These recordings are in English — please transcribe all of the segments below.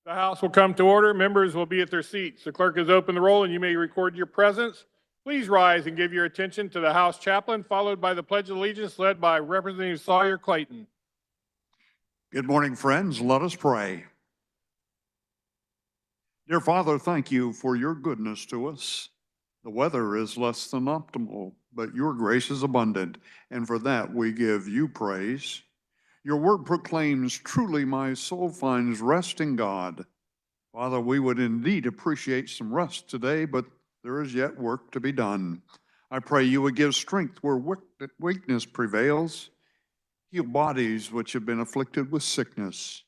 The House will come to order. Members will be at their seats. The clerk has opened the roll and you may record your presence. Please rise and give your attention to the House chaplain, followed by the Pledge of Allegiance led by Representative Sawyer Clayton. Good morning, friends. Let us pray. Dear Father, thank you for your goodness to us. The weather is less than optimal, but your grace is abundant, and for that we give you praise. Your word proclaims, truly my soul finds rest in God. Father, we would indeed appreciate some rest today, but there is yet work to be done. I pray you would give strength where weakness prevails. Heal bodies which have been afflicted with sickness.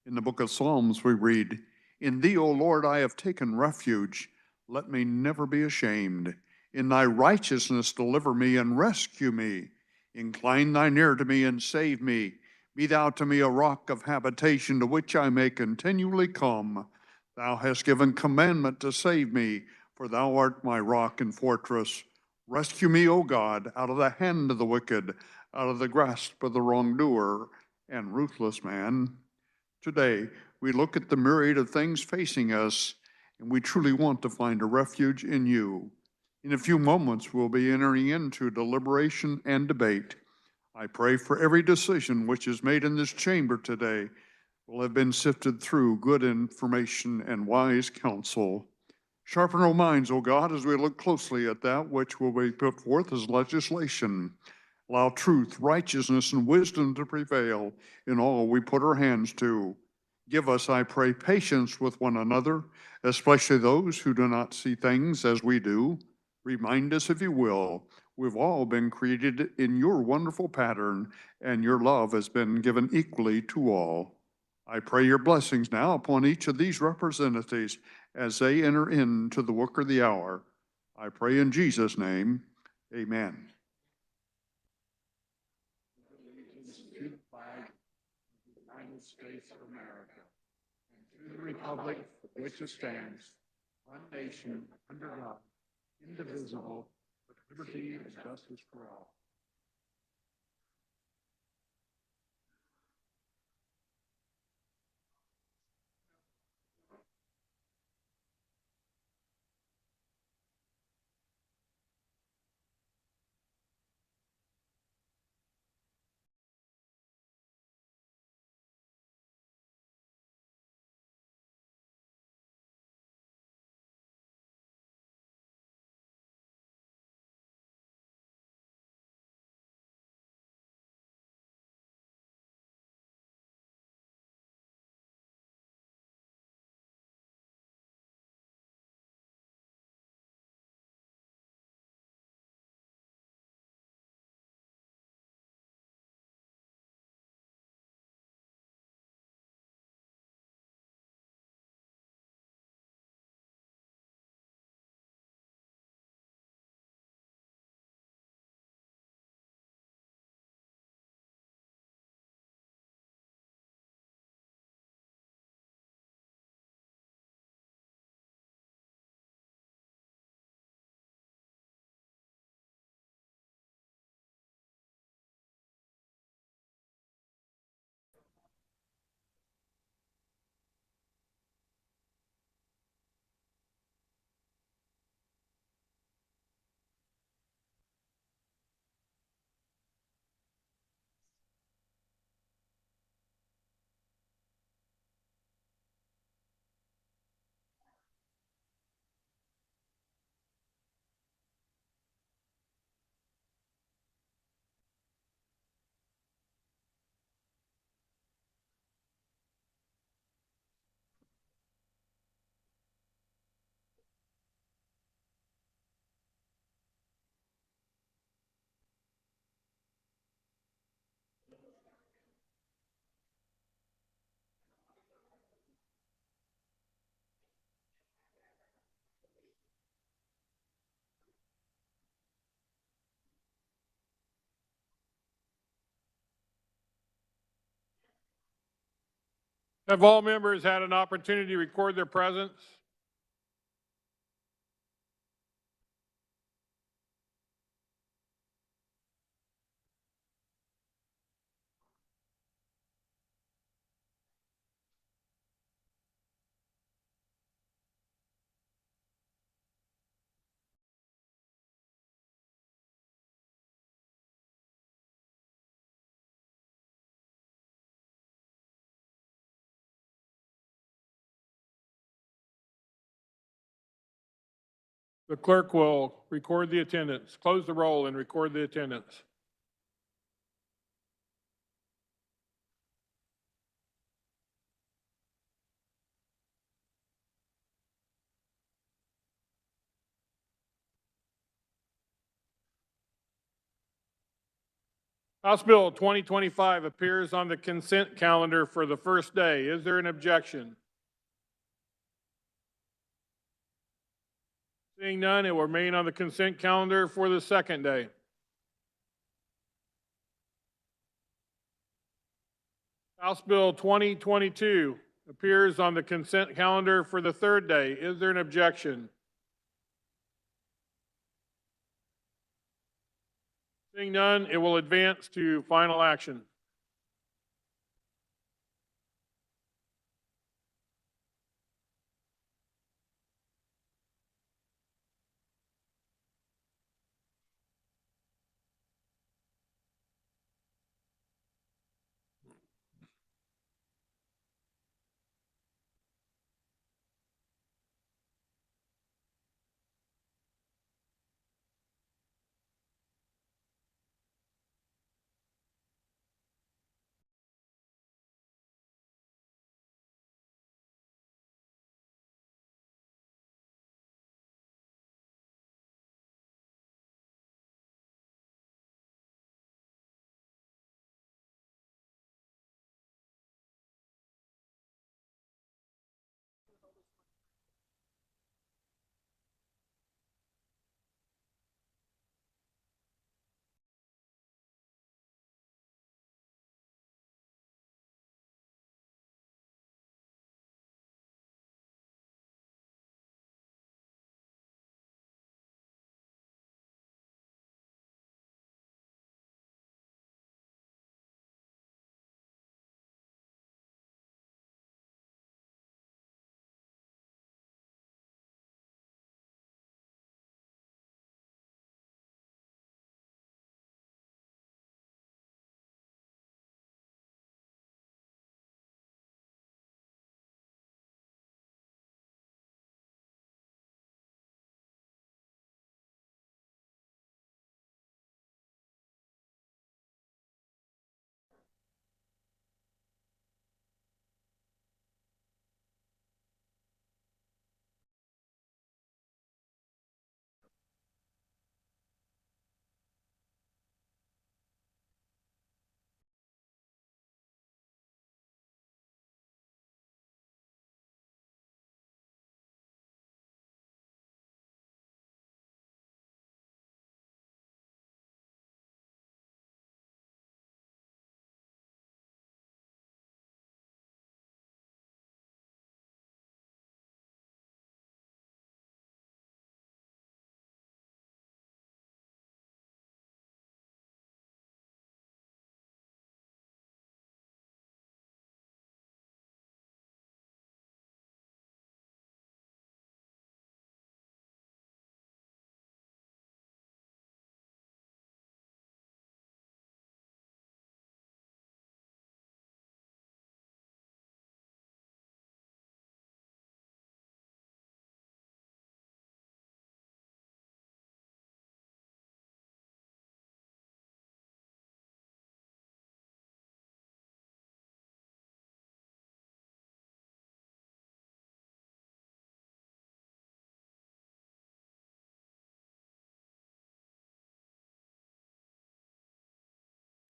In the book of Psalms we read, in thee, O Lord, I have taken refuge. Let me never be ashamed. In thy righteousness deliver me and rescue me. Incline thine ear to me and save me. Be thou to me a rock of habitation to which I may continually come. Thou hast given commandment to save me, for thou art my rock and fortress. Rescue me, O God, out of the hand of the wicked, out of the grasp of the wrongdoer and ruthless man. Today, we look at the myriad of things facing us, and we truly want to find a refuge in you. In a few moments, we'll be entering into deliberation and debate. I pray for every decision which is made in this chamber today will have been sifted through good information and wise counsel. Sharpen our minds, O God, as we look closely at that which will be put forth as legislation. Allow truth, righteousness, and wisdom to prevail in all we put our hands to. Give us, I pray, patience with one another, especially those who do not see things as we do. Remind us, if you will, we've all been created in your wonderful pattern, and your love has been given equally to all. I pray your blessings now upon each of these representatives as they enter into the work of the hour. I pray in Jesus' name, amen. To the flag of the United States of America, and to the republic for which it stands, one nation, under God, indivisible, with liberty and justice for all. Have all members had an opportunity to record their presence? The clerk will record the attendance. Close the roll and record the attendance. House Bill 2025 appears on the consent calendar for the first day. Is there an objection? Seeing none, it will remain on the consent calendar for the second day. House Bill 2022 appears on the consent calendar for the third day. Is there an objection? Seeing none, it will advance to final action.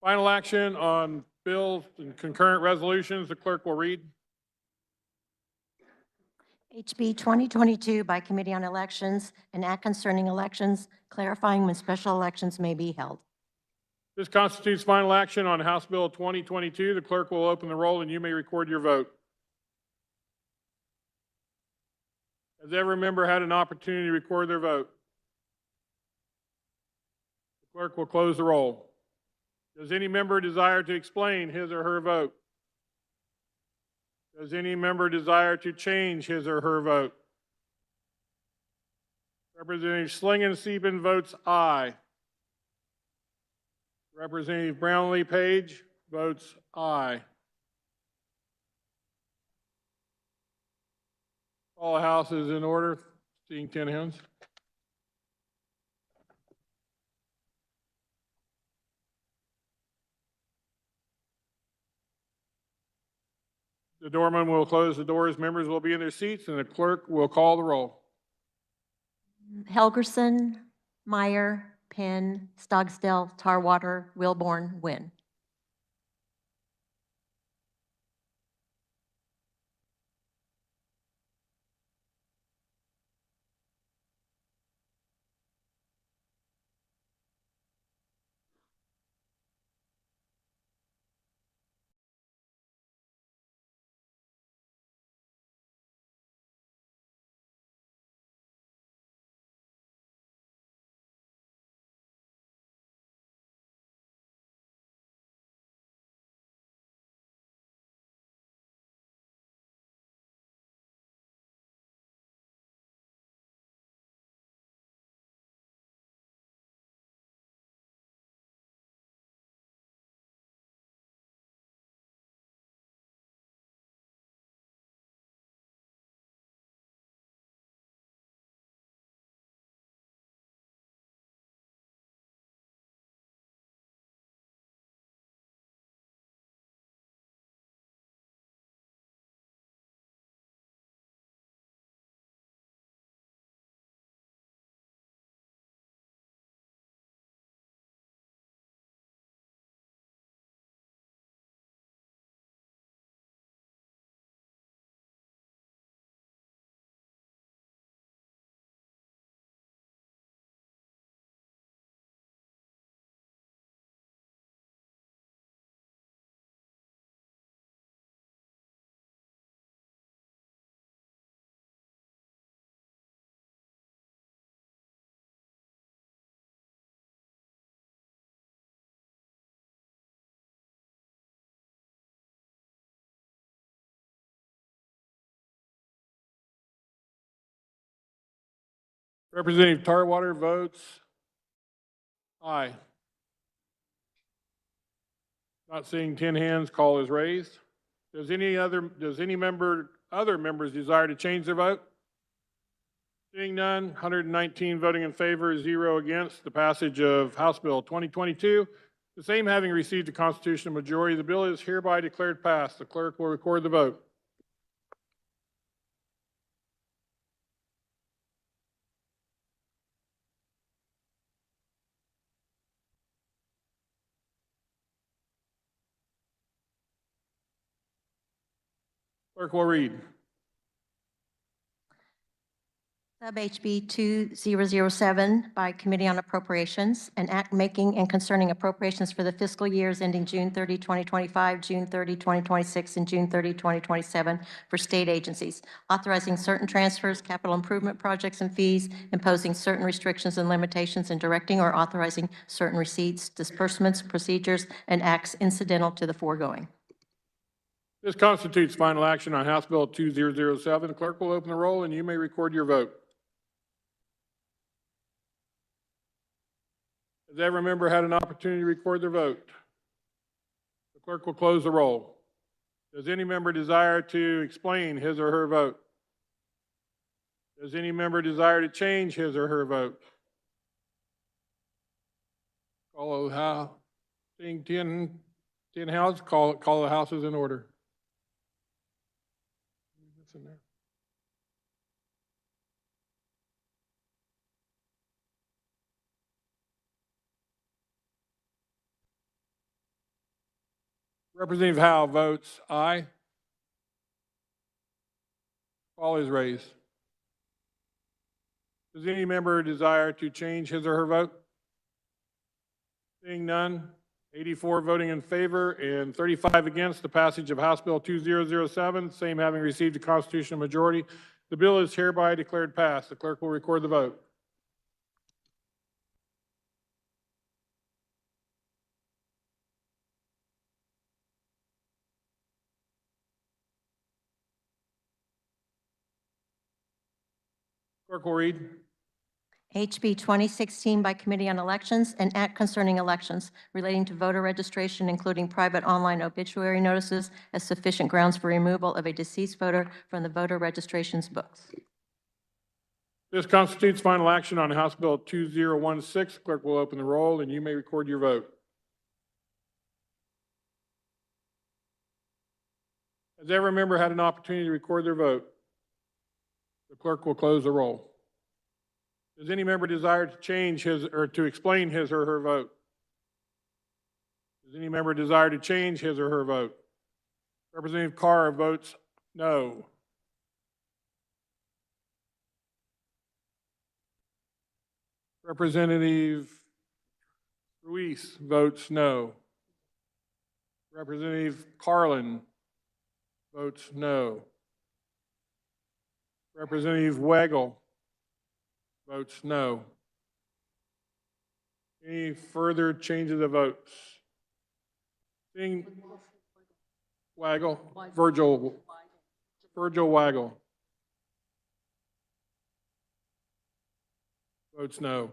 Final action on bills and concurrent resolutions. The clerk will read. HB 2022 by Committee on Elections, an act concerning elections, clarifying when special elections may be held. This constitutes final action on House Bill 2022. The clerk will open the roll and you may record your vote. Has every member had an opportunity to record their vote? The clerk will close the roll. Does any member desire to explain his or her vote? Does any member desire to change his or her vote? Representative Schlangensieben votes aye. Representative Brownlee Page votes aye. All the House is in order. Seeing 10 hands. The doorman will close the doors, members will be in their seats, and the clerk will call the roll. Helgerson, Meyer, Penn, Stogsdale, Tarwater, Wilborn, Wynn. Representative Tarwater votes aye. Not seeing 10 hands, call is raised. Does any other members desire to change their vote? Seeing none, 119 voting in favor, 0 against the passage of House Bill 2022. The same having received a constitutional majority, the bill is hereby declared passed. The clerk will record the vote. Clerk will read. Sub HB 2007 by Committee on Appropriations, an act making and concerning appropriations for the fiscal years ending June 30, 2025, June 30, 2026, and June 30, 2027 for state agencies, authorizing certain transfers, capital improvement projects and fees, imposing certain restrictions and limitations, and directing or authorizing certain receipts, disbursements, procedures, and acts incidental to the foregoing. This constitutes final action on House Bill 2007. The clerk will open the roll and you may record your vote. Has every member had an opportunity to record their vote? The clerk will close the roll. Does any member desire to explain his or her vote? Does any member desire to change his or her vote? Call the house. Seeing 10 houses, call the houses in order. What's in there? Representative Howe votes aye. Call is raised. Does any member desire to change his or her vote? Seeing none, 84 voting in favor and 35 against the passage of House Bill 2007, same having received a constitutional majority. The bill is hereby declared passed. The clerk will record the vote. Clerk will read. HB 2016 by Committee on Elections, an act concerning elections relating to voter registration, including private online obituary notices as sufficient grounds for removal of a deceased voter from the voter registration's books. This constitutes final action on House Bill 2016. Clerk will open the roll and you may record your vote. Has every member had an opportunity to record their vote? The clerk will close the roll. Does any member desire to change his or to explain his or her vote? Does any member desire to change his or her vote? Representative Carr votes no. Representative Ruiz votes no. Representative Carlin votes no. Representative Weigel votes no. Any further changes of votes? Seeing Weigel, Virgil Weigel votes no.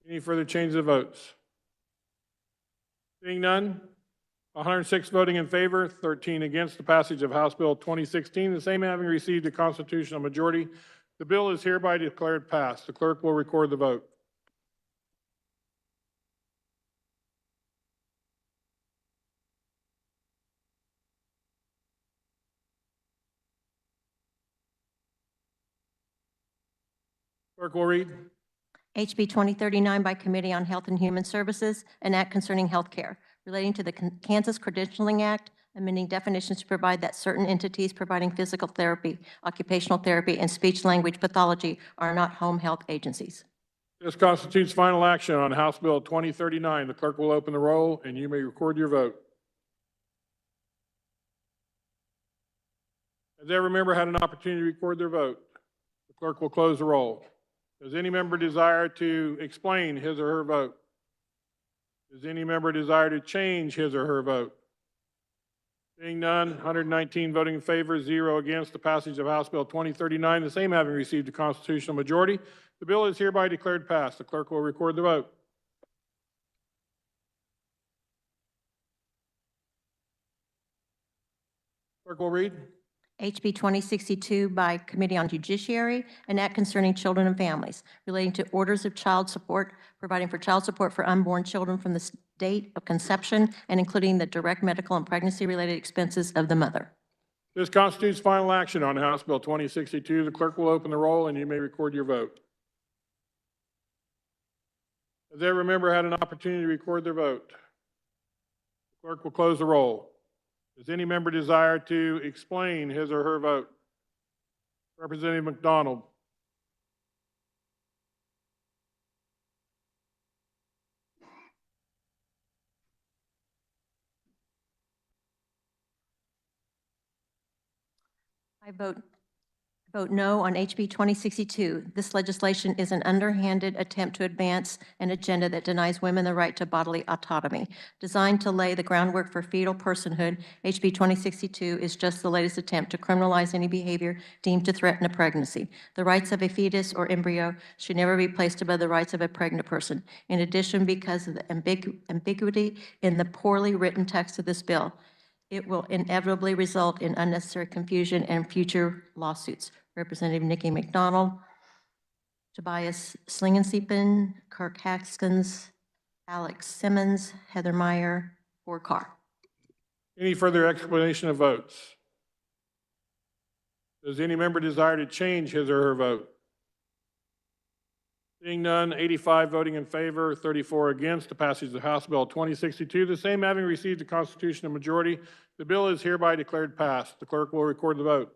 Any further changes of votes? Seeing none, 106 voting in favor, 13 against the passage of House Bill 2016, the same having received a constitutional majority. The bill is hereby declared passed. The clerk will record the vote. Clerk will read. HB 2039 by Committee on Health and Human Services, an act concerning health care relating to the Kansas Credentialing Act, amending definitions to provide that certain entities providing physical therapy, occupational therapy, and speech-language pathology are not home health agencies. This constitutes final action on House Bill 2039. The clerk will open the roll, and you may record your vote. Has every member had an opportunity to record their vote? The clerk will close the roll. Does any member desire to explain his or her vote? Does any member desire to change his or her vote? Seeing none, 119 voting in favor, 0 against the passage of House Bill 2039, the same having received a constitutional majority. The bill is hereby declared passed. The clerk will record the vote. Clerk will read. HB 2062 by Committee on Judiciary, an act concerning children and families, relating to orders of child support, providing for child support for unborn children from the date of conception, and including the direct medical and pregnancy-related expenses of the mother. This constitutes final action on House Bill 2062. The clerk will open the roll, and you may record your vote. Has every member had an opportunity to record their vote? The clerk will close the roll. Does any member desire to explain his or her vote? Representative McDonald. I vote no on HB 2062. This legislation is an underhanded attempt to advance an agenda that denies women the right to bodily autonomy. Designed to lay the groundwork for fetal personhood, HB 2062 is just the latest attempt to criminalize any behavior deemed to threaten a pregnancy. The rights of a fetus or embryo should never be placed above the rights of a pregnant person. In addition, because of the ambiguity in the poorly written text of this bill, it will inevitably result in unnecessary confusion and future lawsuits. Representative Nikki McDonald, Tobias Slingensiepen, Kirk Haskins, Alex Simmons, Heather Meyer, Ford Carr. Any further explanation of votes? Does any member desire to change his or her vote? Seeing none, 85 voting in favor, 34 against the passage of House Bill 2062, the same having received a constitutional majority. The bill is hereby declared passed. The clerk will record the vote.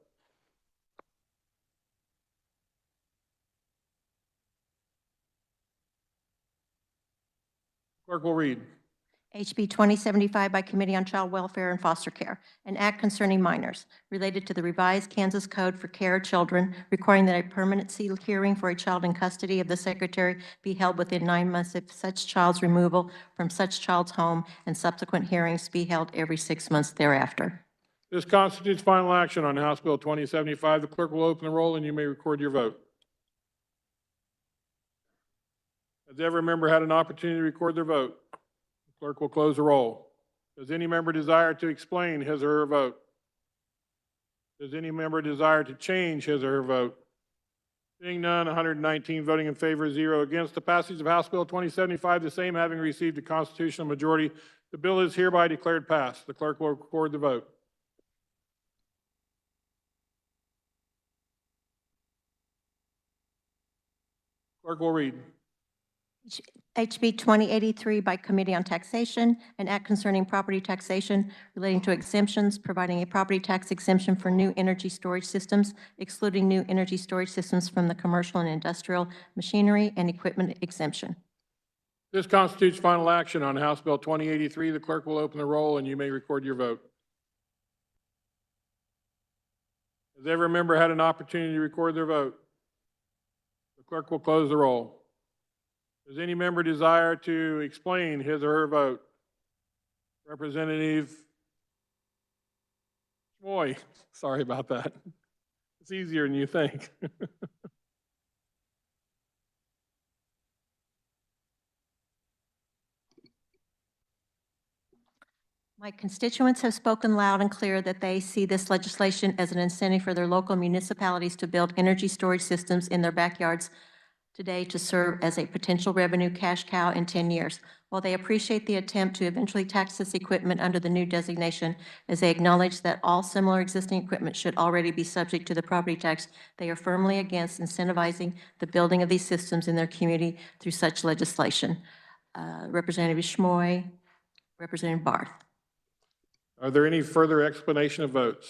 Clerk will read. HB 2075 by Committee on Child Welfare and Foster Care, an act concerning minors, related to the revised Kansas Code for Care of Children, requiring that a permanency hearing for a child in custody of the Secretary be held within 9 months of such child's removal from such child's home, and subsequent hearings be held every 6 months thereafter. This constitutes final action on House Bill 2075. The clerk will open the roll, and you may record your vote. Has every member had an opportunity to record their vote? The clerk will close the roll. Does any member desire to explain his or her vote? Does any member desire to change his or her vote? Seeing none, 119 voting in favor, 0 against the passage of House Bill 2075, the same having received a constitutional majority. The bill is hereby declared passed. The clerk will record the vote. Clerk will read. HB 2083 by Committee on Taxation, an act concerning property taxation relating to exemptions, providing a property tax exemption for new energy storage systems, excluding new energy storage systems from the commercial and industrial machinery and equipment exemption. This constitutes final action on House Bill 2083. The clerk will open the roll and you may record your vote. Has every member had an opportunity to record their vote? The clerk will close the roll. Does any member desire to explain his or her vote? Representative Schmoy, sorry about that. It's easier than you think. My constituents have spoken loud and clear that they see this legislation as an incentive for their local municipalities to build energy storage systems in their backyards today to serve as a potential revenue cash cow in 10 years. While they appreciate the attempt to eventually tax this equipment under the new designation, as they acknowledge that all similar existing equipment should already be subject to the property tax, they are firmly against incentivizing the building of these systems in their community through such legislation. Representative Schmoy, Representative Barth. Are there any further explanation of votes?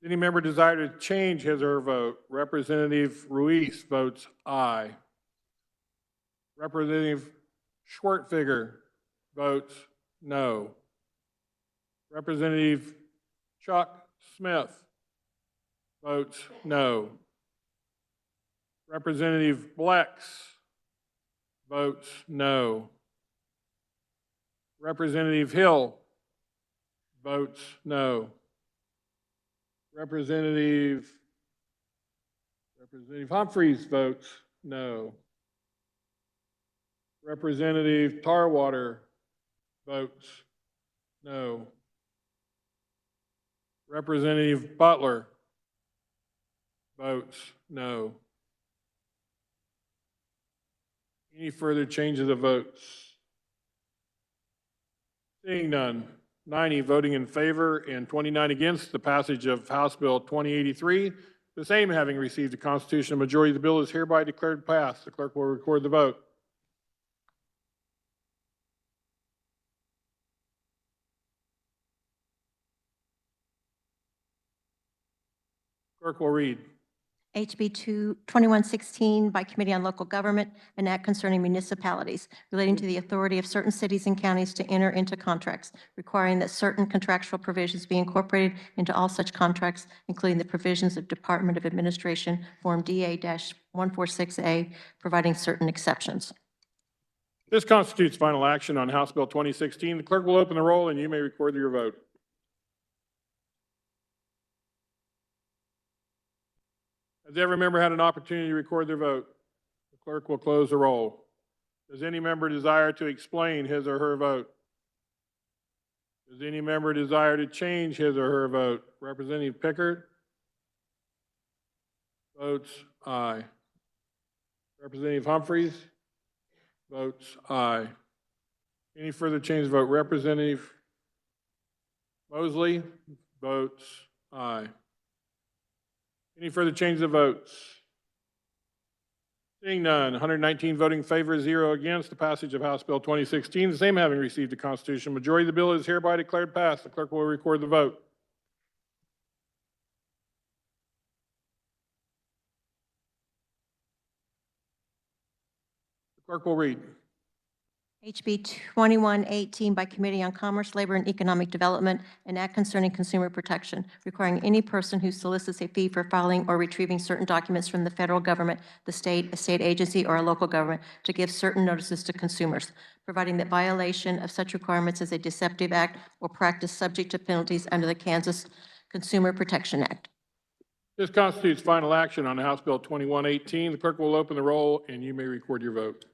Any member desire to change his or her vote? Representative Ruiz votes aye. Representative Schwertfeger votes no. Representative Chuck Smith votes no. Representative Blex votes no. Representative Hill votes no. Representative Humphreys votes no. Representative Tarwater votes no. Representative Butler votes no. Any further changes of votes? Seeing none. 90 voting in favor and 29 against the passage of House Bill 2083. The same having received a constitutional majority, the bill is hereby declared passed. The clerk will record the vote. Clerk will read. HB 2116 by Committee on Local Government, an act concerning municipalities relating to the authority of certain cities and counties to enter into contracts, requiring that certain contractual provisions be incorporated into all such contracts, including the provisions of Department of Administration Form DA-146A, providing certain exceptions. This constitutes final action on House Bill 2016. The clerk will open the roll and you may record your vote. Has every member had an opportunity to record their vote? The clerk will close the roll. Does any member desire to explain his or her vote? Does any member desire to change his or her vote? Representative Pickard votes aye. Representative Humphreys votes aye. Any further change of vote? Representative Mosley votes aye. Any further change of votes? Seeing none, 119 voting in favor, 0 against the passage of House Bill 2016. The same having received a constitutional majority, the bill is hereby declared passed. The clerk will record the vote. The clerk will read. HB 2118 by Committee on Commerce, Labor, and Economic Development, an act concerning consumer protection, requiring any person who solicits a fee for filing or retrieving certain documents from the federal government, the state, a state agency, or a local government to give certain notices to consumers, providing that violation of such requirements is a deceptive act or practice subject to penalties under the Kansas Consumer Protection Act. This constitutes final action on House Bill 2118. The clerk will open the roll and you may record your vote.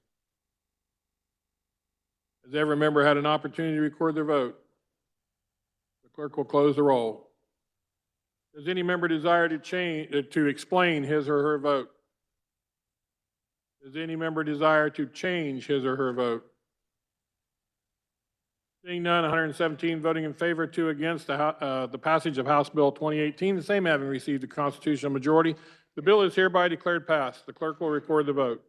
Has every member had an opportunity to record their vote? The clerk will close the roll. Does any member desire to explain his or her vote? Does any member desire to change his or her vote? Seeing none, 117 voting in favor, 2 against the passage of House Bill 2018, the same having received a constitutional majority. The bill is hereby declared passed. The clerk will record the vote.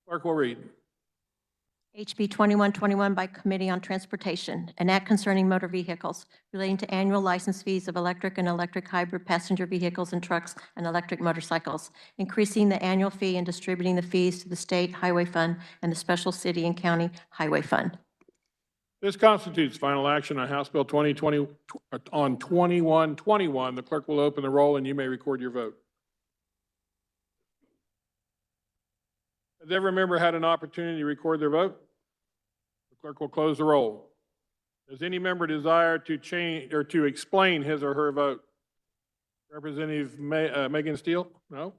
Clerk will read. HB 2121 by Committee on Transportation, an act concerning motor vehicles relating to annual license fees of electric and electric hybrid passenger vehicles and trucks and electric motorcycles, increasing the annual fee and distributing the fees to the State Highway Fund and the Special City and County Highway Fund. This constitutes final action on House Bill 2121. The clerk will open the roll and you may record your vote. Has every member had an opportunity to record their vote? The clerk will close the roll. Does any member desire to change or to explain his or her vote? Representative Megan Steele? No?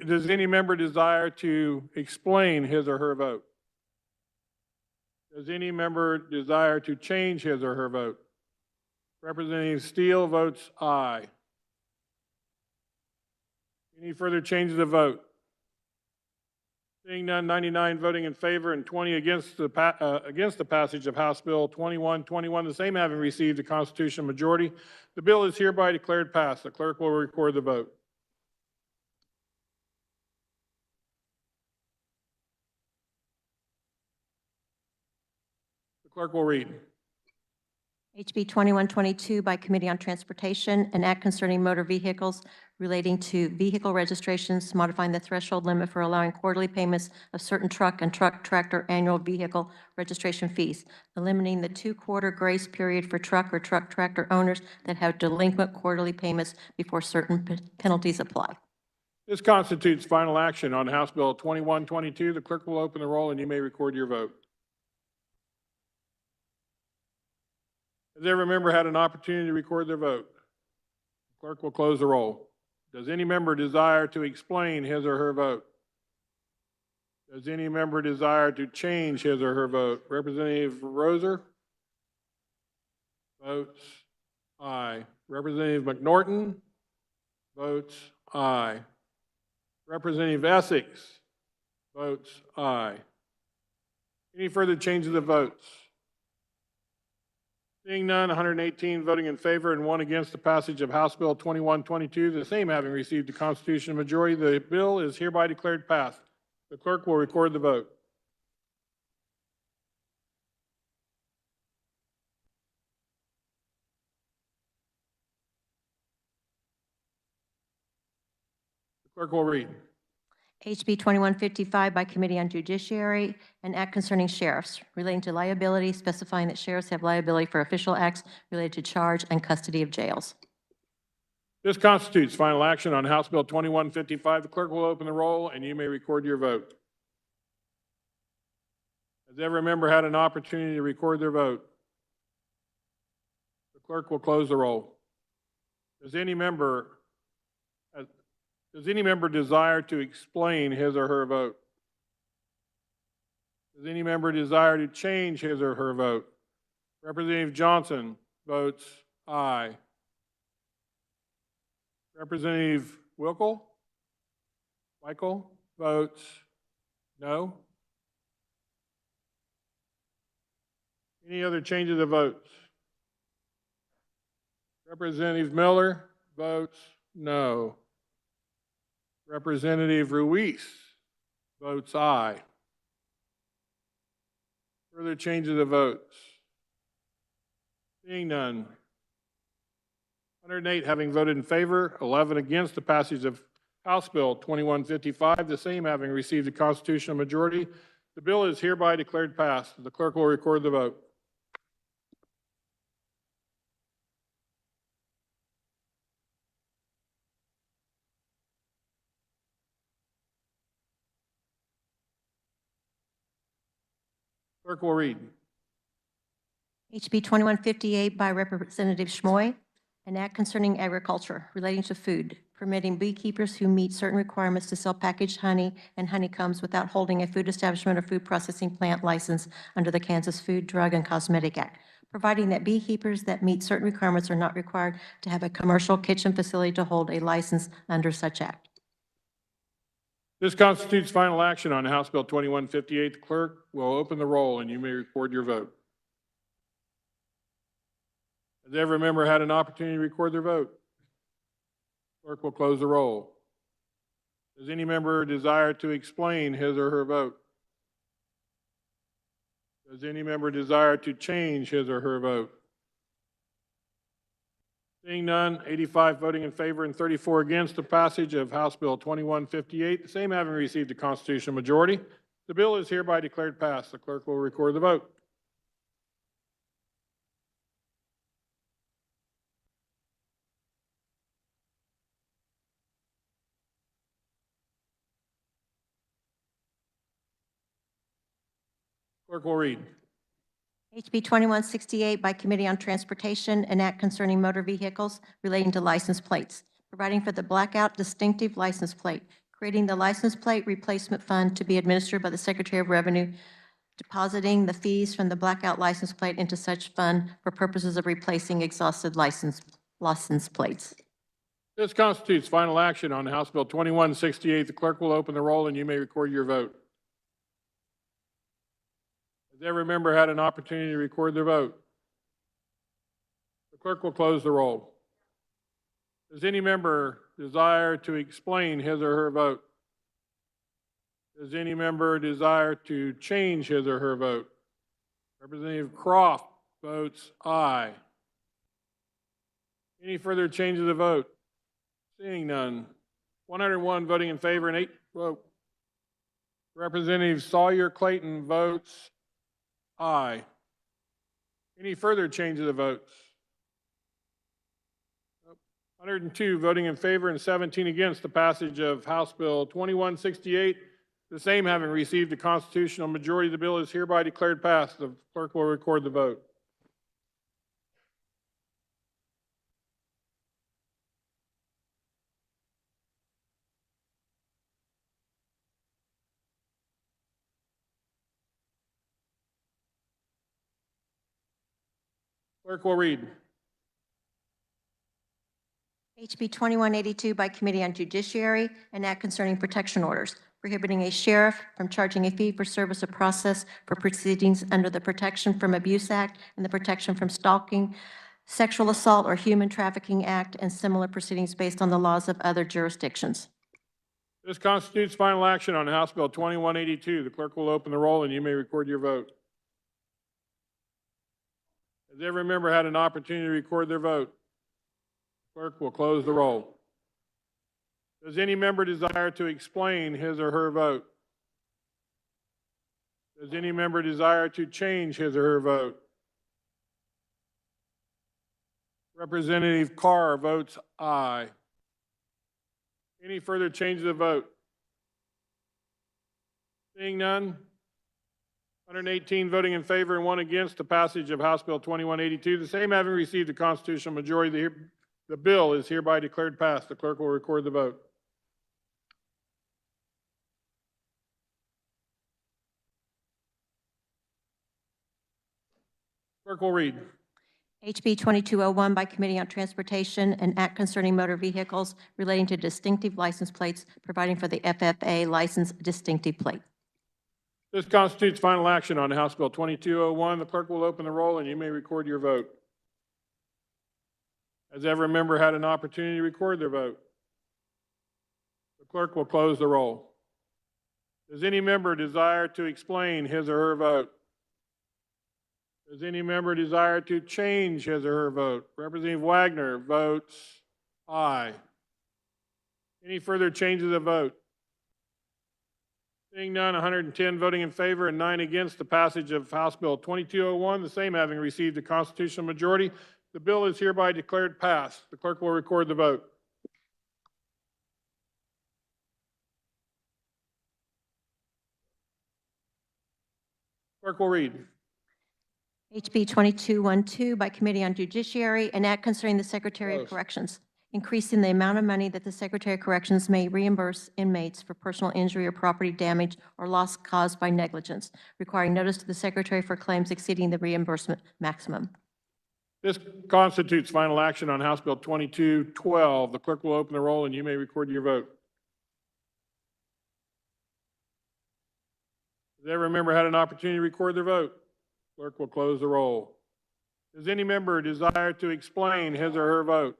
Does any member desire to explain his or her vote? Does any member desire to change his or her vote? Representative Steele votes aye. Any further changes of vote? Seeing none, 99 voting in favor and 20 against the passage of House Bill 2121, the same having received a constitutional majority. The bill is hereby declared passed. The clerk will record the vote. The clerk will read. HB 2122 by Committee on Transportation, an act concerning motor vehicles relating to vehicle registrations, modifying the threshold limit for allowing quarterly payments of certain truck and truck tractor annual vehicle registration fees, eliminating the 2-quarter grace period for truck or truck tractor owners that have delinquent quarterly payments before certain penalties apply. This constitutes final action on House Bill 2122. The clerk will open the roll and you may record your vote. Has every member had an opportunity to record their vote? The clerk will close the roll. Does any member desire to explain his or her vote? Does any member desire to change his or her vote? Representative Roser votes aye. Representative McNorton votes aye. Representative Essex votes aye. Any further changes of votes? Seeing none, 118 voting in favor and 1 against the passage of House Bill 2122, the same having received the constitutional majority, the bill is hereby declared passed. The clerk will record the vote. The clerk will read. HB 2155 by Committee on Judiciary, an act concerning sheriffs relating to liability, specifying that sheriffs have liability for official acts related to charge and custody of jails. This constitutes final action on House Bill 2155. The clerk will open the roll and you may record your vote. Has every member had an opportunity to record their vote? The clerk will close the roll. Does any member desire to explain his or her vote? Does any member desire to change his or her vote? Representative Johnson votes aye. Representative Michael votes no. Any other changes of votes? Representative Miller votes no. Representative Ruiz votes aye. Further changes of votes? Seeing none. 108 having voted in favor, 11 against the passage of House Bill 2155, the same having received a constitutional majority. The bill is hereby declared passed. The clerk will record the vote. Clerk will read. HB 2158 by Representative Schmoy, an act concerning agriculture relating to food, permitting beekeepers who meet certain requirements to sell packaged honey and honeycombs without holding a food establishment or food processing plant license under the Kansas Food, Drug, and Cosmetic Act, providing that beekeepers that meet certain requirements are not required to have a commercial kitchen facility to hold a license under such act. This constitutes final action on House Bill 2158. The clerk will open the roll and you may record your vote. Has every member had an opportunity to record their vote? Clerk will close the roll. Does any member desire to explain his or her vote? Does any member desire to change his or her vote? Seeing none, 85 voting in favor and 34 against the passage of House Bill 2158, the same having received a constitutional majority, the bill is hereby declared passed. The clerk will record the vote. Clerk will read. HB 2168 by Committee on Transportation, an act concerning motor vehicles relating to license plates, providing for the blackout distinctive license plate, creating the license plate replacement fund to be administered by the Secretary of Revenue, depositing the fees from the blackout license plate into such fund for purposes of replacing exhausted license plates. This constitutes final action on House Bill 2168. The clerk will open the roll and you may record your vote. Has every member had an opportunity to record their vote? The clerk will close the roll. Does any member desire to explain his or her vote? Does any member desire to change his or her vote? Representative Croft votes aye. Any further change of the vote? Seeing none. 101 voting in favor and 8 vote. Representative Sawyer Clayton votes aye. Any further change of the votes? 102 voting in favor and 17 against the passage of House Bill 2168. The same having received a constitutional majority, the bill is hereby declared passed. The clerk will record the vote. Clerk will read. HB 2182 by Committee on Judiciary, an act concerning protection orders, prohibiting a sheriff from charging a fee for service of process for proceedings under the Protection from Abuse Act and the Protection from Stalking, Sexual Assault, or Human Trafficking Act, and similar proceedings based on the laws of other jurisdictions. This constitutes final action on House Bill 2182. The clerk will open the roll and you may record your vote. Has every member had an opportunity to record their vote? Clerk will close the roll. Does any member desire to explain his or her vote? Does any member desire to change his or her vote? Representative Carr votes aye. Any further change of the vote? Seeing none, 118 voting in favor and 1 against the passage of House Bill 2182, the same having received a constitutional majority, the bill is hereby declared passed. The clerk will record the vote. Clerk will read. HB 2201 by Committee on Transportation, an act concerning motor vehicles relating to distinctive license plates, providing for the FFA license distinctive plate. This constitutes final action on House Bill 2201. The clerk will open the roll and you may record your vote. Has every member had an opportunity to record their vote? The clerk will close the roll. Does any member desire to explain his or her vote? Does any member desire to change his or her vote? Representative Wagner votes aye. Any further changes of the vote? Seeing none, 110 voting in favor and 9 against the passage of House Bill 2201, the same having received a constitutional majority, the bill is hereby declared passed. The clerk will record the vote. Clerk will read. HB 2212 by Committee on Judiciary, an act concerning the Secretary of Close. Corrections. increasing the amount of money that the Secretary of Corrections may reimburse inmates for personal injury or property damage or loss caused by negligence, requiring notice to the Secretary for claims exceeding the reimbursement maximum. This constitutes final action on House Bill 2212. The clerk will open the roll and you may record your vote. Has every member had an opportunity to record their vote? Clerk will close the roll. Does any member desire to explain his or her vote?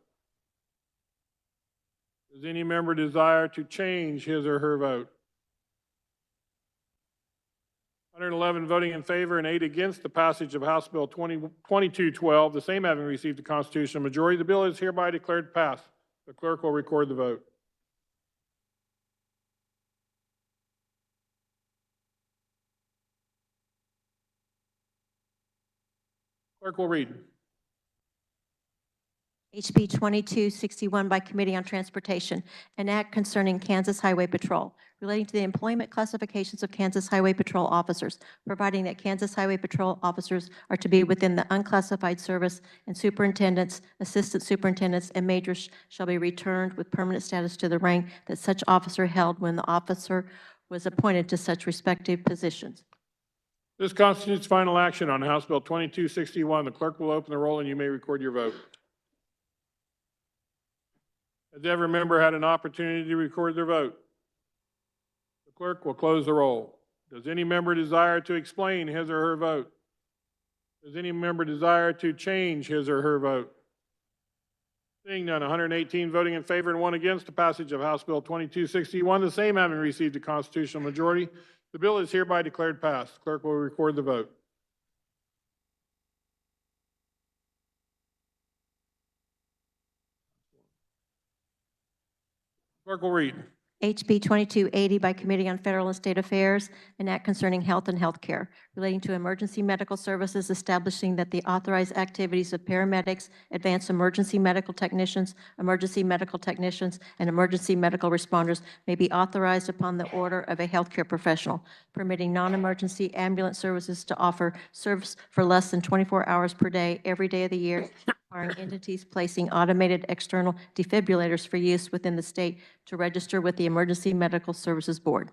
Does any member desire to change his or her vote? 111 voting in favor and 8 against the passage of House Bill 2212, the same having received the constitutional majority. The bill is hereby declared passed. The clerk will record the vote. Clerk will read. HB 2261 by Committee on Transportation, an act concerning Kansas Highway Patrol, relating to the employment classifications of Kansas Highway Patrol officers, providing that Kansas Highway Patrol officers are to be within the unclassified service, and superintendents, assistant superintendents, and majors shall be returned with permanent status to the rank that such officer held when the officer was appointed to such respective positions. This constitutes final action on House Bill 2261. The clerk will open the roll and you may record your vote. Has every member had an opportunity to record their vote? The clerk will close the roll. Does any member desire to explain his or her vote? Does any member desire to change his or her vote? Seeing none, 118 voting in favor and 1 against the passage of House Bill 2261, the same having received a constitutional majority. The bill is hereby declared passed. The clerk will record the vote. Clerk will read. HB 2280 by Committee on Federal and State Affairs, an act concerning health and health care, relating to emergency medical services, establishing that the authorized activities of paramedics, advanced emergency medical technicians, and emergency medical responders may be authorized upon the order of a healthcare professional, permitting non-emergency ambulance services to offer service for less than 24 hours per day, every day of the year, requiring entities placing automated external defibrillators for use within the state to register with the Emergency Medical Services Board.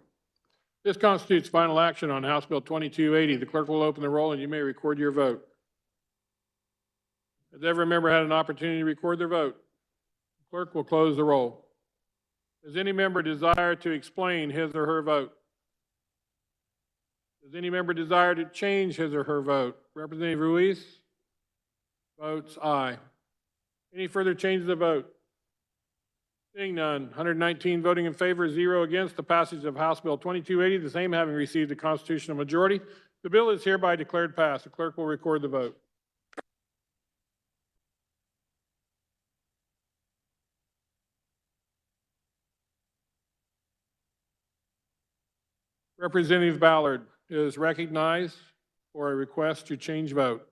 This constitutes final action on House Bill 2280. The clerk will open the roll and you may record your vote. Has every member had an opportunity to record their vote? The clerk will close the roll. Does any member desire to explain his or her vote? Does any member desire to change his or her vote? Representative Ruiz? Votes aye. Any further changes of vote? Seeing none, 119 voting in favor, 0 against the passage of House Bill 2280, the same having received the constitutional majority. The bill is hereby declared passed. The clerk will record the vote. Representative Ballard is recognized for a request to change vote.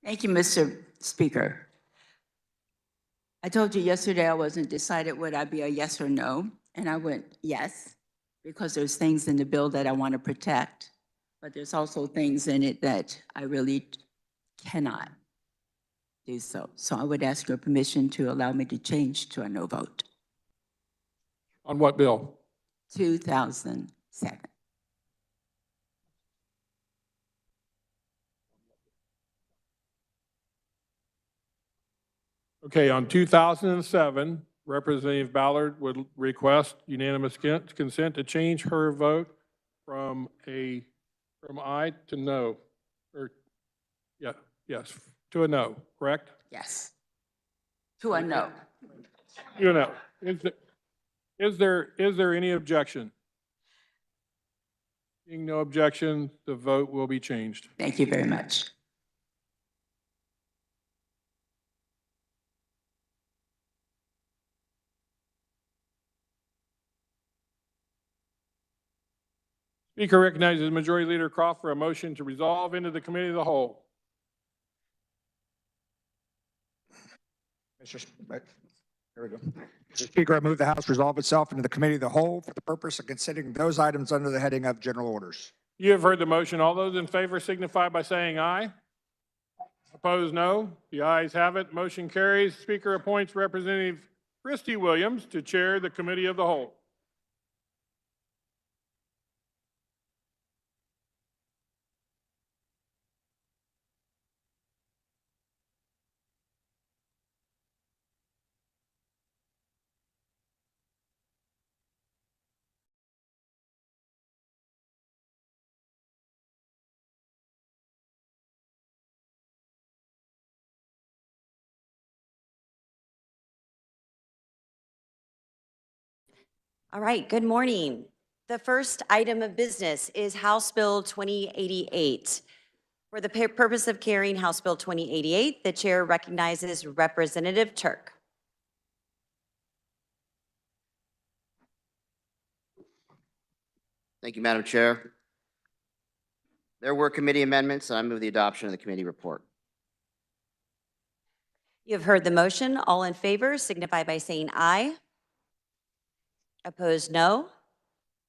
Thank you, Mr. Speaker. I told you yesterday I wasn't decided would I be a yes or no, and I went yes, because there's things in the bill that I want to protect, but there's also things in it that I really cannot do so. So I would ask your permission to allow me to change to a no vote. On what bill? 2007. Okay, on 2007, Representative Ballard would request unanimous consent to change her vote from aye to no, or yes, to a no, correct? Yes. To a no. To a no. Is there any objection? Being no objection, the vote will be changed. Thank you very much. Speaker recognizes Majority Leader Croft for a motion to resolve into the Committee of the Whole. Here we go. Mr. Speaker, I move the House resolve itself into the Committee of the Whole for the purpose of considering those items under the heading of General Orders. You have heard the motion. All those in favor signify by saying aye. Opposed, no. The ayes have it. Motion carries. Speaker appoints Representative Christy Williams to chair the Committee of the Whole. All right, good morning. The first item of business is House Bill 2088. For the purpose of carrying House Bill 2088, the chair recognizes Representative Turk. Thank you, Madam Chair. There were committee amendments, and I move the adoption of the committee report. You have heard the motion. All in favor signify by saying aye. Opposed, no.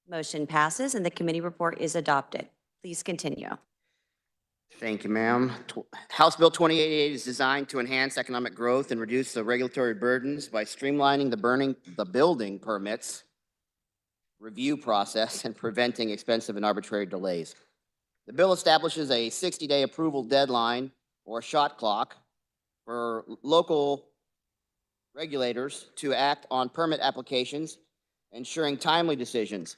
Motion passes and the committee report is adopted. Please continue. Thank you, ma'am. House Bill 2088 is designed to enhance economic growth and reduce the regulatory burdens by streamlining the building permits review process and preventing expensive and arbitrary delays. The bill establishes a 60-day approval deadline or shot clock for local regulators to act on permit applications, ensuring timely decisions.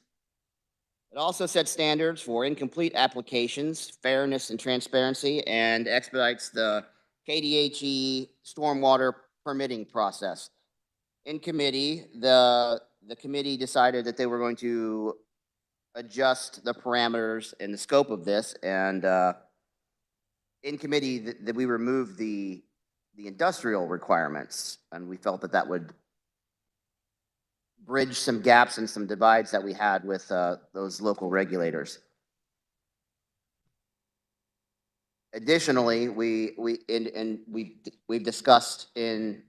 It also sets standards for incomplete applications, fairness and transparency, and expedites the KDHE stormwater permitting process. In committee, the committee decided that they were going to adjust the parameters and the scope of this, and in committee that we removed the industrial requirements, and we felt that that would bridge some gaps and some divides that we had with those local regulators. Additionally, we've discussed in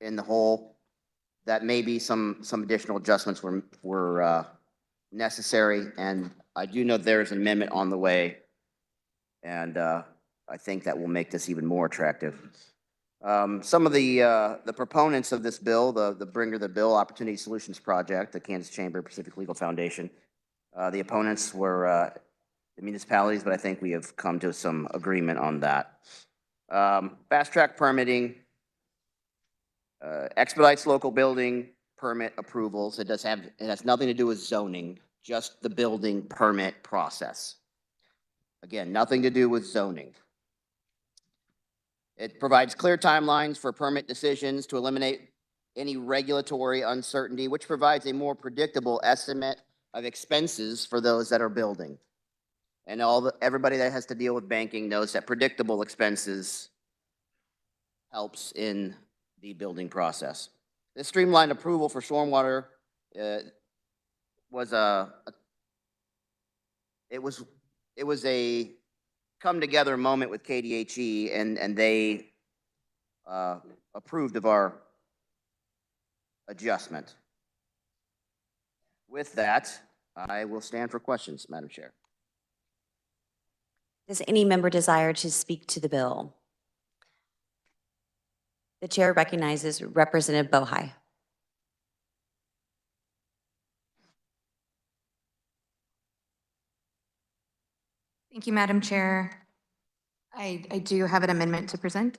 the whole that maybe some additional adjustments were necessary, and I do know there's an amendment on the way, and I think that will make this even more attractive. Some of the proponents of this bill, the bringer of the bill, Opportunity Solutions Project, the Kansas Chamber Pacific Legal Foundation, the opponents were the municipalities, but I think we have come to some agreement on that. Fast track permitting expedites local building permit approvals. It has nothing to do with zoning, just the building permit process. Again, nothing to do with zoning. It provides clear timelines for permit decisions to eliminate any regulatory uncertainty, which provides a more predictable estimate of expenses for those that are building. And everybody that has to deal with banking knows that predictable expenses helps in the building process. This streamlined approval for stormwater was a come together moment with KDHE, and they approved of our adjustment. With that, I will stand for questions, Madam Chair. Does any member desire to speak to the bill? The chair recognizes Representative Bohai. Thank you, Madam Chair. I do have an amendment to present.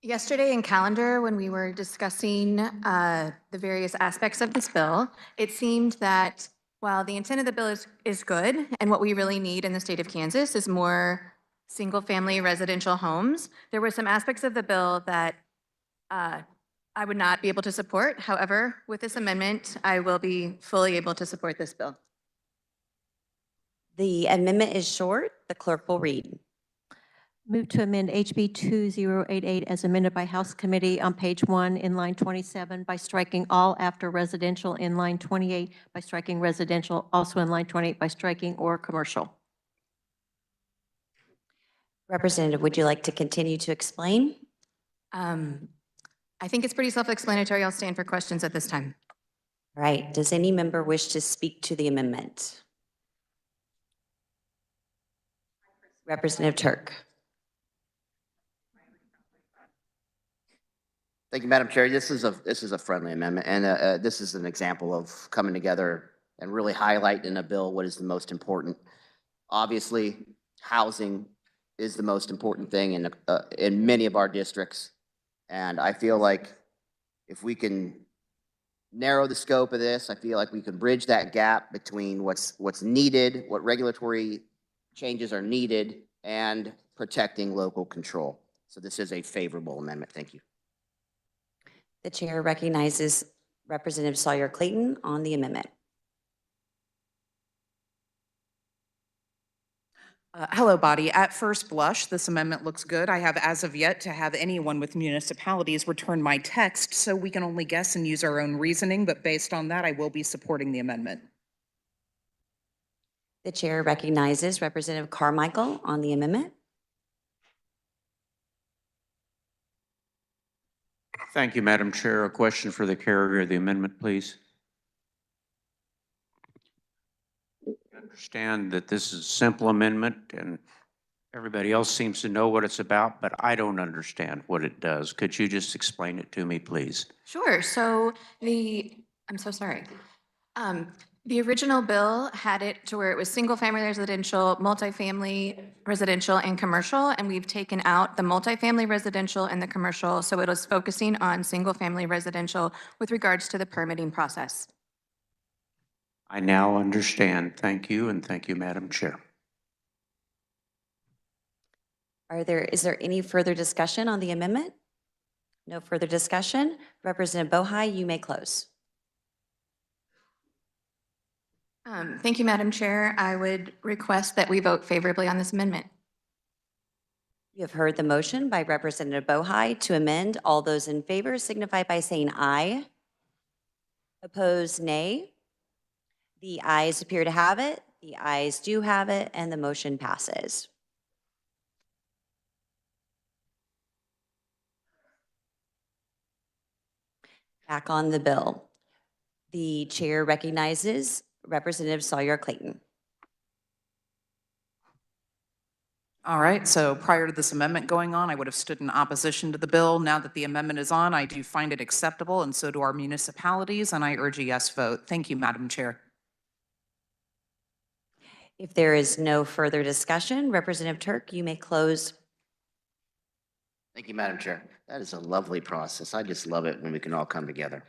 Yesterday in calendar, when we were discussing the various aspects of this bill, it seemed that while the intent of the bill is good, and what we really need in the state of Kansas is more single-family residential homes, there were some aspects of the bill that I would not be able to support. However, with this amendment, I will be fully able to support this bill. The amendment is short. The clerk will read. Move to amend HB 2088 as amended by House Committee on page 1 in line 27 by striking all after residential in line 28, by striking residential also in line 28, by striking or commercial. Representative, would you like to continue to explain? I think it's pretty self-explanatory. I'll stand for questions at this time. All right. Does any member wish to speak to the amendment? Representative Turk. Thank you, Madam Chair. This is a friendly amendment, and this is an example of coming together and really highlighting in a bill what is the most important. Obviously, housing is the most important thing in many of our districts, and I feel like if we can narrow the scope of this, I feel like we can bridge that gap between what's needed, what regulatory changes are needed, and protecting local control. So this is a favorable amendment. Thank you. The chair recognizes Representative Sawyer Clayton on the amendment. Hello, body. At first blush, this amendment looks good. I have as of yet to have anyone with municipalities return my text, so we can only guess and use our own reasoning, but based on that, I will be supporting the amendment. The chair recognizes Representative Carmichael on the amendment. Thank you, Madam Chair. A question for the carrier of the amendment, please. I understand that this is a simple amendment and everybody else seems to know what it's about, but I don't understand what it does. Could you just explain it to me, please? Sure. So I'm so sorry. The original bill had it to where it was single-family residential, multifamily residential, and commercial, and we've taken out the multifamily residential and the commercial, so it was focusing on single-family residential with regards to the permitting process. I now understand. Thank you, and thank you, Madam Chair. Is there any further discussion on the amendment? No further discussion. Representative Bohai, you may close. Thank you, Madam Chair. I would request that we vote favorably on this amendment. You have heard the motion by Representative Bohai to amend. All those in favor signify by saying aye. Opposed, nay. The ayes appear to have it. The ayes do have it, and the motion passes. Back on the bill. The chair recognizes Representative Sawyer Clayton. All right, so prior to this amendment going on, I would have stood in opposition to the bill. Now that the amendment is on, I do find it acceptable, and so do our municipalities, and I urge a yes vote. Thank you, Madam Chair. If there is no further discussion, Representative Turk, you may close. Thank you, Madam Chair. That is a lovely process. I just love it when we can all come together.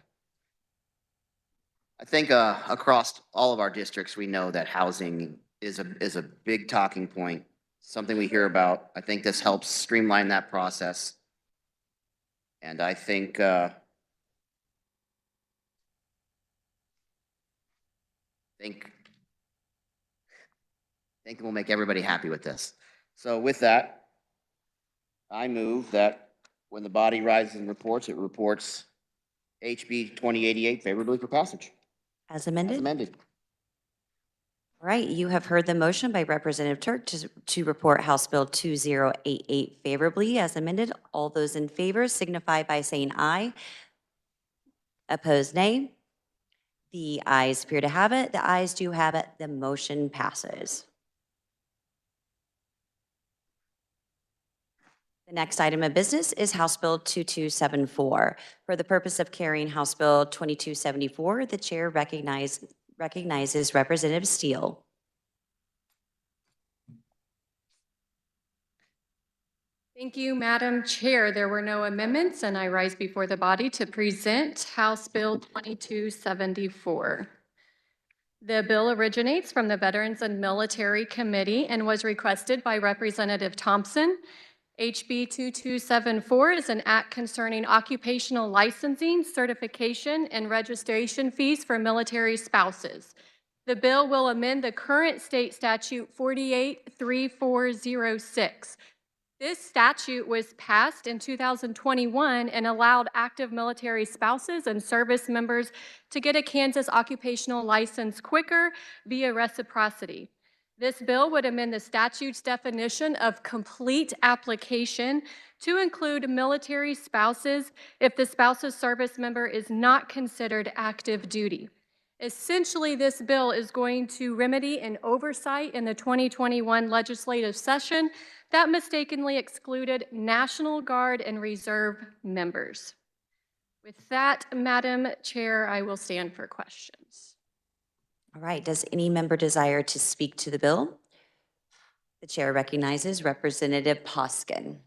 I think across all of our districts, we know that housing is a big talking point, something we hear about. I think this helps streamline that process. And I think we'll make everybody happy with this. So with that, I move that when the body rises and reports, it reports HB 2088 favorably for passage. As amended? As amended. All right, you have heard the motion by Representative Turk to report House Bill 2088 favorably as amended. All those in favor signify by saying aye. Opposed, nay. The ayes appear to have it. The ayes do have it. The motion passes. The next item of business is House Bill 2274. For the purpose of carrying House Bill 2274, the chair recognizes Representative Steele. Thank you, Madam Chair. There were no amendments, and I rise before the body to present House Bill 2274. The bill originates from the Veterans and Military Committee and was requested by Representative Thompson. HB 2274 is an act concerning occupational licensing, certification, and registration fees for military spouses. The bill will amend the current state statute 483406. This statute was passed in 2021 and allowed active military spouses and service members to get a Kansas occupational license quicker via reciprocity. This bill would amend the statute's definition of complete application to include military spouses if the spouse's service member is not considered active duty. Essentially, this bill is going to remedy an oversight in the 2021 legislative session that mistakenly excluded National Guard and Reserve members. With that, Madam Chair, I will stand for questions. All right, does any member desire to speak to the bill? The chair recognizes Representative Poskin.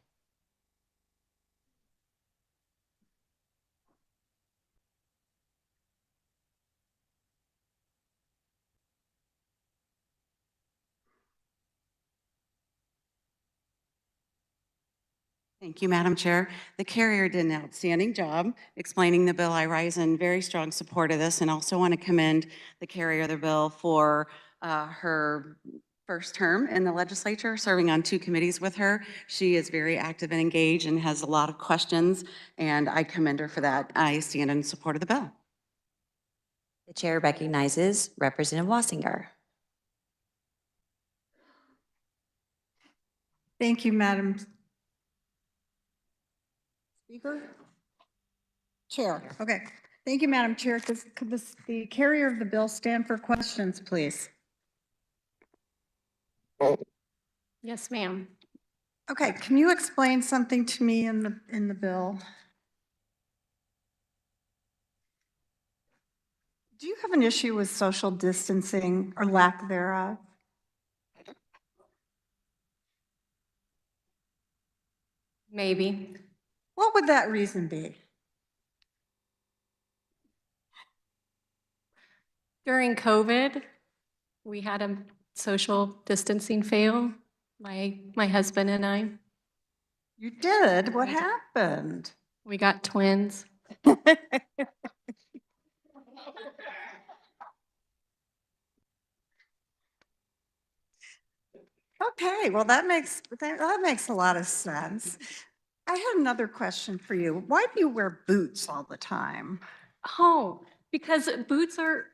Thank you, Madam Chair. The carrier did an outstanding job explaining the bill. I rise in very strong support of this and also want to commend the carrier of the bill for her first term in the legislature, serving on 2 committees with her. She is very active and engaged and has a lot of questions, and I commend her for that. I stand in support of the bill. The chair recognizes Representative Wassinger. Thank you, Madam Speaker? Chair, okay. Thank you, Madam Chair. Could the carrier of the bill stand for questions, please? Yes, ma'am. Okay, can you explain something to me in the bill? Do you have an issue with social distancing or lack thereof? Maybe. What would that reason be? During COVID, we had a social distancing fail, my husband and I. You did? What happened? We got twins. Okay, well, that makes a lot of sense. I had another question for you. Why do you wear boots all the time? Oh, because boots are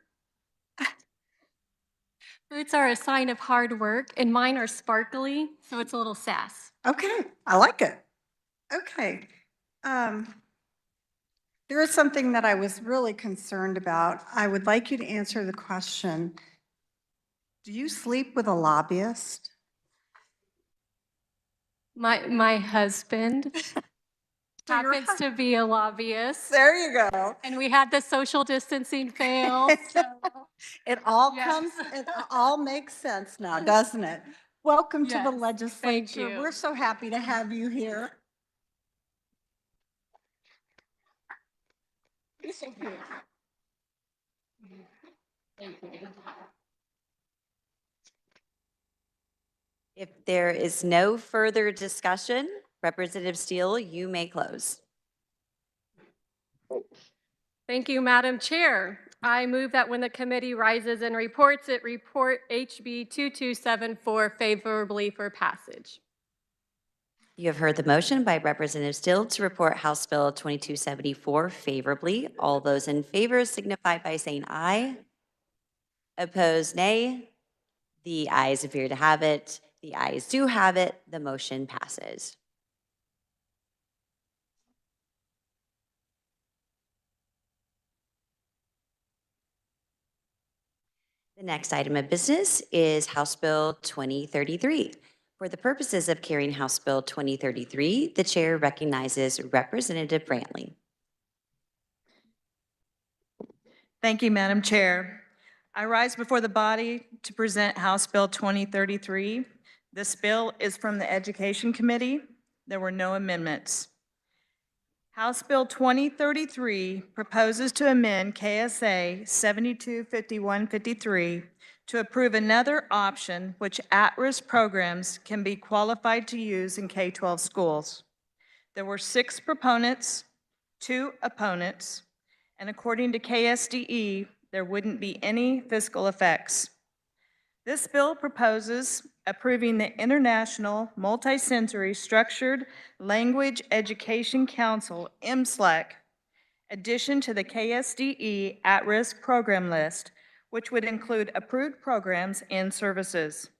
a sign of hard work, and mine are sparkly, so it's a little sass. Okay, I like it. Okay. There is something that I was really concerned about. I would like you to answer the question. Do you sleep with a lobbyist? My husband So your happens to be a lobbyist. There you go. And we had the social distancing fail. So. It all Yes. it all makes sense now, doesn't it? Welcome to the Yes, legislature. thank you. We're so happy to have you here. Thank you. Thank you. If there is no further discussion, Representative Steele, you may close. Thank you, Madam Chair. I move that when the committee rises and reports, it report HB 2274 favorably for passage. You have heard the motion by Representative Steele to report House Bill 2274 favorably. All those in favor signify by saying aye. Opposed, nay. The ayes appear to have it. The ayes do have it. The motion passes. The next item of business is House Bill 2033. For the purposes of carrying House Bill 2033, the chair recognizes Representative Brantley. Thank you, Madam Chair. I rise before the body to present House Bill 2033. This bill is from the Education Committee. There were no amendments. House Bill 2033 proposes to amend KSA 725153 to approve another option which at-risk programs can be qualified to use in K-12 schools. There were 6 proponents, 2 opponents, and according to KSDE, there wouldn't be any fiscal effects. This bill proposes approving the International Multisensory Structured Language Education Council, MSLEC, addition to the KSDE at-risk program list, which would include approved programs and services.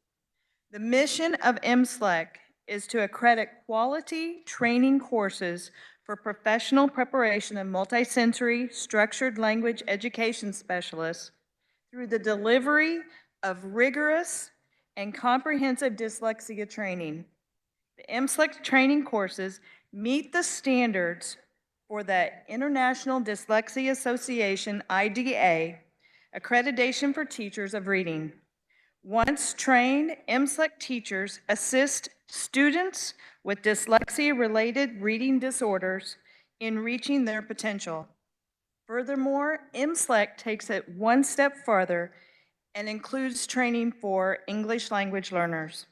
The mission of MSLEC is to accredit quality training courses for professional preparation of multisensory structured language education specialists, through the delivery of rigorous and comprehensive dyslexia training. The MSLEC training courses meet the standards for the International Dyslexia Association, IDA, accreditation for teachers of reading. Once trained, MSLEC teachers assist students with dyslexia-related reading disorders in reaching their potential. Furthermore, MSLEC takes it one step further and includes training for English language learners.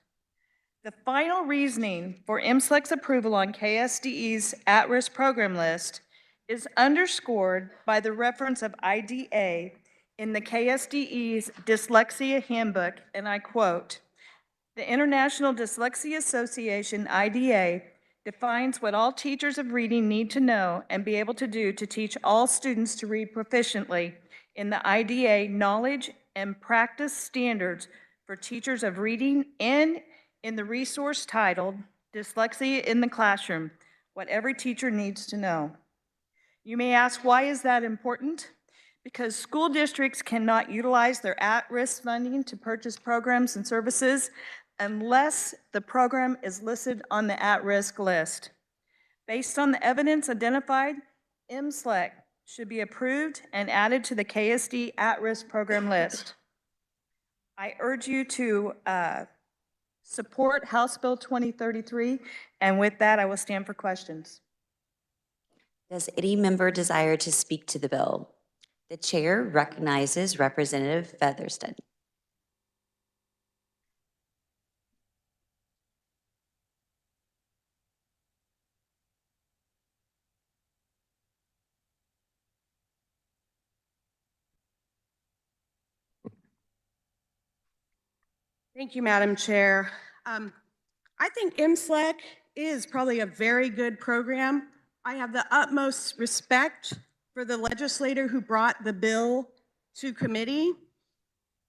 The final reasoning for MSLEC's approval on KSDE's at-risk program list is underscored by the reference of IDA in the KSDE's Dyslexia Handbook, and I quote, "The International Dyslexia Association, IDA, defines what all teachers of reading need to know and be able to do to teach all students to read proficiently in the IDA knowledge and practice standards for teachers of reading and in the resource titled Dyslexia in the Classroom, What Every Teacher Needs to Know." You may ask, why is that important? Because school districts cannot utilize their at-risk funding to purchase programs and services unless the program is listed on the at-risk list. Based on the evidence identified, MSLEC should be approved and added to the KSD at-risk program list. I urge you to support House Bill 2033, and with that, I will stand for questions. Does any member desire to speak to the bill? The chair recognizes Representative Featherston. Thank you, Madam Chair. I think MSLEC is probably a very good program. I have the utmost respect for the legislator who brought the bill to committee.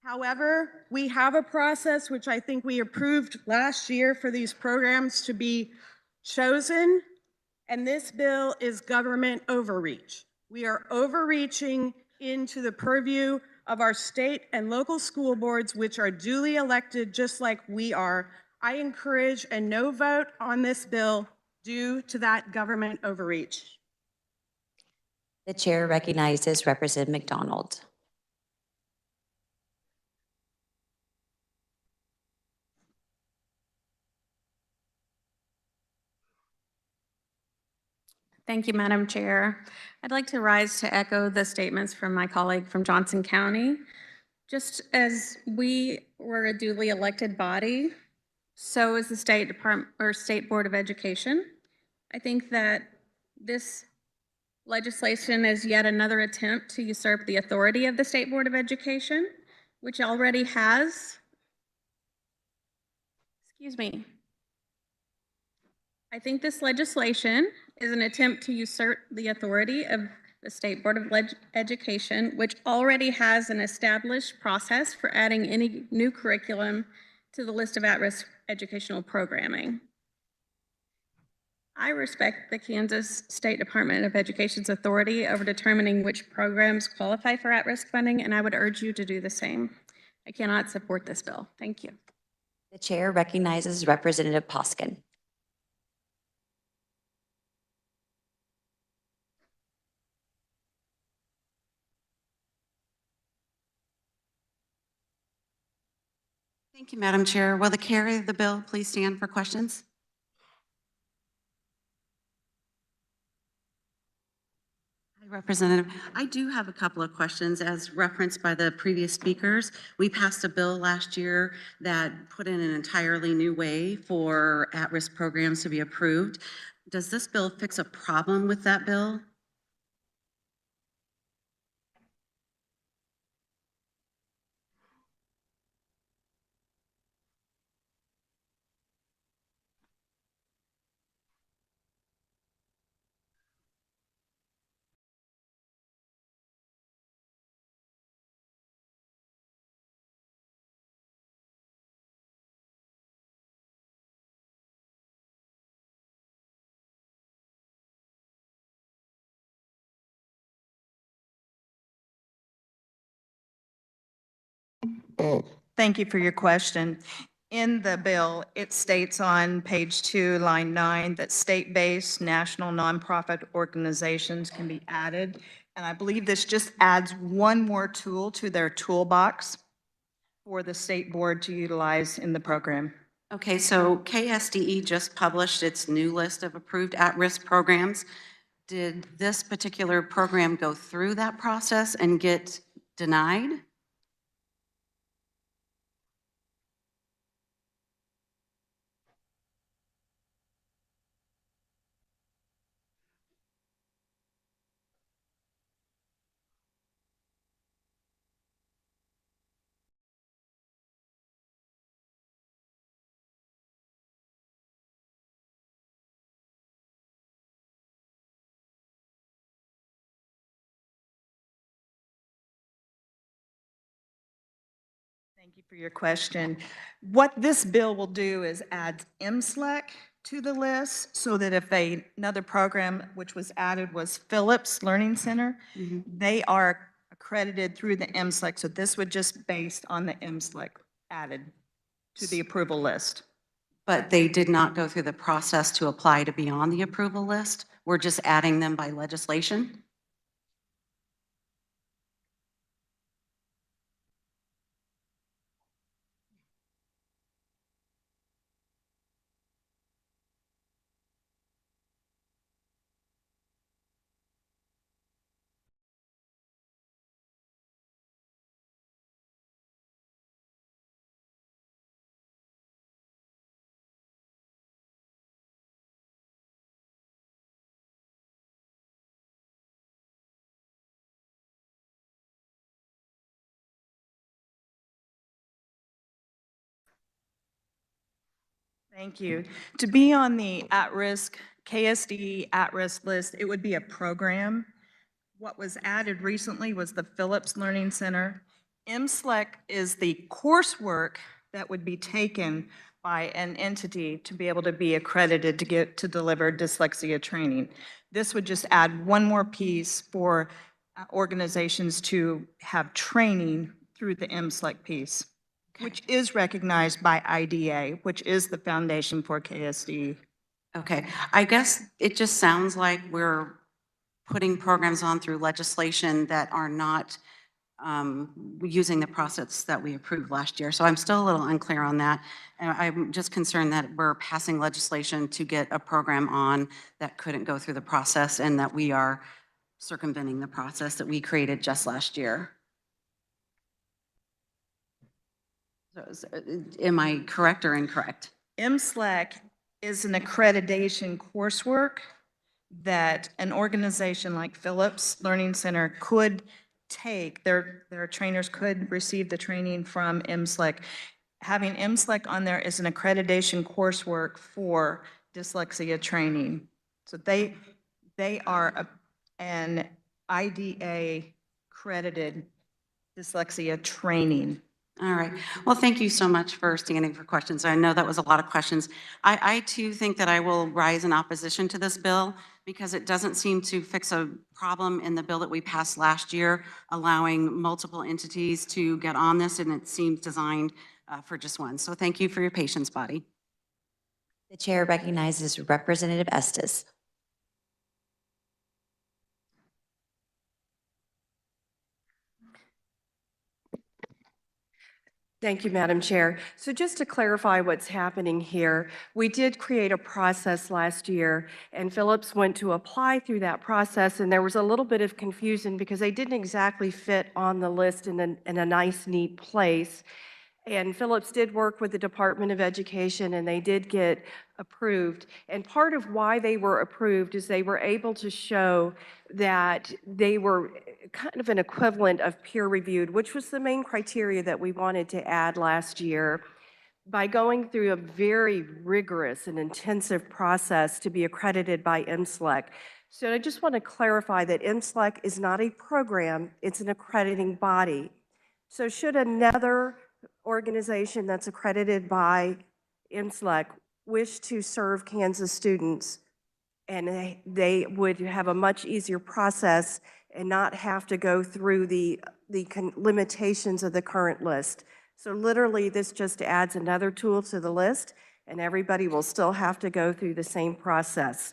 However, we have a process which I think we approved last year for these programs to be chosen, and this bill is government overreach. We are overreaching into the purview of our state and local school boards, which are duly elected just like we are. I encourage a no vote on this bill due to that government overreach. The chair recognizes Representative McDonald. Thank you, Madam Chair. I'd like to rise to echo the statements from my colleague from Johnson County. Just as we were a duly elected body, so is the State Department or State Board of Education. I think that this legislation is yet another attempt to usurp the authority of the State Board of Education, which already has, I think this legislation is an attempt to usurp the authority of the State Board of Education, which already has an established process for adding any new curriculum to the list of at-risk educational programming. I respect the Kansas State Department of Education's authority over determining which programs qualify for at-risk funding, and I would urge you to do the same. I cannot support this bill. Thank you. The chair recognizes Representative Poskin. Thank you, Madam Chair. Will the carrier of the bill please stand for questions? Hi, Representative. I do have a couple of questions as referenced by the previous speakers. We passed a bill last year that put in an entirely new way for at-risk programs to be approved. Does this bill fix a problem with that bill? Thank you for your question. In the bill, it states on page 2, line 9, that state-based national nonprofit organizations can be added. And I believe this just adds one more tool to their toolbox for the state board to utilize in the program. Okay, so KSDE just published its new list of approved at-risk programs. Did this particular program go through that process and get denied? Thank you for your question. What this bill will do is add MSLEC to the list so that if another program which was added was Phillips Learning Center, they are accredited through the MSLEC. So this would just based on the MSLEC added to the approval list. But they did not go through the process to apply to be on the approval list? We're just adding them by legislation? Thank you. To be on the at-risk, KSDE at-risk list, it would be a program. What was added recently was the Phillips Learning Center. MSLEC is the coursework that would be taken by an entity to be able to be accredited to deliver dyslexia training. This would just add one more piece for organizations to have training through the MSLEC piece, which is recognized by IDA, which is the foundation for KSD. Okay, I guess it just sounds like we're putting programs on through legislation that are not using the process that we approved last year. So I'm still a little unclear on that. And I'm just concerned that we're passing legislation to get a program on that couldn't go through the process and that we are circumventing the process that we created just last year. So, am I correct or incorrect? MSLEC is an accreditation coursework that an organization like Phillips Learning Center could take. Their trainers could receive the training from MSLEC. Having MSLEC on there is an accreditation coursework for dyslexia training. So they are an IDA accredited dyslexia training. All right. Well, thank you so much for standing for questions. I know that was a lot of questions. I too think that I will rise in opposition to this bill because it doesn't seem to fix a problem in the bill that we passed last year, allowing multiple entities to get on this, and it seems designed for just one. So thank you for your patience, body. The chair recognizes Representative Estes. Thank you, Madam Chair. So just to clarify what's happening here, we did create a process last year, and Phillips went to apply through that process, and there was a little bit of confusion because they didn't exactly fit on the list in a nice, neat place. And Phillips did work with the Department of Education, and they did get approved. And part of why they were approved is they were able to show that they were kind of an equivalent of peer-reviewed, which was the main criteria that we wanted to add last year, by going through a very rigorous and intensive process to be accredited by MSLEC. So I just want to clarify that MSLEC is not a program, it's an accrediting body. So should another organization that's accredited by MSLEC wish to serve Kansas students, and they would have a much easier process and not have to go through the limitations of the current list, So literally, this just adds another tool to the list, and everybody will still have to go through the same process.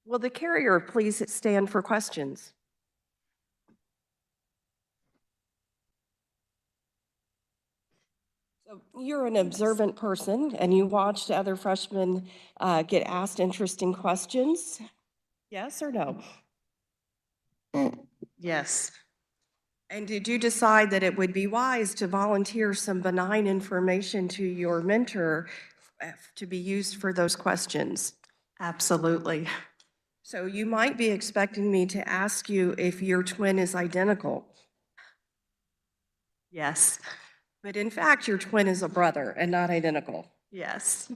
Will the carrier please stand for questions? So you're an observant person, and you watched other freshmen get asked interesting questions. Yes or no? Yes. And did you decide that it would be wise to volunteer some benign information to your mentor to be used for those questions? Absolutely. So you might be expecting me to ask you if your twin is identical, Yes. but in fact, your twin is a brother and not identical. Yes.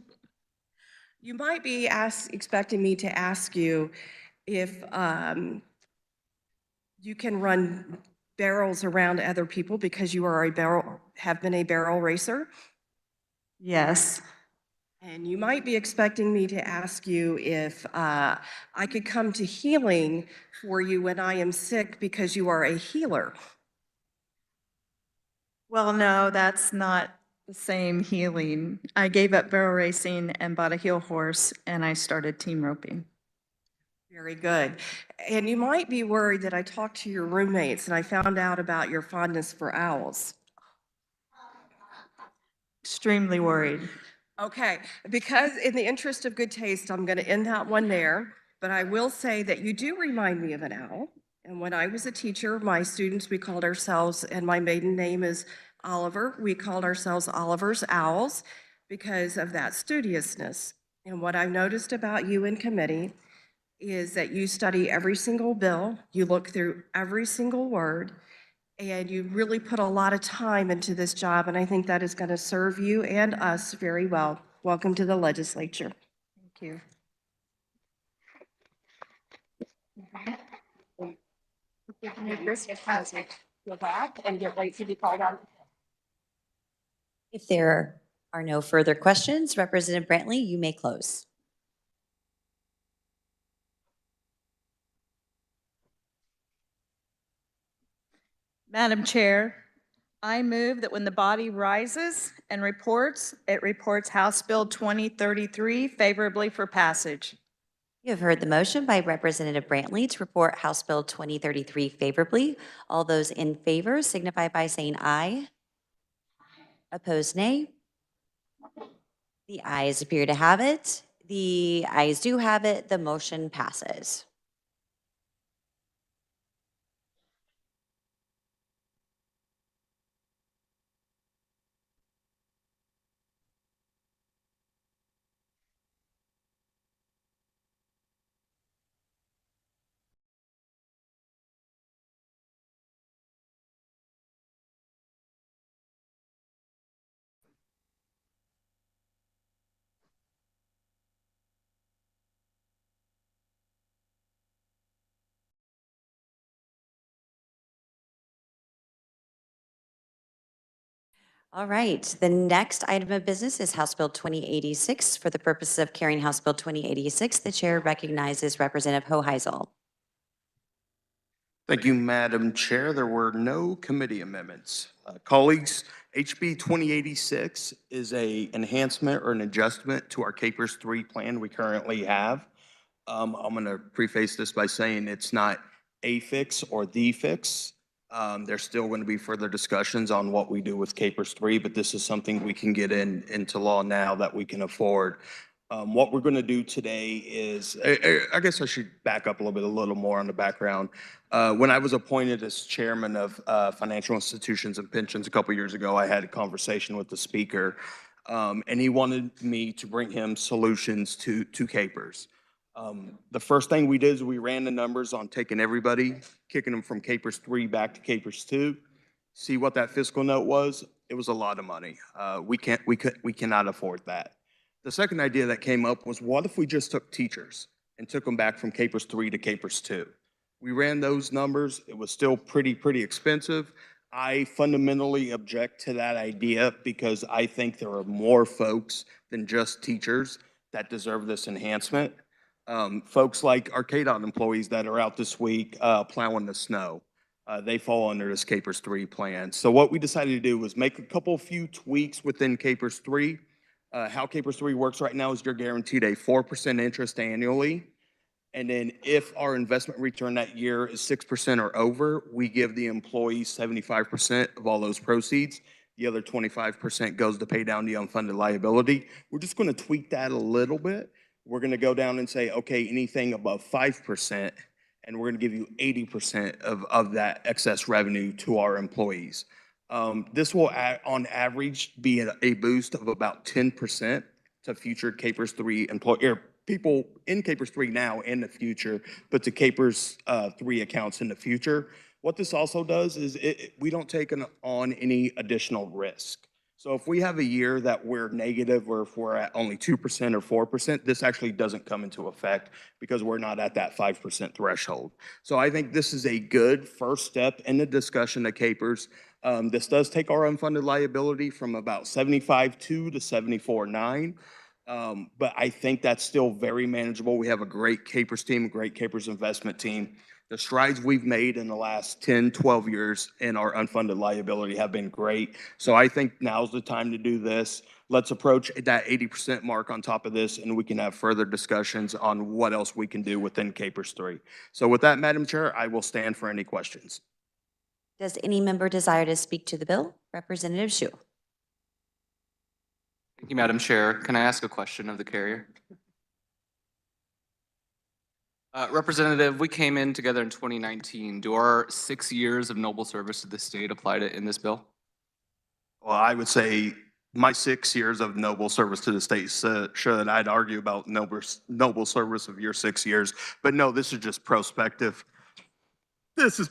You might be expecting me to ask you if you can run barrels around other people because you are have been a barrel racer. Yes. And you might be expecting me to ask you if I could come to healing for you when I am sick because you are a healer. Well, no, that's not the same healing. I gave up barrel racing and bought a heel horse, and I started team roping. Very good. And you might be worried that I talked to your roommates and I found out about your fondness for owls. Extremely worried. Okay, because in the interest of good taste, I'm going to end that one there. But I will say that you do remind me of an owl. And when I was a teacher, my students, we called ourselves, and my maiden name is Oliver, we called ourselves Oliver's Owls because of that studiousness. And what I've noticed about you in committee is that you study every single bill, you look through every single word, and you really put a lot of time into this job, and I think that is going to serve you and us very well. Welcome to the legislature. Thank you. Go back and get ready to be called on. If there are no further questions, Representative Brantley, you may close. Madam Chair, I move that when the body rises and reports, it reports House Bill 2033 favorably for passage. You have heard the motion by Representative Brantley to report House Bill 2033 favorably. All those in favor signify by saying aye. Opposed, nay. The ayes appear to have it. The ayes do have it. The motion passes. All right, the next item of business is House Bill 2086. For the purposes of carrying House Bill 2086, the chair recognizes Representative Hoheisel. Thank you, Madam Chair. There were no committee amendments. Colleagues, HB 2086 is an enhancement or an adjustment to our KPERS 3 plan we currently have. I'm going to preface this by saying it's not a fix or the fix. There's still going to be further discussions on what we do with KPERS 3, but this is something we can get into law now that we can afford. What we're going to do today is, I guess I should back up a little more on the background. When I was appointed as chairman of financial institutions and pensions a couple years ago, I had a conversation with the speaker, and he wanted me to bring him solutions to KPERS. The first thing we did is we ran the numbers on taking everybody, kicking them from KPERS 3 back to KPERS 2, see what that fiscal note was. It was a lot of money. We cannot afford that. The second idea that came up was, what if we just took teachers and took them back from KPERS 3 to KPERS 2? We ran those numbers. It was still pretty expensive. I fundamentally object to that idea because I think there are more folks than just teachers that deserve this enhancement. Folks like our KDOT employees that are out this week plowing the snow. They fall under this Capers 3 plan. So what we decided to do was make a few tweaks within Capers 3. How Capers 3 works right now is you're guaranteed a 4% interest annually. And then if our investment return that year is 6% or over, we give the employees 75% of all those proceeds. The other 25% goes to pay down the unfunded liability. We're just going to tweak that a little bit. We're going to go down and say, okay, anything above 5%, and we're going to give you 80% of that excess revenue to our employees. This will, on average, be a boost of about 10% to future Capers 3 people in Capers 3 now and the future, but to Capers 3 accounts in the future. What this also does is we don't take on any additional risk. So if we have a year that we're negative or if we're at only 2% or 4%, this actually doesn't come into effect because we're not at that 5% threshold. So I think this is a good first step in the discussion of Capers. This does take our unfunded liability from about 75.2 to 74.9. But I think that's still very manageable. We have a great Capers team, a great Capers investment team. The strides we've made in the last 10, 12 years in our unfunded liability have been great. So I think now's the time to do this. Let's approach that 80% mark on top of this, and we can have further discussions on what else we can do within Capers 3. So with that, Madam Chair, I will stand for any questions. Does any member desire to speak to the bill? Representative Shu. Thank you, Madam Chair. Can I ask a question of the carrier? Representative, we came in together in 2019. Do our 6 years of noble service to the state apply to in this bill? Well, I would say my 6 years of noble service to the state should. I'd argue about noble service of your 6 years, but no, this is just prospective. This is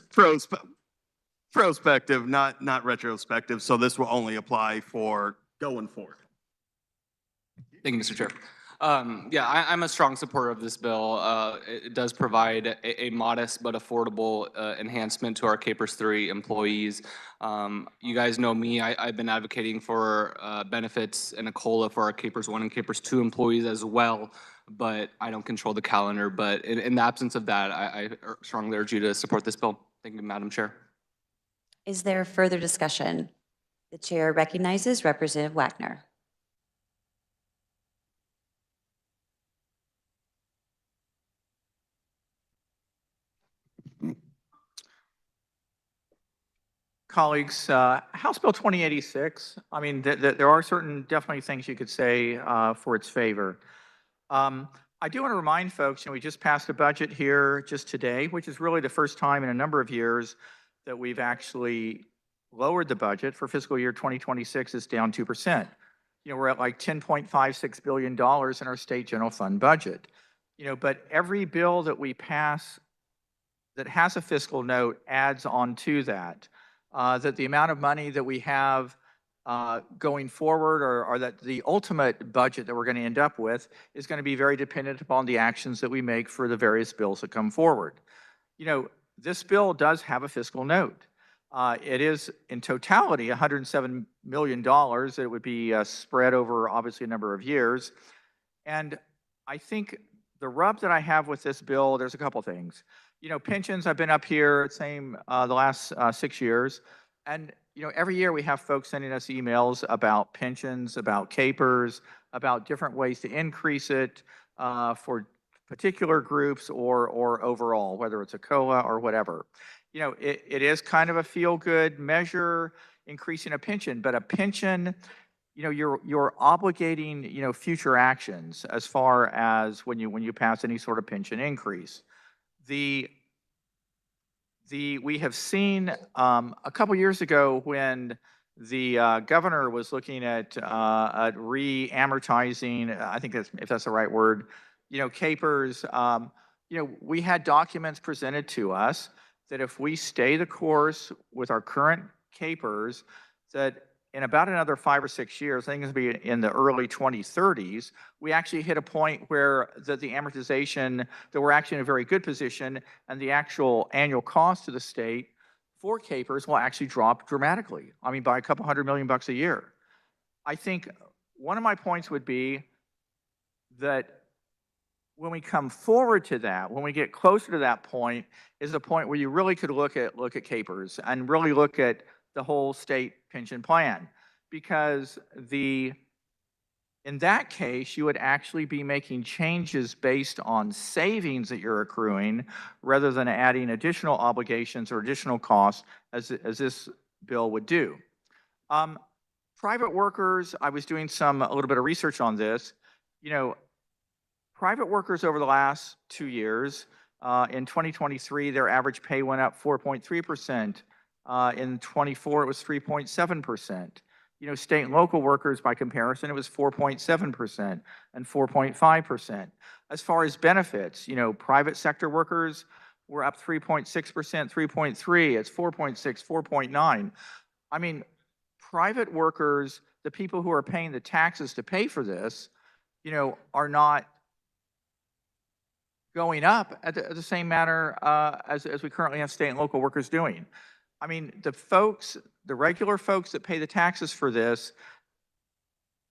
prospective, not retrospective. So this will only apply for going forward. Thank you, Mr. Chair. Yeah, I'm a strong supporter of this bill. It does provide a modest but affordable enhancement to our Capers 3 employees. You guys know me, I've been advocating for benefits and a COLA for our Capers 1 and Capers 2 employees as well, but I don't control the calendar. But in the absence of that, I strongly urge you to support this bill. Thank you, Madam Chair. Is there further discussion? The chair recognizes Representative Wagner. Colleagues, House Bill 2086, I mean, there are definitely things you could say for its favor. I do want to remind folks, we just passed a budget here just today, which is really the first time in a number of years that we've actually lowered the budget for fiscal year 2026 is down 2%. We're at like $10.56 billion in our state general fund budget. But every bill that we pass that has a fiscal note adds on to that. That the amount of money that we have going forward or that the ultimate budget that we're going to end up with is going to be very dependent upon the actions that we make for the various bills that come forward. This bill does have a fiscal note. It is in totality $107 million. It would be spread over obviously a number of years. And I think the rub that I have with this bill, there's a couple things. Pensions, I've been up here the last 6 years. And, every year we have folks sending us emails about pensions, about Capers, about different ways to increase it for particular groups or overall, whether it's a COLA or whatever. It is kind of a feel-good measure, increasing a pension, but a pension, you're obligating, future actions as far as when you pass any sort of pension increase. We have seen a couple years ago when the governor was looking at re-amortizing, I think if that's the right word, Capers. We had documents presented to us that if we stay the course with our current Capers, that in about another 5 or 6 years, I think it's going to be in the early 2030s, we actually hit a point where the amortization, that we're actually in a very good position, and the actual annual cost to the state for Capers will actually drop dramatically. I mean, by a couple $100 million a year. I think one of my points would be that when we come forward to that, when we get closer to that point, is the point where you really could look at capers and really look at the whole state pension plan. Because in that case, you would actually be making changes based on savings that you're accruing rather than adding additional obligations or additional costs as this bill would do. Private workers, I was doing a little bit of research on this. Private workers over the last 2 years, in 2023, their average pay went up 4.3%. In 24, it was 3.7%. State and local workers, by comparison, it was 4.7% and 4.5%. As far as benefits, private sector workers were up 3.6%, 3.3%. It's 4.6, 4.9. I mean, private workers, the people who are paying the taxes to pay for this, are not going up at the same manner as we currently have state and local workers doing. I mean, the regular folks that pay the taxes for this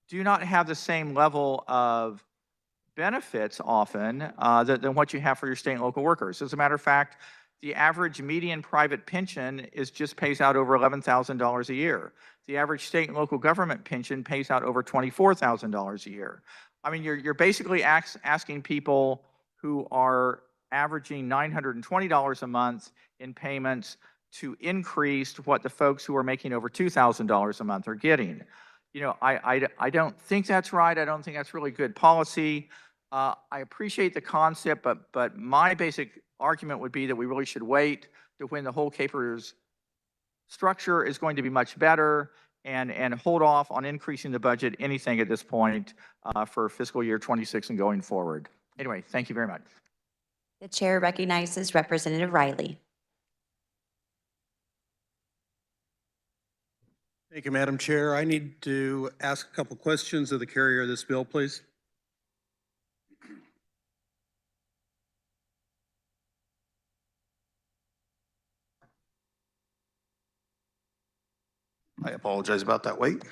do not have the same level of benefits often than what you have for your state and local workers. As a matter of fact, the average median private pension just pays out over $11,000 a year. The average state and local government pension pays out over $24,000 a year. I mean, you're basically asking people who are averaging $920 a month in payments to increase what the folks who are making over $2,000 a month are getting. I don't think that's right. I don't think that's really good policy. I appreciate the concept, but my basic argument would be that we really should wait to when the whole CAPERS structure is going to be much better and hold off on increasing the budget anything at this point for fiscal year 26 and going forward. Anyway, thank you very much. The chair recognizes Representative Riley. Thank you, Madam Chair. I need to ask a couple questions of the carrier of this bill, please. I apologize about that wait.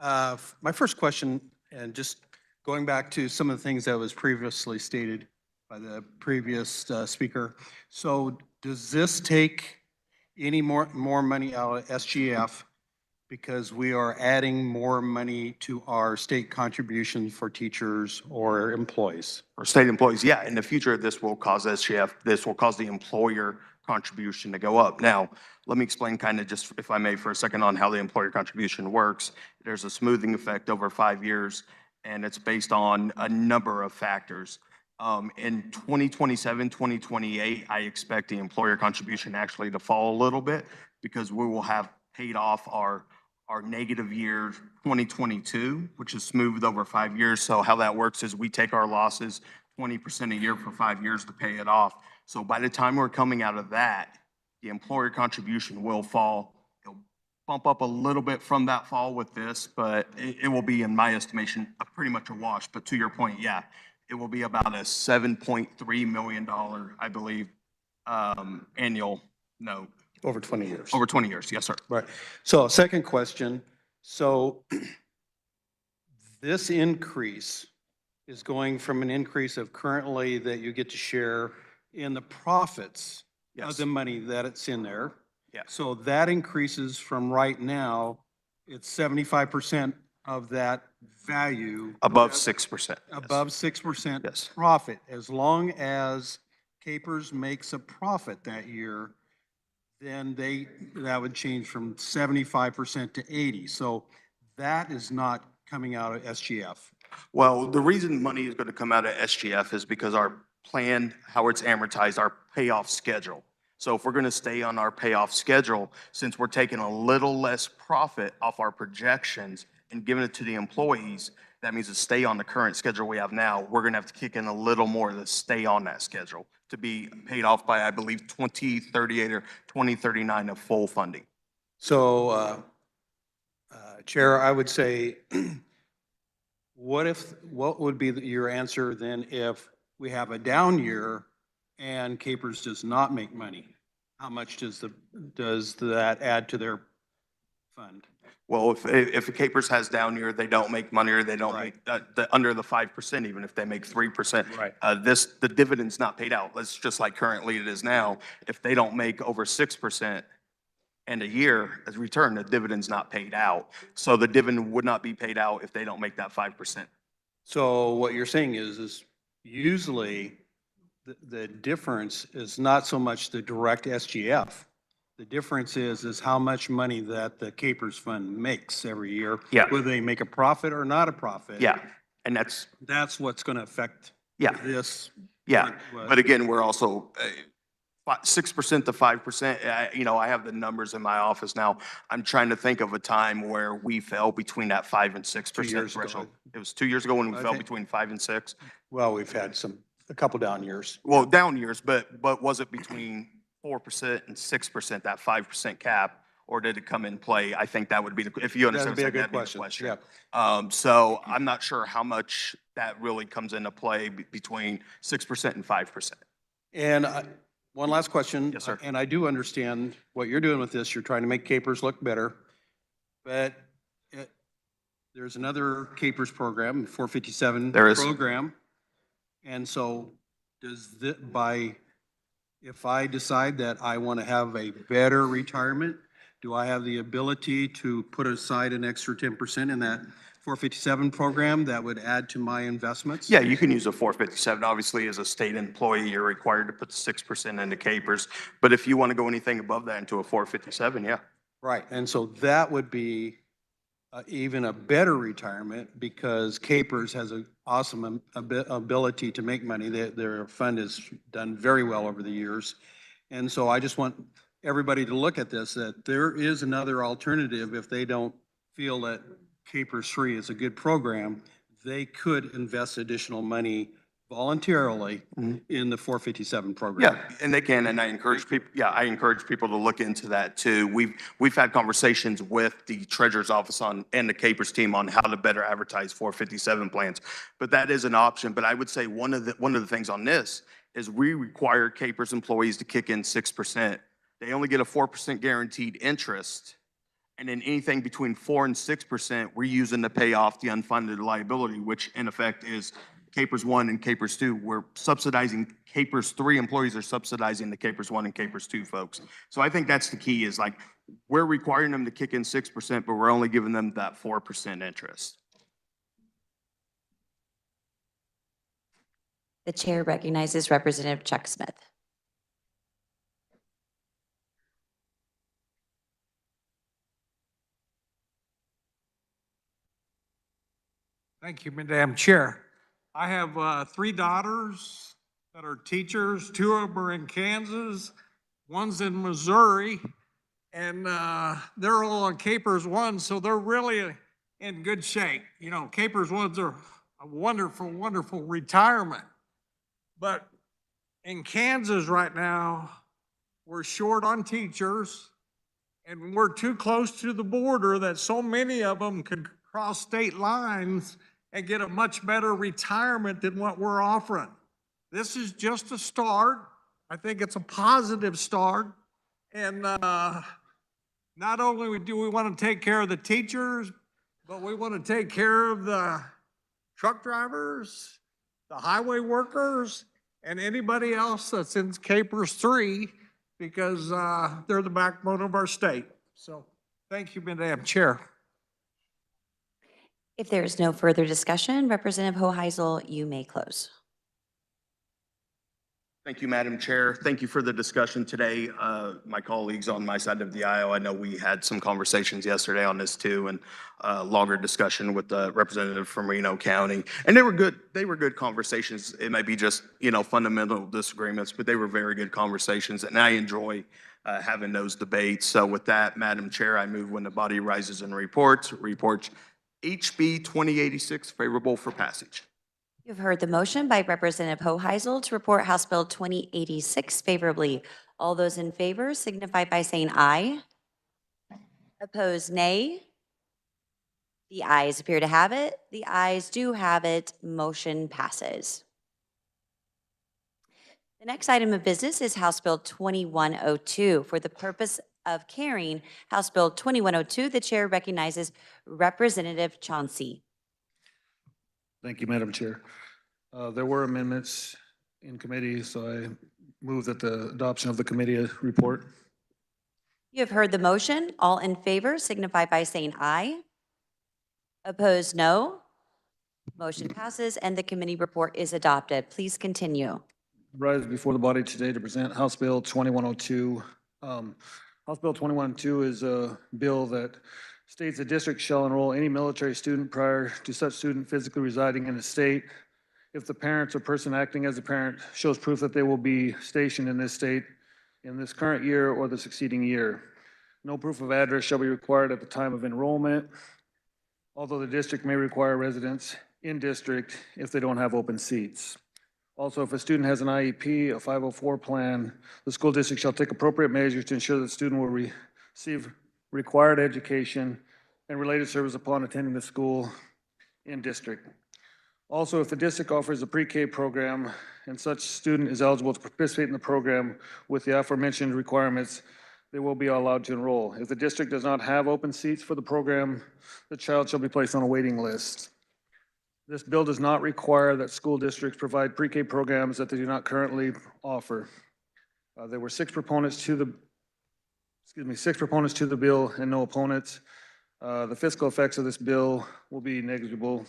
My first question, and just going back to some of the things that was previously stated by the previous speaker. So does this take any more money out of SGF because we are adding more money to our state contribution for teachers or employees? For state employees, yeah, in the future, this will cause SGF, this will cause the employer contribution to go up. Now, let me explain kind of just, if I may, for a second on how the employer contribution works. There's a smoothing effect over 5 years, and it's based on a number of factors. In 2027, 2028, I expect the employer contribution actually to fall a little bit because we will have paid off our negative year 2022, which is smoothed over 5 years. So how that works is we take our losses 20% a year for 5 years to pay it off. So by the time we're coming out of that, the employer contribution will fall. It'll bump up a little bit from that fall with this, but it will be, in my estimation, pretty much a wash. But to your point, yeah, it will be about a $7.3 million, I believe, annual note. Over 20 years. Over 20 years, yes, sir. Right. So second question. So this increase is going from an increase of currently that you get to share in the profits of the money that it's in there. Yeah. So that increases from right now, it's 75% of that value. Above 6%. Above 6% Yes. profit. As long as Capers makes a profit that year, then that would change from 75% to 80. So that is not coming out of SGF. Well, the reason money is going to come out of SGF is because our plan, how it's amortized, our payoff schedule. So if we're going to stay on our payoff schedule, since we're taking a little less profit off our projections and giving it to the employees, that means to stay on the current schedule we have now, we're going to have to kick in a little more to stay on that schedule to be paid off by, I believe, 2038 or 2039 of full funding. So, Chair, I would say, what would be your answer then if we have a down year and Capers does not make money? How much does that add to their fund? Well, if a Capers has down year, they don't make money or they don't Right. make, under the 5%, even if they make 3%. Right. The dividend's not paid out. That's just like currently it is now. If they don't make over 6% and a year as return, the dividend's not paid out. So the dividend would not be paid out if they don't make that 5%. So what you're saying is usually the difference is not so much the direct SGF. The difference is how much money that the Capers Fund makes every year. Yeah. Whether they make a profit or not a profit. Yeah, and That's what's going to affect yeah, this. yeah. what- But again, we're also 6% to 5%. I have the numbers in my office now. I'm trying to think of a time where we fell between that 5 and 6% years ago. threshold. It was 2 years ago when we I fell think- between 5 and 6. Well, we've had a couple down years. Well, down years, but was it between 4% and 6%, that 5% cap, or did it come in play? I think that would be if you understand. That'd be a what good I'm saying, question. that'd be the question. So I'm not sure how much that really comes into play between 6% and 5%. And one last question. Yes, sir. And I do understand what you're doing with this. You're trying to make Capers look better. But there's another Capers program, 457 There is. program. And so if I decide that I want to have a better retirement, do I have the ability to put aside an extra 10% in that 457 program that would add to my investments? Yeah, you can use a 457. Obviously, as a state employee, you're required to put 6% into Capers. But if you want to go anything above that into a 457, yeah. Right, and so that would be even a better retirement because Capers has an awesome ability to make money. Their fund has done very well over the years. And so I just want everybody to look at this, that there is another alternative if they don't feel that Capers 3 is a good program. They could invest additional money voluntarily in the 457 program. Yeah, and they can, and I encourage people to look into that too. We've had conversations with the treasurer's office and the Capers team on how to better advertise 457 plans. But that is an option. But I would say one of the things on this is we require Capers employees to kick in 6%. They only get a 4% guaranteed interest. And then anything between 4 and 6%, we're using to pay off the unfunded liability, which in effect is Capers 1 and Capers 2. We're subsidizing Capers 3 employees are subsidizing the Capers 1 and Capers 2 folks. So I think that's the key is like we're requiring them to kick in 6%, but we're only giving them that 4% interest. The chair recognizes Representative Chuck Smith. Thank you, Madam Chair. I have 3 daughters that are teachers. 2 of them are in Kansas, one's in Missouri, and they're all on Capers 1, so they're really in good shape. You know, Capers 1s are a wonderful, wonderful retirement. But in Kansas right now, we're short on teachers, and we're too close to the border that so many of them could cross state lines and get a much better retirement than what we're offering. This is just a start. I think it's a positive start. And not only do we want to take care of the teachers, but we want to take care of the truck drivers, the highway workers, and anybody else that's in Capers 3 because they're the backbone of our state. So thank you, Madam Chair. If there is no further discussion, Representative Hoheisel, you may close. Thank you, Madam Chair. Thank you for the discussion today. My colleagues on my side of the aisle, I know we had some conversations yesterday on this too, and longer discussion with the representative from Reno County. And they were good. They were good conversations. It might be just, fundamental disagreements, but they were very good conversations. And I enjoy having those debates. So with that, Madam Chair, I move when the body rises and reports HB 2086 favorable for passage. You've heard the motion by Representative Hoheisel to report House Bill 2086 favorably. All those in favor signify by saying aye. Opposed, nay. The ayes appear to have it. The ayes do have it. Motion passes. The next item of business is House Bill 2102 for the purpose of Caring, House Bill 2102. The chair recognizes Representative Chauncey. Thank you, Madam Chair. There were amendments in committee, so I move that the adoption of the committee report. You have heard the motion. All in favor signify by saying aye. Opposed, no. Motion passes and the committee report is adopted. Please continue. Rise before the body today to present House Bill 2102. House Bill 2102 is a bill that states the district shall enroll any military student prior to such student physically residing in the state if the parents or person acting as a parent shows proof that they will be stationed in this state in this current year or the succeeding year. No proof of address shall be required at the time of enrollment, although the district may require residents in district if they don't have open seats. Also, if a student has an IEP, a 504 plan, the school district shall take appropriate measures to ensure that the student will receive required education and related service upon attending the school in district. Also, if the district offers a pre-K program and such student is eligible to participate in the program with the aforementioned requirements, they will be allowed to enroll. If the district does not have open seats for the program, the child shall be placed on a waiting list. This bill does not require that school districts provide pre-K programs that they do not currently offer. There were six proponents to the bill and no opponents. The fiscal effects of this bill will be negligible.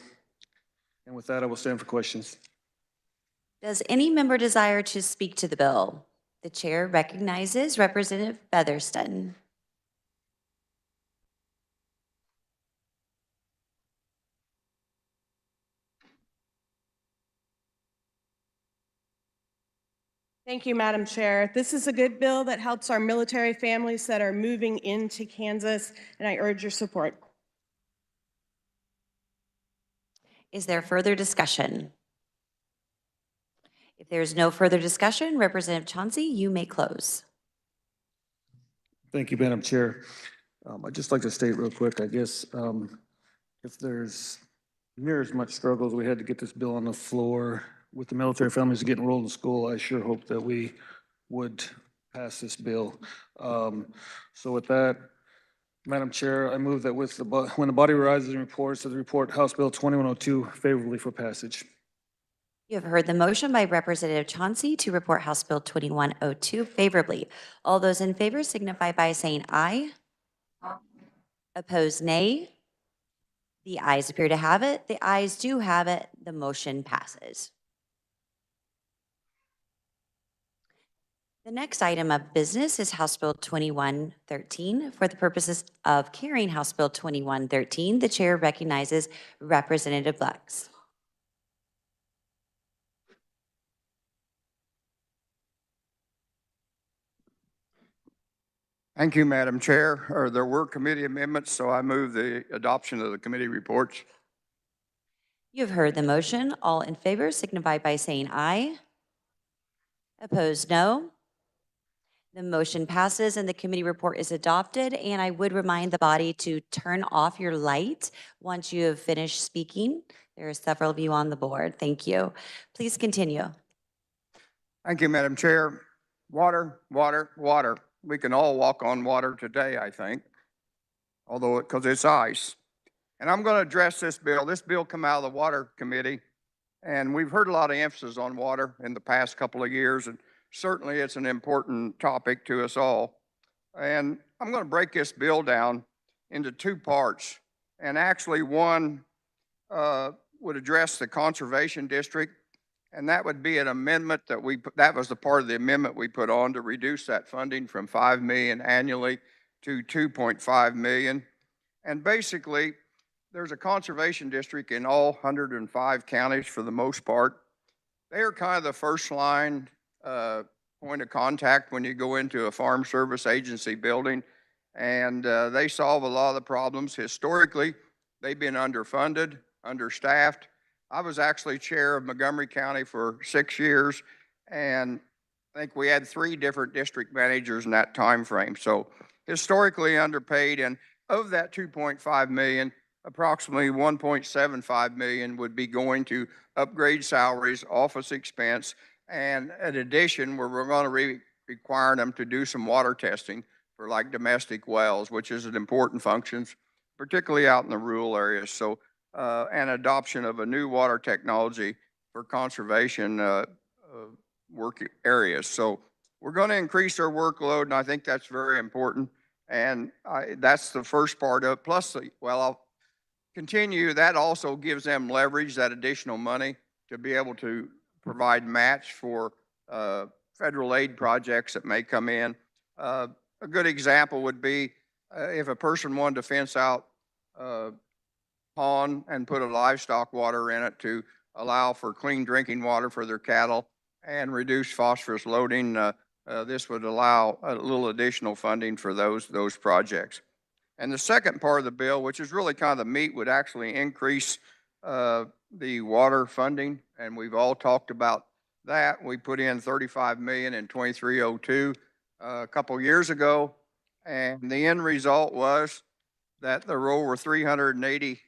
And with that, I will stand for questions. Does any member desire to speak to the bill? The chair recognizes Representative Featherston. Thank you, Madam Chair. This is a good bill that helps our military families that are moving into Kansas, and I urge your support. Is there further discussion? If there is no further discussion, Representative Chauncey, you may close. Thank you, Madam Chair. I'd just like to state real quick, I guess, if there's near as much struggle as we had to get this bill on the floor with the military families getting enrolled in school, I sure hope that we would pass this bill. So with that, Madam Chair, I move that when the body rises and reports to the report House Bill 2102 favorably for passage. You have heard the motion by Representative Chauncey to report House Bill 2102 favorably. All those in favor signify by saying aye. Opposed, nay. The ayes appear to have it. The ayes do have it. The motion passes. The next item of business is House Bill 2113. For the purposes of carrying House Bill 2113, the chair recognizes Representative Lux. Thank you, Madam Chair. There were committee amendments, so I move the adoption of the committee reports. You have heard the motion. All in favor signify by saying aye. Opposed, no. The motion passes and the committee report is adopted. And I would remind the body to turn off your light once you have finished speaking. There are several of you on the board. Thank you. Please continue. Thank you, Madam Chair. Water, water, water. We can all walk on water today, I think, although because it's ice. And I'm going to address this bill. This bill came out of the Water Committee, and we've heard a lot of emphasis on water in the past couple of years, and certainly it's an important topic to us all. And I'm going to break this bill down into two parts. And actually one would address the Conservation District, and that would be an amendment that was the part of the amendment we put on to reduce that funding from $5 million annually to $2.5 million. And basically, there's a conservation district in all 105 counties for the most part. They are kind of the first line point of contact when you go into a Farm Service Agency building, and they solve a lot of the problems. Historically, they've been underfunded, understaffed. I was actually chair of Montgomery County for 6 years, and I think we had 3 different district managers in that time frame. So historically underpaid, and of that 2.5 million, approximately 1.75 million would be going to upgrade salaries, office expense, and in addition, we're going to require them to do some water testing for like domestic wells, which is an important function, particularly out in the rural areas. So, and adoption of a new water technology for conservation work areas. So we're going to increase our workload, and I think that's very important. And that's the first part of it. Plus, well, I'll continue. That also gives them leverage, that additional money, to be able to provide match for federal aid projects that may come in. A good example would be if a person wanted to fence out a pond and put a livestock water in it to allow for clean drinking water for their cattle and reduce phosphorus loading, this would allow a little additional funding for those projects. And the second part of the bill, which is really kind of the meat, would actually increase the water funding, and we've all talked about that. We put in $35 million in 2302 a couple years ago, and the end result was that there were over $380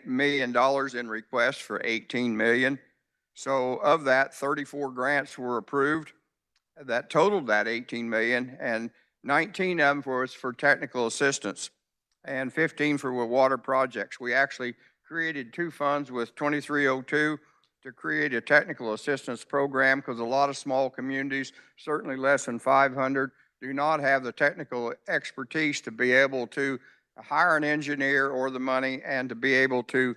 million in requests for 18 million. So of that, 34 grants were approved that totaled that 18 million, and 19 of them was for technical assistance and 15 for water projects. We actually created 2 funds with 2302 to create a technical assistance program, because a lot of small communities, certainly less than 500, do not have the technical expertise to be able to hire an engineer or the money and to be able to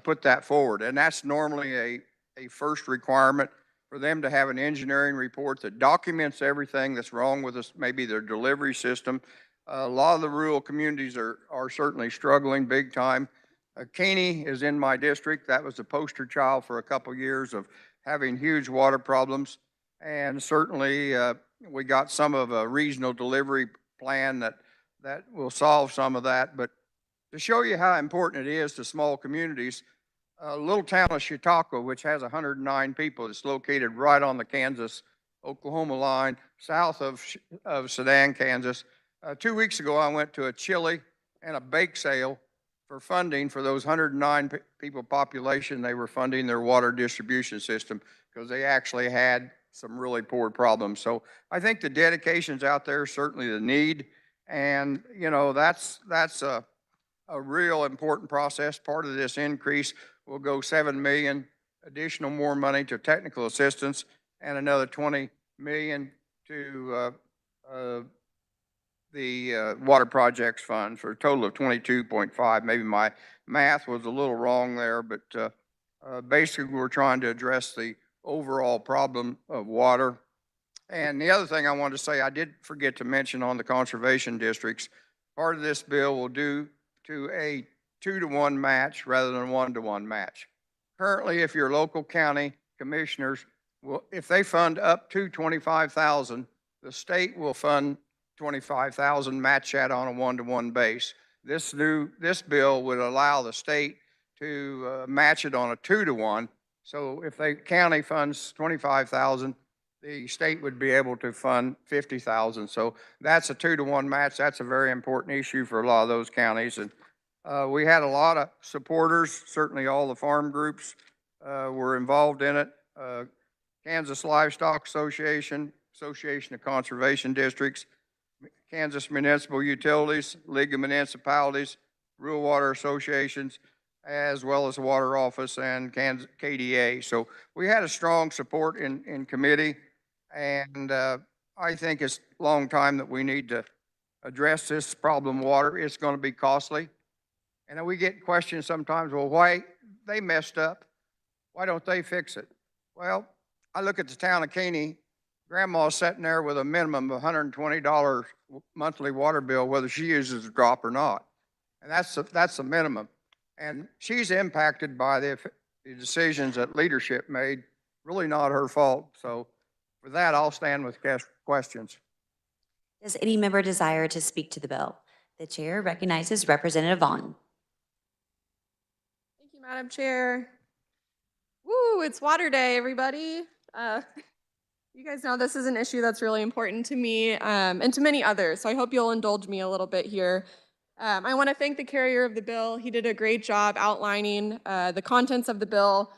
put that forward. And that's normally a first requirement for them to have an engineering report that documents everything that's wrong with us, maybe their delivery system. A lot of the rural communities are certainly struggling big time. Caney is in my district. That was the poster child for a couple years of having huge water problems. And certainly we got some of a regional delivery plan that will solve some of that. But to show you how important it is to small communities, a little town of Chautauqua, which has 109 people, is located right on the Kansas-Oklahoma line, south of Sedan, Kansas. 2 weeks ago, I went to a chili and a bake sale for funding for those 109 people population. They were funding their water distribution system because they actually had some really poor problems. So I think the dedication's out there, certainly the need, and you know that's a real important process. Part of this increase will go 7 million additional more money to technical assistance and another 20 million to the water projects fund, for a total of 22.5. Maybe my math was a little wrong there, but basically we're trying to address the overall problem of water. And the other thing I wanted to say, I did forget to mention on the conservation districts, part of this bill will do to a 2-to-1 match rather than 1-to-1 match. Currently, if your local county commissioners will, if they fund up to 25,000, the state will fund 25,000, match that on a 1-to-1 base. This bill would allow the state to match it on a 2-to-1. So if the county funds 25,000, the state would be able to fund 50,000. So that's a 2-to-1 match. That's a very important issue for a lot of those counties. And we had a lot of supporters. Certainly all the farm groups were involved in it. Kansas Livestock Association, Association of Conservation Districts, Kansas Municipal Utilities, League of Municipalities, Rural Water Associations, as well as the Water Office and Kansas KDA. So we had a strong support in committee, and I think it's a long time that we need to address this problem of water. It's going to be costly. And then we get questions sometimes, well, why they messed up? Why don't they fix it? Well, I look at the town of Caney. Grandma's sitting there with a minimum of $120 monthly water bill, whether she uses a drop or not. And that's the minimum. And she's impacted by the decisions that leadership made, really not her fault. So for that, I'll stand with questions. Does any member desire to speak to the bill? The chair recognizes Representative Vaughn. Thank you, Madam Chair. Woo, it's Water Day, everybody. You guys know this is an issue that's really important to me and to many others, so I hope you'll indulge me a little bit here. I want to thank the carrier of the bill. He did a great job outlining the contents of the bill.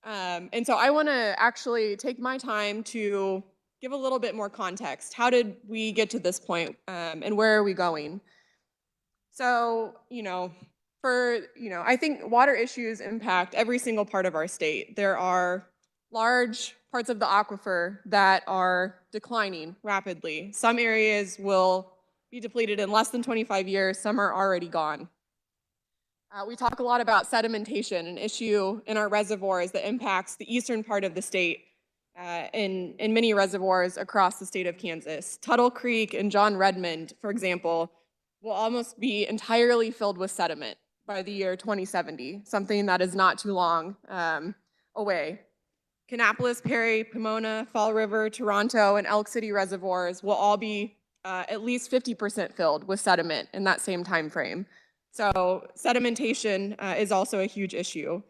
And so I want to actually take my time to give a little bit more context. How did we get to this point, and where are we going? So, I think water issues impact every single part of our state. There are large parts of the aquifer that are declining rapidly. Some areas will be depleted in less than 25 years. Some are already gone. We talk a lot about sedimentation, an issue in our reservoirs that impacts the eastern part of the state in many reservoirs across the state of Kansas. Tuttle Creek and John Redmond, for example, will almost be entirely filled with sediment by the year 2070, something that is not too long away. Kannapolis, Perry, Pomona, Fall River, Toronto, and Elk City reservoirs will all be at least 50% filled with sediment in that same time frame. So sedimentation is also a huge issue.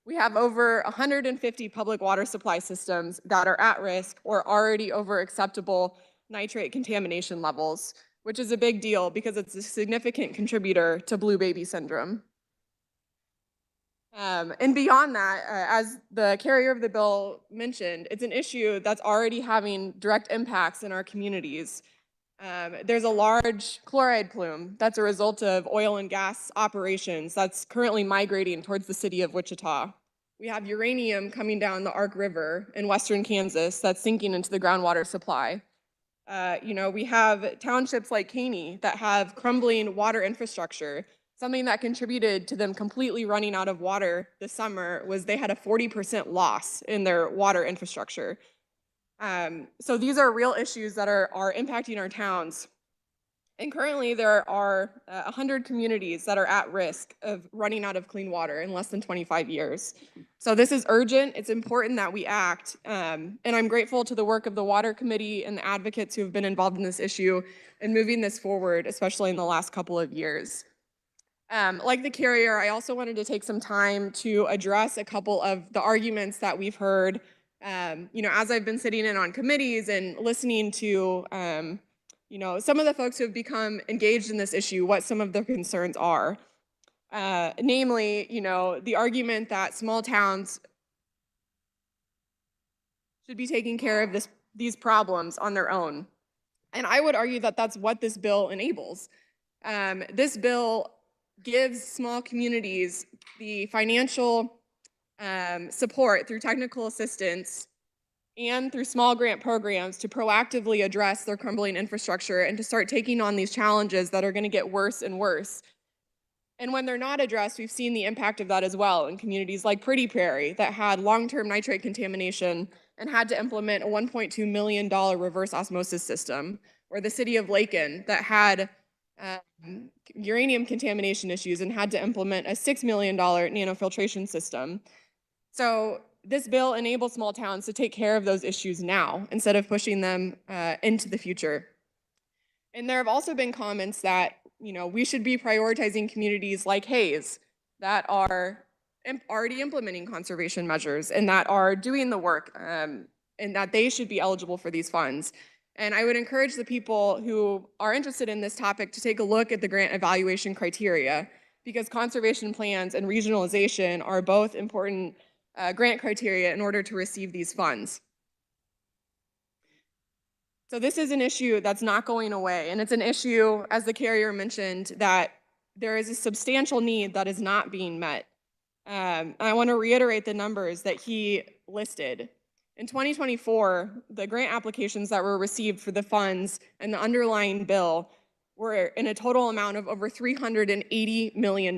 We have over 150 public water supply systems that are at risk or already over acceptable nitrate contamination levels, which is a big deal because it's a significant contributor to blue baby syndrome. And beyond that, as the carrier of the bill mentioned, it's an issue that's already having direct impacts in our communities. There's a large chloride plume that's a result of oil and gas operations that's currently migrating towards the city of Wichita. We have uranium coming down the Ark River in western Kansas that's sinking into the groundwater supply. We have townships like Caney that have crumbling water infrastructure. Something that contributed to them completely running out of water this summer was they had a 40% loss in their water infrastructure. So these are real issues that are impacting our towns. And currently there are 100 communities that are at risk of running out of clean water in less than 25 years. So this is urgent. It's important that we act. And I'm grateful to the work of the Water Committee and the advocates who have been involved in this issue and moving this forward, especially in the last couple of years. Like the carrier, I also wanted to take some time to address a couple of the arguments that we've heard, as I've been sitting in on committees and listening to, some of the folks who have become engaged in this issue, what some of their concerns are. Namely, the argument that small towns should be taking care of these problems on their own. And I would argue that that's what this bill enables. This bill gives small communities the financial support through technical assistance and through small grant programs to proactively address their crumbling infrastructure and to start taking on these challenges that are going to get worse and worse. And when they're not addressed, we've seen the impact of that as well in communities like Pretty Prairie that had long-term nitrate contamination and had to implement a $1.2 million reverse osmosis system, or the city of Lakin that had uranium contamination issues and had to implement a $6 million nanofiltration system. So this bill enables small towns to take care of those issues now instead of pushing them into the future. And there have also been comments that, we should be prioritizing communities like Hayes that are already implementing conservation measures and that are doing the work, and that they should be eligible for these funds. And I would encourage the people who are interested in this topic to take a look at the grant evaluation criteria, because conservation plans and regionalization are both important grant criteria in order to receive these funds. So this is an issue that's not going away, and it's an issue, as the carrier mentioned, that there is a substantial need that is not being met. I want to reiterate the numbers that he listed. In 2024, the grant applications that were received for the funds and the underlying bill were in a total amount of over $380 million.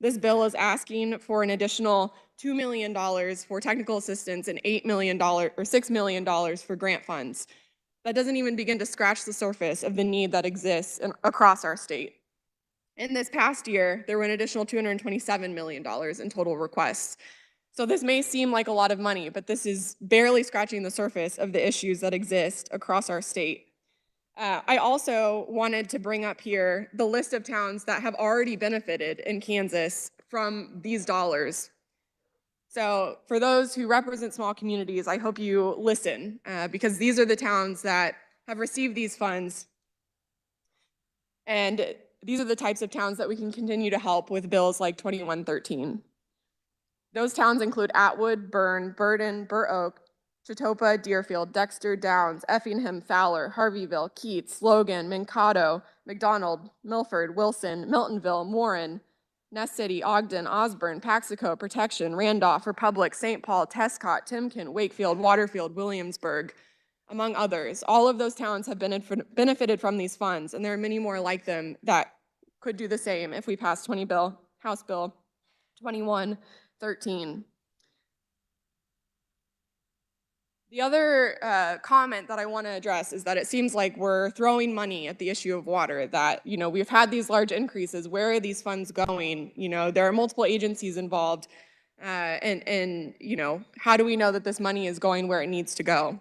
This bill is asking for an additional $2 million for technical assistance and $6 million for grant funds. That doesn't even begin to scratch the surface of the need that exists across our state. In this past year, there were an additional $227 million in total requests. So this may seem like a lot of money, but this is barely scratching the surface of the issues that exist across our state. I also wanted to bring up here the list of towns that have already benefited in Kansas from these dollars. So for those who represent small communities, I hope you listen, because these are the towns that have received these funds. And these are the types of towns that we can continue to help with bills like 2113. Those towns include Atwood, Bern, Burton, Burr Oak, Chetopa, Deerfield, Dexter, Downs, Effingham, Fowler, Harveyville, Keats, Logan, Mankato, McDonald, Milford, Wilson, Miltonville, Warren, Ness City, Ogden, Osborne, Paxico, Protection, Randolph, Republic, St. Paul, Tescott, Timken, Wakefield, Waterfield, Williamsburg, among others. All of those towns have benefited from these funds, and there are many more like them that could do the same if we pass House Bill 2113. The other comment that I want to address is that it seems like we're throwing money at the issue of water, that, we've had these large increases. Where are these funds going? There are multiple agencies involved. And how do we know that this money is going where it needs to go?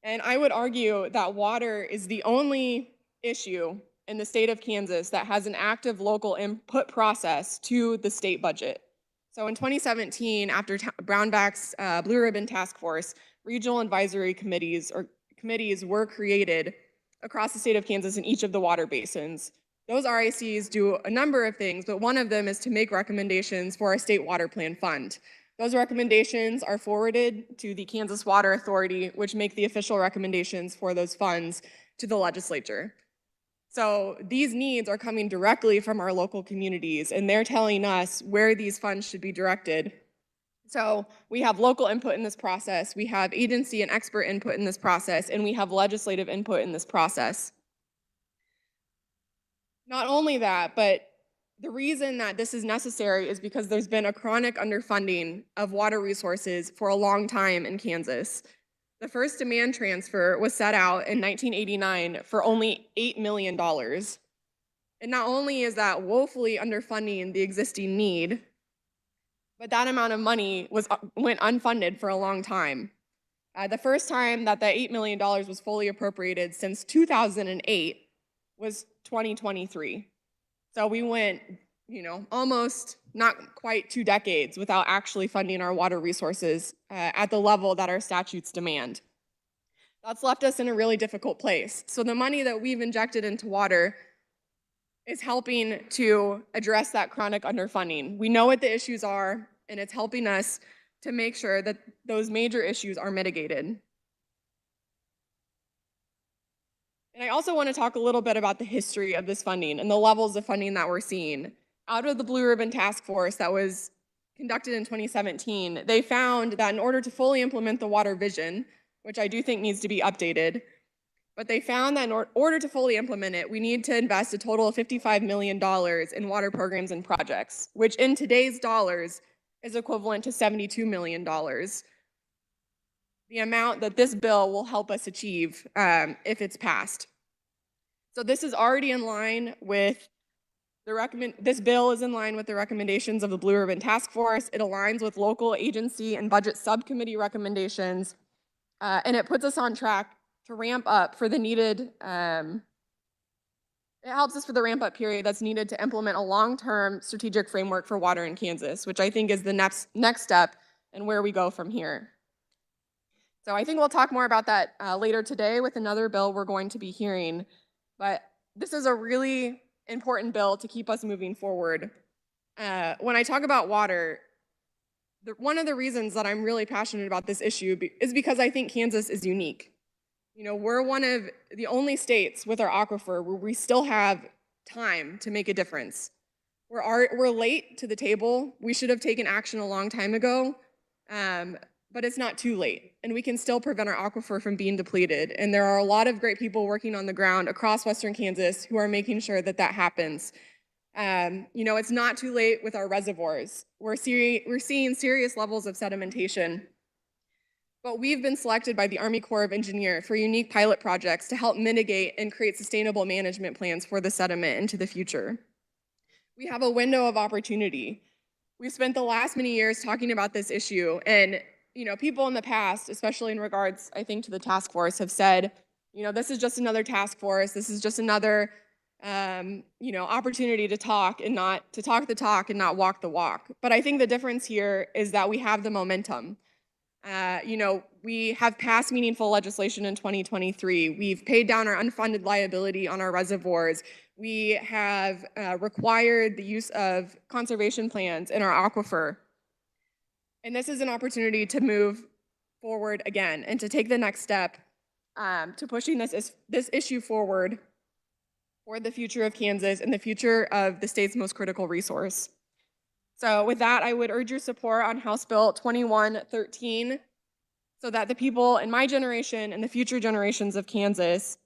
And I would argue that water is the only issue in the state of Kansas that has an active local input process to the state budget. So in 2017, after Brownback's Blue Ribbon Task Force, regional advisory committees were created across the state of Kansas in each of the water basins. Those RICs do a number of things, but one of them is to make recommendations for our state water plan fund. Those recommendations are forwarded to the Kansas Water Authority, which make the official recommendations for those funds to the legislature. So these needs are coming directly from our local communities, and they're telling us where these funds should be directed. So we have local input in this process, we have agency and expert input in this process, and we have legislative input in this process. Not only that, but the reason that this is necessary is because there's been a chronic underfunding of water resources for a long time in Kansas. The first demand transfer was set out in 1989 for only $8 million. And not only is that woefully underfunding the existing need, but that amount of money went unfunded for a long time. The first time that $8 million was fully appropriated since 2008 was 2023. So we went, almost not quite 2 decades without actually funding our water resources at the level that our statutes demand. That's left us in a really difficult place. So the money that we've injected into water is helping to address that chronic underfunding. We know what the issues are, and it's helping us to make sure that those major issues are mitigated. And I also want to talk a little bit about the history of this funding and the levels of funding that we're seeing. Out of the Blue Ribbon Task Force that was conducted in 2017, they found that in order to fully implement the water vision, which I do think needs to be updated, but they found that in order to fully implement it, we need to invest a total of $55 million in water programs and projects, which in today's dollars is equivalent to $72 million. The amount that this bill will help us achieve if it's passed. So this is already in line with this bill is in line with the recommendations of the Blue Ribbon Task Force. It aligns with local agency and budget subcommittee recommendations, and it puts us on track to ramp up for the needed, it helps us for the ramp up period that's needed to implement a long-term strategic framework for water in Kansas, which I think is the next step and where we go from here. So I think we'll talk more about that later today with another bill we're going to be hearing, but this is a really important bill to keep us moving forward. When I talk about water, one of the reasons that I'm really passionate about this issue is because I think Kansas is unique. We're one of the only states with our aquifer where we still have time to make a difference. We're late to the table. We should have taken action a long time ago, but it's not too late, and we can still prevent our aquifer from being depleted. And there are a lot of great people working on the ground across Western Kansas who are making sure that that happens. It's not too late with our reservoirs. We're seeing serious levels of sedimentation. But we've been selected by the Army Corps of Engineers for unique pilot projects to help mitigate and create sustainable management plans for the sediment into the future. We have a window of opportunity. We've spent the last many years talking about this issue, and people in the past, especially in regards, I think, to the task force, have said, this is just another task force. This is just another, opportunity to talk the talk and not walk the walk. But I think the difference here is that we have the momentum. We have passed meaningful legislation in 2023. We've paid down our unfunded liability on our reservoirs. We have required the use of conservation plans in our aquifer. And this is an opportunity to move forward again and to take the next step to pushing this issue forward for the future of Kansas and the future of the state's most critical resource. So with that, I would urge your support on House Bill 2113 so that the people in my generation and the future generations of Kansas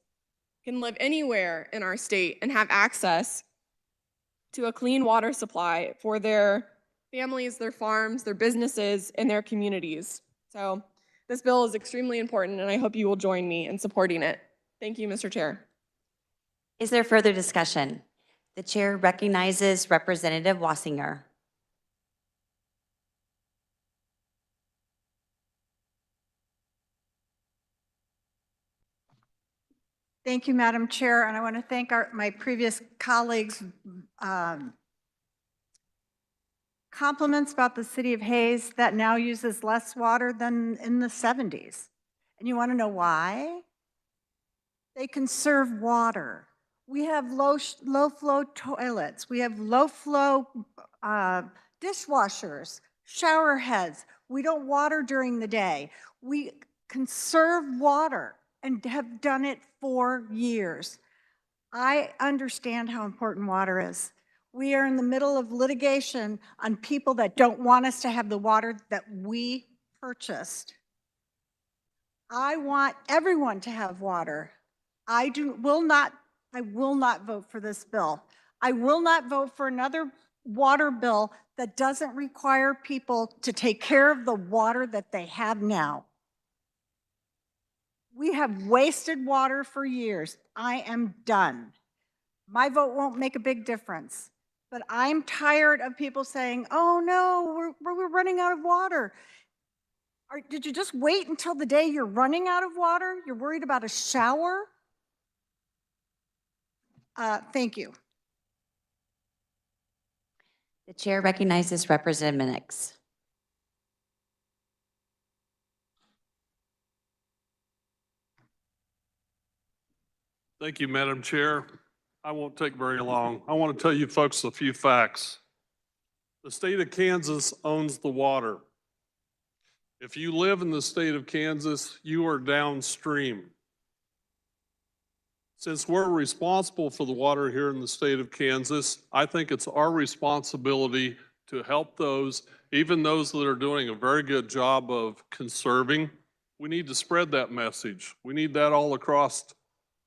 can live anywhere in our state and have access to a clean water supply for their families, their farms, their businesses, and their communities. So this bill is extremely important, and I hope you will join me in supporting it. Thank you, Mr. Chair. Is there further discussion? The chair recognizes Representative Wassinger. Thank you, Madam Chair, and I want to thank my previous colleagues' compliments about the city of Hayes that now uses less water than in the 70s. And you want to know why? They conserve water. We have low flow toilets. We have low flow dishwashers, shower heads. We don't water during the day. We conserve water and have done it for years. I understand how important water is. We are in the middle of litigation on people that don't want us to have the water that we purchased. I want everyone to have water. I will not vote for this bill. I will not vote for another water bill that doesn't require people to take care of the water that they have now. We have wasted water for years. I am done. My vote won't make a big difference, but I'm tired of people saying, oh no, we're running out of water. Did you just wait until the day you're running out of water? You're worried about a shower? Thank you. The chair recognizes Representative Minix. Thank you, Madam Chair. I won't take very long. I want to tell you folks a few facts. The state of Kansas owns the water. If you live in the state of Kansas, you are downstream. Since we're responsible for the water here in the state of Kansas, I think it's our responsibility to help those, even those that are doing a very good job of conserving. We need to spread that message. We need that all across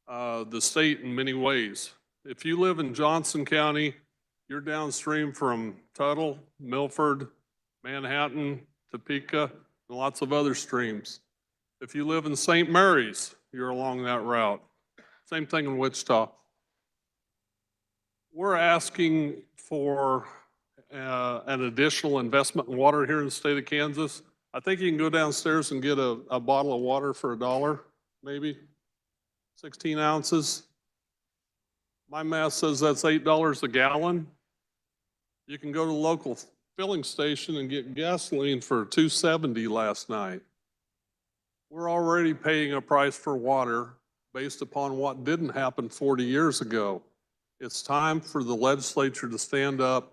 the state in many ways. If you live in Johnson County, you're downstream from Tuttle, Milford, Manhattan, Topeka, and lots of other streams. If you live in St. Mary's, you're along that route. Same thing in Wichita. We're asking for an additional investment in water here in the state of Kansas. I think you can go downstairs and get a bottle of water for $1, maybe, 16 ounces. My math says that's $8 a gallon. You can go to the local filling station and get gasoline for $2.70 last night. We're already paying a price for water based upon what didn't happen 40 years ago. It's time for the legislature to stand up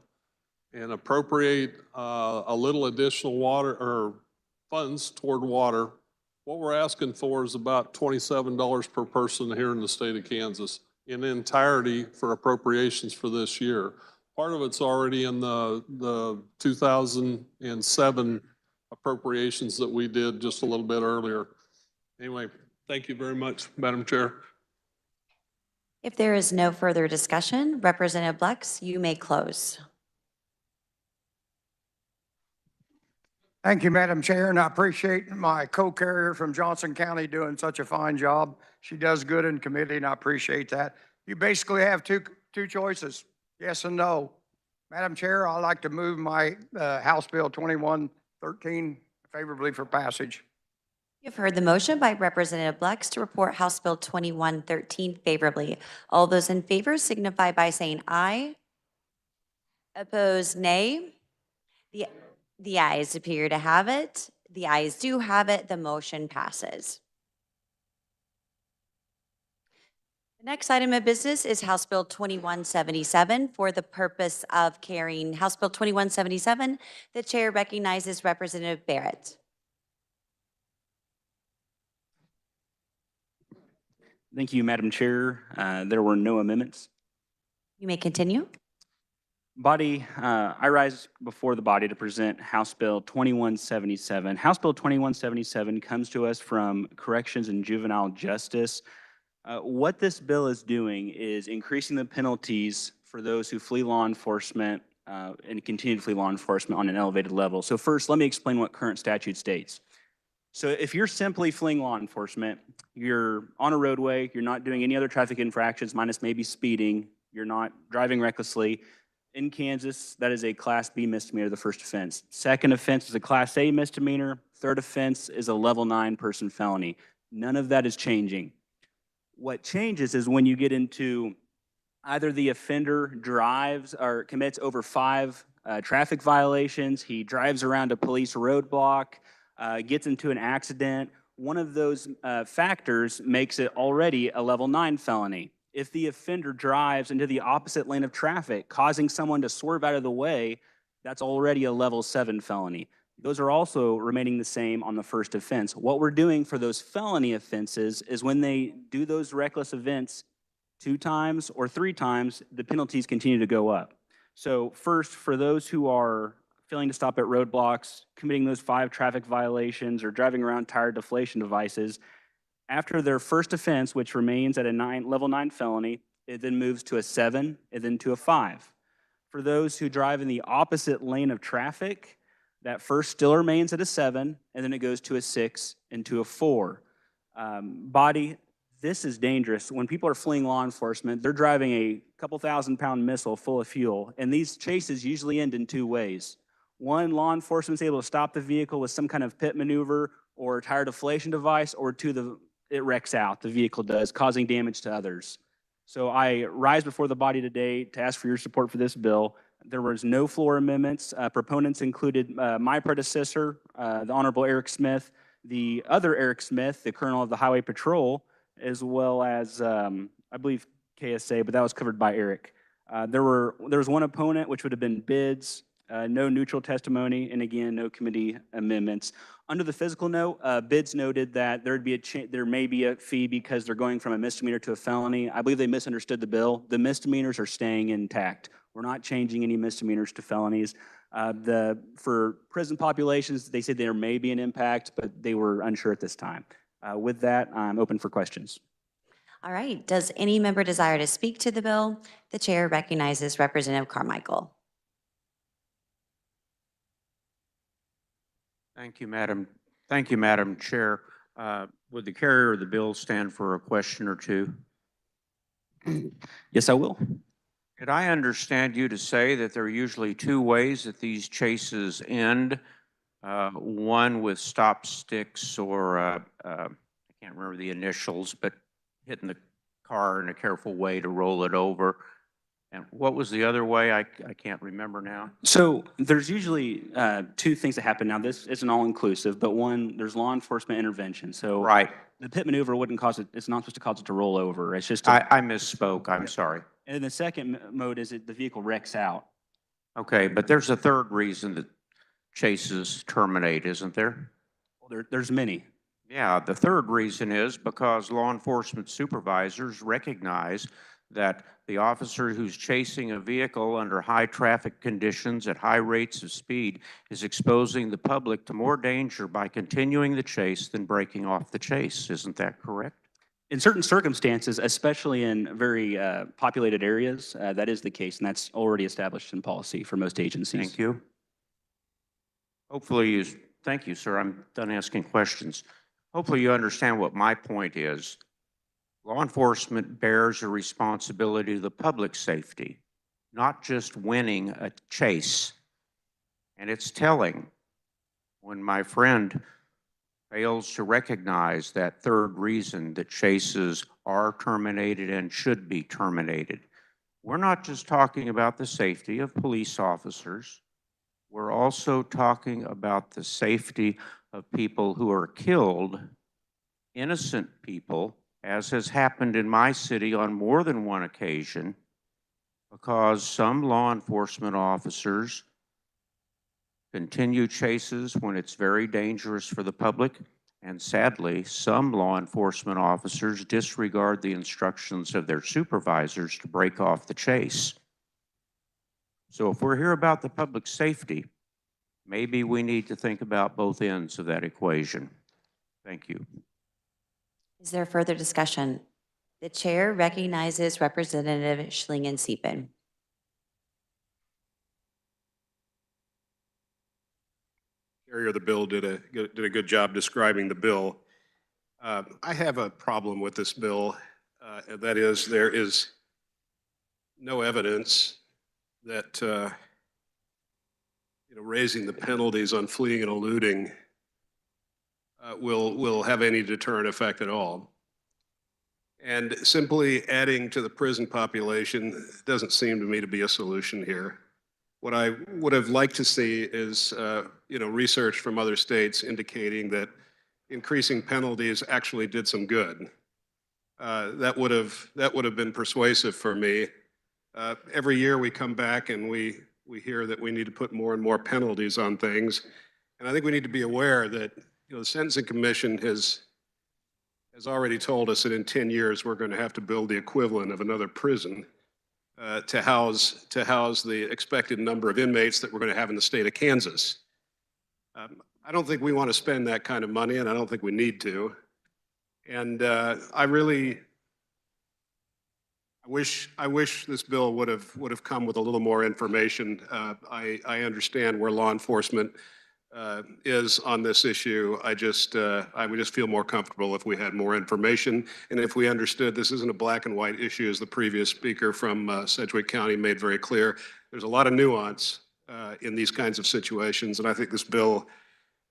and appropriate a little additional water or funds toward water. What we're asking for is about $27 per person here in the state of Kansas in entirety for appropriations for this year. Part of it's already in the 2007 appropriations that we did just a little bit earlier. Anyway, thank you very much, Madam Chair. If there is no further discussion, Representative Blex, you may close. Thank you, Madam Chair, and I appreciate my co-carrier from Johnson County doing such a fine job. She does good in committee, and I appreciate that. You basically have two choices, yes and no. Madam Chair, I'd like to move my House Bill 2113 favorably for passage. You've heard the motion by Representative Blex to report House Bill 2113 favorably. All those in favor signify by saying aye. Opposed, nay. The ayes appear to have it. The ayes do have it. The motion passes. The next item of business is House Bill 2177. For the purpose of carrying House Bill 2177, the chair recognizes Representative Barrett. Thank you, Madam Chair. There were no amendments. You may continue. Body, I rise before the body to present House Bill 2177. House Bill 2177 comes to us from Corrections and Juvenile Justice. What this bill is doing is increasing the penalties for those who flee law enforcement and continue to flee law enforcement on an elevated level. So first, let me explain what current statute states. So if you're simply fleeing law enforcement, you're on a roadway, you're not doing any other traffic infractions, minus maybe speeding, you're not driving recklessly. In Kansas, that is a Class B misdemeanor, the first offense. Second offense is a Class A misdemeanor. Third offense is a level 9 person felony. None of that is changing. What changes is when you get into either the offender drives or commits over 5 traffic violations, he drives around a police roadblock, gets into an accident. One of those factors makes it already a level 9 felony. If the offender drives into the opposite lane of traffic, causing someone to swerve out of the way, that's already a level 7 felony. Those are also remaining the same on the first offense. What we're doing for those felony offenses is when they do those reckless events 2 times or 3 times, the penalties continue to go up. So first, for those who are failing to stop at roadblocks, committing those 5 traffic violations, or driving around tire deflation devices, after their first offense, which remains at a level 9 felony, it then moves to a 7 and then to a 5. For those who drive in the opposite lane of traffic, that first still remains at a 7, and then it goes to a 6 and to a 4. Body, this is dangerous. When people are fleeing law enforcement, they're driving a couple 1,000-pound missile full of fuel, and these chases usually end in 2 ways. One, law enforcement is able to stop the vehicle with some kind of pit maneuver or tire deflation device, or 2, it wrecks out, the vehicle does, causing damage to others. So I rise before the body today to ask for your support for this bill. There was no floor amendments. Proponents included my predecessor, the Honorable Eric Smith, the other Eric Smith, the Colonel of the Highway Patrol, as well as, I believe, KSA, but that was covered by Eric. There was one opponent, which would have been bids, no neutral testimony, and again, no committee amendments. Under the physical note, bids noted that there may be a fee because they're going from a misdemeanor to a felony. I believe they misunderstood the bill. The misdemeanors are staying intact. We're not changing any misdemeanors to felonies. For prison populations, they said there may be an impact, but they were unsure at this time. With that, I'm open for questions. All right. Does any member desire to speak to the bill? The chair recognizes Representative Carmichael. Thank you, Madam Chair. Would the carrier of the bill stand for a question or 2? Yes, I will. Did I understand you to say that there are usually 2 ways that these chases end? One with stop sticks or, I can't remember the initials, but hitting the car in a careful way to roll it over. And what was the other way? I can't remember now. So there's usually 2 things that happen. Now, this isn't all-inclusive, but one, there's law enforcement intervention. So right. The pit maneuver wouldn't cause it, it's not supposed to cause it to roll over. It's just I misspoke. I'm sorry. And then the second mode is that the vehicle wrecks out. Okay, but there's a third reason that chases terminate, isn't there? Well, there's many. Yeah, the third reason is because law enforcement supervisors recognize that the officer who's chasing a vehicle under high traffic conditions at high rates of speed is exposing the public to more danger by continuing the chase than breaking off the chase. Isn't that correct? In certain circumstances, especially in very populated areas, that is the case, and that's already established in policy for most agencies. Thank you. Thank you, sir. I'm done asking questions. Hopefully you understand what my point is. Law enforcement bears a responsibility to the public safety, not just winning a chase. And it's telling when my friend fails to recognize that third reason that chases are terminated and should be terminated. We're not just talking about the safety of police officers. We're also talking about the safety of people who are killed, innocent people, as has happened in my city on more than one occasion, because some law enforcement officers continue chases when it's very dangerous for the public, And sadly, some law enforcement officers disregard the instructions of their supervisors to break off the chase. So if we're here about the public safety, maybe we need to think about both ends of that equation. Thank you. Is there further discussion? The chair recognizes Representative Schlingen-Siepen. Carrier of the bill did a good job describing the bill. I have a problem with this bill. And that is, there is no evidence that raising the penalties on fleeing and eluding will have any deterrent effect at all. And simply adding to the prison population doesn't seem to me to be a solution here. What I would have liked to see is, research from other states indicating that increasing penalties actually did some good. That would have been persuasive for me. Every year we come back and we hear that we need to put more and more penalties on things, and I think we need to be aware that the Sentencing Commission has already told us that in 10 years we're going to have to build the equivalent of another prison to house the expected number of inmates that we're going to have in the state of Kansas. I don't think we want to spend that kind of money, and I don't think we need to. And I wish this bill would have come with a little more information. I understand where law enforcement is on this issue. I would just feel more comfortable if we had more information, and if we understood this isn't a black and white issue, as the previous speaker from Sedgwick County made very clear. There's a lot of nuance in these kinds of situations, and I think this bill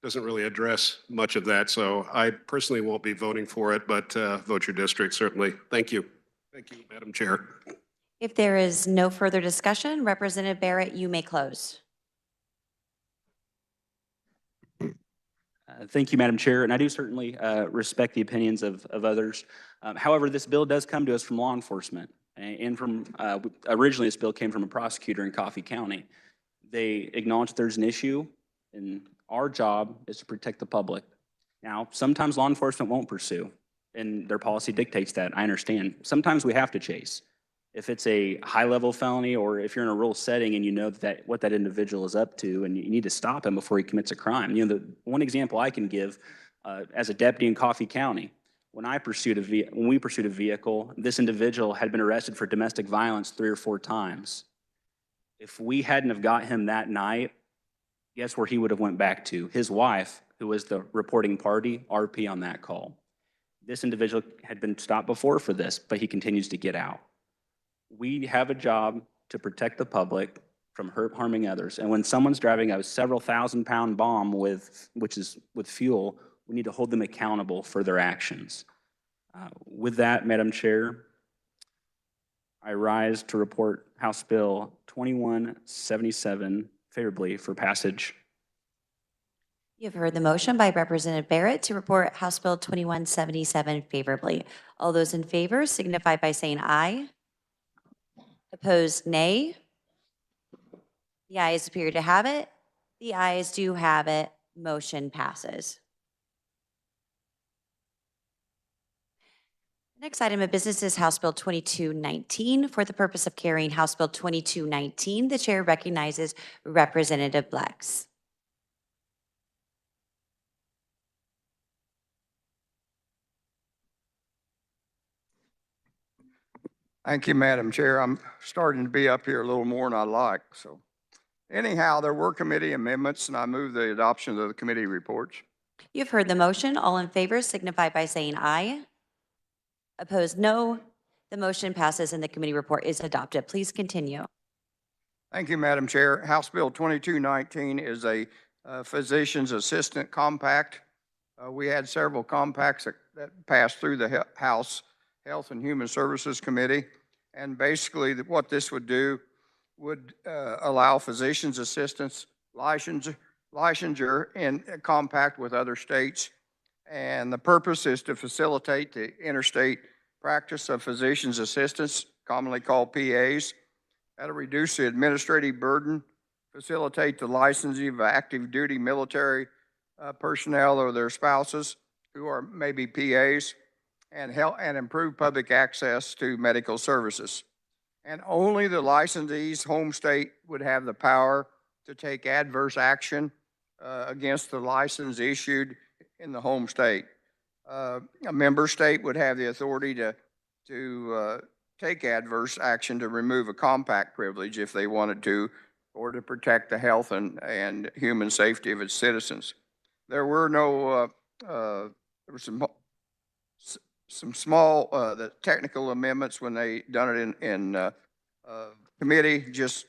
doesn't really address much of that. So I personally won't be voting for it, but vote your district, certainly. Thank you. Thank you, Madam Chair. If there is no further discussion, Representative Barrett, you may close. Thank you, Madam Chair, and I do certainly respect the opinions of others. However, this bill does come to us from law enforcement, and from originally this bill came from a prosecutor in Coffee County. They acknowledge there's an issue, and our job is to protect the public. Now, sometimes law enforcement won't pursue, and their policy dictates that. I understand. Sometimes we have to chase. If it's a high-level felony, or if you're in a rural setting and you know that what that individual is up to, and you need to stop him before he commits a crime. The one example I can give, as a deputy in Coffee County, when we pursued a vehicle, this individual had been arrested for domestic violence 3 or 4 times. If we hadn't have got him that night, guess where he would have went back to? His wife, who was the reporting party, RP on that call. This individual had been stopped before for this, but he continues to get out. We have a job to protect the public from harming others. And when someone's driving a several thousand-pound bomb with fuel, we need to hold them accountable for their actions. With that, Madam Chair, I rise to report House Bill 2177 favorably for passage. You've heard the motion by Representative Barrett to report House Bill 2177 favorably. All those in favor signify by saying aye. Opposed, nay. The ayes appear to have it. The ayes do have it. Motion passes. The next item of business is House Bill 2219. For the purpose of carrying House Bill 2219, the chair recognizes Representative Blex. Thank you, Madam Chair. I'm starting to be up here a little more than I like. So anyhow, there were committee amendments, and I move the adoption of the committee reports. You've heard the motion. All in favor signify by saying aye. Opposed, no. The motion passes and the committee report is adopted. Please continue. Thank you, Madam Chair. House Bill 2219 is a physician's assistant compact. We had several compacts that passed through the House Health and Human Services Committee. And basically what this would do would allow physicians' assistants licensure in compact with other states. And the purpose is to facilitate the interstate practice of physicians' assistants, commonly called PAs. That'll reduce the administrative burden, facilitate the licensing of active duty military personnel or their spouses, who are maybe PAs, and help and improve public access to medical services. And only the licensee's home state would have the power to take adverse action against the license issued in the home state. A member state would have the authority to take adverse action to remove a compact privilege if they wanted to, or to protect the health and human safety of its citizens. There were no, there were some small, the technical amendments when they done it in committee, just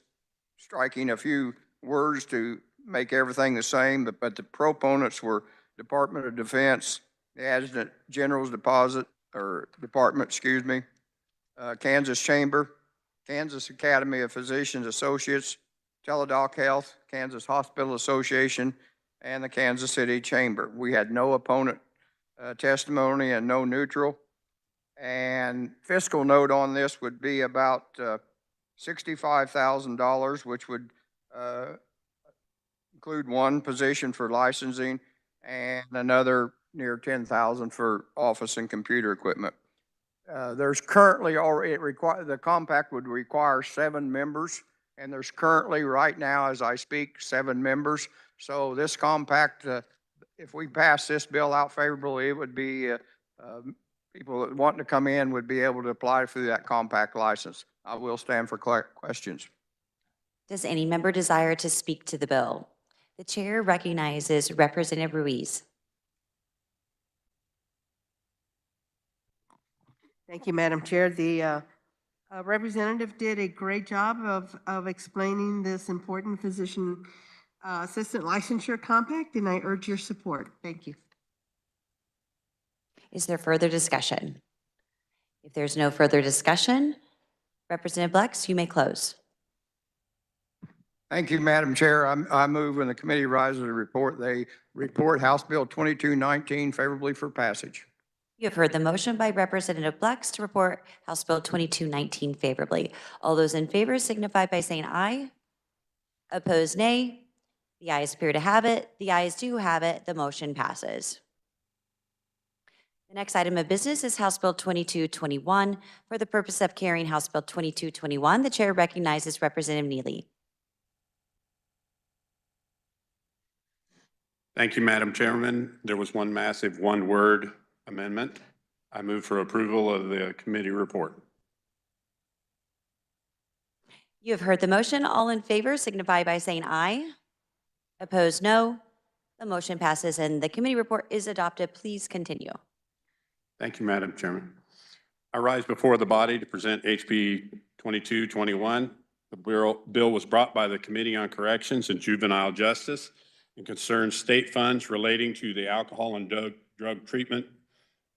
striking a few words to make everything the same, but the proponents were Department of Defense, the Adjutant General's Deposit, or Department, excuse me, Kansas Chamber, Kansas Academy of Physicians Associates, Teladoc Health, Kansas Hospital Association, and the Kansas City Chamber. We had no opponent testimony and no neutral. And fiscal note on this would be about $65,000, which would include one position for licensing and another near $10,000 for office and computer equipment. There's currently already, the compact would require 7 members, and there's currently right now, as I speak, 7 members. So this compact, if we pass this bill out favorably, it would be people that want to come in would be able to apply for that compact license. I will stand for questions. Does any member desire to speak to the bill? The chair recognizes Representative Ruiz. Thank you, Madam Chair. The representative did a great job of explaining this important physician assistant licensure compact, and I urge your support. Thank you. Is there further discussion? If there's no further discussion, Representative Blex, you may close. Thank you, Madam Chair. I move when the committee rises to report, they report House Bill 2219 favorably for passage. You have heard the motion by Representative Blex to report House Bill 2219 favorably. All those in favor signify by saying aye. Opposed, nay. The ayes appear to have it. The ayes do have it. The motion passes. The next item of business is House Bill 2221. For the purpose of carrying House Bill 2221, the chair recognizes Representative Neely. Thank you, Madam Chairman. There was one massive one-word amendment. I move for approval of the committee report. You have heard the motion. All in favor signify by saying aye. Opposed, no. The motion passes and the committee report is adopted. Please continue. Thank you, Madam Chairman. I rise before the body to present HB 2221. The bill was brought by the Committee on Corrections and Juvenile Justice and concerns state funds relating to the Alcohol and Drug Treatment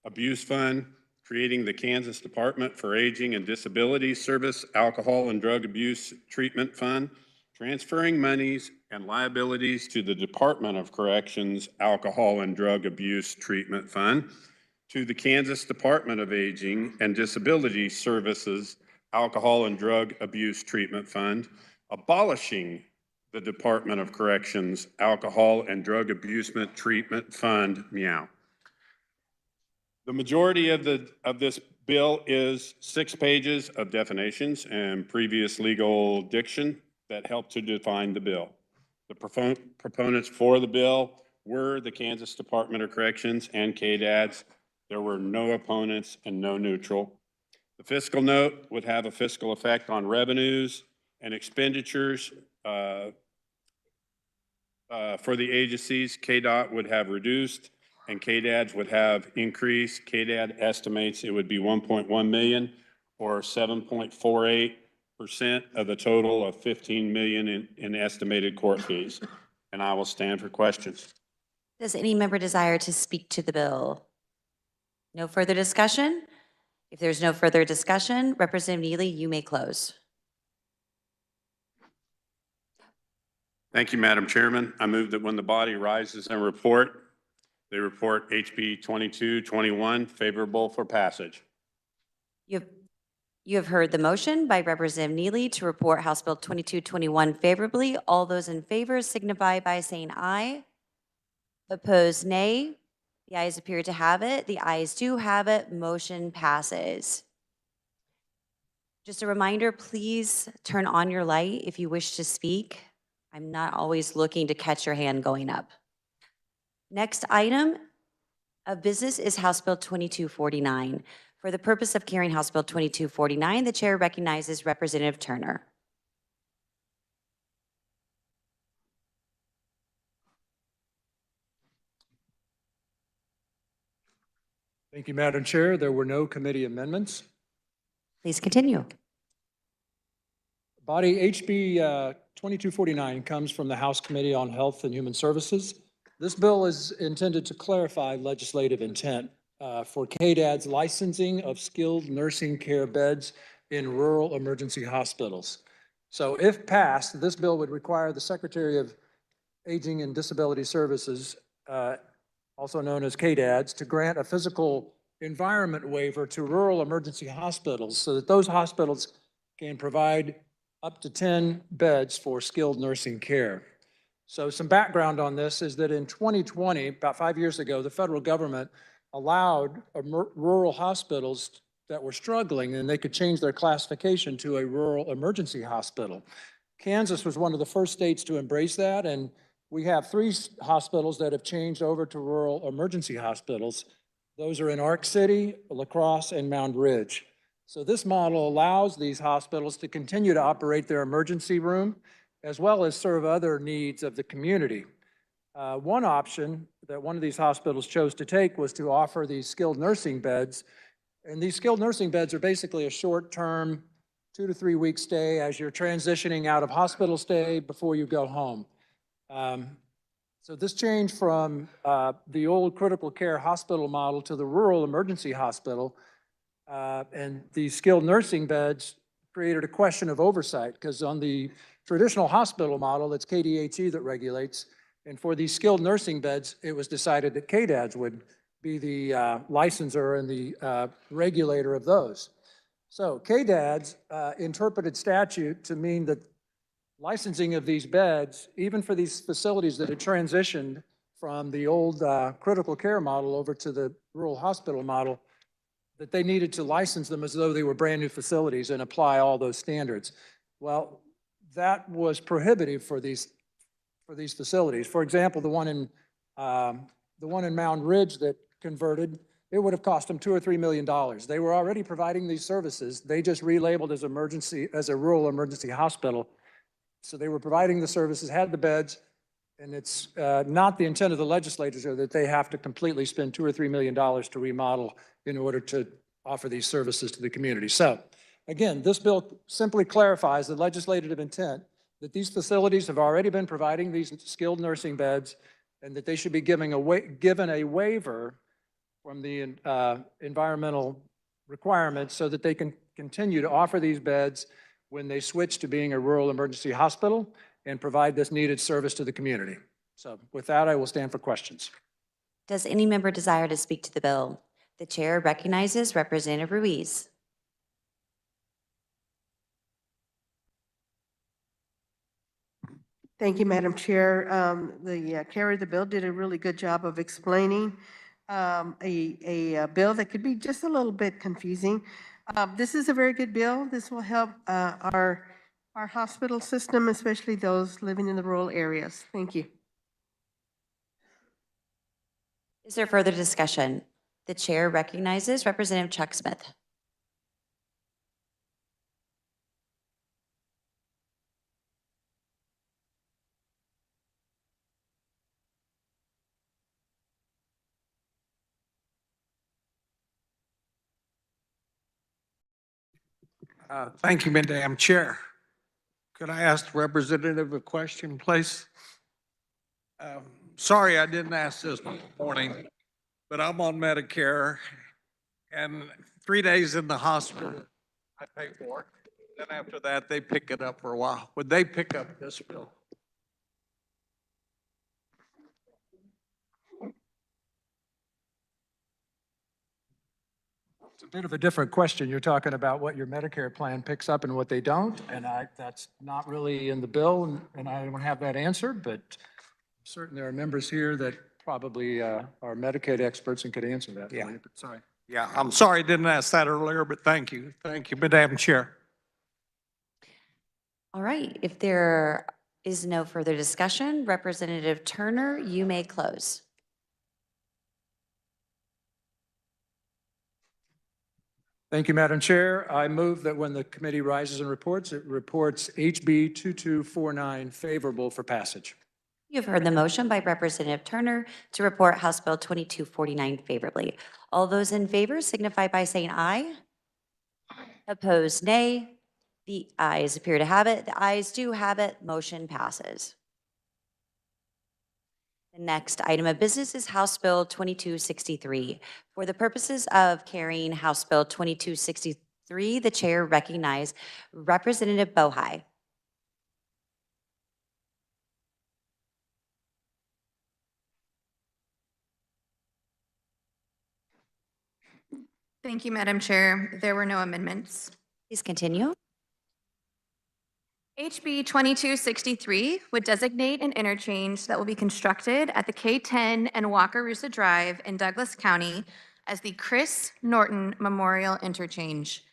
Abuse Fund, creating the Kansas Department for Aging and Disability Service Alcohol and Drug Abuse Treatment Fund, transferring monies and liabilities to the Department of Corrections Alcohol and Drug Abuse Treatment Fund, to the Kansas Department of Aging and Disability Services Alcohol and Drug Abuse Treatment Fund, abolishing the Department of Corrections Alcohol and Drug Abuse Treatment Fund, meow. The majority of this bill is 6 pages of definitions and previous legal diction that help to define the bill. The proponents for the bill were the Kansas Department of Corrections and KDADS. There were no opponents and no neutral. The fiscal note would have a fiscal effect on revenues and expenditures for the agencies. KDOT would have reduced and KDADS would have increased. KDAD estimates it would be 1.1 million or 7.48% of the total of 15 million in estimated court fees. And I will stand for questions. Does any member desire to speak to the bill? No further discussion? If there's no further discussion, Representative Neely, you may close. Thank you, Madam Chairman. I move that when the body rises and report, they report HB 2221 favorable for passage. You have heard the motion by Representative Neely to report House Bill 2221 favorably. All those in favor signify by saying aye. Opposed, nay. The ayes appear to have it. The ayes do have it. Motion passes. Just a reminder, please turn on your light if you wish to speak. I'm not always looking to catch your hand going up. Next item of business is House Bill 2249. For the purpose of carrying House Bill 2249, the chair recognizes Representative Turner. Thank you, Madam Chair. There were no committee amendments. Please continue. Body HB 2249 comes from the House Committee on Health and Human Services. This bill is intended to clarify legislative intent for KDAD's licensing of skilled nursing care beds in rural emergency hospitals. So if passed, this bill would require the Secretary of Aging and Disability Services, also known as KDADs, to grant a physical environment waiver to rural emergency hospitals so that those hospitals can provide up to 10 beds for skilled nursing care. So some background on this is that in 2020, about 5 years ago, the federal government allowed rural hospitals that were struggling, and they could change their classification to a rural emergency hospital. Kansas was one of the first states to embrace that, and we have 3 hospitals that have changed over to rural emergency hospitals. Those are in Ark City, La Crosse, and Mound Ridge. So this model allows these hospitals to continue to operate their emergency room, as well as serve other needs of the community. One option that one of these hospitals chose to take was to offer these skilled nursing beds. And these skilled nursing beds are basically a short-term, 2 to 3 week stay as you're transitioning out of hospital stay before you go home. So this change from the old critical care hospital model to the rural emergency hospital and these skilled nursing beds created a question of oversight, because on the traditional hospital model, it's KDHE that regulates, and for these skilled nursing beds, it was decided that KDADS would be the licensor and the regulator of those. So KDADS interpreted statute to mean that licensing of these beds, even for these facilities that had transitioned from the old critical care model over to the rural hospital model, that they needed to license them as though they were brand new facilities and apply all those standards. Well, that was prohibitive for these facilities. For example, the one in Mound Ridge that converted, it would have cost them $2 or $3 million. They were already providing these services. They just relabeled as a rural emergency hospital. So they were providing the services, had the beds, and it's not the intent of the legislature that they have to completely spend $2 or $3 million to remodel in order to offer these services to the community. So again, this bill simply clarifies the legislative intent that these facilities have already been providing these skilled nursing beds, and that they should be given a waiver from the environmental requirements so that they can continue to offer these beds when they switch to being a rural emergency hospital and provide this needed service to the community. So with that, I will stand for questions. Does any member desire to speak to the bill? The chair recognizes Representative Ruiz. Thank you, Madam Chair. The carrier of the bill did a really good job of explaining a bill that could be just a little bit confusing. This is a very good bill. This will help our hospital system, especially those living in the rural areas. Thank you. Is there further discussion? The chair recognizes Representative Chuck Smith. Thank you, Madam Chair. Could I ask the representative a question, please? Sorry, I didn't ask this morning, but I'm on Medicare, and 3 days in the hospital, I pay for it. Then after that, they pick it up for a while. Would they pick up this bill? It's a bit of a different question. You're talking about what your Medicare plan picks up and what they don't, and that's not really in the bill, and I don't have that answered, but certain there are members here that probably are Medicaid experts and could answer that. Yeah. for you, but sorry. Yeah, I'm sorry I didn't ask that earlier, but thank you. Thank you, Madam Chair. All right, if there is no further discussion, Representative Turner, you may close. Thank you, Madam Chair. I move that when the committee rises and reports, it reports HB 2249 favorable for passage. You've heard the motion by Representative Turner to report House Bill 2249 favorably. All those in favor signify by saying aye. Opposed, nay. The ayes appear to have it. The ayes do have it. Motion passes. The next item of business is House Bill 2263. For the purposes of carrying House Bill 2263, the chair recognizes Representative Bohai. Thank you, Madam Chair. There were no amendments. Please continue. HB 2263 would designate an interchange that will be constructed at the K-10 and Wakarusa Drive in Douglas County as the Chris Norton Memorial Interchange.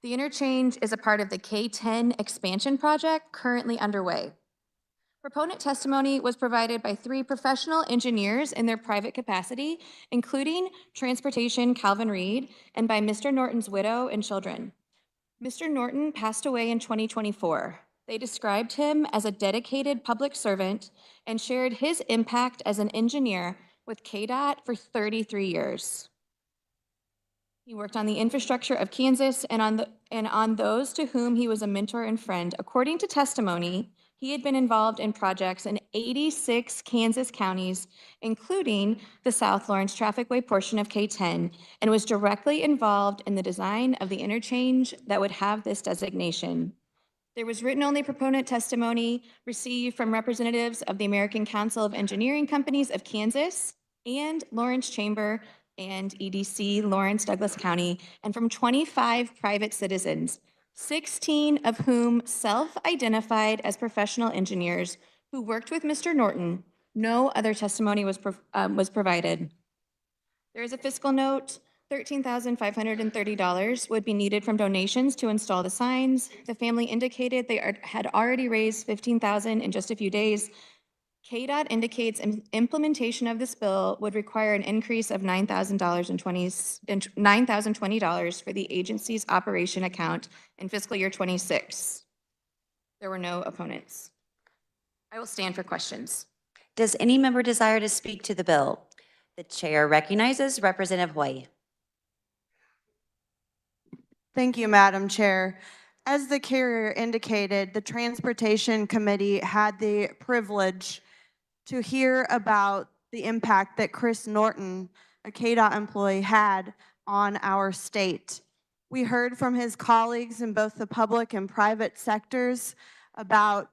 The interchange is a part of the K-10 expansion project currently underway. Proponent testimony was provided by 3 professional engineers in their private capacity, including Transportation Calvin Reed, and by Mr. Norton's widow and children. Mr. Norton passed away in 2024. They described him as a dedicated public servant and shared his impact as an engineer with KDOT for 33 years. He worked on the infrastructure of Kansas and on those to whom he was a mentor and friend. According to testimony, he had been involved in projects in 86 Kansas counties, including the South Lawrence Trafficway portion of K-10, and was directly involved in the design of the interchange that would have this designation. There was written-only proponent testimony received from representatives of the American Council of Engineering Companies of Kansas and Lawrence Chamber and EDC Lawrence Douglas County, and from 25 private citizens, 16 of whom self-identified as professional engineers who worked with Mr. Norton. No other testimony was provided. There is a fiscal note. $13,530 would be needed from donations to install the signs. The family indicated they had already raised $15,000 in just a few days. KDOT indicates implementation of this bill would require an increase of $9,020 for the agency's operation account in fiscal year 26. There were no opponents. I will stand for questions. Does any member desire to speak to the bill? The chair recognizes Representative Hoy. Thank you, Madam Chair. As the carrier indicated, the Transportation Committee had the privilege to hear about the impact that Chris Norton, a KDOT employee, had on our state. We heard from his colleagues in both the public and private sectors about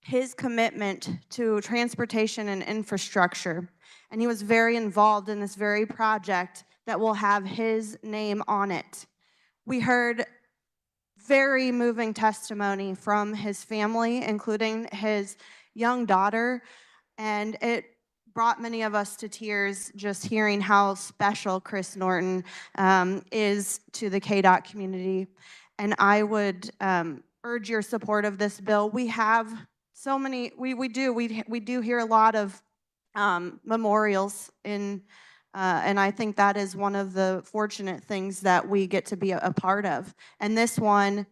his commitment to transportation and infrastructure. And he was very involved in this very project that will have his name on it. We heard very moving testimony from his family, including his young daughter, and it brought many of us to tears just hearing how special Chris Norton is to the KDOT community. And I would urge your support of this bill. We have so many, we do hear a lot of memorials in and I think that is one of the fortunate things that we get to be a part of. And this one,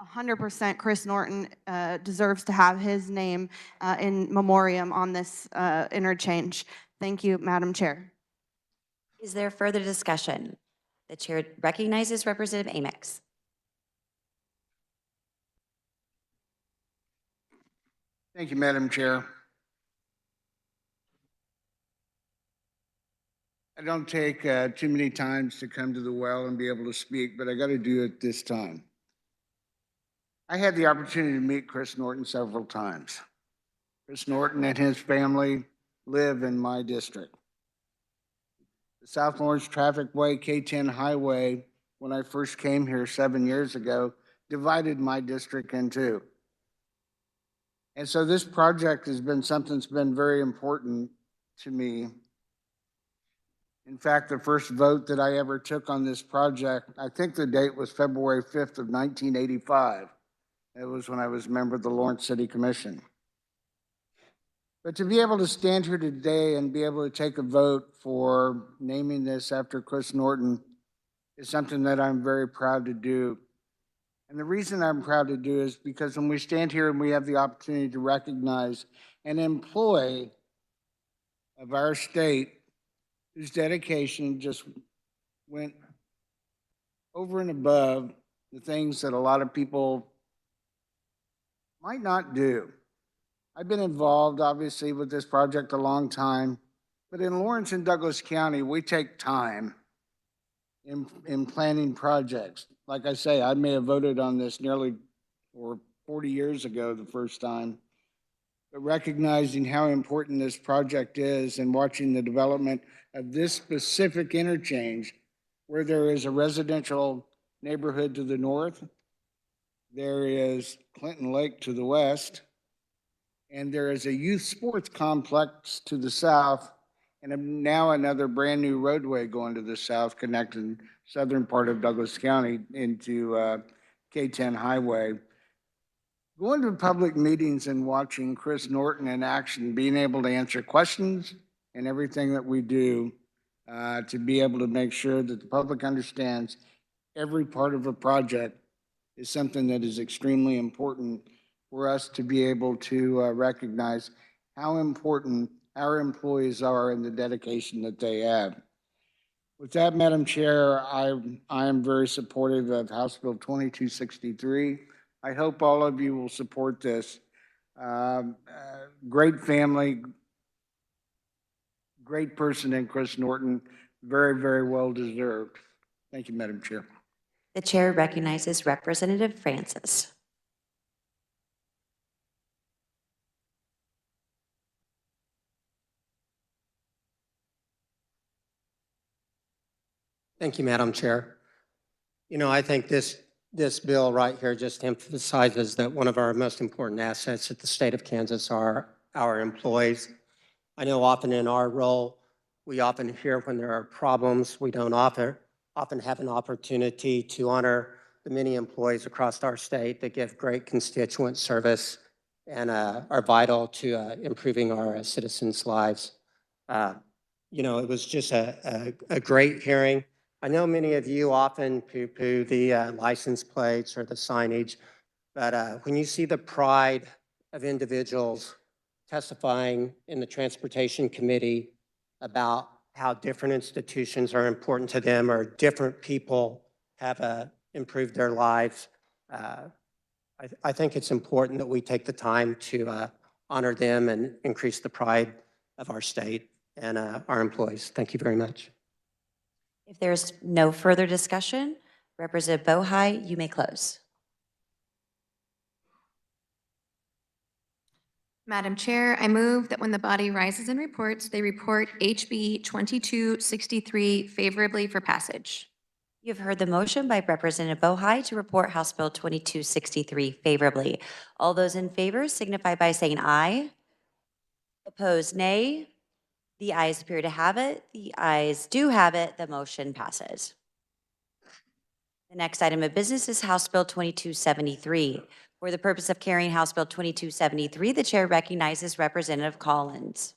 100% Chris Norton deserves to have his name in memoriam on this interchange. Thank you, Madam Chair. Is there further discussion? The chair recognizes Representative Amix. Thank you, Madam Chair. I don't take too many times to come to the well and be able to speak, but I got to do it this time. I had the opportunity to meet Chris Norton several times. Chris Norton and his family live in my district. The South Lawrence Trafficway, K-10 highway, when I first came here 7 years ago, divided my district in two. And so this project has been something that's been very important to me. In fact, the first vote that I ever took on this project, I think the date was February 5th of 1985. It was when I was a member of the Lawrence City Commission. But to be able to stand here today and be able to take a vote for naming this after Chris Norton is something that I'm very proud to do. And the reason I'm proud to do is because when we stand here and we have the opportunity to recognize an employee of our state whose dedication just went over and above the things that a lot of people might not do. I've been involved, obviously, with this project a long time, but in Lawrence and Douglas County, we take time in planning projects. Like I say, I may have voted on this nearly or 40 years ago the first time, but recognizing how important this project is and watching the development of this specific interchange where there is a residential neighborhood to the north, there is Clinton Lake to the west, and there is a youth sports complex to the south, and now another brand new roadway going to the south connecting southern part of Douglas County into K10 Highway. Going to public meetings and watching Chris Norton in action, being able to answer questions and everything that we do to be able to make sure that the public understands every part of a project is something that is extremely important for us to be able to recognize how important our employees are and the dedication that they have. With that, Madam Chair, I am very supportive of House Bill 2263. I hope all of you will support this. Great family, great person in Chris Norton, very, very well deserved. Thank you, Madam Chair. The chair recognizes Representative Francis. Thank you, Madam Chair. You know, I think this bill right here just emphasizes that one of our most important assets at the state of Kansas are our employees. I know often in our role, we often hear when there are problems, we don't often have an opportunity to honor the many employees across our state that give great constituent service and are vital to improving our citizens' lives. You know, it was just a great hearing. I know many of you often poo-poo the license plates or the signage, but when you see the pride of individuals testifying in the Transportation Committee about how different institutions are important to them or different people have improved their lives, I think it's important that we take the time to honor them and increase the pride of our state and our employees. Thank you very much. If there's no further discussion, Representative Bohai, you may close. Madam Chair, I move that when the body rises and reports, they report HB 2263 favorably for passage. You've heard the motion by Representative Bohai to report House Bill 2263 favorably. All those in favor signify by saying aye. Opposed, nay. The ayes appear to have it. The ayes do have it. The motion passes. The next item of business is House Bill 2273. For the purpose of carrying House Bill 2273, the chair recognizes Representative Collins.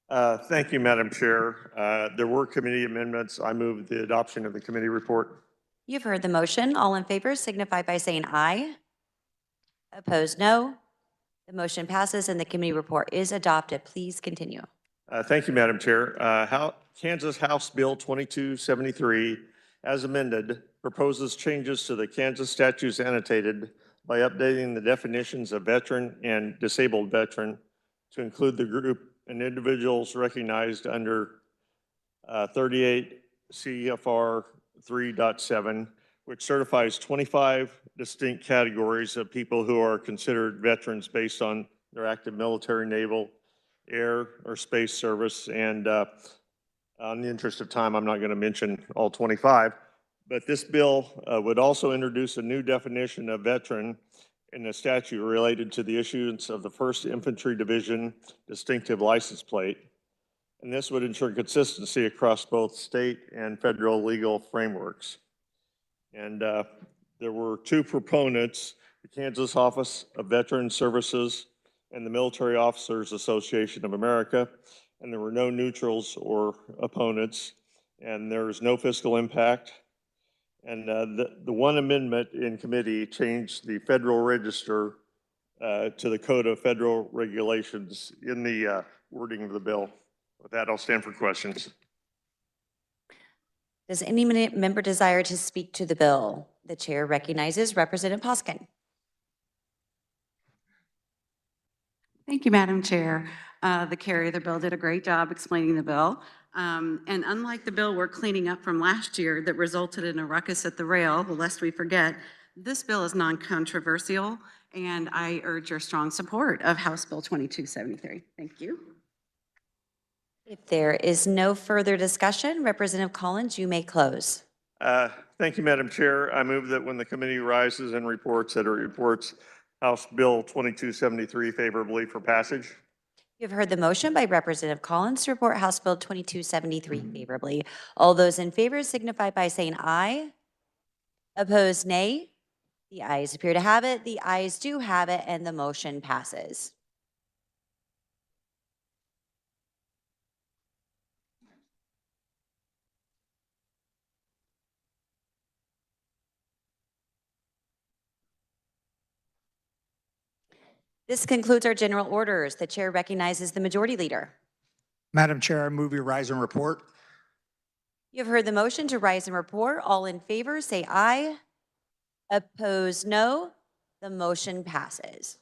Thank you, Madam Chair. There were committee amendments. I move the adoption of the committee report. You've heard the motion. All in favor signify by saying aye. Opposed, no. The motion passes and the committee report is adopted. Please continue. Thank you, Madam Chair. Kansas House Bill 2273, as amended, proposes changes to the Kansas statutes annotated by updating the definitions of veteran and disabled veteran to include the group and individuals recognized under 38 CFR 3.7, which certifies 25 distinct categories of people who are considered veterans based on their active military, naval, air, or space service. And in the interest of time, I'm not going to mention all 25, But this bill would also introduce a new definition of veteran in a statute related to the issuance of the 1st Infantry Division distinctive license plate. And this would ensure consistency across both state and federal legal frameworks. And there were two proponents, the Kansas Office of Veteran Services and the Military Officers Association of America, and there were no neutrals or opponents, and there was no fiscal impact. And the one amendment in committee changed the Federal Register to the Code of Federal Regulations in the wording of the bill. With that, I'll stand for questions. Does any member desire to speak to the bill? The chair recognizes Representative Poskin. Thank you, Madam Chair. The carrier of the bill did a great job explaining the bill. And unlike the bill we're cleaning up from last year that resulted in a ruckus at the rail, lest we forget, this bill is non-controversial, and I urge your strong support of House Bill 2273. Thank you. If there is no further discussion, Representative Collins, you may close. Thank you, Madam Chair. I move that when the committee rises and reports that it reports House Bill 2273 favorably for passage. You've heard the motion by Representative Collins to report House Bill 2273 favorably. All those in favor signify by saying aye. Opposed, nay. The ayes appear to have it. The ayes do have it, and the motion passes. This concludes our general orders. The chair recognizes the majority leader. Madam Chair, I move you rise and report. You've heard the motion to rise and report. All in favor, say aye. Opposed, no. The motion passes.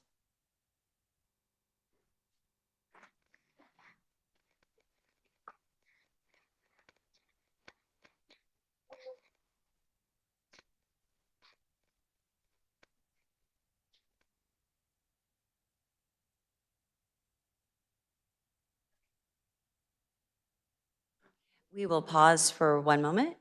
We will pause for 1 moment.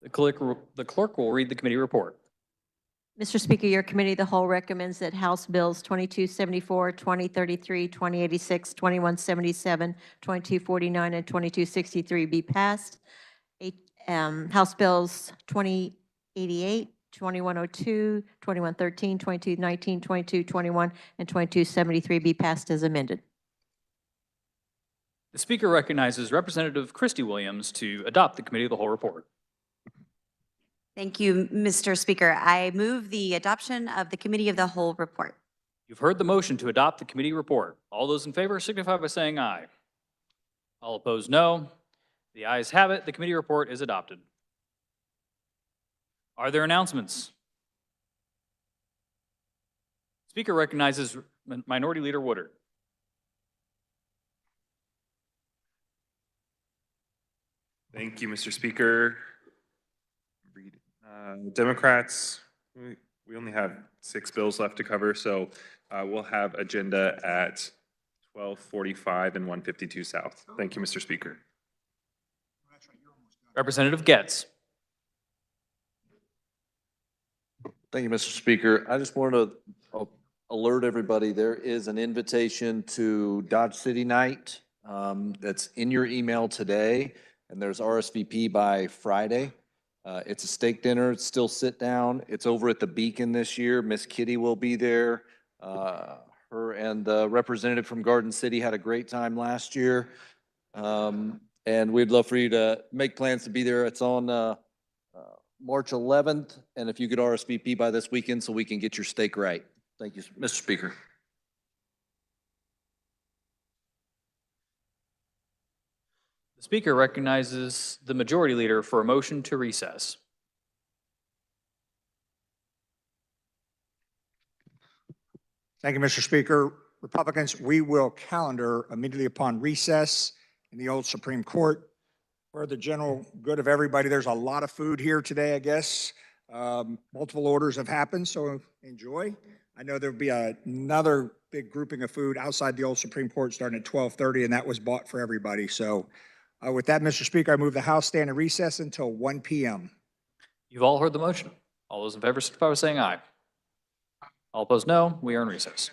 The clerk will read the committee report. Mr. Speaker, your committee of the whole recommends that House Bills 2274, 2033, 2086, 2177, 2249, and 2263 be passed. House Bills 2088, 2102, 2113, 2219, 2221, and 2273 be passed as amended. The Speaker recognizes Representative Christy Williams to adopt the committee of the whole report. Thank you, Mr. Speaker. I move the adoption of the committee of the whole report. You've heard the motion to adopt the committee report. All those in favor signify by saying aye. All opposed, no. The ayes have it. The committee report is adopted. Are there announcements? Speaker recognizes Minority Leader Woodard. Thank you, Mr. Speaker. Democrats, we only have 6 bills left to cover, so we'll have agenda at 12:45 and 152 South. Thank you, Mr. Speaker. Representative Getz. Thank you, Mr. Speaker. I just wanted to alert everybody, there is an invitation to Dodge City Night that's in your email today, and there's RSVP by Friday. It's a steak dinner, it's still sit down. It's over at the Beacon this year. Miss Kitty will be there. Her and the representative from Garden City had a great time last year. And we'd love for you to make plans to be there. It's on March 11th, and if you could RSVP by this weekend so we can get your steak right. Thank you, Mr. Speaker. The Speaker recognizes the Majority Leader for a motion to recess. Thank you, Mr. Speaker. Republicans, we will calendar immediately upon recess in the old Supreme Court for the general good of everybody. There's a lot of food here today, I guess. Multiple orders have happened, so enjoy. I know there'll be another big grouping of food outside the old Supreme Court starting at 12:30, and that was bought for everybody. So with that, Mr. Speaker, I move the House stand in recess until 1 p.m. You've all heard the motion. All those in favor signify by saying aye. All opposed, no. We are in recess.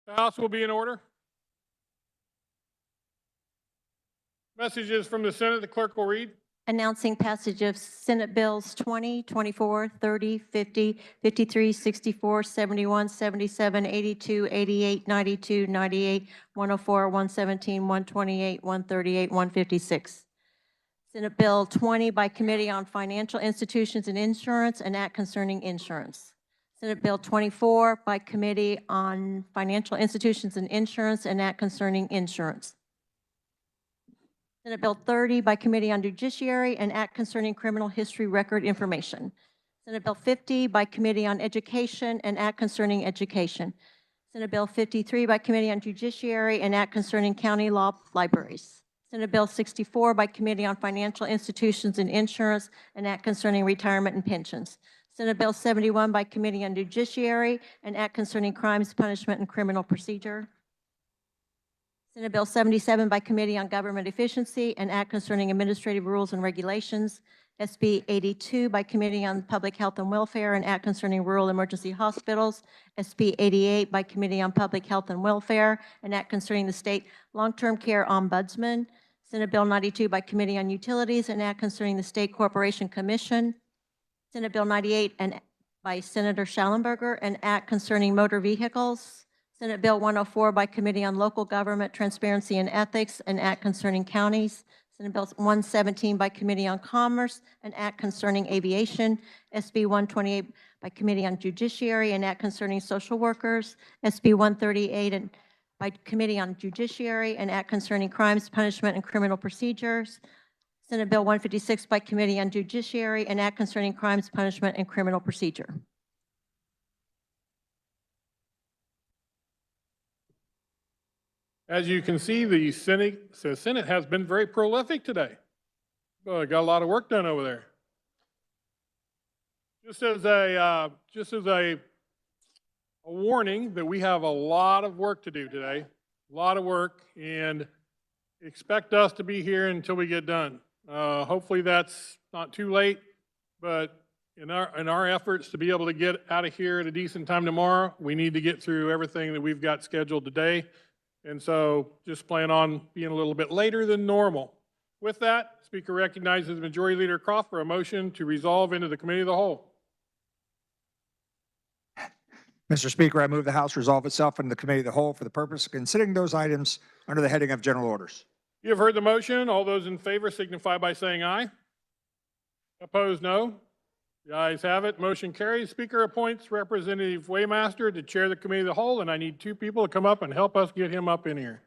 The House will be in order. Messages from the Senate, the clerk will read. Announcing passage of Senate Bills 20, 24, 30, 50, 53, 64, 71, 77, 82, 88, 92, 98, 104, 117, 128, 138, 156. Senate Bill 20 by Committee on Financial Institutions and Insurance, an act concerning insurance. Senate Bill 24 by Committee on Financial Institutions and Insurance, an act concerning insurance. Senate Bill 30 by Committee on Judiciary, an act concerning criminal history record information. Senate Bill 50 by Committee on Education, an act concerning education. Senate Bill 53 by Committee on Judiciary, an act concerning county law libraries. Senate Bill 64 by Committee on Financial Institutions and Insurance, an act concerning retirement and pensions. Senate Bill 71 by Committee on Judiciary, an act concerning crimes, punishment, and criminal procedure. Senate Bill 77 by Committee on Government Efficiency, an act concerning administrative rules and regulations. SB 82 by Committee on Public Health and Welfare, an act concerning rural emergency hospitals. SB 88 by Committee on Public Health and Welfare, an act concerning the State Long-Term Care Ombudsman. Senate Bill 92 by Committee on Utilities, an act concerning the State Corporation Commission. Senate Bill 98 by Senator Schallenberger, an act concerning motor vehicles. Senate Bill 104 by Committee on Local Government, Transparency and Ethics, an act concerning counties. Senate Bill 117 by Committee on Commerce, an act concerning aviation. SB 128 by Committee on Judiciary, an act concerning social workers. SB 138 by Committee on Judiciary, an act concerning crimes, punishment, and criminal procedures. Senate Bill 156 by Committee on Judiciary, an act concerning crimes, punishment, and criminal procedure. As you can see, the Senate has been very prolific today. Got a lot of work done over there. Just as a warning that we have a lot of work to do today, a lot of work, and expect us to be here until we get done. Hopefully that's not too late, but in our efforts to be able to get out of here at a decent time tomorrow, we need to get through everything that we've got scheduled today. And so just plan on being a little bit later than normal. With that, Speaker recognizes Majority Leader Croft for a motion to resolve into the Committee of the Whole. Mr. Speaker, I move the House resolve itself into the Committee of the Whole for the purpose of considering those items under the heading of general orders. You have heard the motion. All those in favor signify by saying aye. Opposed, no. The ayes have it. Motion carries. Speaker appoints Representative Waymaster to chair the Committee of the Whole, and I need two people to come up and help us get him up in here.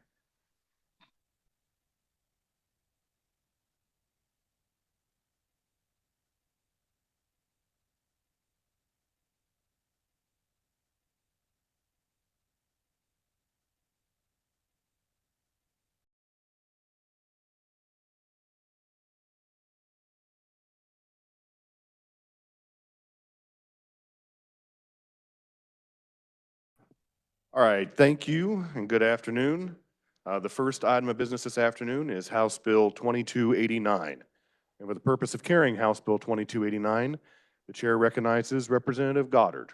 All right, thank you and good afternoon. The first item of business this afternoon is House Bill 2289. And for the purpose of carrying House Bill 2289, the chair recognizes Representative Goddard.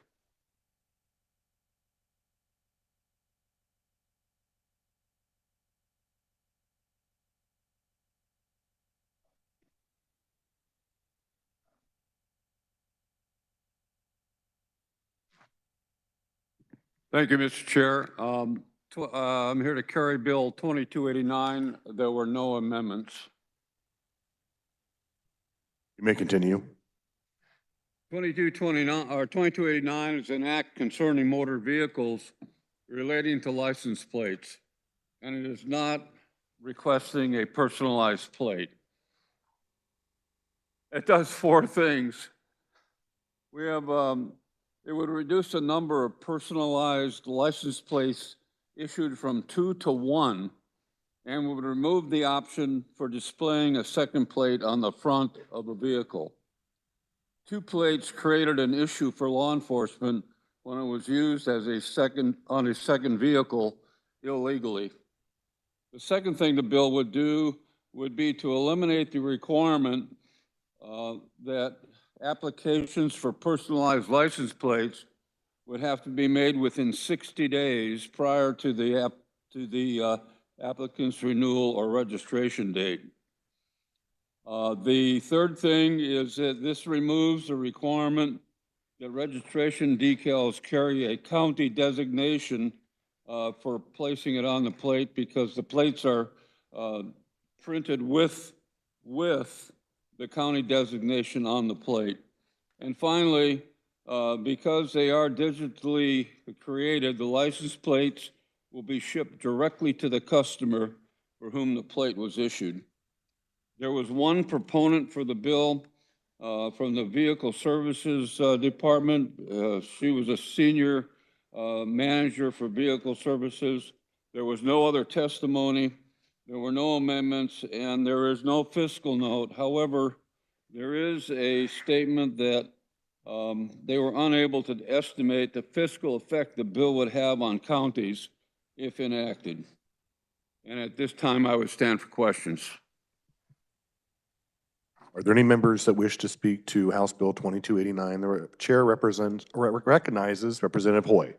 Thank you, Mr. Chair. I'm here to carry Bill 2289. There were no amendments. You may continue. 2289 is an act concerning motor vehicles relating to license plates, and it is not requesting a personalized plate. It does four things. We have it would reduce the number of personalized license plates issued from 2 to 1, and would remove the option for displaying a second plate on the front of a vehicle. 2 plates created an issue for law enforcement when it was used as on a second vehicle illegally. The second thing the bill would do would be to eliminate the requirement that applications for personalized license plates would have to be made within 60 days prior to the applicant's renewal or registration date. The third thing is that this removes the requirement that registration decals carry a county designation for placing it on the plate, because the plates are printed with the county designation on the plate. And finally, because they are digitally created, the license plates will be shipped directly to the customer for whom the plate was issued. There was one proponent for the bill from the Vehicle Services Department. She was a senior manager for Vehicle Services. There was no other testimony. There were no amendments, and there is no fiscal note. However, there is a statement that they were unable to estimate the fiscal effect the bill would have on counties if enacted. And at this time, I would stand for questions. Are there any members that wish to speak to House Bill 2289? The chair recognizes Representative Hoy.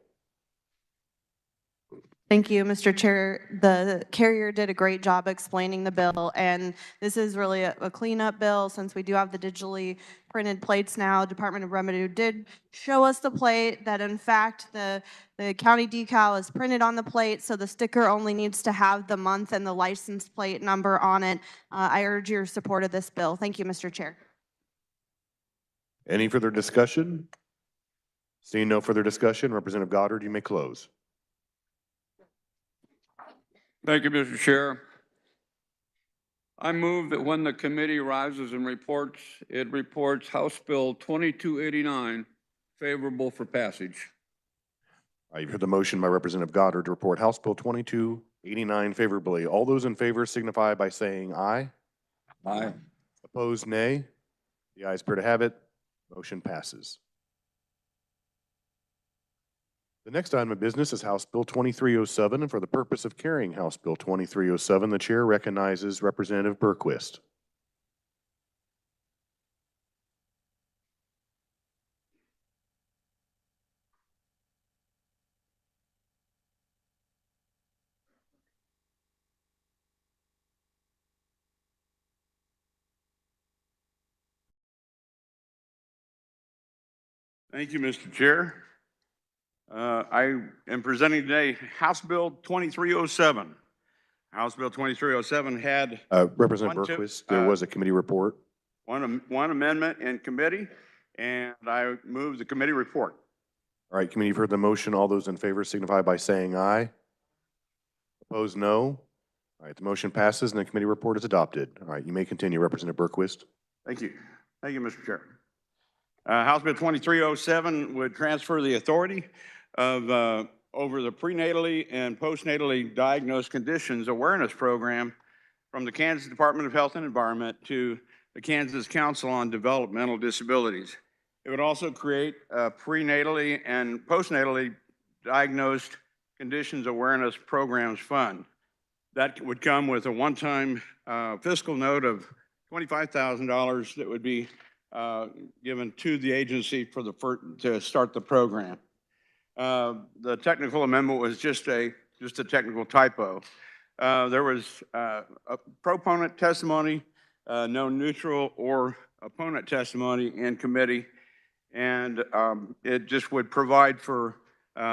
Thank you, Mr. Chair. The carrier did a great job explaining the bill, and this is really a cleanup bill since we do have the digitally printed plates now. Department of Revenue did show us the plate that in fact the county decal is printed on the plate, so the sticker only needs to have the month and the license plate number on it. I urge your support of this bill. Thank you, Mr. Chair. Any further discussion? Seeing no further discussion, Representative Goddard, you may close. Thank you, Mr. Chair. I move that when the committee rises and reports, it reports House Bill 2289 favorable for passage. You've heard the motion by Representative Goddard to report House Bill 2289 favorably. All those in favor signify by saying aye. Aye. Opposed, nay. The ayes appear to have it. Motion passes. The next item of business is House Bill 2307, and for the purpose of carrying House Bill 2307, the chair recognizes Representative Berquist. Thank you, Mr. Chair. I am presenting today House Bill 2307. House Bill 2307 had Representative Berquist, there was a committee report. one amendment in committee, and I move the committee report. All right, committee, you've heard the motion. All those in favor signify by saying aye. Opposed, no. All right, the motion passes and the committee report is adopted. All right, you may continue, Representative Berquist. Thank you. Thank you, Mr. Chair. House Bill 2307 would transfer the authority of over the prenatally and postnatally diagnosed conditions awareness program from the Kansas Department of Health and Environment to the Kansas Council on Developmental Disabilities. It would also create a prenatally and postnatally diagnosed conditions awareness programs fund. That would come with a one-time fiscal note of $25,000 that would be given to the agency for to start the program. The technical amendment was just a technical typo. There was a proponent testimony, no neutral or opponent testimony in committee, and it just would provide for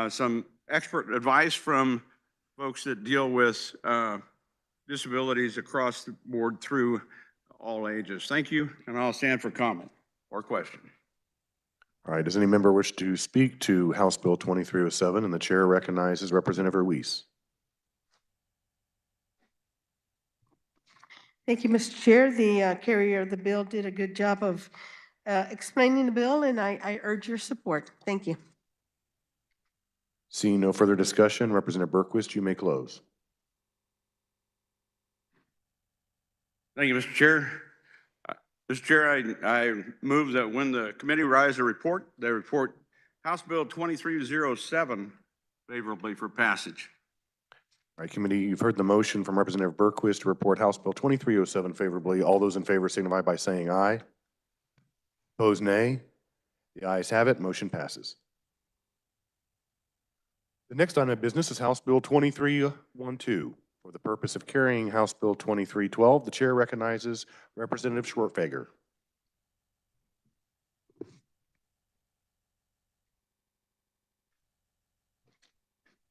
some expert advice from folks that deal with disabilities across the board through all ages. Thank you, and I'll stand for comment or question. All right, does any member wish to speak to House Bill 2307? And the chair recognizes Representative Ruiz. Thank you, Mr. Chair. The carrier of the bill did a good job of explaining the bill, and I urge your support. Thank you. Seeing no further discussion, Representative Berquist, you may close. Thank you, Mr. Chair. Mr. Chair, I move that when the committee rises a report, they report House Bill 2307 favorably for passage. All right, committee, you've heard the motion from Representative Berquist to report House Bill 2307 favorably. All those in favor signify by saying aye. Opposed, nay. The ayes have it. Motion passes. The next item of business is House Bill 2312. For the purpose of carrying House Bill 2312, the chair recognizes Representative Schwertfeger.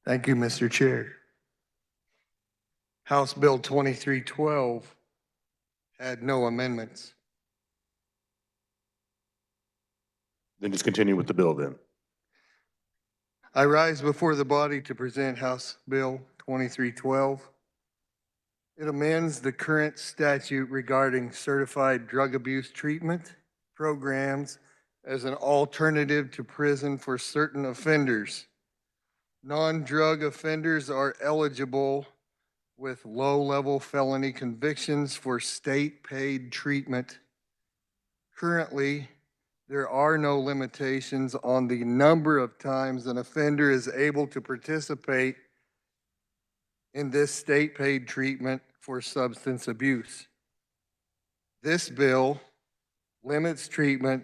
Thank you, Mr. Chair. House Bill 2312 had no amendments. Then just continue with the bill then. I rise before the body to present House Bill 2312. It amends the current statute regarding certified drug abuse treatment programs as an alternative to prison for certain offenders. Non-drug offenders are eligible with low-level felony convictions for state-paid treatment. Currently, there are no limitations on the number of times an offender is able to participate in this state-paid treatment for substance abuse. This bill limits treatment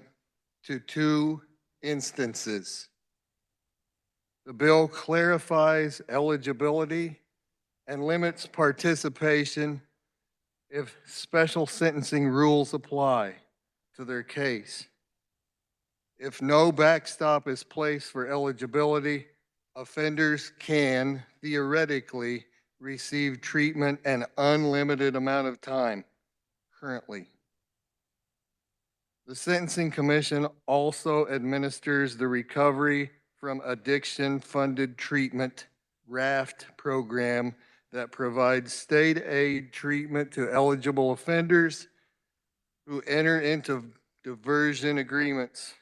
to 2 instances. The bill clarifies eligibility and limits participation if special sentencing rules apply to their case. If no backstop is placed for eligibility, offenders can theoretically receive treatment an unlimited amount of time currently. The Sentencing Commission also administers the Recovery from Addiction Funded Treatment RAFT program that provides state aid treatment to eligible offenders who enter into diversion agreements.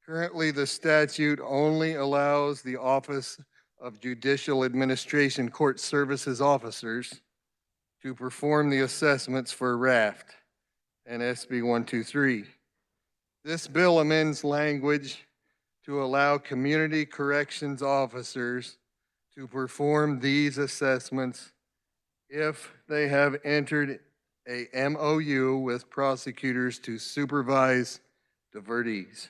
Currently, the statute only allows the Office of Judicial Administration Court Services officers to perform the assessments for RAFT and SB 123. This bill amends language to allow community corrections officers to perform these assessments if they have entered a MOU with prosecutors to supervise divertees.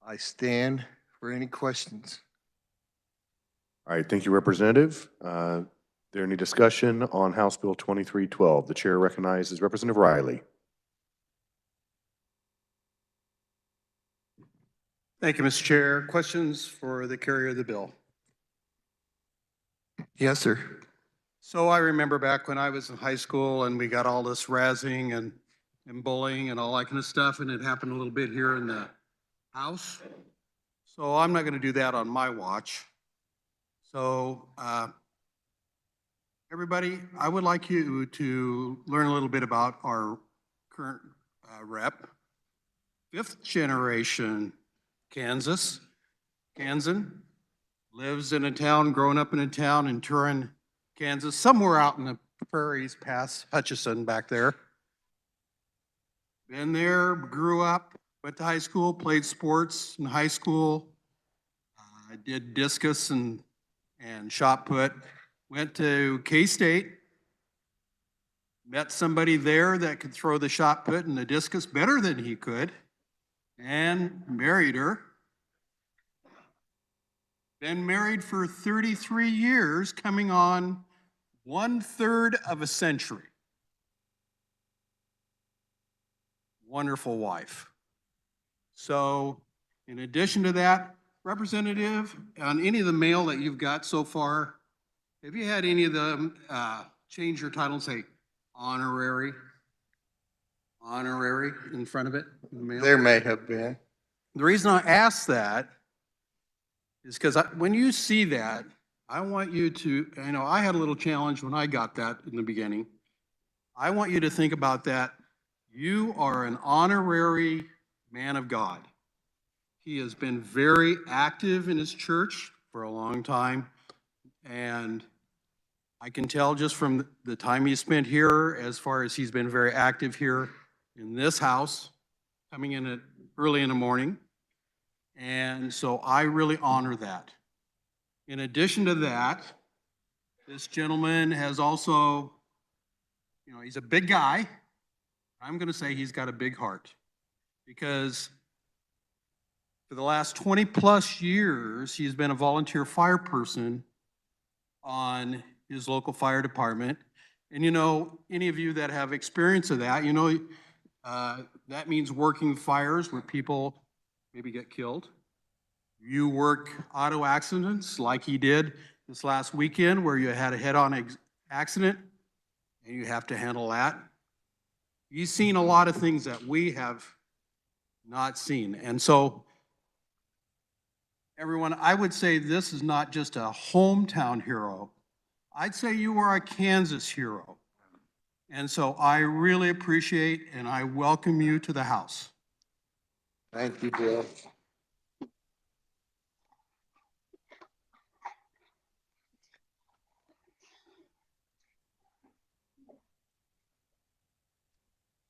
I stand for any questions. All right, thank you, Representative. There any discussion on House Bill 2312? The chair recognizes Representative Riley. Thank you, Mr. Chair. Questions for the carrier of the bill? Yes, sir. So I remember back when I was in high school and we got all this razzing and bullying and all that kind of stuff, and it happened a little bit here in the House. So I'm not going to do that on my watch. So everybody, I would like you to learn a little bit about our current rep, 5th generation Kansan, lives in a town, growing up in a town in Turin, Kansas, somewhere out in the prairies past Hutchinson back there. Been there, grew up, went to high school, played sports in high school. I did discus and shot put. Went to K-State, met somebody there that could throw the shot put and the discus better than he could, and married her. Been married for 33 years, coming on 1/3 of a century. Wonderful wife. So in addition to that, Representative, on any of the mail that you've got so far, have you had any of them change your title and say honorary in front of it in the mail? There may have been. The reason I ask that is because when you see that, I want you to, I had a little challenge when I got that in the beginning. I want you to think about that. You are an honorary man of God. He has been very active in his church for a long time. And I can tell just from the time he spent here, as far as he's been very active here in this house, coming in early in the morning. And so I really honor that. In addition to that, this gentleman has also, he's a big guy. I'm going to say he's got a big heart, because For the last 20-plus years, he's been a volunteer fire person on his local fire department. And you know, any of you that have experience of that, you know, that means working fires where people maybe get killed. You work auto accidents like he did this last weekend where you had a head-on accident and you have to handle that. He's seen a lot of things that we have not seen. And so, everyone, I would say this is not just a hometown hero. I'd say you are a Kansas hero. And so I really appreciate and I welcome you to the House. Thank you, Bill.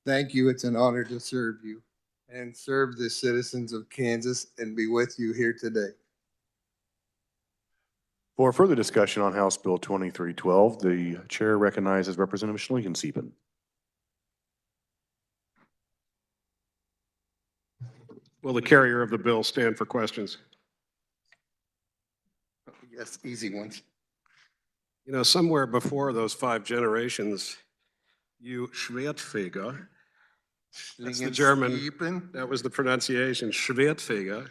Thank you. It's an honor to serve you and serve the citizens of Kansas and be with you here today. For further discussion on House Bill 2312, the chair recognizes Representative Schlingensieben. Will the carrier of the bill stand for questions? Yes, easy ones. You know, somewhere before those 5 generations, you Schwertfeger, that's the German, that was the pronunciation, Schwertfeger,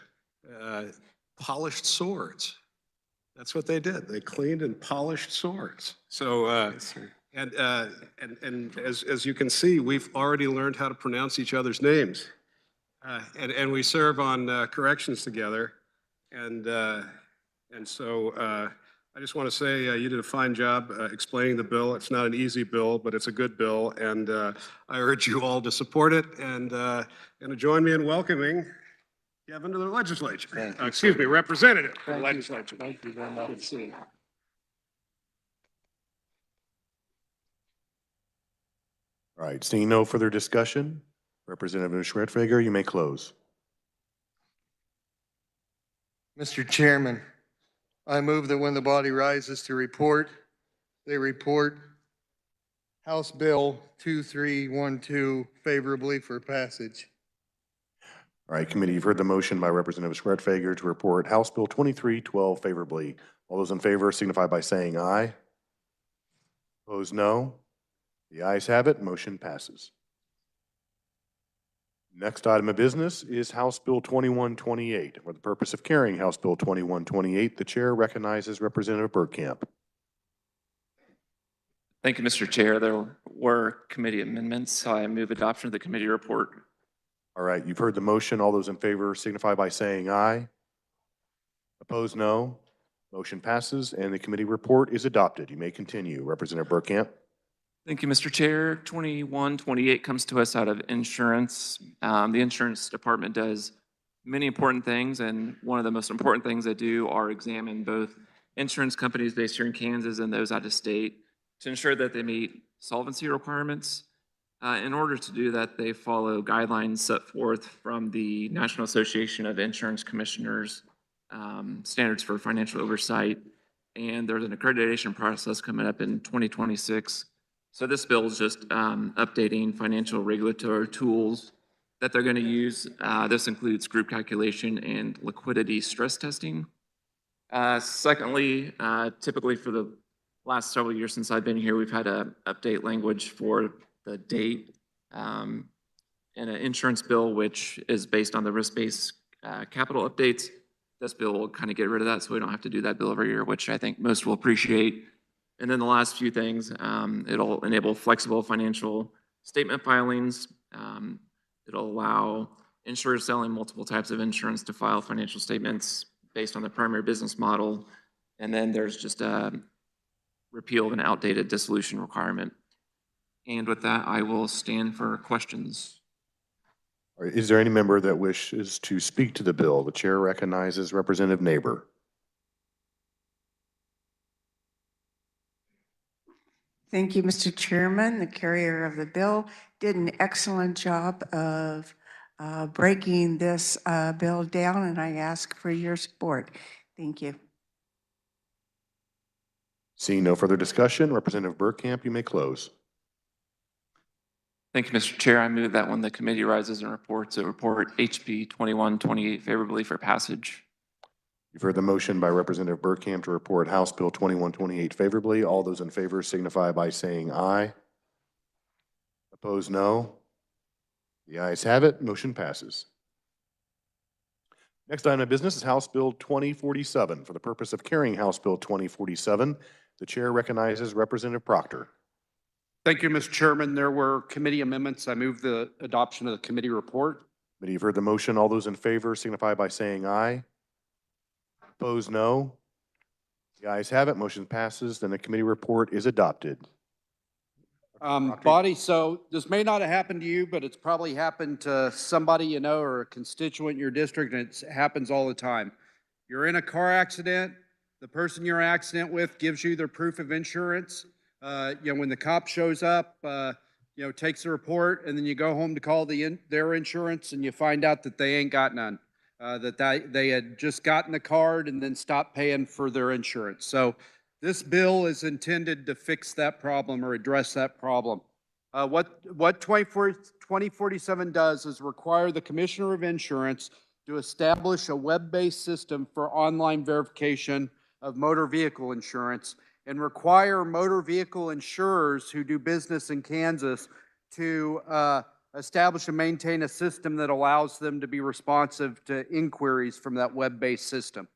polished swords. That's what they did. They cleaned and polished swords. So, and as you can see, we've already learned how to pronounce each other's names. And we serve on corrections together. And so I just want to say you did a fine job explaining the bill. It's not an easy bill, but it's a good bill. And I urge you all to support it and to join me in welcoming Kevin to the legislature. Excuse me, representative to the legislature. Thank you very much. Good to see you. All right, seeing no further discussion, Representative Schwertfeger, you may close. Mr. Chairman, I move that when the body rises to report, they report House Bill 2312 favorably for passage. All right, committee, you've heard the motion by Representative Schwertfeger to report House Bill 2312 favorably. All those in favor signify by saying aye. Opposed, no. The ayes have it, motion passes. Next item of business is House Bill 2128. For the purpose of carrying House Bill 2128, the chair recognizes Representative Bergkamp. Thank you, Mr. Chair. There were committee amendments, so I move adoption of the committee report. All right, you've heard the motion. All those in favor signify by saying aye. Opposed, no. Motion passes and the committee report is adopted. You may continue, Representative Bergkamp. Thank you, Mr. Chair. 2128 comes to us out of insurance. The insurance department does many important things, and one of the most important things they do are examine both insurance companies based here in Kansas and those out of state to ensure that they meet solvency requirements. In order to do that, they follow guidelines set forth from the National Association of Insurance Commissioners, standards for financial oversight, and there's an accreditation process coming up in 2026. So this bill is just updating financial regulatory tools that they're going to use. This includes group calculation and liquidity stress testing. Secondly, typically for the last several years since I've been here, we've had to update language for the date in an insurance bill, which is based on the risk-based capital updates. This bill will kind of get rid of that, so we don't have to do that bill every year, which I think most will appreciate. And then the last few things, it'll enable flexible financial statement filings. It'll allow insurers selling multiple types of insurance to file financial statements based on the primary business model. And then there's just a repeal of an outdated dissolution requirement. And with that, I will stand for questions. All right, is there any member that wishes to speak to the bill? The chair recognizes Representative Neighbor. Thank you, Mr. Chairman. The carrier of the bill did an excellent job of breaking this bill down, and I ask for your support. Thank you. Seeing no further discussion, Representative Bergkamp, you may close. Thank you, Mr. Chair. I move that when the committee rises and reports, it report HB 2128 favorably for passage. You've heard the motion by Representative Burkham to report House Bill 2128 favorably. All those in favor signify by saying aye. Opposed, no. The ayes have it. Motion passes. Next item of business is House Bill 2047. For the purpose of carrying House Bill 2047, the chair recognizes Representative Proctor. Thank you, Mr. Chairman. There were committee amendments. I move the adoption of the committee report. Committee, you've heard the motion. All those in favor signify by saying aye. Opposed, no. The ayes have it. Motion passes. Then the committee report is adopted. Body, so this may not have happened to you, but it's probably happened to somebody you know or a constituent in your district, and it happens all the time. You're in a car accident. The person you're in an accident with gives you their proof of insurance. When the cop shows up, takes the report, and then you go home to call their insurance, and you find out that they ain't got none. That they had just gotten the card and then stopped paying for their insurance. So this bill is intended to fix that problem or address that problem. What 2047 does is require the Commissioner of Insurance to establish a web-based system for online verification of motor vehicle insurance and require motor vehicle insurers who do business in Kansas to establish and maintain a system that allows them to be responsive to inquiries from that web-based system.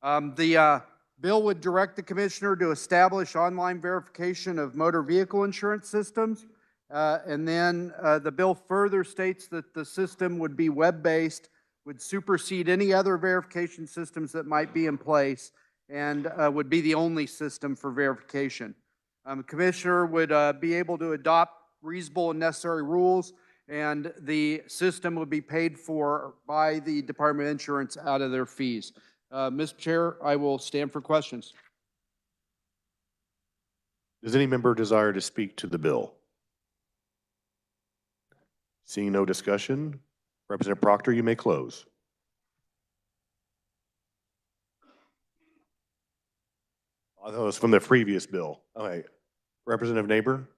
The bill would direct the commissioner to establish online verification of motor vehicle insurance systems. And then the bill further states that the system would be web-based, would supersede any other verification systems that might be in place, and would be the only system for verification. The commissioner would be able to adopt reasonable and necessary rules, and the system would be paid for by the Department of Insurance out of their fees. Mr. Chair, I will stand for questions. Does any member desire to speak to the bill? Seeing no discussion, Representative Proctor, you may close. I thought it was from the previous bill. Okay. Representative Neighbor?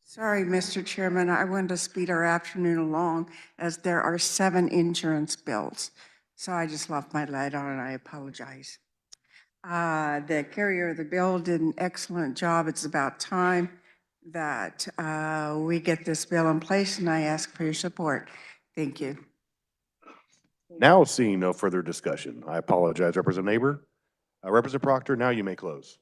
Sorry, Mr. Chairman, I wanted to speed our afternoon along as there are 7 insurance bills. So I just left my light on and I apologize. The carrier of the bill did an excellent job. It's about time that we get this bill in place, and I ask for your support. Thank you. Now seeing no further discussion, I apologize, Representative Neighbor. Representative Proctor, now you may close.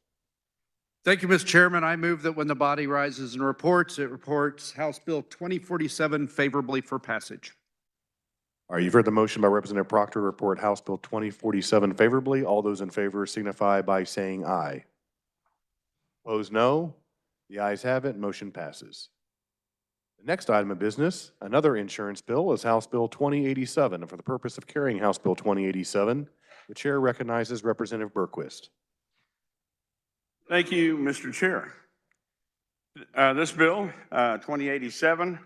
Thank you, Mr. Chairman. I move that when the body rises and reports, it reports House Bill 2047 favorably for passage. All right, you've heard the motion by Representative Proctor to report House Bill 2047 favorably. All those in favor signify by saying aye. Opposed, no. The ayes have it. Motion passes. The next item of business, another insurance bill, is House Bill 2087. And for the purpose of carrying House Bill 2087, the chair recognizes Representative Berquist. Thank you, Mr. Chair. This bill, 2087,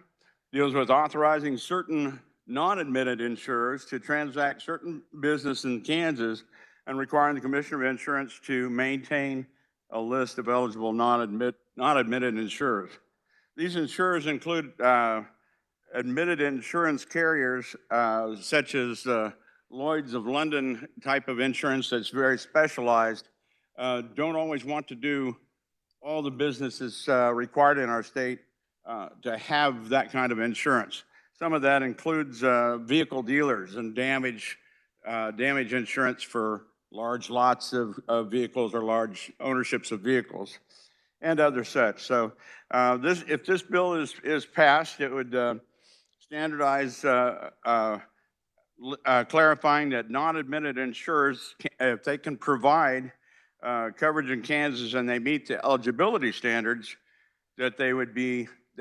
deals with authorizing certain non-admitted insurers to transact certain business in Kansas and requiring the Commissioner of Insurance to maintain a list of eligible non-admitted insurers. These insurers include admitted insurance carriers such as Lloyd's of London type of insurance that's very specialized, don't always want to do all the businesses required in our state to have that kind of insurance. Some of that includes vehicle dealers and damage insurance for large lots of vehicles or large ownerships of vehicles and other such. So if this bill is passed, it would standardize clarifying that non-admitted insurers, if they can provide coverage in Kansas and they meet the eligibility standards, that they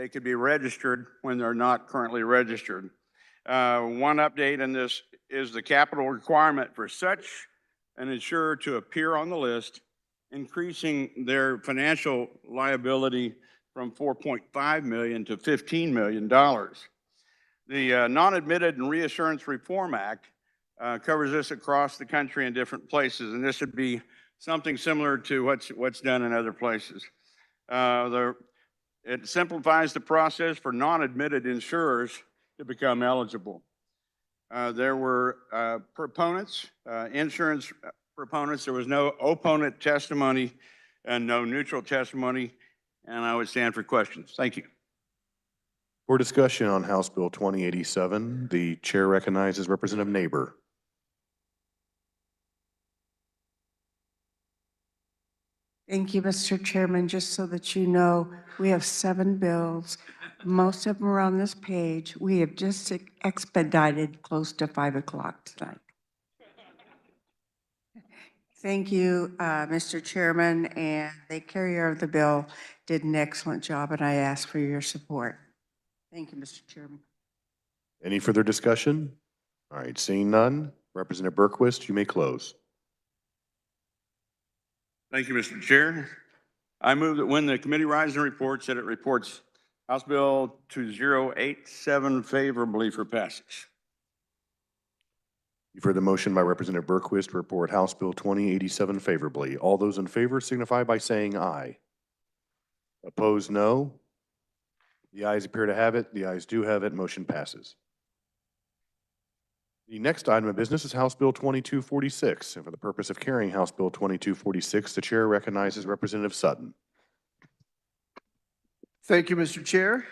could be registered when they're not currently registered. One update in this is the capital requirement for such an insurer to appear on the list, increasing their financial liability from $4.5 million to $15 million. The Non-Admitted and Reassurance Reform Act covers this across the country in different places, and this would be something similar to what's done in other places. It simplifies the process for non-admitted insurers to become eligible. There were proponents, insurance proponents. There was no opponent testimony and no neutral testimony, and I would stand for questions. Thank you. For discussion on House Bill 2087, the chair recognizes Representative Neighbor. Thank you, Mr. Chairman. Just so that you know, we have 7 bills. Most of them are on this page. We have just expedited close to 5 o'clock tonight. Thank you, Mr. Chairman, and the carrier of the bill did an excellent job, and I ask for your support. Thank you, Mr. Chairman. Any further discussion? All right, seeing none, Representative Berquist, you may close. Thank you, Mr. Chair. I move that when the committee rises and reports, that it reports House Bill 2087 favorably for passage. You've heard the motion by Representative Berquist to report House Bill 2087 favorably. All those in favor signify by saying aye. Opposed, no. The ayes appear to have it. The ayes do have it. Motion passes. The next item of business is House Bill 2246. And for the purpose of carrying House Bill 2246, the chair recognizes Representative Sutton. Thank you, Mr. Chair.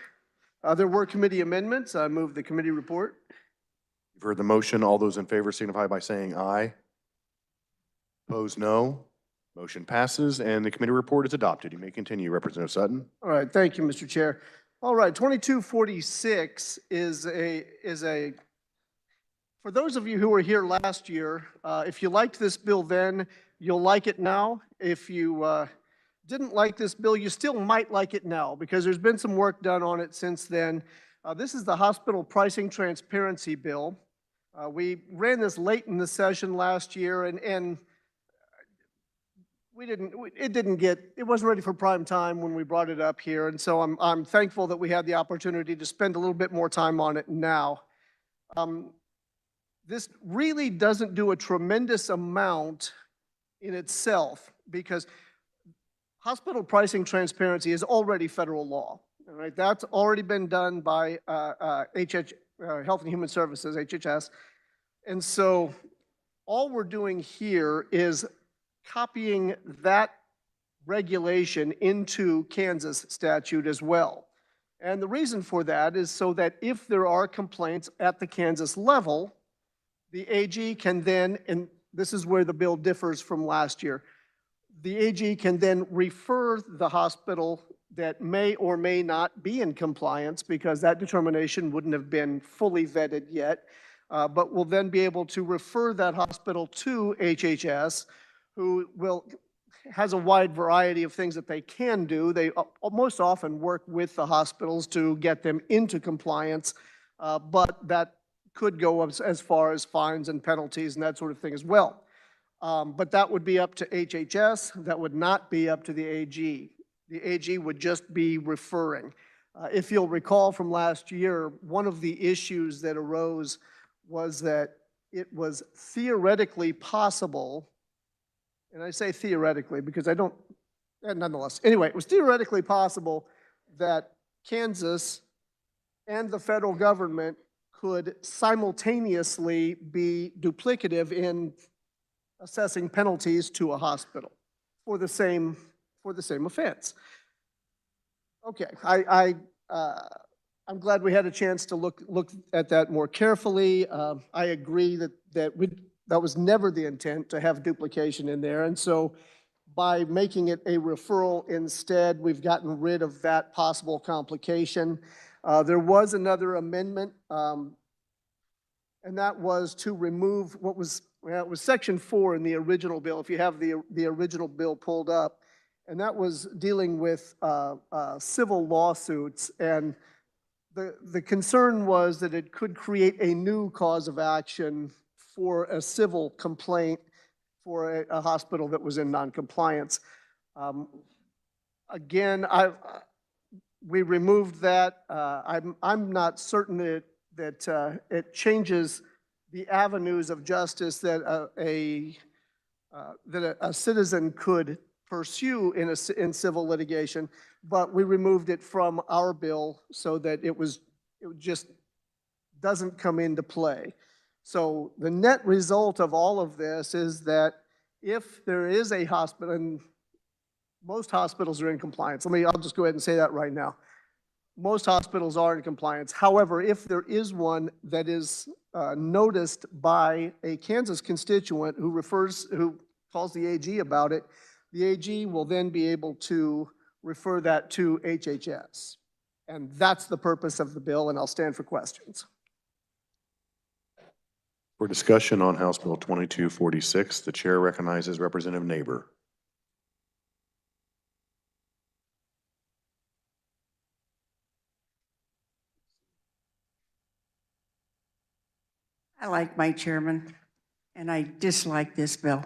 There were committee amendments. I move the committee report. You've heard the motion. All those in favor signify by saying aye. Opposed, no. Motion passes, and the committee report is adopted. You may continue, Representative Sutton. All right, thank you, Mr. Chair. All right, 2246 is a for those of you who were here last year, if you liked this bill then, you'll like it now. If you didn't like this bill, you still might like it now because there's been some work done on it since then. This is the hospital pricing transparency bill. We ran this late in the session last year, and it wasn't ready for prime time when we brought it up here, and so I'm thankful that we had the opportunity to spend a little bit more time on it now. This really doesn't do a tremendous amount in itself because hospital pricing transparency is already federal law. All right, that's already been done by Health and Human Services, HHS, and so all we're doing here is copying that regulation into Kansas statute as well. And the reason for that is so that if there are complaints at the Kansas level, the AG can then, and this is where the bill differs from last year, the AG can then refer the hospital that may or may not be in compliance because that determination wouldn't have been fully vetted yet, but will then be able to refer that hospital to HHS, who has a wide variety of things that they can do. They most often work with the hospitals to get them into compliance, but that could go as far as fines and penalties and that sort of thing as well. But that would be up to HHS. That would not be up to the AG. The AG would just be referring. If you'll recall from last year, one of the issues that arose was that it was theoretically possible, and I say theoretically because I don't, nonetheless. Anyway, it was theoretically possible that Kansas and the federal government could simultaneously be duplicative in assessing penalties to a hospital for the same offense. Okay, I'm glad we had a chance to look at that more carefully. I agree that was never the intent to have duplication in there, and so by making it a referral instead, we've gotten rid of that possible complication. There was another amendment, and that was to remove what was, well, it was section 4 in the original bill, if you have the original bill pulled up, and that was dealing with civil lawsuits, and the concern was that it could create a new cause of action for a civil complaint for a hospital that was in noncompliance. Again, we removed that. I'm not certain that it changes the avenues of justice that a that a citizen could pursue in civil litigation, but we removed it from our bill so that it just doesn't come into play. So the net result of all of this is that if there is a hospital, and most hospitals are in compliance. I'll just go ahead and say that right now. Most hospitals are in compliance. However, if there is one that is noticed by a Kansas constituent who calls the AG about it, the AG will then be able to refer that to HHS. And that's the purpose of the bill, and I'll stand for questions. For discussion on House Bill 2246, the chair recognizes Representative Neighbor. I like my chairman, and I dislike this bill.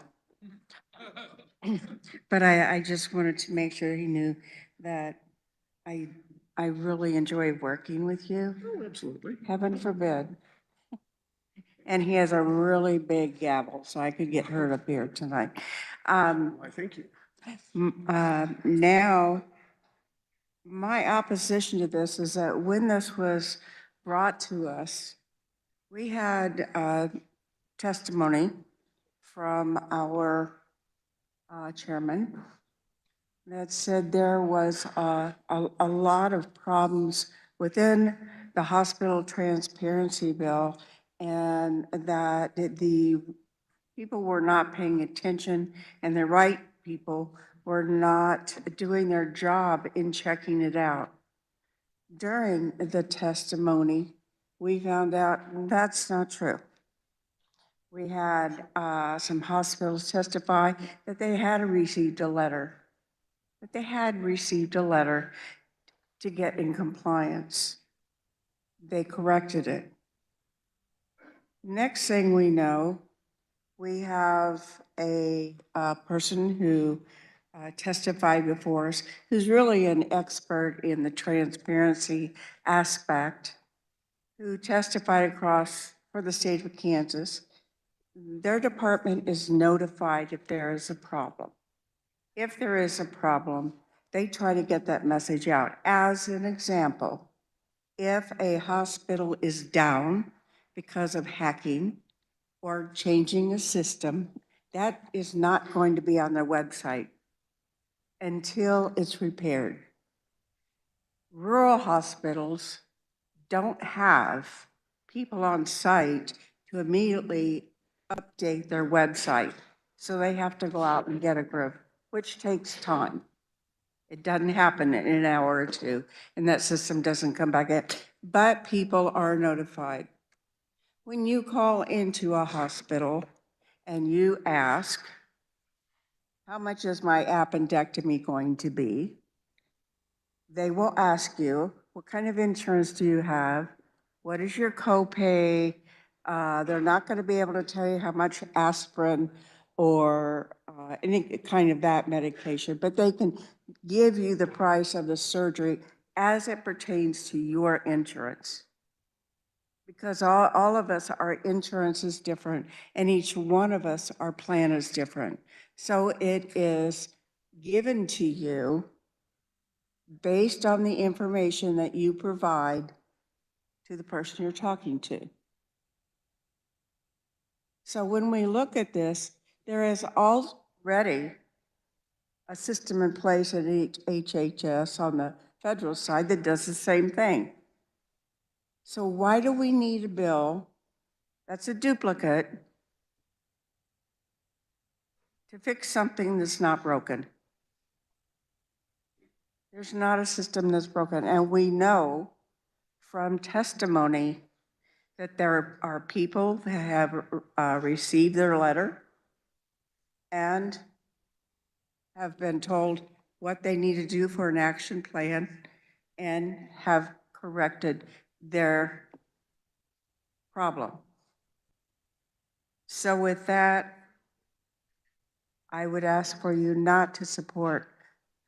But I just wanted to make sure he knew that I really enjoy working with you. Oh, absolutely. Heaven forbid. And he has a really big gavel, so I could get hurt up here tonight. I thank you. Now, my opposition to this is that when this was brought to us, we had testimony from our chairman that said there was a lot of problems within the hospital transparency bill, and that the people were not paying attention and the right people were not doing their job in checking it out. During the testimony, we found out that's not true. We had some hospitals testify that they had received a letter, to get in compliance. They corrected it. Next thing we know, we have a person who testified before us, who's really an expert in the transparency aspect, who testified across for the state of Kansas. Their department is notified if there is a problem. If there is a problem, they try to get that message out. As an example, if a hospital is down because of hacking or changing a system, that is not going to be on their website until it's repaired. Rural hospitals don't have people on site to immediately update their website. So they have to go out and get a group, which takes time. It doesn't happen in an hour or two, and that system doesn't come back in, but people are notified. When you call into a hospital and you ask, how much is my appendectomy going to be? They will ask you, what kind of insurance do you have? What is your copay? They're not going to be able to tell you how much aspirin or any kind of that medication, but they can give you the price of the surgery as it pertains to your insurance. Because all of us, our insurance is different, and each one of us, our plan is different. So it is given to you based on the information that you provide to the person you're talking to. So when we look at this, there is already a system in place at HHS on the federal side that does the same thing. So why do we need a bill that's a duplicate to fix something that's not broken? There's not a system that's broken, and we know from testimony that there are people that have received their letter and have been told what they need to do for an action plan and have corrected their problem. So with that, I would ask for you not to support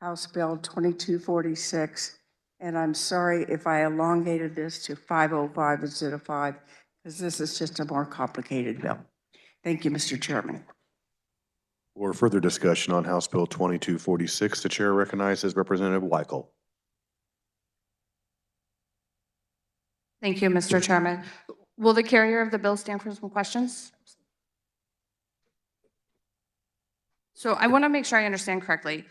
House Bill 2246. And I'm sorry if I elongated this to 505 instead of 5, because this is just a more complicated bill. Thank you, Mr. Chairman. For further discussion on House Bill 2246, the chair recognizes Representative Weichel. Thank you, Mr. Chairman. Will the carrier of the bill stand for some questions? So I want to make sure I understand correctly.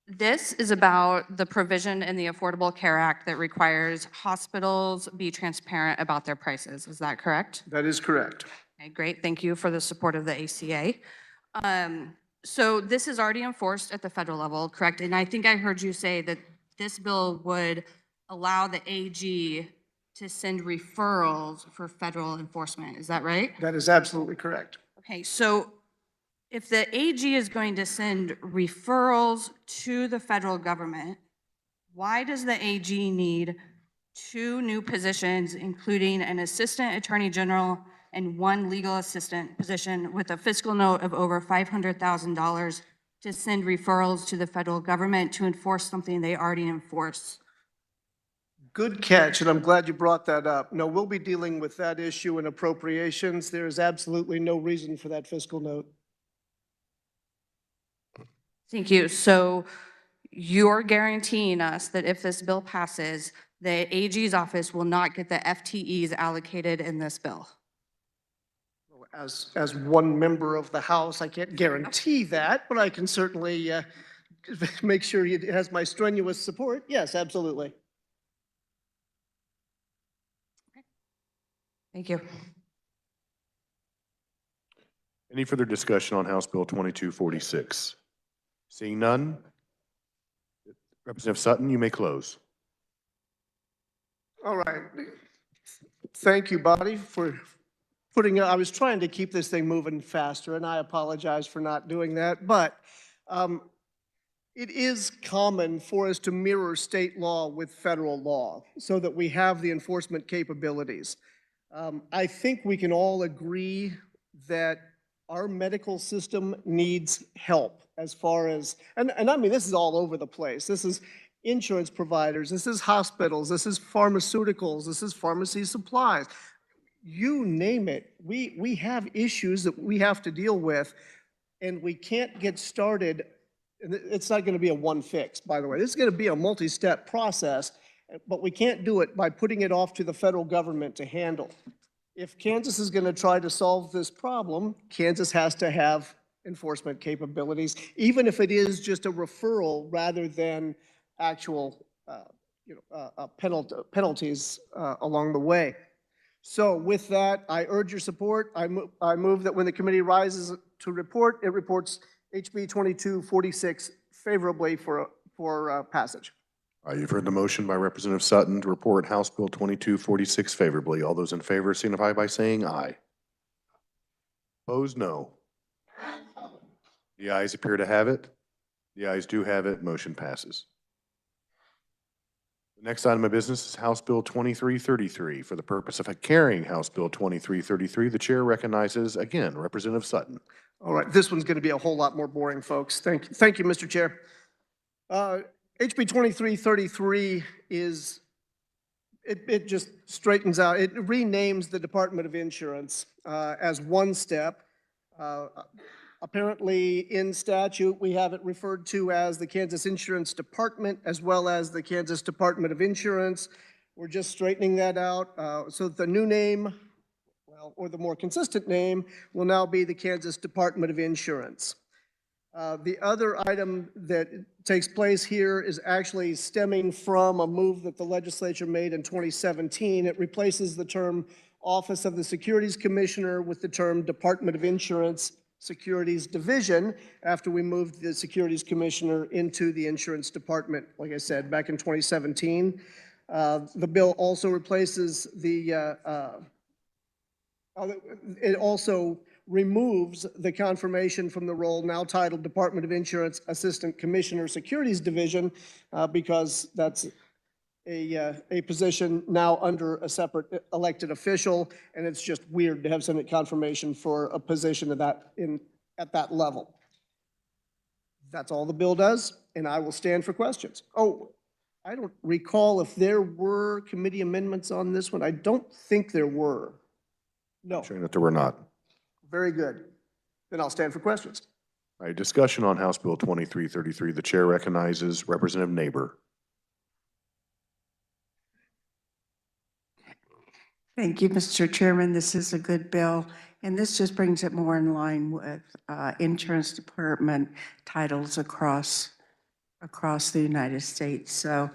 This is about the provision in the Affordable Care Act that requires hospitals be transparent about their prices. Is that correct? That is correct. Okay, great. Thank you for the support of the ACA. So this is already enforced at the federal level, correct? And I think I heard you say that this bill would allow the AG to send referrals for federal enforcement. Is that right? That is absolutely correct. Okay, so if the AG is going to send referrals to the federal government, why does the AG need 2 new positions, including an assistant attorney general and 1 legal assistant position with a fiscal note of over $500,000 to send referrals to the federal government to enforce something they already enforce? Good catch, and I'm glad you brought that up. No, we'll be dealing with that issue in appropriations. There is absolutely no reason for that fiscal note. Thank you. So you're guaranteeing us that if this bill passes, the AG's office will not get the FTEs allocated in this bill? As one member of the House, I can't guarantee that, but I can certainly make sure it has my strenuous support. Yes, absolutely. Thank you. Any further discussion on House Bill 2246? Seeing none, Representative Sutton, you may close. All right. Thank you, body, for I was trying to keep this thing moving faster, and I apologize for not doing that, but it is common for us to mirror state law with federal law so that we have the enforcement capabilities. I think we can all agree that our medical system needs help as far as, and I mean, this is all over the place. This is insurance providers, this is hospitals, this is pharmaceuticals, this is pharmacy supplies. You name it, we have issues that we have to deal with, and we can't get started. And it's not going to be a one fix, by the way. This is going to be a multi-step process, but we can't do it by putting it off to the federal government to handle. If Kansas is going to try to solve this problem, Kansas has to have enforcement capabilities, even if it is just a referral rather than actual penalties along the way. So with that, I urge your support. I move that when the committee rises to report, it reports HB 2246 favorably for passage. All right, you've heard the motion by Representative Sutton to report House Bill 2246 favorably. All those in favor signify by saying aye. Opposed, no. The ayes appear to have it. The ayes do have it. Motion passes. The next item of business is House Bill 2333. For the purpose of carrying House Bill 2333, the chair recognizes, again, Representative Sutton. All right, this one's going to be a whole lot more boring, folks. Thank you, Mr. Chair. HB 2333 it just straightens out, it renames the Department of Insurance as one step. Apparently in statute, we have it referred to as the Kansas Insurance Department as well as the Kansas Department of Insurance. We're just straightening that out. So the new name, well, or the more consistent name, will now be the Kansas Department of Insurance. The other item that takes place here is actually stemming from a move that the legislature made in 2017. It replaces the term Office of the Securities Commissioner with the term Department of Insurance Securities Division after we moved the Securities Commissioner into the Insurance Department, like I said, back in 2017. The bill also replaces it also removes the confirmation from the role now titled Department of Insurance Assistant Commissioner Securities Division because that's a position now under a separate elected official, and it's just weird to have Senate confirmation for a position at that level. That's all the bill does, and I will stand for questions. Oh, I don't recall if there were committee amendments on this one. I don't think there were. No. I'm sure that there were not. Very good. Then I'll stand for questions. All right, discussion on House Bill 2333. The chair recognizes Representative Neighbor. Thank you, Mr. Chairman. This is a good bill, and this just brings it more in line with insurance department titles across the United States. So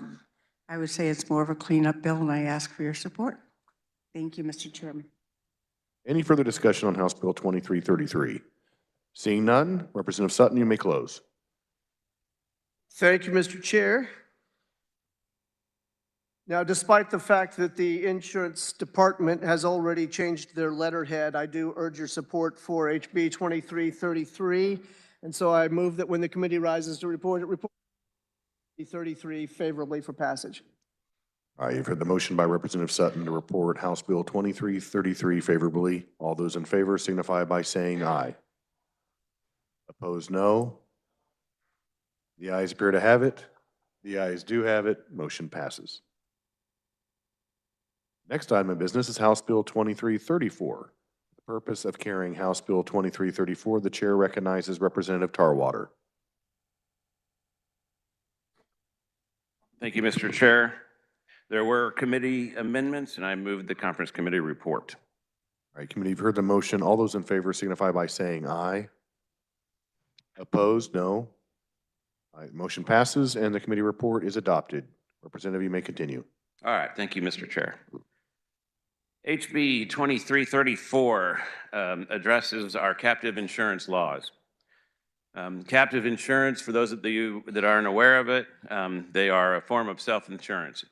I would say it's more of a cleanup bill, and I ask for your support. Thank you, Mr. Chairman. Any further discussion on House Bill 2333? Seeing none, Representative Sutton, you may close. Thank you, Mr. Chair. Now, despite the fact that the insurance department has already changed their letterhead, I do urge your support for HB 2333. And so I move that when the committee rises to report, it report 33 favorably for passage. All right, you've heard the motion by Representative Sutton to report House Bill 2333 favorably. All those in favor signify by saying aye. Opposed, no. The ayes appear to have it. The ayes do have it. Motion passes. Next item of business is House Bill 2334. For the purpose of carrying House Bill 2334, the chair recognizes Representative Tarwater. Thank you, Mr. Chair. There were committee amendments, and I moved the conference committee report. All right, committee, you've heard the motion. All those in favor signify by saying aye. Opposed, no. All right, motion passes and the committee report is adopted. Representative, you may continue. All right, thank you, Mr. Chair. HB 2334 addresses our captive insurance laws. Captive insurance, for those of you that aren't aware of it, they are a form of self-insurance.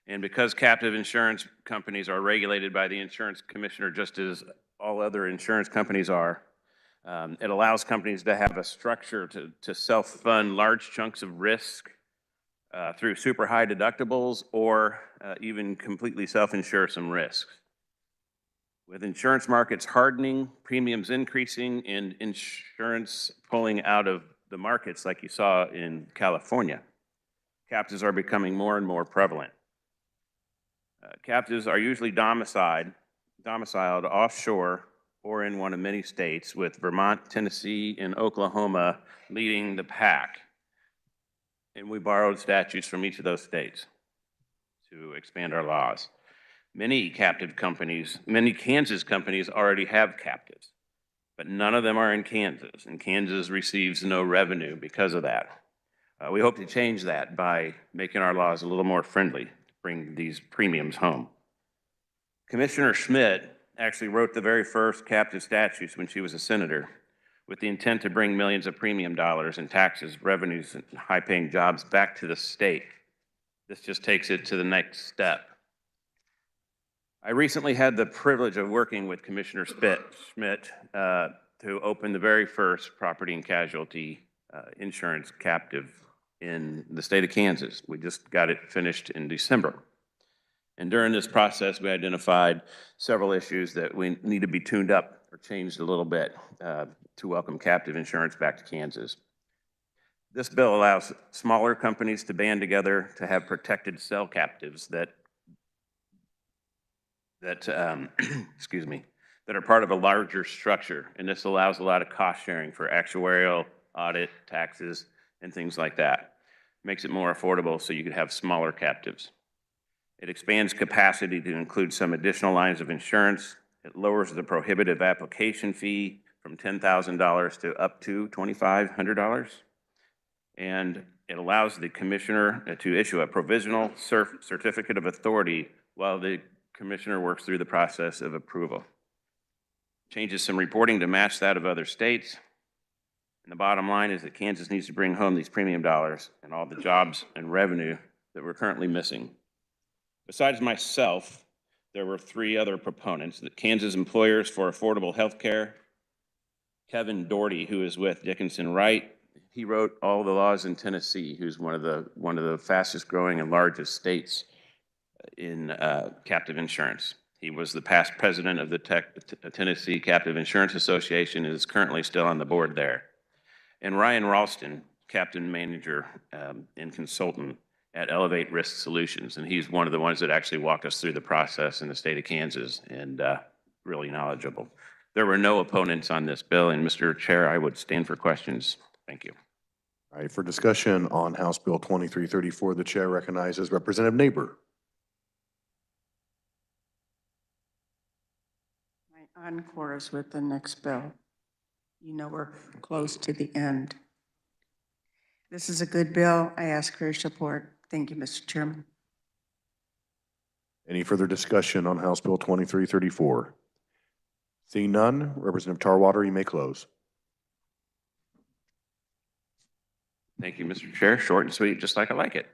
And because captive insurance companies are regulated by the insurance commissioner just as all other insurance companies are, it allows companies to have a structure to self-fund large chunks of risk through super high deductibles or even completely self-insure some risks. With insurance markets hardening, premiums increasing, and insurance pulling out of the markets like you saw in California, captives are becoming more and more prevalent. Captives are usually domiciled offshore or in one of many states, with Vermont, Tennessee, and Oklahoma leading the pack. And we borrowed statutes from each of those states to expand our laws. Many captive companies, many Kansas companies already have captives, but none of them are in Kansas, and Kansas receives no revenue because of that. We hope to change that by making our laws a little more friendly to bring these premiums home. Commissioner Schmidt actually wrote the very first captive statutes when she was a senator with the intent to bring millions of premium dollars in taxes, revenues, and high-paying jobs back to the state. This just takes it to the next step. I recently had the privilege of working with Commissioner Schmidt to open the very first property and casualty insurance captive in the state of Kansas. We just got it finished in December. And during this process, we identified several issues that we need to be tuned up or changed a little bit to welcome captive insurance back to Kansas. This bill allows smaller companies to band together to have protected cell captives that excuse me, that are part of a larger structure. And this allows a lot of cost sharing for actuarial, audit, taxes, and things like that. Makes it more affordable so you could have smaller captives. It expands capacity to include some additional lines of insurance. It lowers the prohibitive application fee from $10,000 to up to $2,500. And it allows the commissioner to issue a provisional certificate of authority while the commissioner works through the process of approval. Changes some reporting to match that of other states. And the bottom line is that Kansas needs to bring home these premium dollars and all the jobs and revenue that we're currently missing. Besides myself, there were three other proponents: the Kansas Employers for Affordable Health Care, Kevin Doherty, who is with Dickinson Wright. He wrote all the laws in Tennessee, who's one of the fastest growing and largest states in captive insurance. He was the past president of the Tennessee Captive Insurance Association and is currently still on the board there. And Ryan Ralston, captain manager and consultant at Elevate Risk Solutions. And he's one of the ones that actually walked us through the process in the state of Kansas and really knowledgeable. There were no opponents on this bill, and Mr. Chair, I would stand for questions. Thank you. All right, for discussion on House Bill 2334, the chair recognizes Representative Neighbor. My encore is with the next bill. You know we're close to the end. This is a good bill. I ask for your support. Thank you, Mr. Chairman. Any further discussion on House Bill 2334? Seeing none, Representative Tarwater, you may close. Thank you, Mr. Chair. Short and sweet, just like I like it.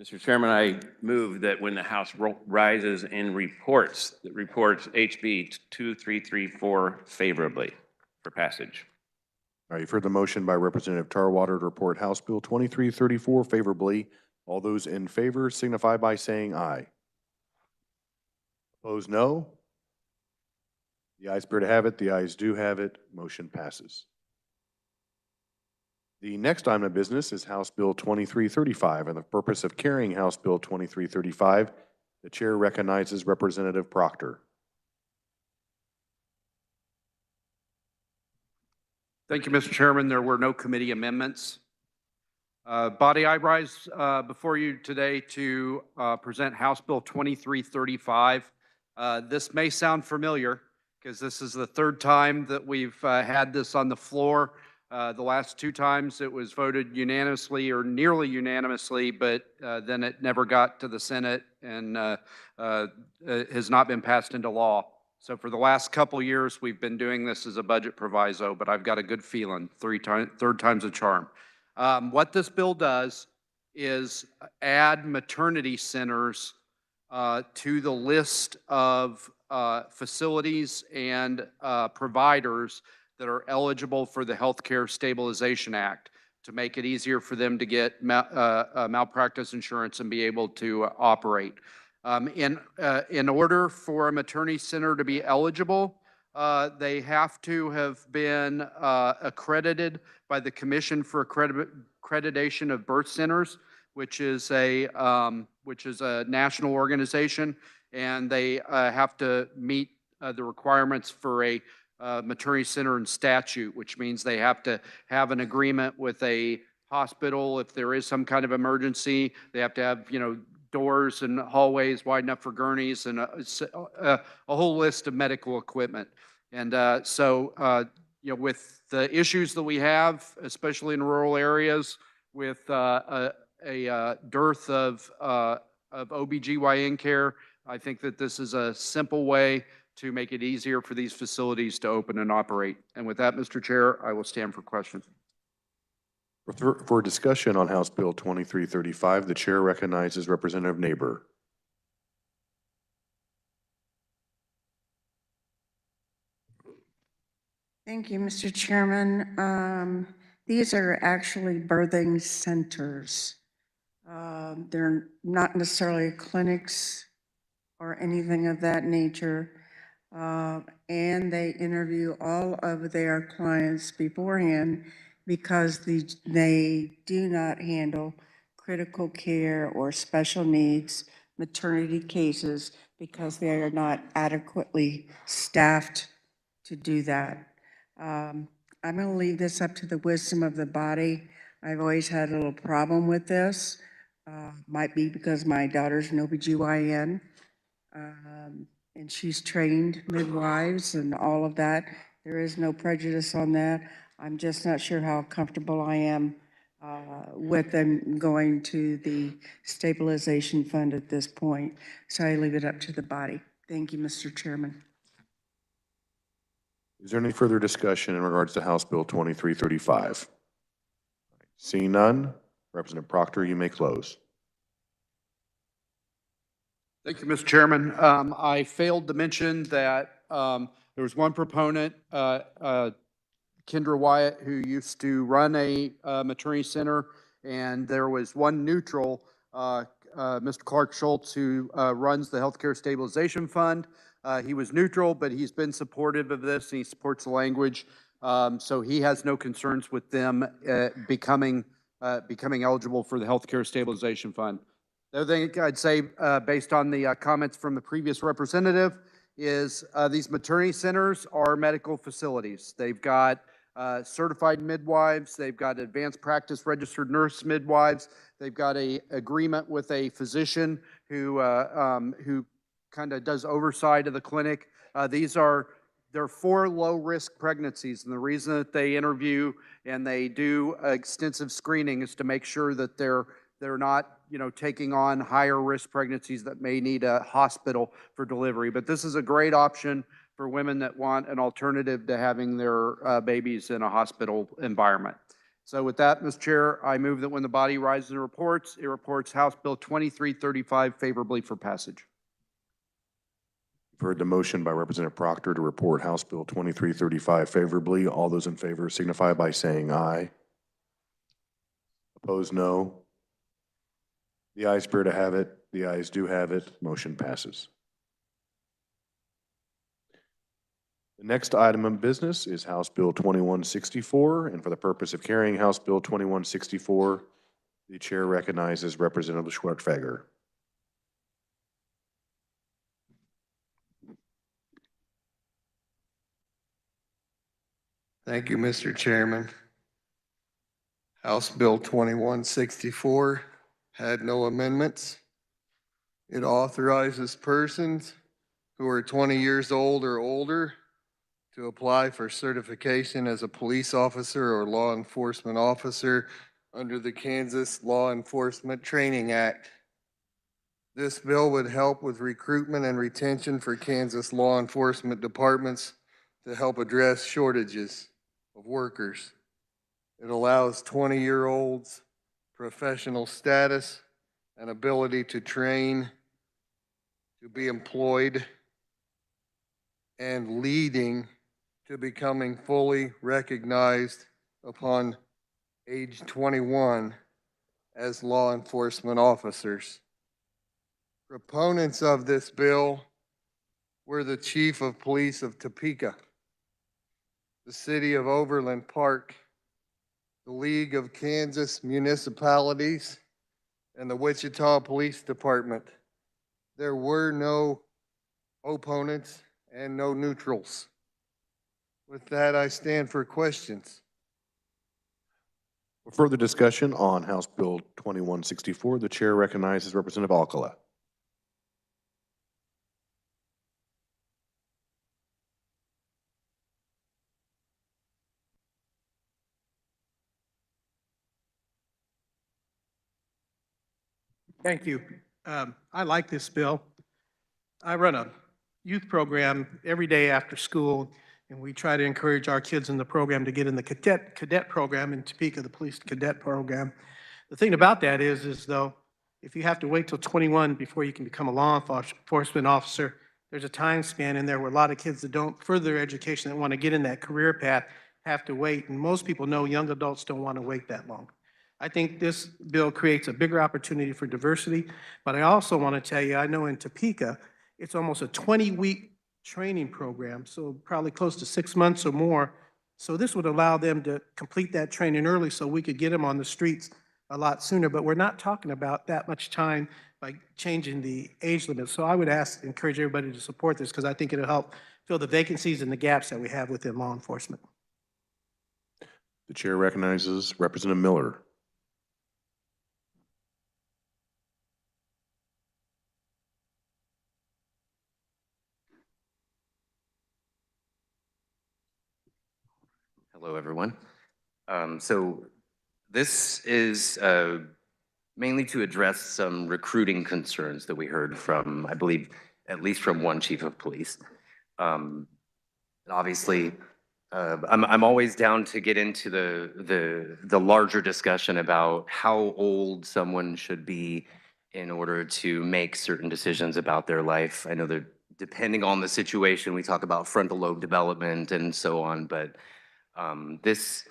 Mr. Chairman, I move that when the House rises and reports HB 2334 favorably for passage. All right, you've heard the motion by Representative Tarwater to report House Bill 2334 favorably. All those in favor signify by saying aye. Opposed, no. The ayes appear to have it. The ayes do have it. Motion passes. The next item of business is House Bill 2335, and the purpose of carrying House Bill 2335, the chair recognizes Representative Proctor. Thank you, Mr. Chairman. There were no committee amendments. Body, I rise before you today to present House Bill 2335. This may sound familiar because this is the third time that we've had this on the floor. The last two times it was voted unanimously or nearly unanimously, but then it never got to the Senate and has not been passed into law. So for the last couple years, we've been doing this as a budget proviso, but I've got a good feeling, third time's a charm. What this bill does is add maternity centers to the list of facilities and providers that are eligible for the Healthcare Stabilization Act to make it easier for them to get malpractice insurance and be able to operate. In order for a maternity center to be eligible, they have to have been accredited by the Commission for Accreditation of Birth Centers, which is a national organization, and they have to meet the requirements for a maternity center in statute, which means they have to have an agreement with a hospital if there is some kind of emergency. They have to have, doors and hallways wide enough for gurneys and a whole list of medical equipment. And with the issues that we have, especially in rural areas, with a dearth of OBGYN care, I think that this is a simple way to make it easier for these facilities to open and operate. And with that, Mr. Chair, I will stand for questions. For discussion on House Bill 2335, the chair recognizes Representative Neighbor. Thank you, Mr. Chairman. These are actually birthing centers. They're not necessarily clinics or anything of that nature. And they interview all of their clients beforehand because they do not handle critical care or special needs maternity cases because they are not adequately staffed to do that. I'm going to leave this up to the wisdom of the body. I've always had a little problem with this. Might be because my daughter's an OBGYN, and she's trained midwives and all of that. There is no prejudice on that. I'm just not sure how comfortable I am with them going to the stabilization fund at this point. So I leave it up to the body. Thank you, Mr. Chairman. Is there any further discussion in regards to House Bill 2335? Seeing none, Representative Proctor, you may close. Thank you, Mr. Chairman. I failed to mention that there was one proponent, Kendra Wyatt, who used to run a maternity center, and there was one neutral, Mr. Clark Schultz, who runs the Healthcare Stabilization Fund. He was neutral, but he's been supportive of this, and he supports the language. So he has no concerns with them becoming eligible for the Healthcare Stabilization Fund. The other thing I'd say, based on the comments from the previous representative, is these maternity centers are medical facilities. They've got certified midwives, they've got advanced practice registered nurse midwives, they've got a agreement with a physician who kind of does oversight of the clinic. They're for low-risk pregnancies, and the reason that they interview and they do extensive screening is to make sure that they're not, taking on higher-risk pregnancies that may need a hospital for delivery. But this is a great option for women that want an alternative to having their babies in a hospital environment. So with that, Mr. Chair, I move that when the body rises and reports, it reports House Bill 2335 favorably for passage. You've heard the motion by Representative Proctor to report House Bill 2335 favorably. All those in favor signify by saying aye. Opposed, no. The ayes appear to have it. The ayes do have it. Motion passes. The next item of business is House Bill 2164, and for the purpose of carrying House Bill 2164, the chair recognizes Representative Schwartfeger. Thank you, Mr. Chairman. House Bill 2164 had no amendments. It authorizes persons who are 20 years old or older to apply for certification as a police officer or law enforcement officer under the Kansas Law Enforcement Training Act. This bill would help with recruitment and retention for Kansas law enforcement departments to help address shortages of workers. It allows 20-year-olds professional status and ability to train, to be employed, and leading to becoming fully recognized upon age 21 as law enforcement officers. Proponents of this bill were the Chief of Police of Topeka, the City of Overland Park, the League of Kansas Municipalities, and the Wichita Police Department. There were no opponents and no neutrals. With that, I stand for questions. For further discussion on House Bill 2164, the chair recognizes Representative Alcala. Thank you. I like this bill. I run a youth program every day after school, and we try to encourage our kids in the program to get in the cadet program in Topeka, the police cadet program. The thing about that is though, if you have to wait till 21 before you can become a law enforcement officer, there's a time span in there where a lot of kids that don't further their education that want to get in that career path have to wait, and most people know young adults don't want to wait that long. I think this bill creates a bigger opportunity for diversity, but I also want to tell you, I know in Topeka, it's almost a 20-week training program, so probably close to 6 months or more. So this would allow them to complete that training early so we could get them on the streets a lot sooner, but we're not talking about that much time by changing the age limit. So I would encourage everybody to support this because I think it'll help fill the vacancies and the gaps that we have within law enforcement. The chair recognizes Representative Miller. Hello, everyone. So this is mainly to address some recruiting concerns that we heard from, I believe, at least from one chief of police. Obviously, I'm always down to get into the larger discussion about how old someone should be in order to make certain decisions about their life. I know that depending on the situation, we talk about frontal lobe development and so on, but this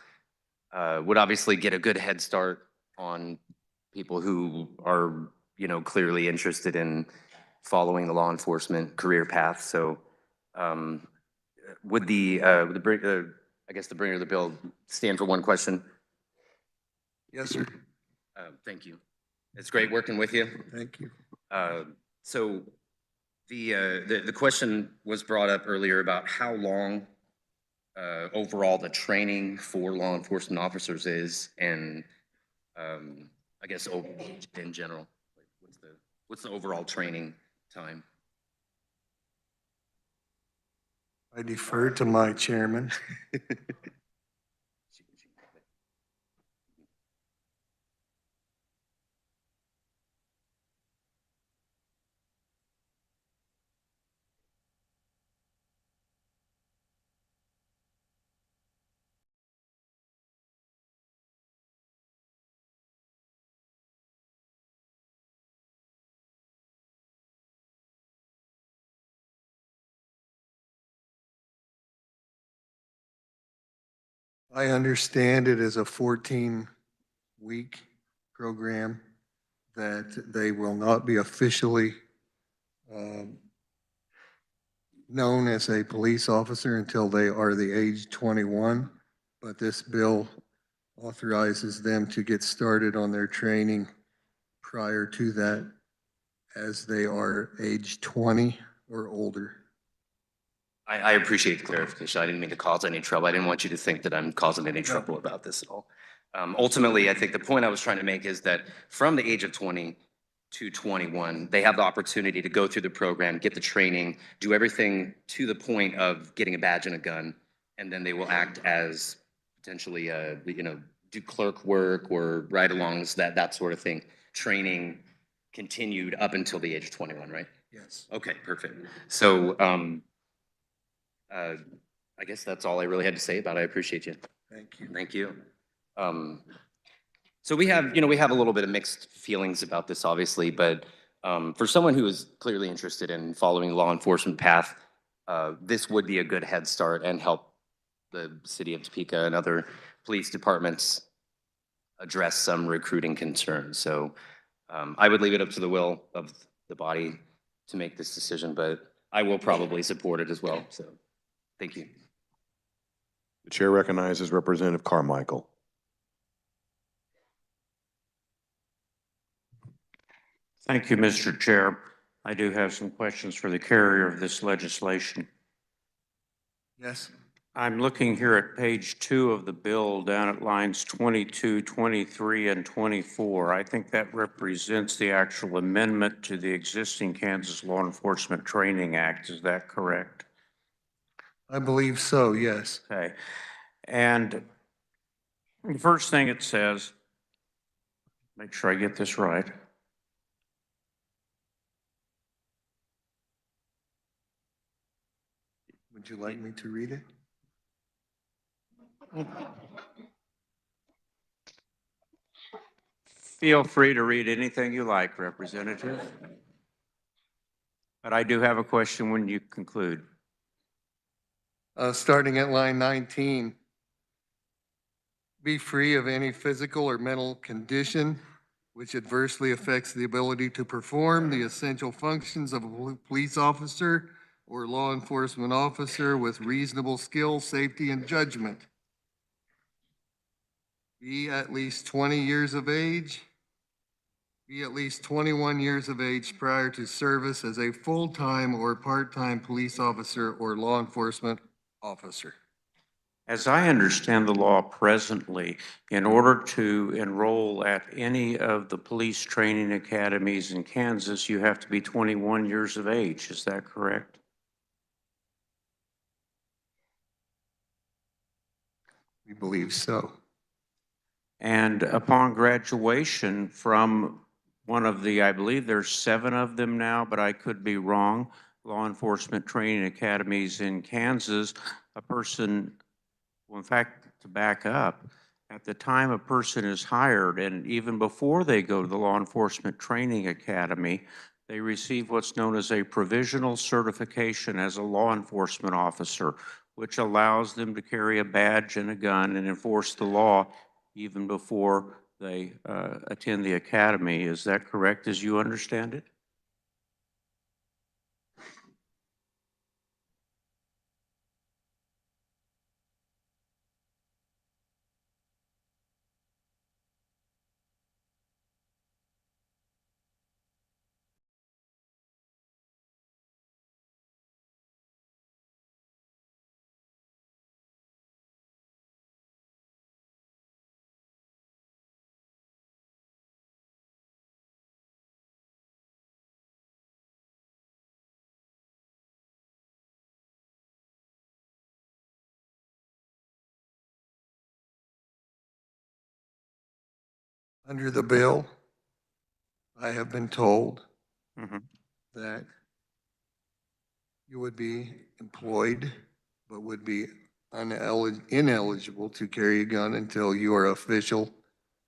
would obviously get a good head start on people who are, clearly interested in following the law enforcement career path. So would I guess the bringer of the bill stand for one question? Yes, sir. Thank you. It's great working with you. Thank you. So The question was brought up earlier about how long overall the training for law enforcement officers is, and I guess in general, like what's the overall training time? I defer to my chairman. I understand it is a 14-week program, that they will not be officially known as a police officer until they are the age 21, but this bill authorizes them to get started on their training prior to that, as they are age 20 or older. I appreciate the clarification. I didn't mean to cause any trouble. I didn't want you to think that I'm causing any trouble about this at all. Ultimately, I think the point I was trying to make is that from the age of 20 to 21, they have the opportunity to go through the program, get the training, do everything to the point of getting a badge and a gun, and then they will act as potentially, do clerk work or ride-alongs, that sort of thing. Training continued up until the age of 21, right? Yes. Okay, perfect. So, I guess that's all I really had to say about it. I appreciate you. Thank you. Thank you. So we have a little bit of mixed feelings about this, obviously, but for someone who is clearly interested in following the law enforcement path, this would be a good head start and help the city of Topeka and other police departments address some recruiting concerns. So I would leave it up to the will of the body to make this decision, but I will probably support it as well. So thank you. The chair recognizes Representative Carmichael. Thank you, Mr. Chair. I do have some questions for the carrier of this legislation. Yes. I'm looking here at page 2 of the bill, down at lines 22, 23, and 24. I think that represents the actual amendment to the existing Kansas Law Enforcement Training Act. Is that correct? I believe so, yes. Okay. And the first thing it says, make sure I get this right. Would you like me to read it? Feel free to read anything you like, Representative. But I do have a question when you conclude. Starting at line 19. Be free of any physical or mental condition which adversely affects the ability to perform the essential functions of a police officer or law enforcement officer with reasonable skill, safety, and judgment. Be at least 20 years of age. Be at least 21 years of age prior to service as a full-time or part-time police officer or law enforcement officer. As I understand the law presently, in order to enroll at any of the police training academies in Kansas, you have to be 21 years of age. Is that correct? We believe so. And upon graduation from one of the, I believe there's 7 of them now, but I could be wrong, law enforcement training academies in Kansas, a person, well, in fact, to back up, at the time a person is hired and even before they go to the law enforcement training academy, they receive what's known as a provisional certification as a law enforcement officer, which allows them to carry a badge and a gun and enforce the law even before they attend the academy. Is that correct as you understand it? Under the bill, I have been told Mhm. that you would be employed, but would be ineligible to carry a gun until you are official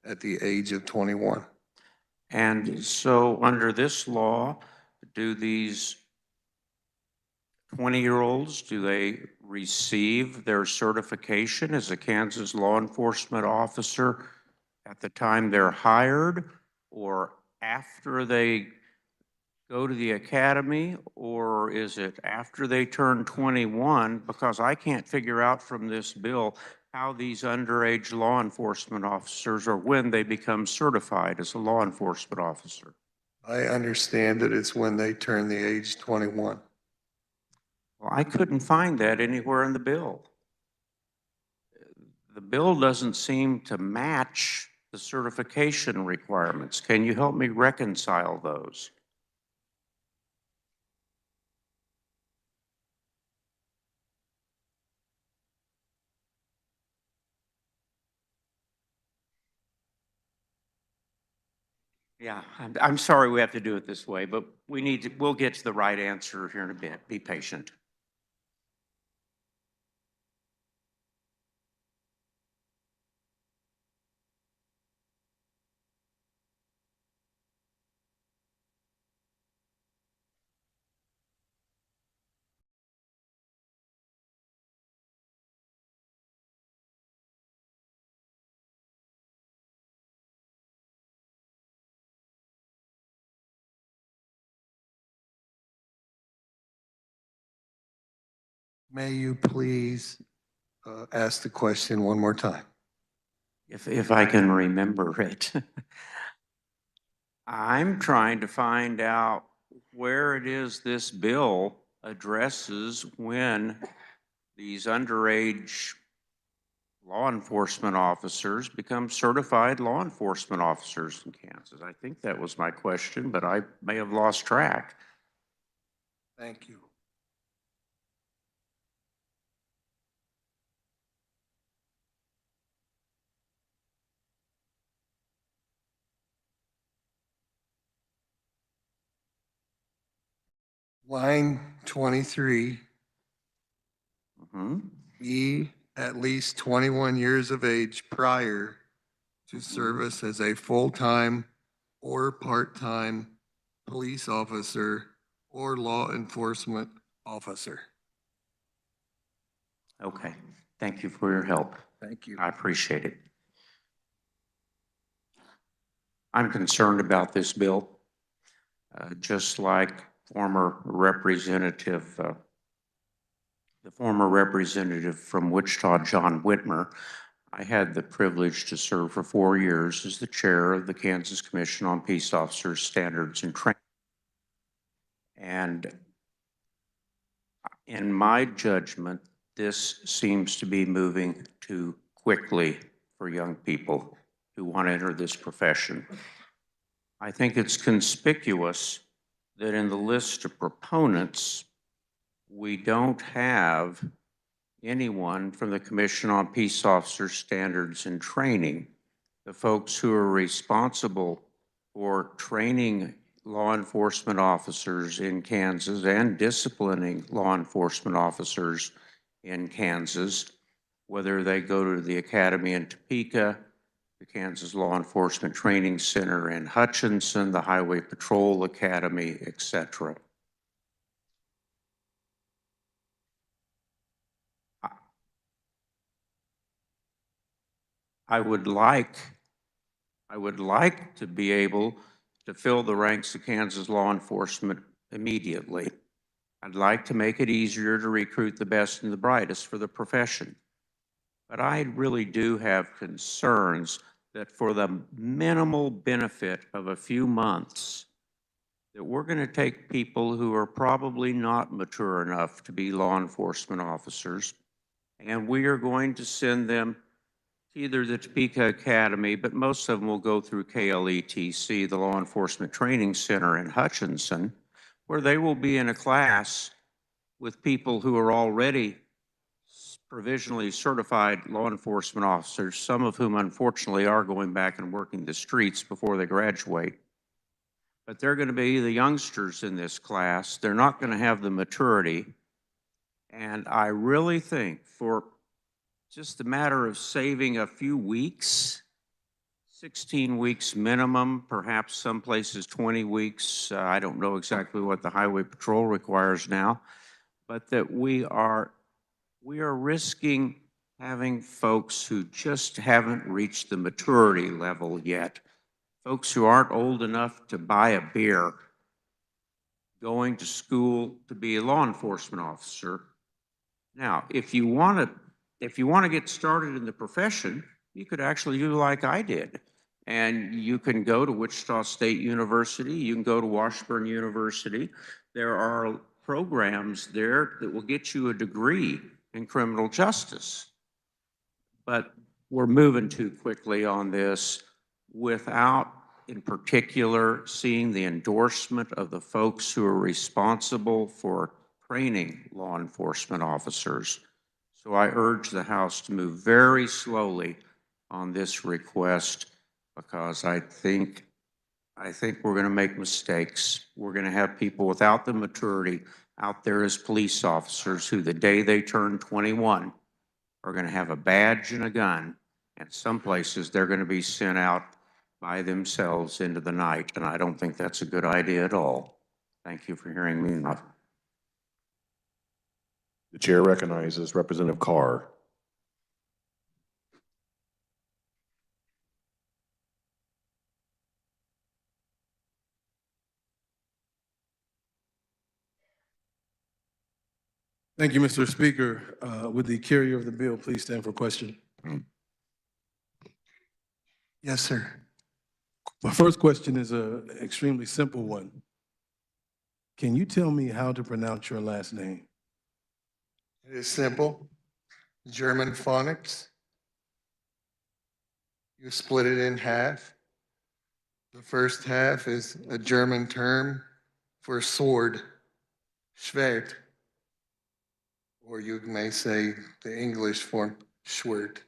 at the age of 21. And so under this law, do these 20-year-olds, do they receive their certification as a Kansas law enforcement officer at the time they're hired or after they go to the academy, or is it after they turn 21? Because I can't figure out from this bill how these underage law enforcement officers or when they become certified as a law enforcement officer. I understand that it's when they turn the age 21. Well, I couldn't find that anywhere in the bill. The bill doesn't seem to match the certification requirements. Can you help me reconcile those? Yeah, I'm sorry we have to do it this way, but we'll get to the right answer here in a bit. Be patient. May you please ask the question one more time? If I can remember it. I'm trying to find out where it is this bill addresses when these underage law enforcement officers become certified law enforcement officers in Kansas. I think that was my question, but I may have lost track. Thank you. Line 23, be at least 21 years of age prior to service as a full-time or part-time police officer or law enforcement officer. Okay, thank you for your help. Thank you. I appreciate it. I'm concerned about this bill, just like the former representative from Wichita, John Whitmer. I had the privilege to serve for 4 years as the chair of the Kansas Commission on Peace Officers Standards and Training. And in my judgment, this seems to be moving too quickly for young people who want to enter this profession. I think it's conspicuous that in the list of proponents, we don't have anyone from the Commission on Peace Officer Standards and Training, the folks who are responsible for training law enforcement officers in Kansas and disciplining law enforcement officers in Kansas, whether they go to the academy in Topeka, the Kansas Law Enforcement Training Center in Hutchinson, the Highway Patrol Academy, etc. I would like to be able to fill the ranks of Kansas law enforcement immediately. I'd like to make it easier to recruit the best and the brightest for the profession. But I really do have concerns that for the minimal benefit of a few months, that we're going to take people who are probably not mature enough to be law enforcement officers, and we are going to send them to either the Topeka Academy, but most of them will go through KLETC, the Law Enforcement Training Center in Hutchinson, where they will be in a class with people who are already provisionally certified law enforcement officers, some of whom unfortunately are going back and working the streets before they graduate. But they're going to be the youngsters in this class. They're not going to have the maturity. And I really think for just a matter of saving a few weeks, 16 weeks minimum, perhaps some places 20 weeks. I don't know exactly what the Highway Patrol requires now, but that we are risking having folks who just haven't reached the maturity level yet, folks who aren't old enough to buy a beer, going to school to be a law enforcement officer. Now, if you want to get started in the profession, you could actually do like I did. And you can go to Wichita State University, you can go to Washburn University. There are programs there that will get you a degree in criminal justice. But we're moving too quickly on this without, in particular, seeing the endorsement of the folks who are responsible for training law enforcement officers. So I urge the House to move very slowly on this request, because I think we're going to make mistakes. We're going to have people without the maturity out there as police officers who, the day they turn 21, are going to have a badge and a gun. And some places they're going to be sent out by themselves into the night. And I don't think that's a good idea at all. Thank you for hearing me enough. The chair recognizes Representative Carr. Thank you, Mr. Speaker. Would the carrier of the bill please stand for question? Yes, sir. My first question is an extremely simple one. Can you tell me how to pronounce your last name? It is simple. German phonics. You split it in half. The first half is a German term for sword, Schwert. Or you may say the English form, Schwert.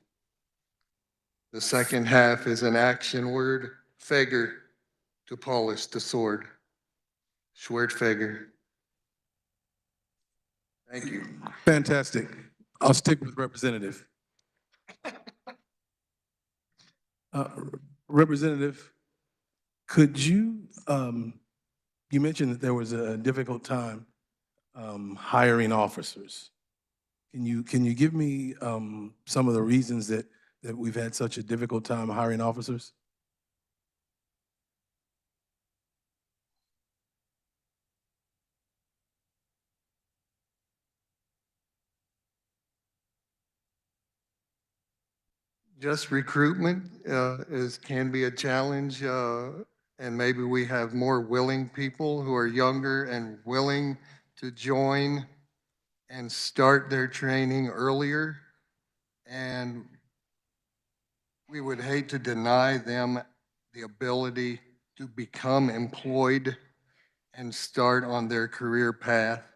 The second half is an action word, Feger, to polish the sword. Schwertfeger. Thank you. Fantastic. I'll stick with Representative. Representative, could you, you mentioned that there was a difficult time hiring officers. Can you give me some of the reasons that we've had such a difficult time hiring officers? Just recruitment can be a challenge, and maybe we have more willing people who are younger and willing to join and start their training earlier. And we would hate to deny them the ability to become employed and start on their career path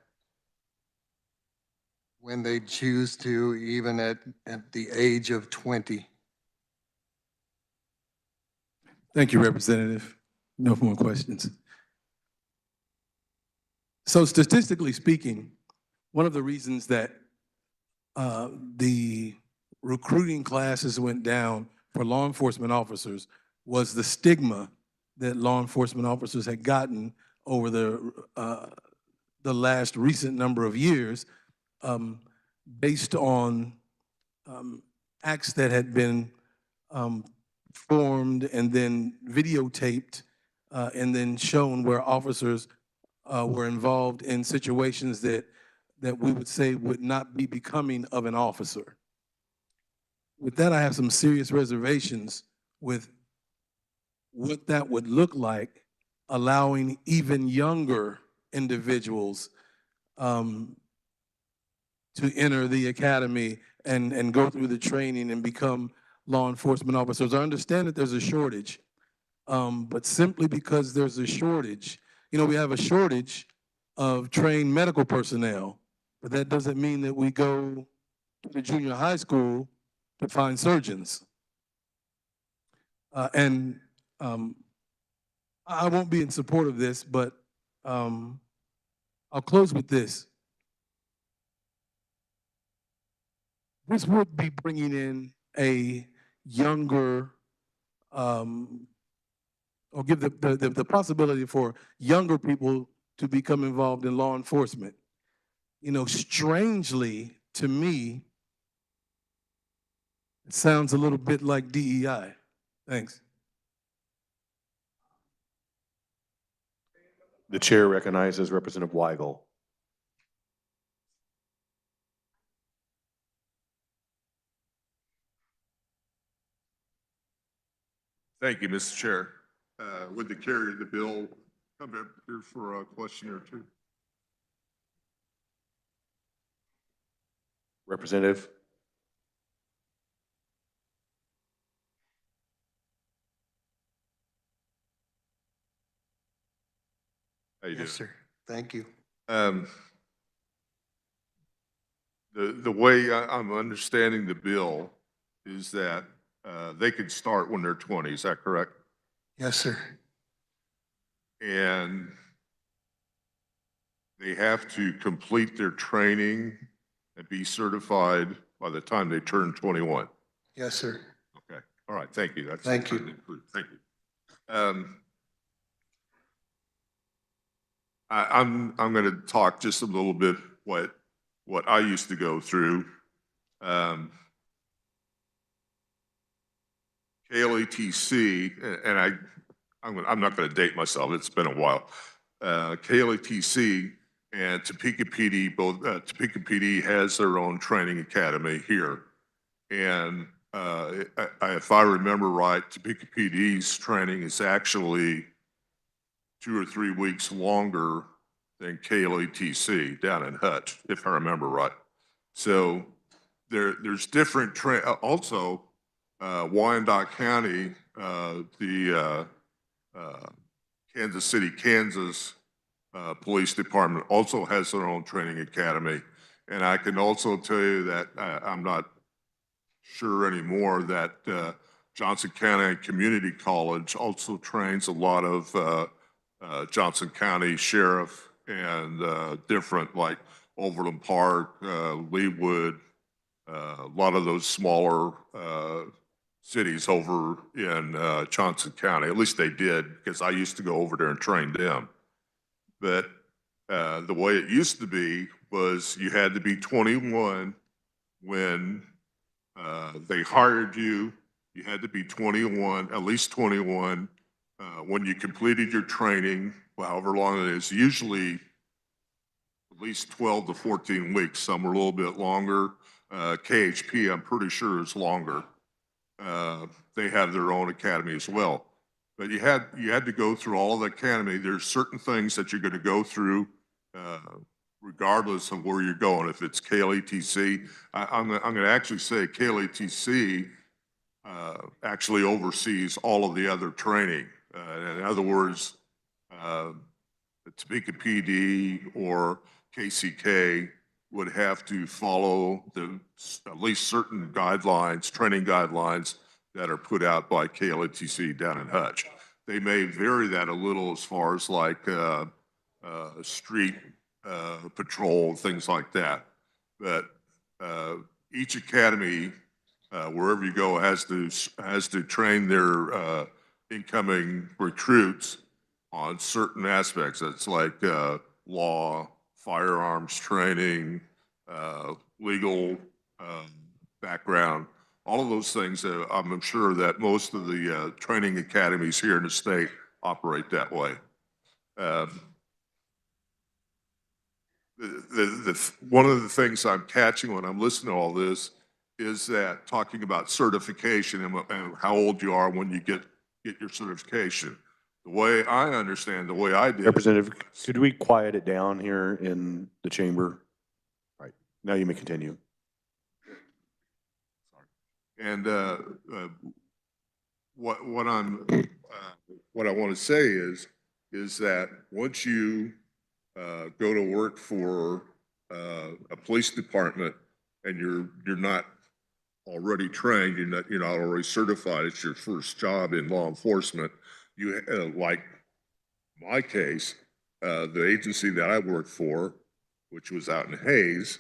when they choose to, even at the age of 20. Thank you, Representative. No more questions. So statistically speaking, one of the reasons that the recruiting classes went down for law enforcement officers was the stigma that law enforcement officers had gotten over the last recent number of years, based on acts that had been formed and then videotaped and then shown where officers were involved in situations that we would say would not be becoming of an officer. With that, I have some serious reservations with what that would look like, allowing even younger individuals to enter the academy and go through the training and become law enforcement officers. I understand that there's a shortage, but simply because there's a shortage, we have a shortage of trained medical personnel, but that doesn't mean that we go to the junior high school to find surgeons. And I won't be in support of this, but I'll close with this. This would be bringing in a younger, or give the possibility for younger people to become involved in law enforcement. You know, strangely to me, it sounds a little bit like DEI. Thanks. The chair recognizes Representative Weigel. Thank you, Mr. Chair. Would the carrier of the bill come up here for a question or two? Representative? How you doing? Yes, sir. Thank you. The way I'm understanding the bill is that they could start when they're 20, is that correct? Yes, sir. And they have to complete their training and be certified by the time they turn 21. Yes, sir. Okay. All right. Thank you. That's Thank you. Thank you. I'm going to talk just a little bit what I used to go through. KLATC, and I'm not going to date myself. It's been a while. KLATC and Topeka PD, both Topeka PD has their own training academy here, and if I remember right, Topeka PD's training is actually 2 or 3 weeks longer than KLATC down in Hutch, if I remember right. So there's different also, Wyandotte County, the Kansas City, Kansas Police Department also has their own training academy. And I can also tell you that I'm not sure anymore that Johnson County Community College also trains a lot of Johnson County Sheriff and different, like Overland Park, Leawood, a lot of those smaller cities over in Johnson County. At least they did, because I used to go over there and train them. But the way it used to be was you had to be 21 when they hired you. You had to be 21, at least 21, when you completed your training, however long it is, usually at least 12 to 14 weeks. Some are a little bit longer. KHP, I'm pretty sure, is longer. They have their own academy as well. But you had to go through all of the academy. There's certain things that you're going to go through regardless of where you're going. If it's KLATC, I'm going to actually say KLATC actually oversees all of the other training. In other words, the Topeka PD or KCK would have to follow at least certain guidelines, training guidelines that are put out by KLATC down in Hutch. They may vary that a little as far as like street patrol, things like that. But each academy, wherever you go, has to train their incoming recruits on certain aspects. That's like law, firearms training, legal background, all of those things. I'm sure that most of the training academies here in the state operate that way. One of the things I'm catching when I'm listening to all this is that talking about certification and how old you are when you get your certification. The way I understand, the way I did. Representative, could we quiet it down here in the chamber? Right, now you may continue. And what I want to say is that once you go to work for a police department, and you're not already trained, you're not already certified, it's your first job in law enforcement, you, like my case, the agency that I worked for, which was out in Hayes,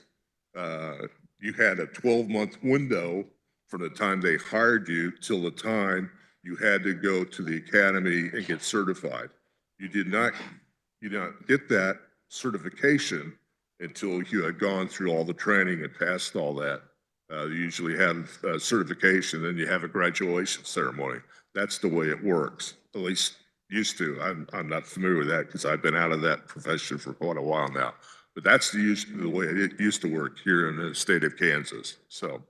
you had a 12-month window from the time they hired you till the time you had to go to the academy and get certified. You did not get that certification until you had gone through all the training and passed all that. You usually have a certification, then you have a graduation ceremony. That's the way it works, at least used to. I'm not familiar with that because I've been out of that profession for quite a while now. But that's the way it used to work here in the state of Kansas. So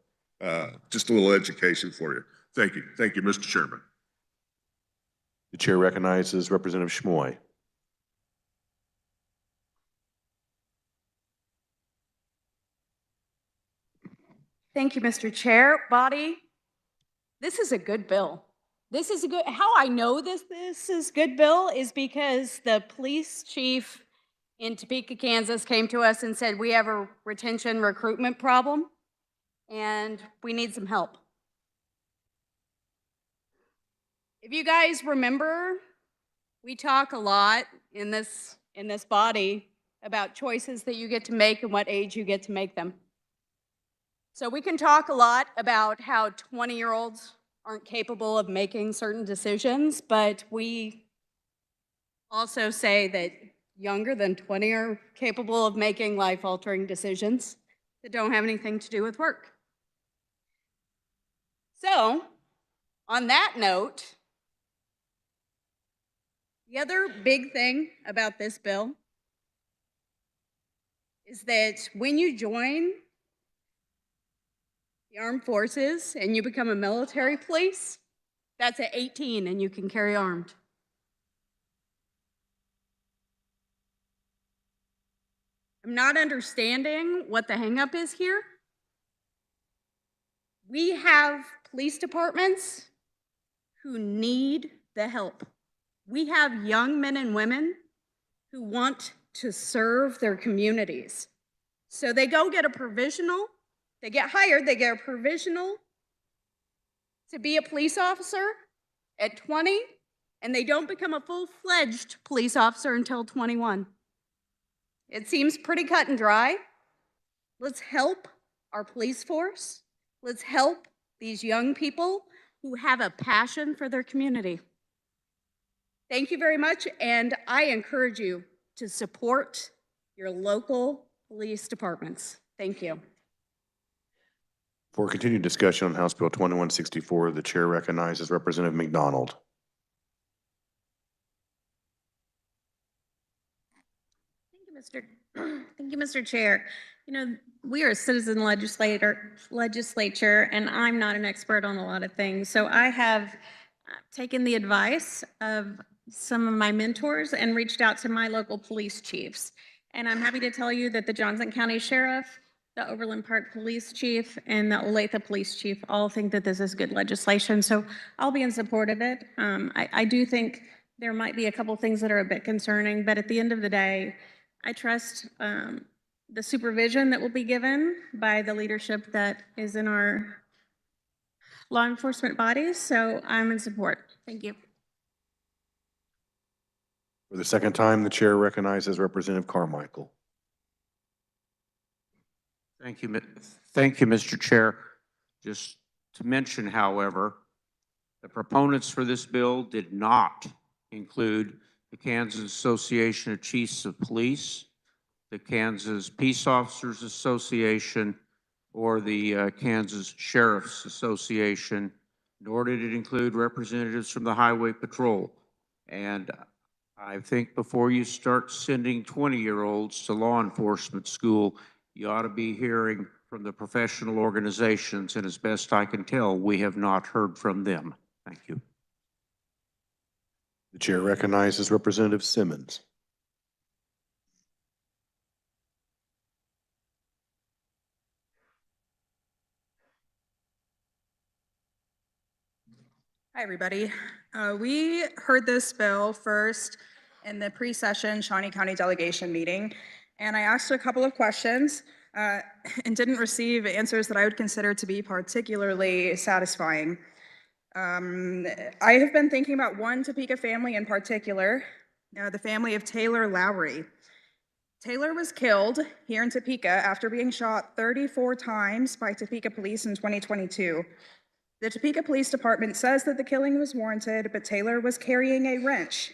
just a little education for you. Thank you. Thank you, Mr. Chairman. The chair recognizes Representative Schmoy. Thank you, Mr. Chair. Body, this is a good bill. This is a good, how I know this is good bill is because the police chief in Topeka, Kansas came to us and said, we have a retention recruitment problem and we need some help. If you guys remember, we talk a lot in this body about choices that you get to make and what age you get to make them. So we can talk a lot about how 20-year-olds aren't capable of making certain decisions, but we also say that younger than 20 are capable of making life-altering decisions that don't have anything to do with work. So, on that note, the other big thing about this bill is that when you join the armed forces and you become a military police, that's at 18 and you can carry armed. I'm not understanding what the hang-up is here. We have police departments who need the help. We have young men and women who want to serve their communities. So they go get a provisional, they get hired, they get a provisional to be a police officer at 20, and they don't become a full-fledged police officer until 21. It seems pretty cut and dry. Let's help our police force. Let's help these young people who have a passion for their community. Thank you very much, and I encourage you to support your local police departments. Thank you. For continued discussion on House Bill 2164, the chair recognizes Representative McDonald. Thank you, Mr. Chair. You know, we are a citizen legislature, and I'm not an expert on a lot of things. So I have taken the advice of some of my mentors and reached out to my local police chiefs. And I'm happy to tell you that the Johnson County Sheriff, the Overland Park Police Chief, and the Olathe Police Chief all think that this is good legislation. So I'll be in support of it. I do think there might be a couple things that are a bit concerning, but at the end of the day, I trust the supervision that will be given by the leadership that is in our law enforcement bodies, so I'm in support. Thank you. For the second time, the chair recognizes Representative Carmichael. Thank you, Mr. Chair. Just to mention, however, the proponents for this bill did not include the Kansas Association of Chiefs of Police, the Kansas Peace Officers Association, or the Kansas Sheriff's Association, nor did it include representatives from the Highway Patrol. And I think before you start sending 20-year-olds to law enforcement school, you ought to be hearing from the professional organizations, and as best I can tell, we have not heard from them. Thank you. The chair recognizes Representative Simmons. Hi, everybody. We heard this bill first in the pre-session Shawnee County delegation meeting, and I asked a couple of questions. and didn't receive answers that I would consider to be particularly satisfying. I have been thinking about one Topeka family in particular, the family of Taylor Lowry. Taylor was killed here in Topeka after being shot 34 times by Topeka police in 2022. The Topeka Police Department says that the killing was warranted, but Taylor was carrying a wrench.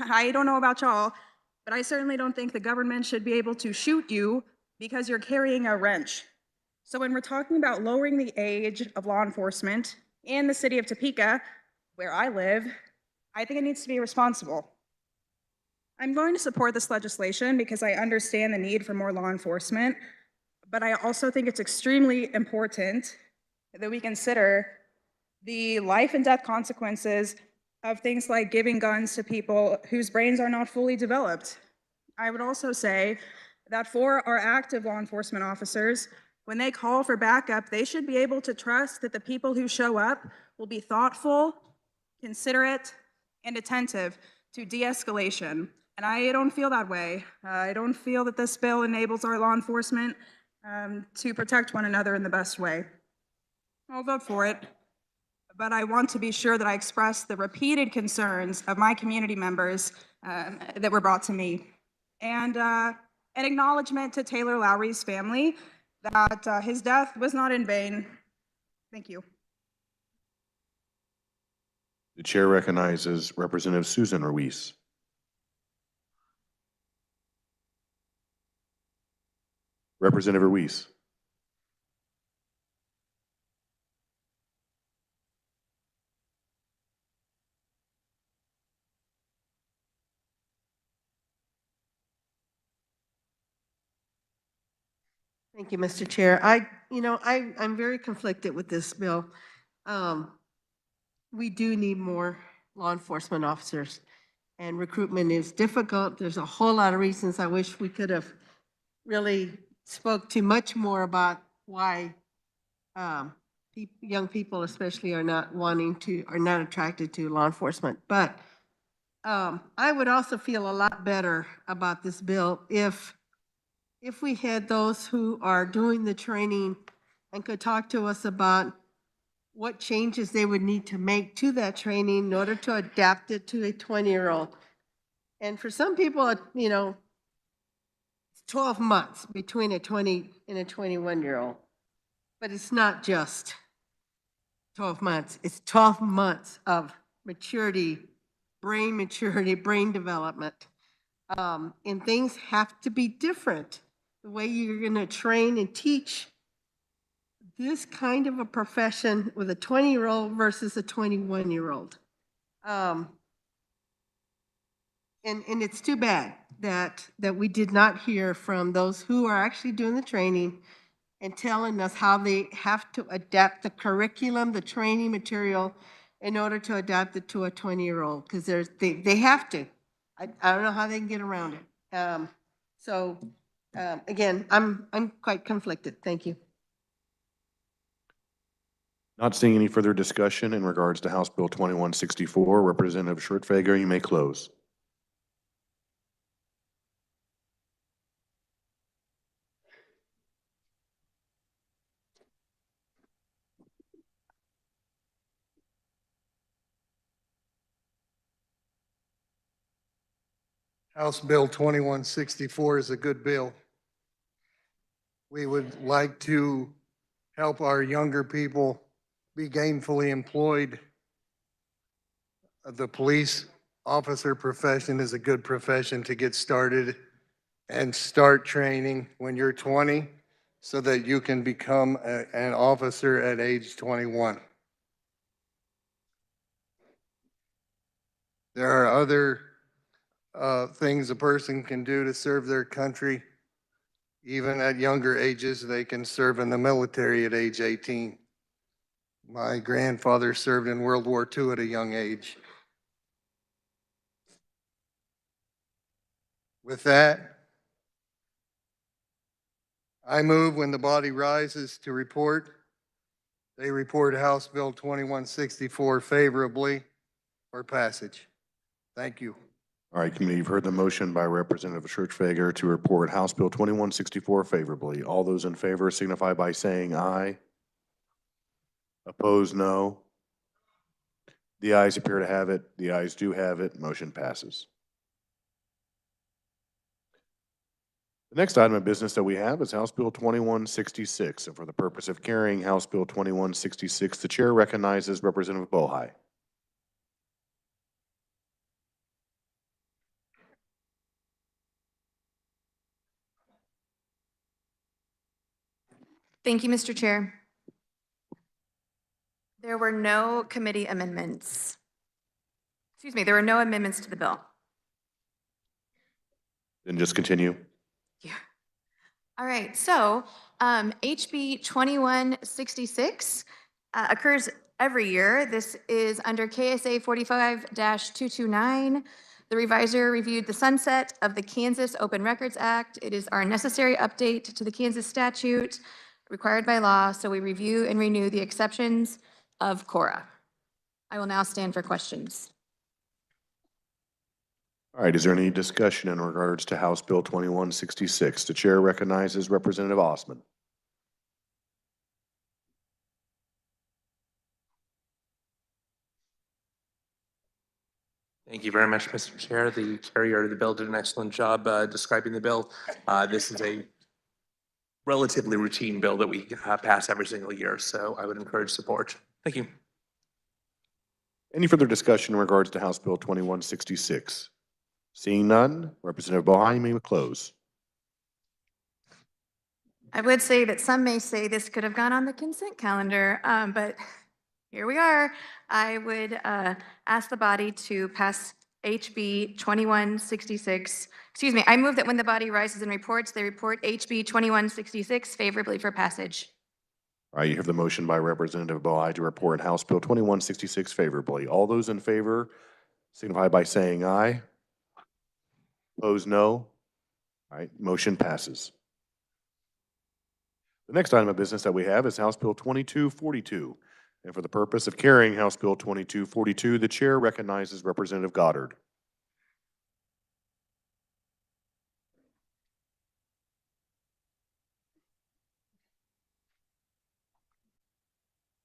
I don't know about y'all, but I certainly don't think the government should be able to shoot you because you're carrying a wrench. So when we're talking about lowering the age of law enforcement in the city of Topeka, where I live, I think it needs to be responsible. I'm going to support this legislation because I understand the need for more law enforcement, but I also think it's extremely important that we consider the life and death consequences of things like giving guns to people whose brains are not fully developed. I would also say that for our active law enforcement officers, when they call for backup, they should be able to trust that the people who show up will be thoughtful, considerate, and attentive to de-escalation. And I don't feel that way. I don't feel that this bill enables our law enforcement to protect one another in the best way. I'll vote for it, but I want to be sure that I express the repeated concerns of my community members that were brought to me. And an acknowledgement to Taylor Lowry's family that his death was not in vain. Thank you. The chair recognizes Representative Susan Ruiz. Representative Ruiz. Thank you, Mr. Chair. I'm very conflicted with this bill. We do need more law enforcement officers, and recruitment is difficult. There's a whole lot of reasons I wish we could have really spoke to much more about why young people especially are not attracted to law enforcement. But I would also feel a lot better about this bill if we had those who are doing the training and could talk to us about what changes they would need to make to that training in order to adapt it to a 20-year-old. And for some people, it's 12 months between a 20 and a 21-year-old. But it's not just 12 months. It's 12 months of maturity, brain development. And things have to be different. The way you're going to train and teach this kind of a profession with a 20-year-old versus a 21-year-old. And it's too bad that we did not hear from those who are actually doing the training and telling us how they have to adapt the curriculum, the training material, in order to adapt it to a 20-year-old, because they have to. I don't know how they can get around it. Again, I'm quite conflicted. Thank you. Not seeing any further discussion in regards to House Bill 2164, Representative Schwertfeger, you may close. House Bill 2164 is a good bill. We would like to help our younger people be gainfully employed. The police officer profession is a good profession to get started and start training when you're 20 so that you can become an officer at age 21. There are other things a person can do to serve their country. Even at younger ages, they can serve in the military at age 18. My grandfather served in World War II at a young age. With that, I move when the body rises to report, they report House Bill 2164 favorably for passage. Thank you. All right, committee, you've heard the motion by Representative Schurtfeger to report House Bill 2164 favorably. All those in favor signify by saying aye. Opposed, no. The ayes appear to have it. The ayes do have it. Motion passes. The next item of business that we have is House Bill 2166. And for the purpose of carrying House Bill 2166, the chair recognizes Representative Bohai. Thank you, Mr. Chair. There were no committee amendments. Excuse me, there were no amendments to the bill. Then just continue. Yeah. All right, so HB 2166 occurs every year. This is under KSA 45-229. The reviser reviewed the sunset of the Kansas Open Records Act. It is our necessary update to the Kansas statute required by law, so we review and renew the exceptions of KORA. I will now stand for questions. All right, is there any discussion in regards to House Bill 2166? The chair recognizes Representative Osman. Thank you very much, Mr. Chair. The carrier of the bill did an excellent job describing the bill. This is a relatively routine bill that we pass every single year, so I would encourage support. Thank you. Any further discussion in regards to House Bill 2166? Seeing none, Representative Bohai, you may close. I would say that some may say this could have gone on the consent calendar, but here we are. I would ask the body to pass HB 2166. Excuse me, I move that when the body rises and reports, they report HB 2166 favorably for passage. All right, you have the motion by Representative Bohai to report House Bill 2166 favorably. All those in favor signify by saying aye. Opposed, no. All right, motion passes. The next item of business that we have is House Bill 2242. And for the purpose of carrying House Bill 2242, the chair recognizes Representative Goddard.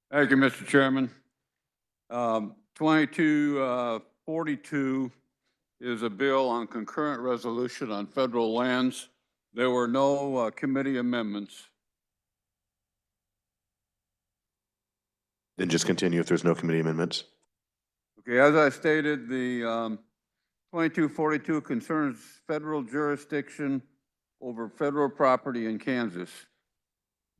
Thank you, Mr. Chairman. 2242 is a bill on concurrent resolution on federal lands. There were no committee amendments. Then just continue if there's no committee amendments. Okay, as I stated, the 2242 concerns federal jurisdiction over federal property in Kansas.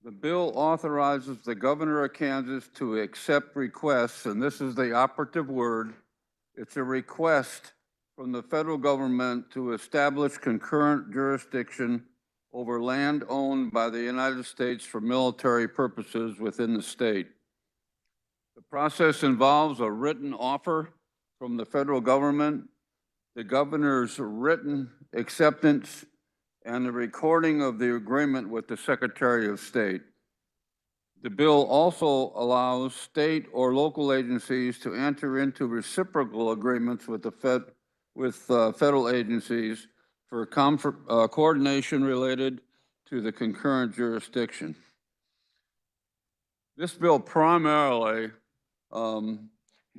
The bill authorizes the governor of Kansas to accept requests, and this is the operative word. It's a request from the federal government to establish concurrent jurisdiction over land owned by the United States for military purposes within the state. The process involves a written offer from the federal government, the governor's written acceptance, and the recording of the agreement with the Secretary of State. The bill also allows state or local agencies to enter into reciprocal agreements with federal agencies for coordination related to the concurrent jurisdiction. This bill primarily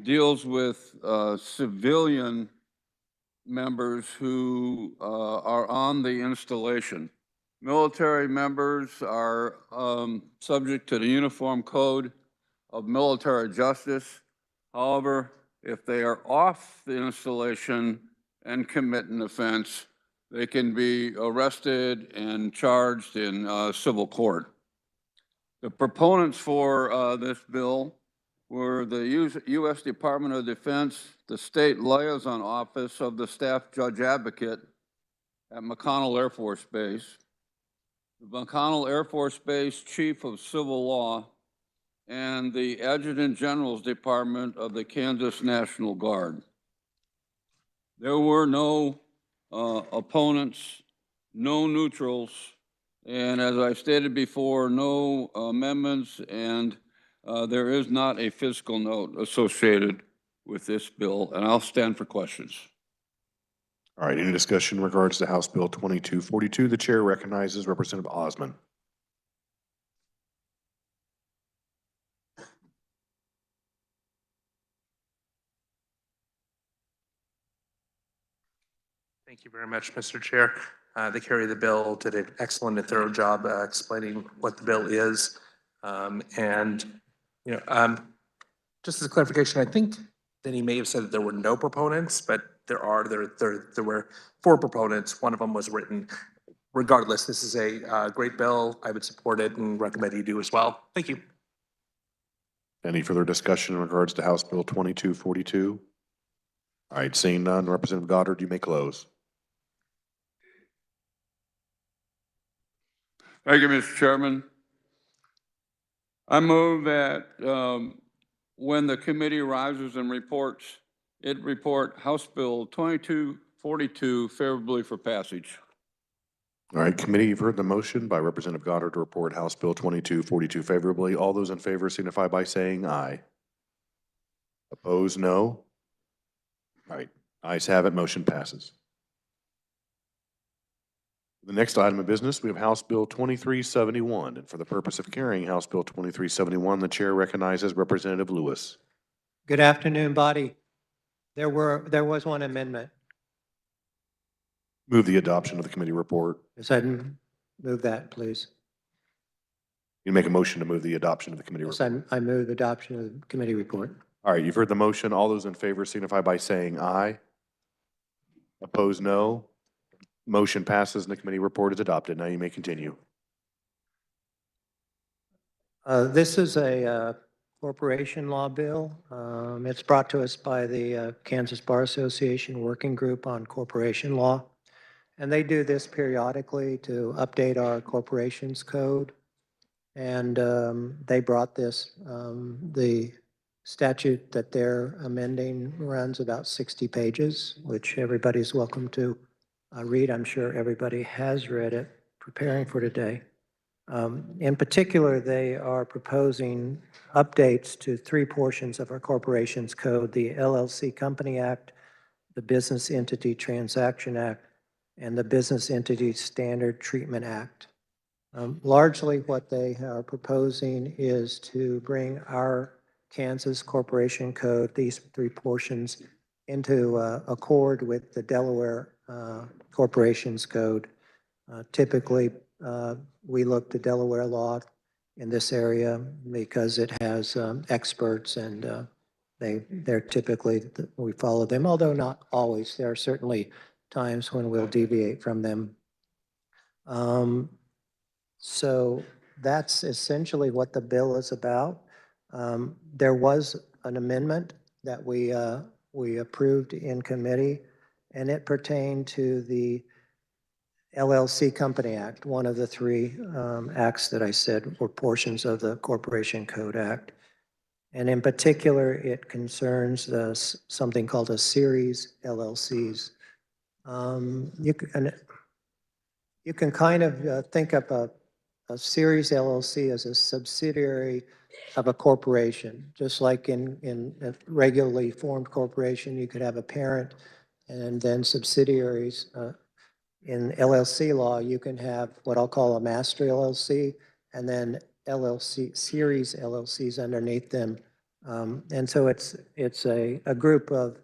deals with civilian members who are on the installation. Military members are subject to the Uniform Code of Military Justice. However, if they are off the installation and commit an offense, they can be arrested and charged in civil court. The proponents for this bill were the U.S. Department of Defense, the State Liaison Office of the Staff Judge Advocate at McConnell Air Force Base, the McConnell Air Force Base Chief of Civil Law, and the Adjutant General's Department of the Kansas National Guard. There were no opponents, no neutrals, and as I stated before, no amendments, and there is not a fiscal note associated with this bill, and I'll stand for questions. All right, any discussion in regards to House Bill 2242? The chair recognizes Representative Osman. Thank you very much, Mr. Chair. The carrier of the bill did an excellent and thorough job explaining what the bill is. And, you know, just as a clarification, I think that he may have said that there were no proponents, but there were 4 proponents. One of them was written. Regardless, this is a great bill. I would support it and recommend you do as well. Thank you. Any further discussion in regards to House Bill 2242? All right, seeing none, Representative Goddard, you may close. Thank you, Mr. Chairman. I move that when the committee rises and reports, it report House Bill 2242 favorably for passage. All right, committee, you've heard the motion by Representative Goddard to report House Bill 2242 favorably. All those in favor signify by saying aye. Opposed, no. All right, ayes have it, motion passes. The next item of business, we have House Bill 2371. And for the purpose of carrying House Bill 2371, the chair recognizes Representative Lewis. Good afternoon, body. There was one amendment. Move the adoption of the committee report. Yes, I'd move that, please. You make a motion to move the adoption of the committee Yes, report. I move adoption of the committee report. All right, you've heard the motion. All those in favor signify by saying aye. Opposed, no. Motion passes and the committee report is adopted. Now you may continue. This is a corporation law bill. It's brought to us by the Kansas Bar Association Working Group on Corporation Law. And they do this periodically to update our corporations code. And they brought this, the statute that they're amending runs about 60 pages, which everybody's welcome to read. I'm sure everybody has read it, preparing for today. In particular, they are proposing updates to 3 portions of our corporations code: the LLC Company Act, the Business Entity Transaction Act, and the Business Entity Standard Treatment Act. Largely what they are proposing is to bring our Kansas Corporation Code, these 3 portions, into accord with the Delaware Corporations Code. Typically, we look to Delaware law in this area because it has experts, and they're typically, we follow them, although not always. There are certainly times when we'll deviate from them. So that's essentially what the bill is about. There was an amendment that we approved in committee, and it pertained to the LLC Company Act, one of the 3 acts that I said were portions of the Corporation Code Act. And in particular, it concerns something called a series LLCs. You can kind of think of a series LLC as a subsidiary of a corporation. Just like in a regularly formed corporation, you could have a parent and then subsidiaries. In LLC law, you can have what I'll call a master LLC and then LLC, series LLCs underneath them. And so it's a group of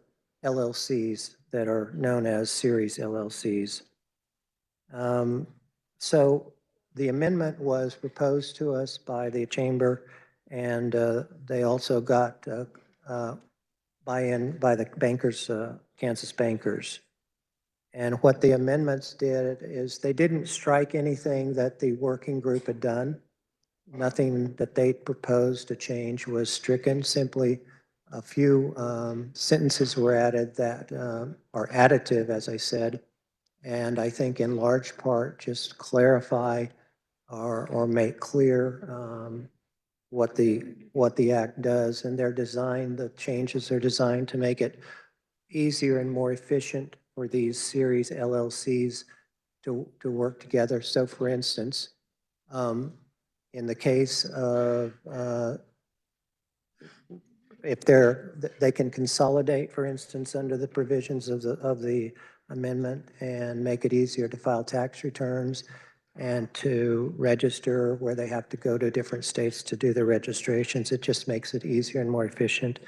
LLCs that are known as series LLCs. So the amendment was proposed to us by the chamber, and they also got buy-in by the bankers, Kansas bankers. And what the amendments did is they didn't strike anything that the working group had done. Nothing that they proposed to change was stricken. Simply a few sentences were added that are additive, as I said, and I think in large part just clarify or make clear what the act does. And they're designed, the changes are designed to make it easier and more efficient for these series LLCs to work together. So for instance, in the case of if they can consolidate, for instance, under the provisions of the amendment and make it easier to file tax returns and to register where they have to go to different states to do their registrations. It just makes it easier and more efficient.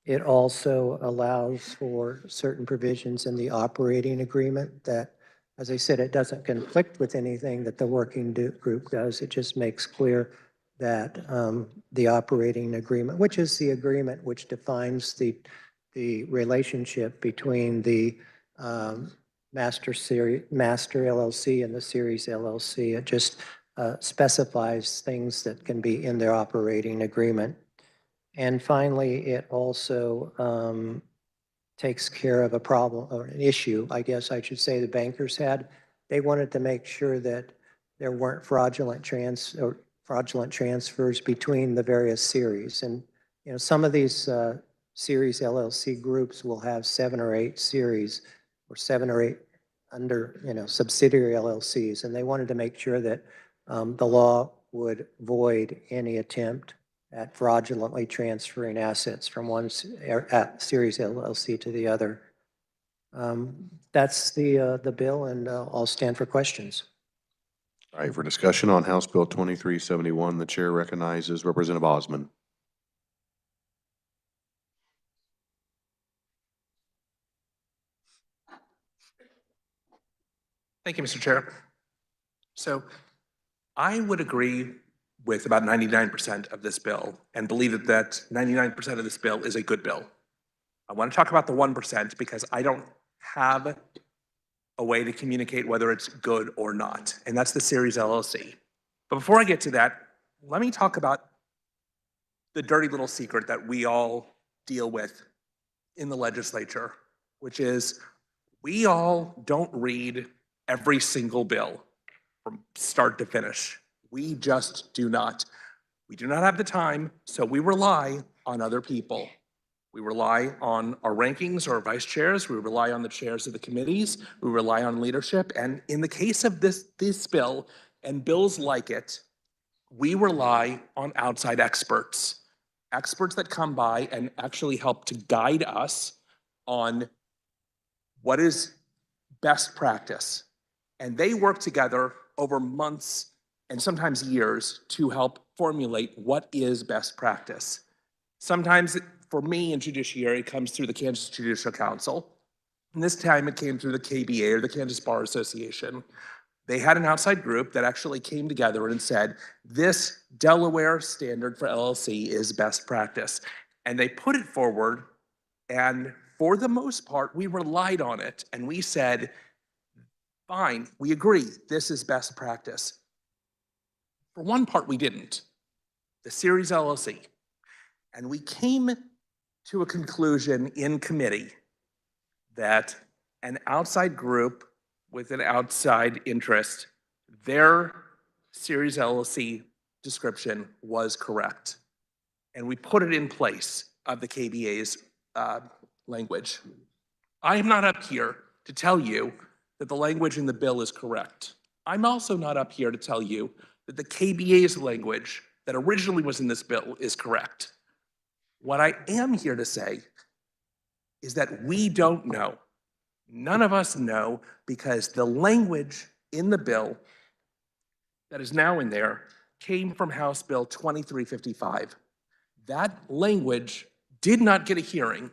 It also allows for certain provisions in the operating agreement that, as I said, it doesn't conflict with anything that the working group does. It just makes clear that the operating agreement, which is the agreement which defines the relationship between the master LLC and the series LLC. It just specifies things that can be in their operating agreement. And finally, it also takes care of a problem or an issue, I guess I should say, the bankers had. They wanted to make sure that there weren't fraudulent transfers between the various series. And some of these series LLC groups will have 7 or 8 series or 7 or 8 under subsidiary LLCs, and they wanted to make sure that the law would void any attempt at fraudulently transferring assets from one series LLC to the other. That's the bill, and I'll stand for questions. All right, for discussion on House Bill 2371, the chair recognizes Representative Osmond. Thank you, Mr. Chair. So I would agree with about 99% of this bill and believe that 99% of this bill is a good bill. I want to talk about the 1% because I don't have a way to communicate whether it's good or not, and that's the series LLC. But before I get to that, let me talk about the dirty little secret that we all deal with in the legislature, which is we all don't read every single bill from start to finish. We just do not. We do not have the time, so we rely on other people. We rely on our rankings or vice chairs. We rely on the chairs of the committees. We rely on leadership. And in the case of this bill and bills like it, we rely on outside experts, experts that come by and actually help to guide us on what is best practice. And they work together over months and sometimes years to help formulate what is best practice. Sometimes for me in judiciary, it comes through the Kansas Judicial Council. And this time it came through the KBA, or the Kansas Bar Association. They had an outside group that actually came together and said, this Delaware standard for LLC is best practice. And they put it forward, and for the most part, we relied on it. And we said, fine, we agree, this is best practice. For one part, we didn't, the series LLC. And we came to a conclusion in committee that an outside group with an outside interest, their series LLC description was correct. And we put it in place of the KBA's language. I am not up here to tell you that the language in the bill is correct. I'm also not up here to tell you that the KBA's language that originally was in this bill is correct. What I am here to say is that we don't know. None of us know, because the language in the bill that is now in there came from House Bill 2355. That language did not get a hearing.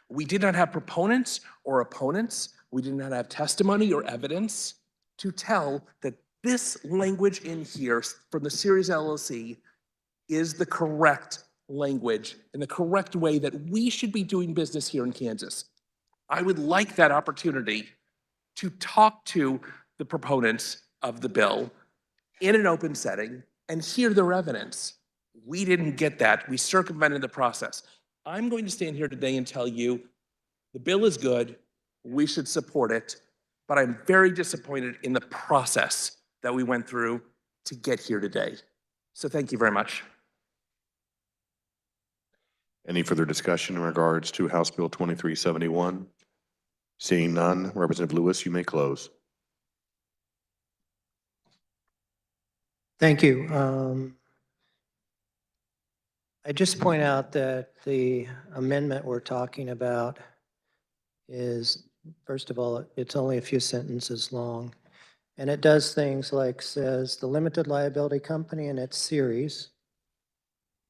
We did not have proponents or opponents. We did not have testimony or evidence to tell that this language in here from the series LLC is the correct language and the correct way that we should be doing business here in Kansas. I would like that opportunity to talk to the proponents of the bill in an open setting and hear their evidence. We didn't get that. We circumvented the process. I'm going to stand here today and tell you the bill is good, we should support it, but I'm very disappointed in the process that we went through to get here today. So thank you very much. Any further discussion in regards to House Bill 2371? Seeing none, Representative Lewis, you may close. Thank you. I just point out that the amendment we're talking about is, first of all, it's only a few sentences long. And it does things like says, the limited liability company and its series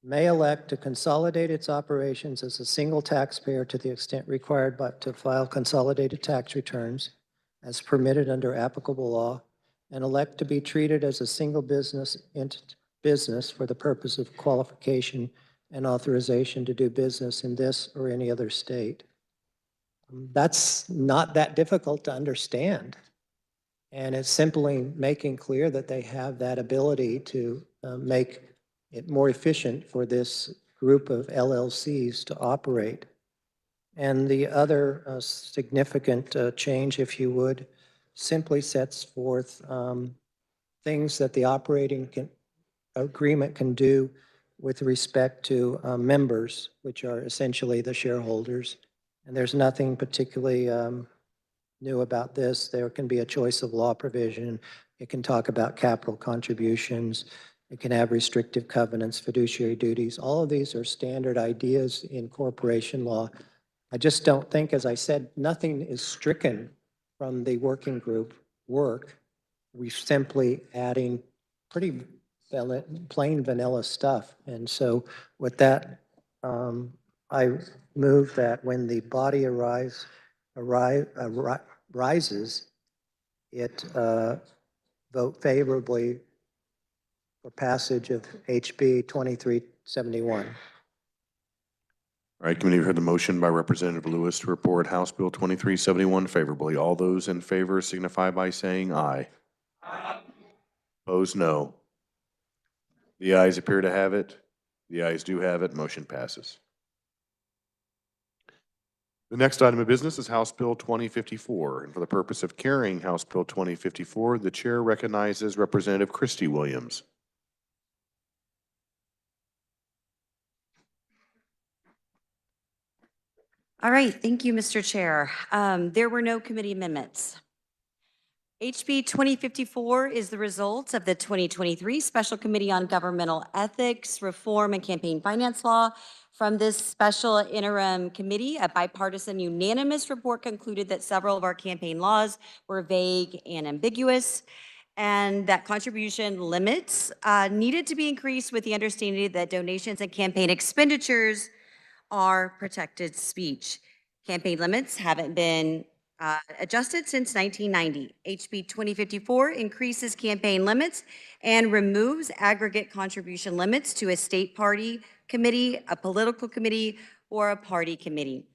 may elect to consolidate its operations as a single taxpayer to the extent required but to file consolidated tax returns as permitted under applicable law, and elect to be treated as a single business for the purpose of qualification and authorization to do business in this or any other state. That's not that difficult to understand. And it's simply making clear that they have that ability to make it more efficient for this group of LLCs to operate. And the other significant change, if you would, simply sets forth things that the operating agreement can do with respect to members, which are essentially the shareholders. And there's nothing particularly new about this. There can be a choice of law provision. It can talk about capital contributions. It can have restrictive covenants, fiduciary duties. All of these are standard ideas in corporation law. I just don't think, as I said, nothing is stricken from the working group work. We're simply adding pretty plain vanilla stuff. And so with that, I move that when the body rises, it vote favorably for passage of HB 2371. All right, committee, you've heard the motion by Representative Lewis to report House Bill 2371 favorably. All those in favor signify by saying aye. Aye. Opposed, no. The ayes appear to have it. The ayes do have it. Motion passes. The next item of business is House Bill 2054. And for the purpose of carrying House Bill 2054, the chair recognizes Representative Christy Williams. All right, thank you, Mr. Chair. There were no committee amendments. HB 2054 is the result of the 2023 Special Committee on Governmental Ethics, Reform, and Campaign Finance Law. From this special interim committee, a bipartisan unanimous report concluded that several of our campaign laws were vague and ambiguous, and that contribution limits needed to be increased with the understanding that donations and campaign expenditures are protected speech. Campaign limits haven't been adjusted since 1990. HB 2054 increases campaign limits and removes aggregate contribution limits to a state party committee, a political committee, or a party committee.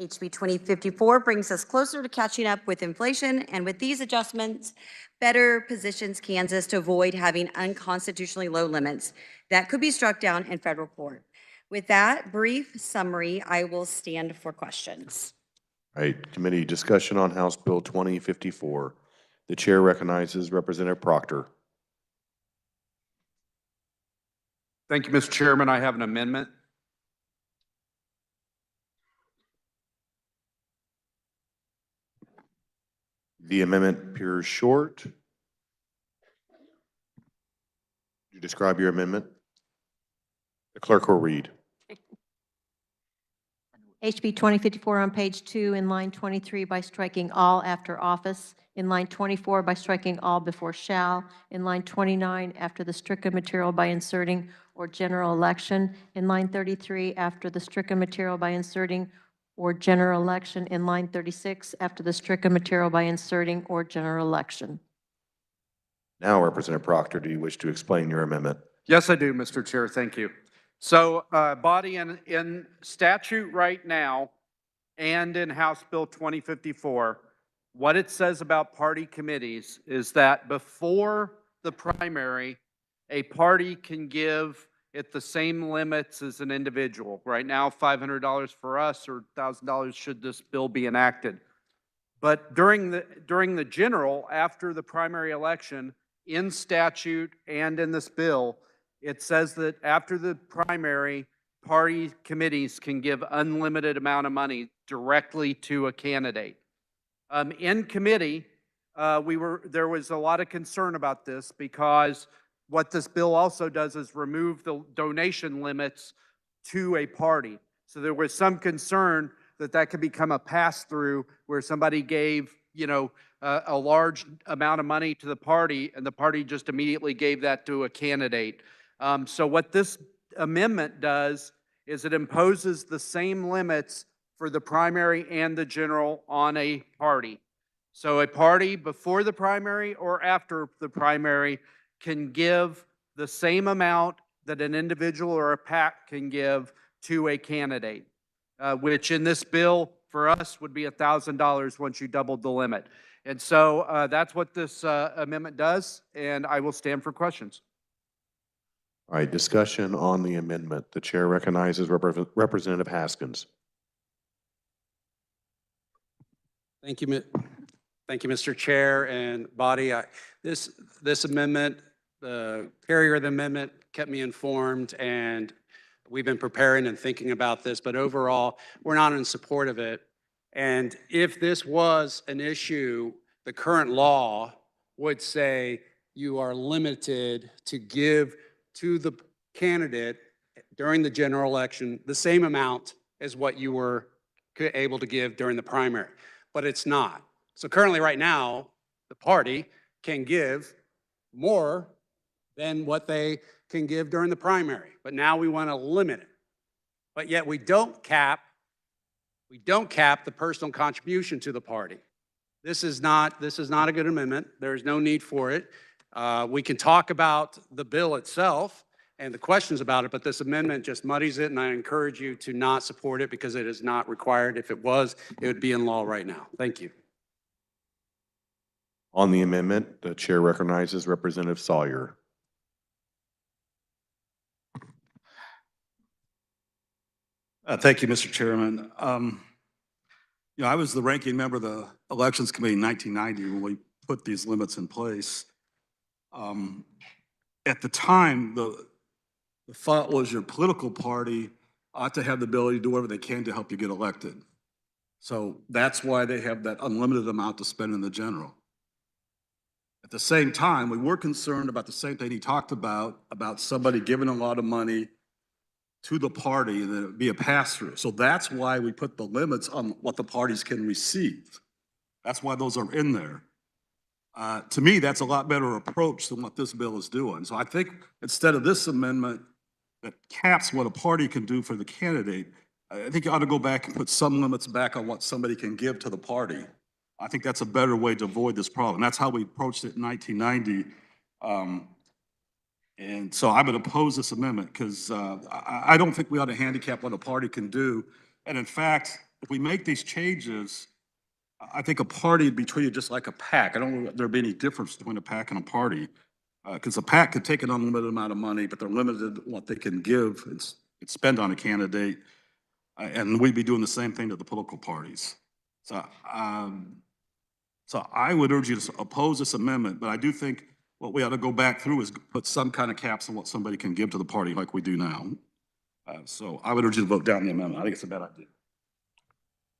HB 2054 brings us closer to catching up with inflation, and with these adjustments, better positions Kansas to avoid having unconstitutionally low limits that could be struck down in federal court. With that brief summary, I will stand for questions. All right, committee discussion on House Bill 2054. The chair recognizes Representative Proctor. Thank you, Mr. Chairman. I have an amendment. The amendment appears short. Could you describe your amendment? The clerk will read. HB 2054 on page 2 in line 23 by striking all after office, in line 24 by striking all before shall, in line 29 after the stricken material by inserting or general election, in line 33 after the stricken material by inserting or general election, in line 36 after the stricken material by inserting or general election. Now, Representative Proctor, do you wish to explain your amendment? Yes, I do, Mr. Chair. Thank you. So, body in statute right now and in House Bill 2054, what it says about party committees is that before the primary, a party can give it the same limits as an individual. Right now, $500 for us or $1,000 should this bill be enacted. But during the general, after the primary election, in statute and in this bill, it says that after the primary, party committees can give unlimited amount of money directly to a candidate. In committee, there was a lot of concern about this because what this bill also does is remove the donation limits to a party. So there was some concern that that could become a pass-through where somebody gave, a large amount of money to the party and the party just immediately gave that to a candidate. So what this amendment does is it imposes the same limits for the primary and the general on a party. So a party before the primary or after the primary can give the same amount that an individual or a PAC can give to a candidate, which in this bill for us would be $1,000 once you doubled the limit. And so that's what this amendment does, and I will stand for questions. All right, discussion on the amendment. The chair recognizes Representative Haskins. Thank you, Mr. Chair and body. This amendment, the carrier of the amendment kept me informed, and we've been preparing and thinking about this, but overall, we're not in support of it. And if this was an issue, the current law would say you are limited to give to the candidate during the general election the same amount as what you were able to give during the primary, but it's not. So currently right now, the party can give more than what they can give during the primary, but now we want to limit it. But yet we don't cap the personal contribution to the party. This is not a good amendment. There's no need for it. We can talk about the bill itself and the questions about it, but this amendment just muddies it, and I encourage you to not support it because it is not required. If it was, it would be in law right now. Thank you. On the amendment, the chair recognizes Representative Sawyer. Thank you, Mr. Chairman. I was the ranking member of the Elections Committee in 1990 when we put these limits in place. At the time, the thought was your political party ought to have the ability to do whatever they can to help you get elected. So that's why they have that unlimited amount to spend in the general. At the same time, we were concerned about the same thing he talked about somebody giving a lot of money to the party and then it would be a pass-through. So that's why we put the limits on what the parties can receive. That's why those are in there. To me, that's a lot better approach than what this bill is doing. So I think instead of this amendment that caps what a party can do for the candidate, I think you ought to go back and put some limits back on what somebody can give to the party. I think that's a better way to avoid this problem. That's how we approached it in 1990. And so I would oppose this amendment because I don't think we ought to handicap what a party can do. And in fact, if we make these changes, I think a party would be treated just like a PAC. I don't know if there'd be any difference between a PAC and a party. Because a PAC could take an unlimited amount of money, but they're limited in what they can give and spend on a candidate. And we'd be doing the same thing to the political parties. So I would urge you to oppose this amendment, but I do think what we ought to go back through is put some kind of caps on what somebody can give to the party like we do now. So I would urge you to vote down the amendment. I think it's a bad idea.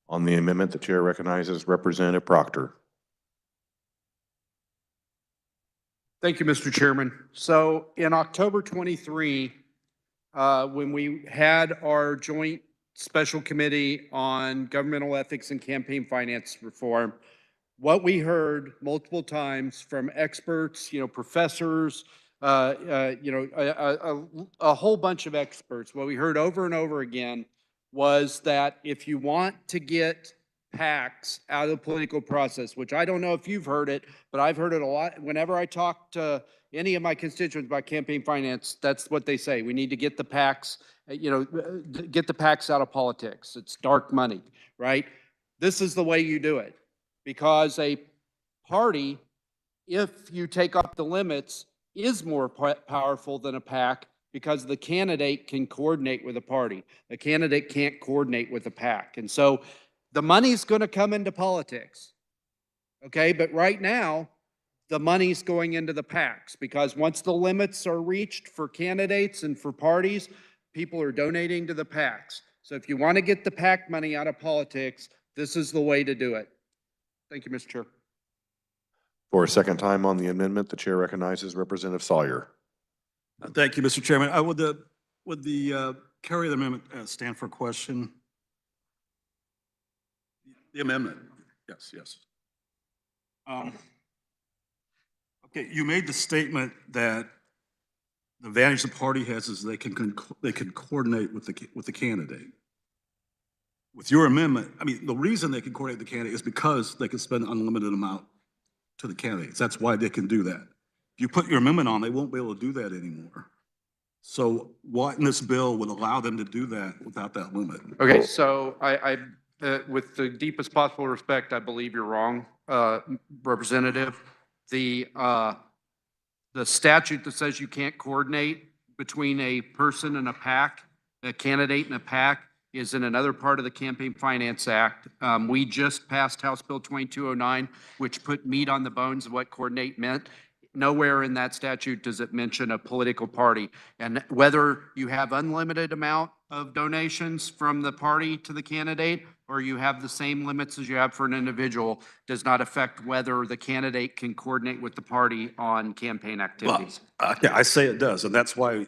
On the amendment, the chair recognizes Representative Proctor. Thank you, Mr. Chairman. So in October 23, when we had our joint special committee on governmental ethics and campaign finance reform, what we heard multiple times from experts, professors, a whole bunch of experts, what we heard over and over again was that if you want to get PACs out of the political process, which I don't know if you've heard it, but I've heard it a lot. Whenever I talk to any of my constituents about campaign finance, that's what they say. We need to get the PACs, get the PACs out of politics. It's dark money, right? This is the way you do it. Because a party, if you take up the limits, is more powerful than a PAC because the candidate can coordinate with a party. The candidate can't coordinate with a PAC. And so the money's going to come into politics, okay? But right now, the money's going into the PACs because once the limits are reached for candidates and for parties, people are donating to the PACs. So if you want to get the PAC money out of politics, this is the way to do it. Thank you, Mr. Chair. For a second time on the amendment, the chair recognizes Representative Sawyer. Thank you, Mr. Chairman. Would the Carry the amendment, stand for question. The amendment, yes, yes. Okay, you made the statement that the advantage the party has is they can coordinate with the candidate. With your amendment, I mean, the reason they can coordinate the candidate is because they can spend an unlimited amount to the candidates. That's why they can do that. If you put your amendment on, they won't be able to do that anymore. So what in this bill would allow them to do that without that limit? Okay, so with the deepest possible respect, I believe you're wrong, Representative. The statute that says you can't coordinate between a person and a PAC, a candidate and a PAC, is in another part of the Campaign Finance Act. We just passed House Bill 2209, which put meat on the bones of what coordinate meant. Nowhere in that statute does it mention a political party. And whether you have unlimited amount of donations from the party to the candidate, or you have the same limits as you have for an individual, does not affect whether the candidate can coordinate with the party on campaign activities. Well, yeah, I say it does, and that's why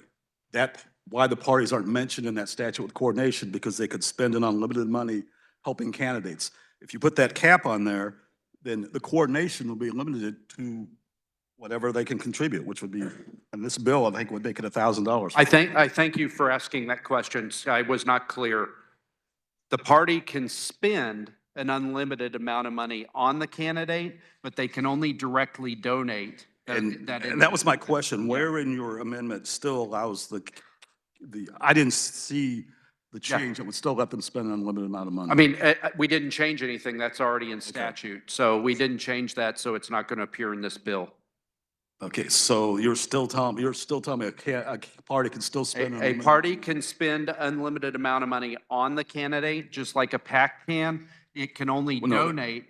the parties aren't mentioned in that statute with coordination, because they could spend an unlimited money helping candidates. If you put that cap on there, then the coordination will be limited to whatever they can contribute, which would be, in this bill, I think would make it $1,000. I thank you for asking that question. I was not clear. The party can spend an unlimited amount of money on the candidate, but they can only directly donate. And that was my question. Where in your amendment still allows I didn't see the change that would still let them spend an unlimited amount of money. I mean, we didn't change anything. That's already in statute. So we didn't change that, so it's not going to appear in this bill. Okay, so you're still telling me a party can still spend A party can spend unlimited amount of money on the candidate, just like a PAC can. It can only donate.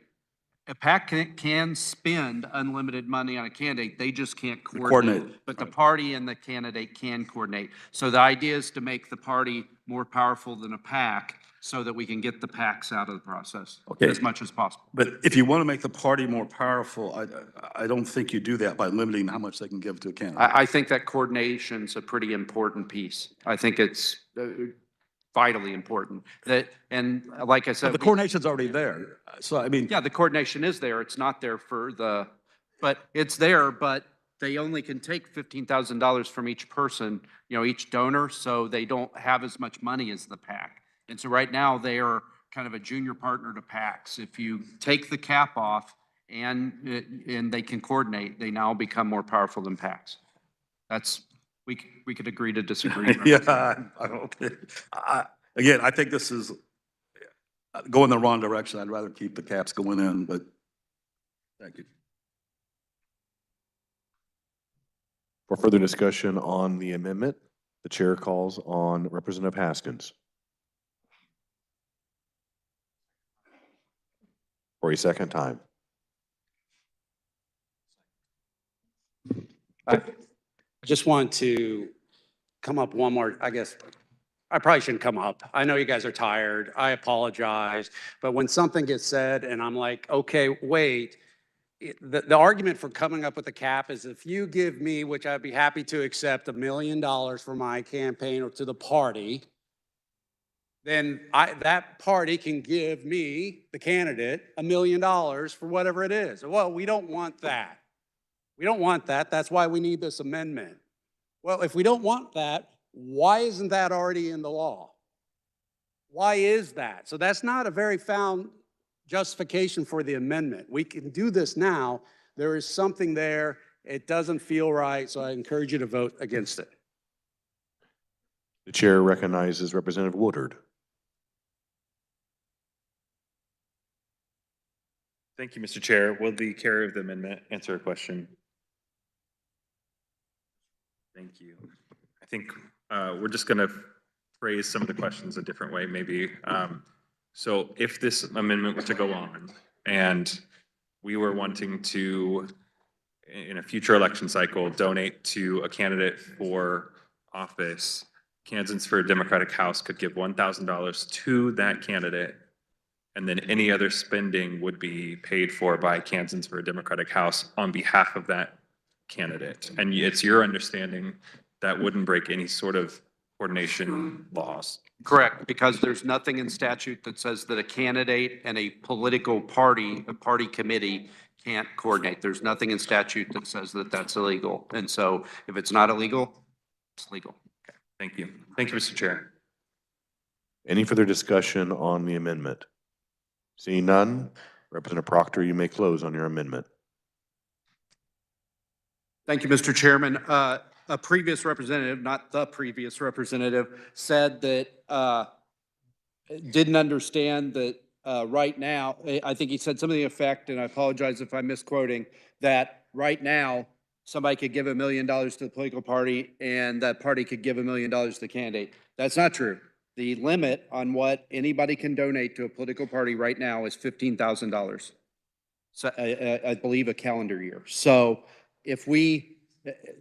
A PAC can spend unlimited money on a candidate. They just can't coordinate. But the party and the candidate can coordinate. So the idea is to make the party more powerful than a PAC, so that we can get the PACs out of the process as much as possible. But if you want to make the party more powerful, I don't think you do that by limiting how much they can give to a candidate. I think that coordination's a pretty important piece. I think it's vitally important. And like I said, but the coordination's already there. So I mean, yeah, the coordination is there. It's not there but it's there. But they only can take $15,000 from each person, each donor, so they don't have as much money as the PAC. And so right now they are kind of a junior partner to PACs. If you take the cap off and they can coordinate, they now become more powerful than PACs. We could agree to disagree. Yeah, again, I think this is going the wrong direction. I'd rather keep the caps going in, but thank you. For further discussion on the amendment, the chair calls on Representative Haskins. For a second time. I just want to come up one more, I guess, I probably shouldn't come up. I know you guys are tired. I apologize. But when something gets said and I'm like, okay, wait, the argument for coming up with a cap is if you give me, which I'd be happy to accept, $1 million for my campaign or to the party, then that party can give me, the candidate, $1 million for whatever it is. Well, we don't want that. We don't want that. That's why we need this amendment. Well, if we don't want that, why isn't that already in the law? Why is that? So that's not a very found justification for the amendment. We can do this now. There is something there. It doesn't feel right, so I encourage you to vote against it. The chair recognizes Representative Woodard. Thank you, Mr. Chair. Will the carrier of the amendment answer a question? Thank you. I think we're just going to phrase some of the questions a different way, maybe. So if this amendment were to go on and we were wanting to, in a future election cycle, donate to a candidate for office, Kansans for a Democratic House could give $1,000 to that candidate, and then any other spending would be paid for by Kansans for a Democratic House on behalf of that candidate. And it's your understanding that wouldn't break any sort of coordination laws. Correct, because there's nothing in statute that says that a candidate and a political party, a party committee can't coordinate. There's nothing in statute that says that that's illegal. And so if it's not illegal, it's legal. Thank you. Thank you, Mr. Chair. Any further discussion on the amendment? Seeing none, Representative Proctor, you may close on your amendment. Thank you, Mr. Chairman. A previous representative, not the previous representative, said that didn't understand that right now, I think he said something to the effect, and I apologize if I'm misquoting, that right now, somebody could give $1 million to the political party and that party could give $1 million to the candidate. That's not true. The limit on what anybody can donate to a political party right now is $15,000. So I believe a calendar year. So if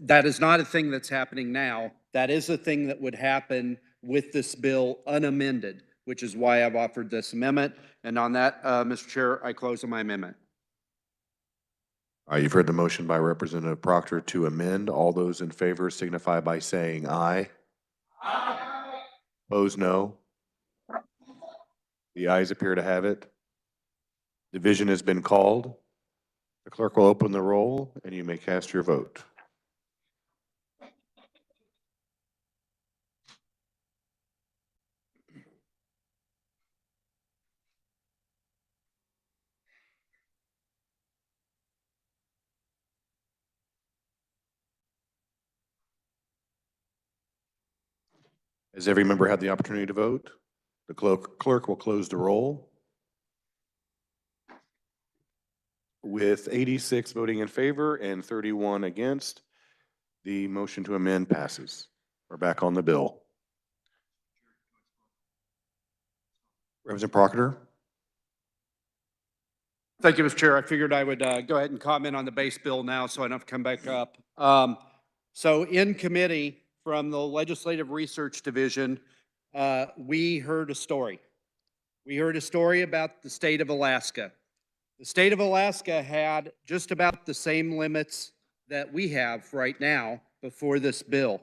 that is not a thing that's happening now. That is a thing that would happen with this bill unamended, which is why I've offered this amendment. And on that, Mr. Chair, I close on my amendment. All right, you've heard the motion by Representative Proctor to amend. All those in favor signify by saying aye. Aye. Opposed, no. The ayes appear to have it. Division has been called. The clerk will open the roll and you may cast your vote. Has every member had the opportunity to vote? The clerk will close the roll. With 86 voting in favor and 31 against, the motion to amend passes. We're back on the bill. Representative Proctor. Thank you, Mr. Chair. I figured I would go ahead and comment on the base bill now so I don't have to come back up. So in committee from the Legislative Research Division, we heard a story. We heard a story about the state of Alaska. The state of Alaska had just about the same limits that we have right now before this bill.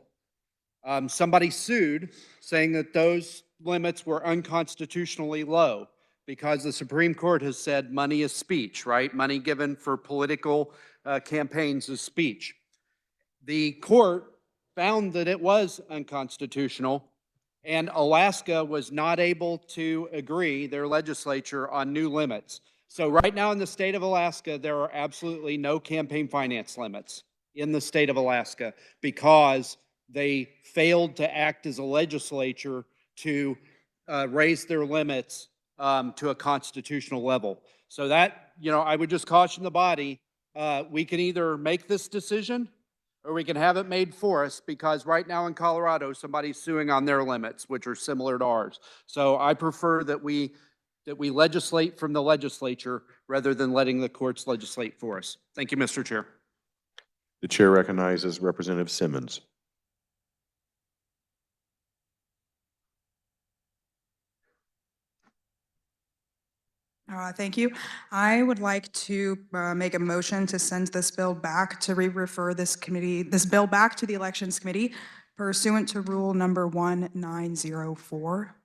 Somebody sued saying that those limits were unconstitutionally low because the Supreme Court has said money is speech, right? Money given for political campaigns is speech. The court found that it was unconstitutional, and Alaska was not able to agree, their legislature, on new limits. So right now in the state of Alaska, there are absolutely no campaign finance limits in the state of Alaska because they failed to act as a legislature to raise their limits to a constitutional level. So that, I would just caution the body, we can either make this decision or we can have it made for us because right now in Colorado, somebody's suing on their limits, which are similar to ours. So I prefer that we legislate from the legislature rather than letting the courts legislate for us. Thank you, Mr. Chair. The chair recognizes Representative Simmons. Thank you. I would like to make a motion to send this bill back to re-refer this bill back to the Elections Committee pursuant to Rule number 1904.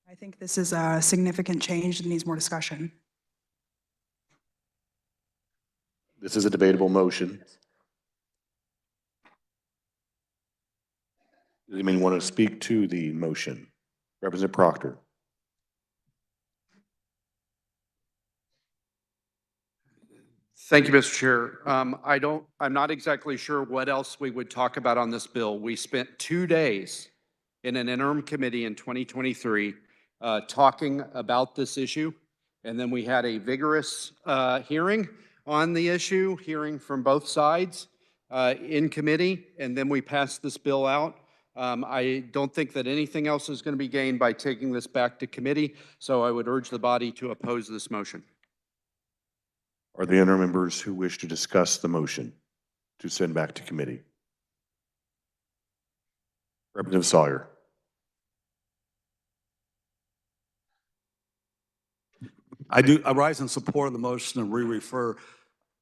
I think this is a significant change that needs more discussion. This is a debatable motion. Does anyone want to speak to the motion? Representative Proctor. Thank you, Mr. Chair. I'm not exactly sure what else we would talk about on this bill. We spent 2 days in an interim committee in 2023 talking about this issue. And then we had a vigorous hearing on the issue, hearing from both sides in committee, and then we passed this bill out. I don't think that anything else is going to be gained by taking this back to committee, so I would urge the body to oppose this motion. Are there other members who wish to discuss the motion to send back to committee? Representative Sawyer. I rise in support of the motion and re-refer.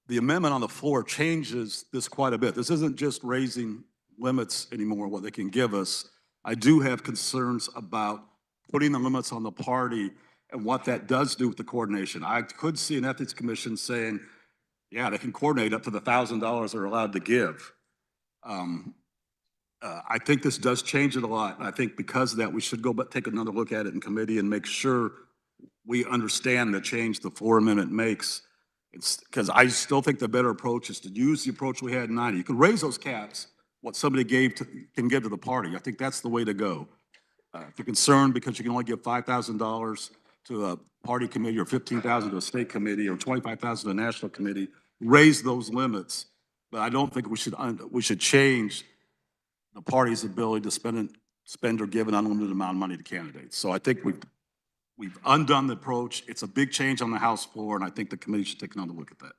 The amendment on the floor changes this quite a bit. This isn't just raising limits anymore, what they can give us. I do have concerns about putting the limits on the party and what that does do with the coordination. I could see an ethics commission saying, yeah, they can coordinate up to the $1,000 they're allowed to give. I think this does change it a lot. And I think because of that, we should go but take another look at it in committee and make sure we understand the change the floor amendment makes. It's because I still think the better approach is to use the approach we had in 90. You can raise those caps, what somebody can give to the party. I think that's the way to go. If you're concerned because you can only give $5,000 to a party committee or $15,000 to a state committee or $25,000 to a national committee, raise those limits. But I don't think we should change the party's ability to spend or give an unlimited amount of money to candidates. So I think we've undone the approach. It's a big change on the House floor, and I think the committee should take another look at that.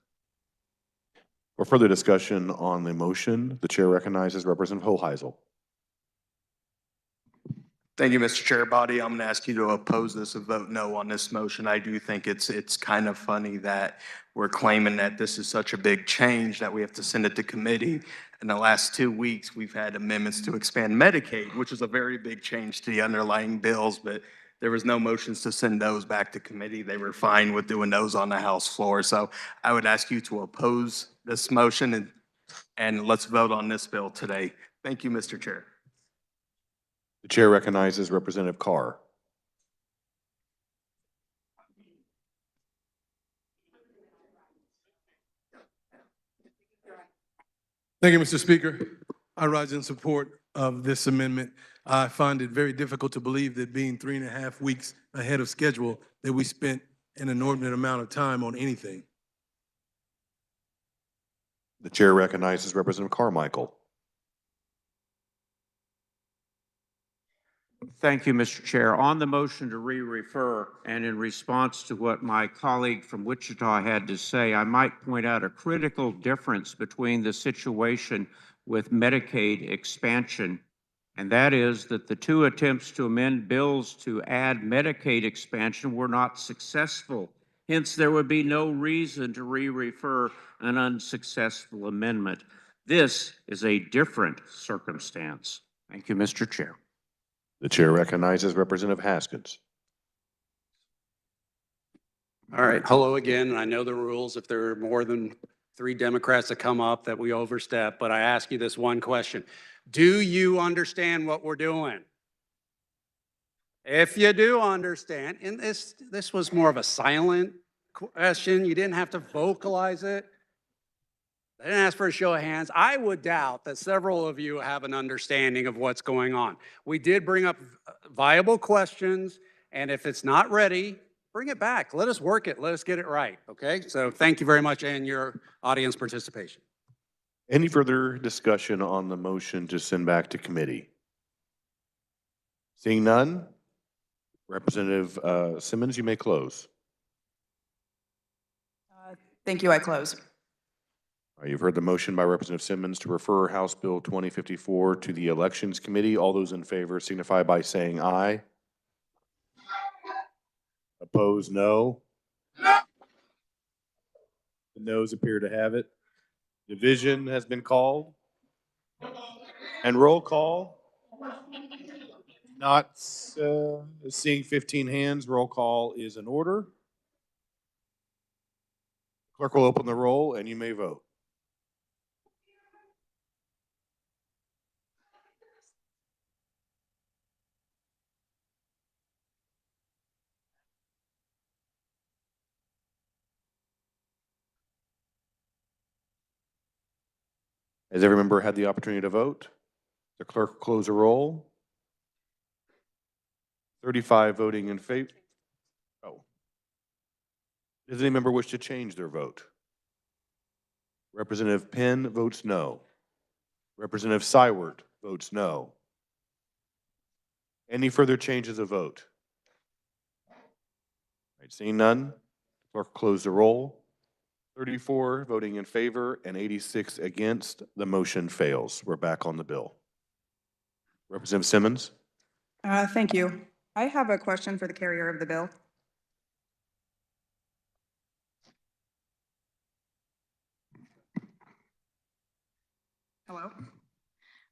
For further discussion on the motion, the chair recognizes Representative Hoheisel. Thank you, Mr. Chair. Body, I'm going to ask you to oppose this and vote no on this motion. I do think it's kind of funny that we're claiming that this is such a big change that we have to send it to committee. In the last 2 weeks, we've had amendments to expand Medicaid, which is a very big change to the underlying bills, but there was no motions to send those back to committee. They were fine with doing those on the House floor. So I would ask you to oppose this motion and let's vote on this bill today. Thank you, Mr. Chair. The chair recognizes Representative Carr. Thank you, Mr. Speaker. I rise in support of this amendment. I find it very difficult to believe that being 3.5 weeks ahead of schedule, that we spent an inordinate amount of time on anything. The chair recognizes Representative Carmichael. Thank you, Mr. Chair. On the motion to re-refer, and in response to what my colleague from Wichita had to say, I might point out a critical difference between the situation with Medicaid expansion, and that is that the two attempts to amend bills to add Medicaid expansion were not successful. Hence, there would be no reason to re-refer an unsuccessful amendment. This is a different circumstance. Thank you, Mr. Chair. The chair recognizes Representative Haskins. All right, hello again. I know the rules, if there are more than 3 Democrats that come up, that we overstep, but I ask you this one question. Do you understand what we're doing? If you do understand, and this was more of a silent question, you didn't have to vocalize it. I didn't ask for a show of hands. I would doubt that several of you have an understanding of what's going on. We did bring up viable questions, and if it's not ready, bring it back. Let us work it. Let us get it right, okay? So thank you very much and your audience participation. Any further discussion on the motion to send back to committee? Seeing none, Representative Simmons, you may close. Thank you, I close. You've heard the motion by Representative Simmons to refer House Bill 2054 to the Elections Committee. All those in favor signify by saying aye. Opposed, no. The noes appear to have it. Division has been called. And roll call. Not seeing 15 hands, roll call is in order. Clerk will open the roll and you may vote. Has every member had the opportunity to vote? The clerk will close the roll. 35 voting in favor. Oh. Does any member wish to change their vote? Representative Penn votes no. Representative Syward votes no. Any further changes of vote? All right, seeing none, clerk will close the roll. 34 voting in favor and 86 against. The motion fails. We're back on the bill. Representative Simmons. Thank you. I have a question for the carrier of the bill. Hello?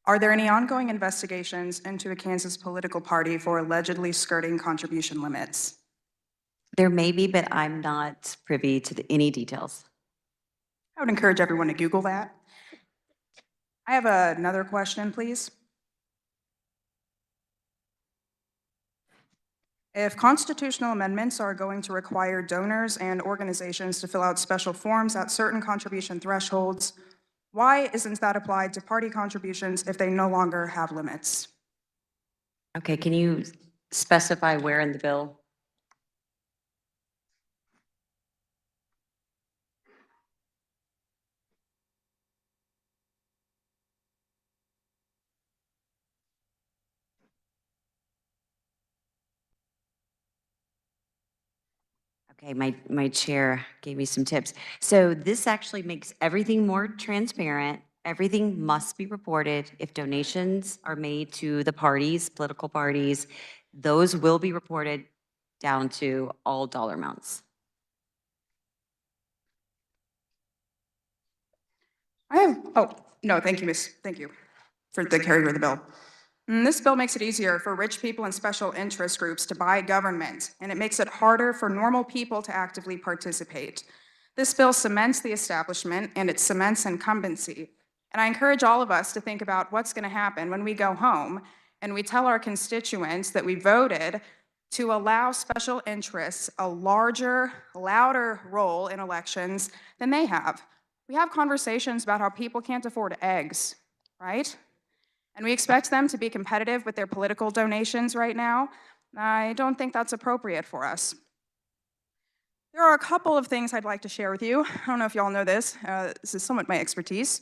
Are there any ongoing investigations into a Kansas political party for allegedly skirting contribution limits? There may be, but I'm not privy to any details. I would encourage everyone to Google that. I have another question, please. If constitutional amendments are going to require donors and organizations to fill out special forms at certain contribution thresholds, why isn't that applied to party contributions if they no longer have limits? Okay, can you specify where in the bill? Okay, my chair gave me some tips. So this actually makes everything more transparent. Everything must be reported. If donations are made to the parties, political parties, those will be reported down to all dollar amounts. No, thank you, Miss. Thank you for the carrier of the bill. This bill makes it easier for rich people and special interest groups to buy government, and it makes it harder for normal people to actively participate. This bill cements the establishment and it cements incumbency. And I encourage all of us to think about what's going to happen when we go home and we tell our constituents that we voted to allow special interests a larger, louder role in elections than they have. We have conversations about how people can't afford eggs, right? And we expect them to be competitive with their political donations right now. I don't think that's appropriate for us. There are a couple of things I'd like to share with you. I don't know if y'all know this. This is somewhat my expertise.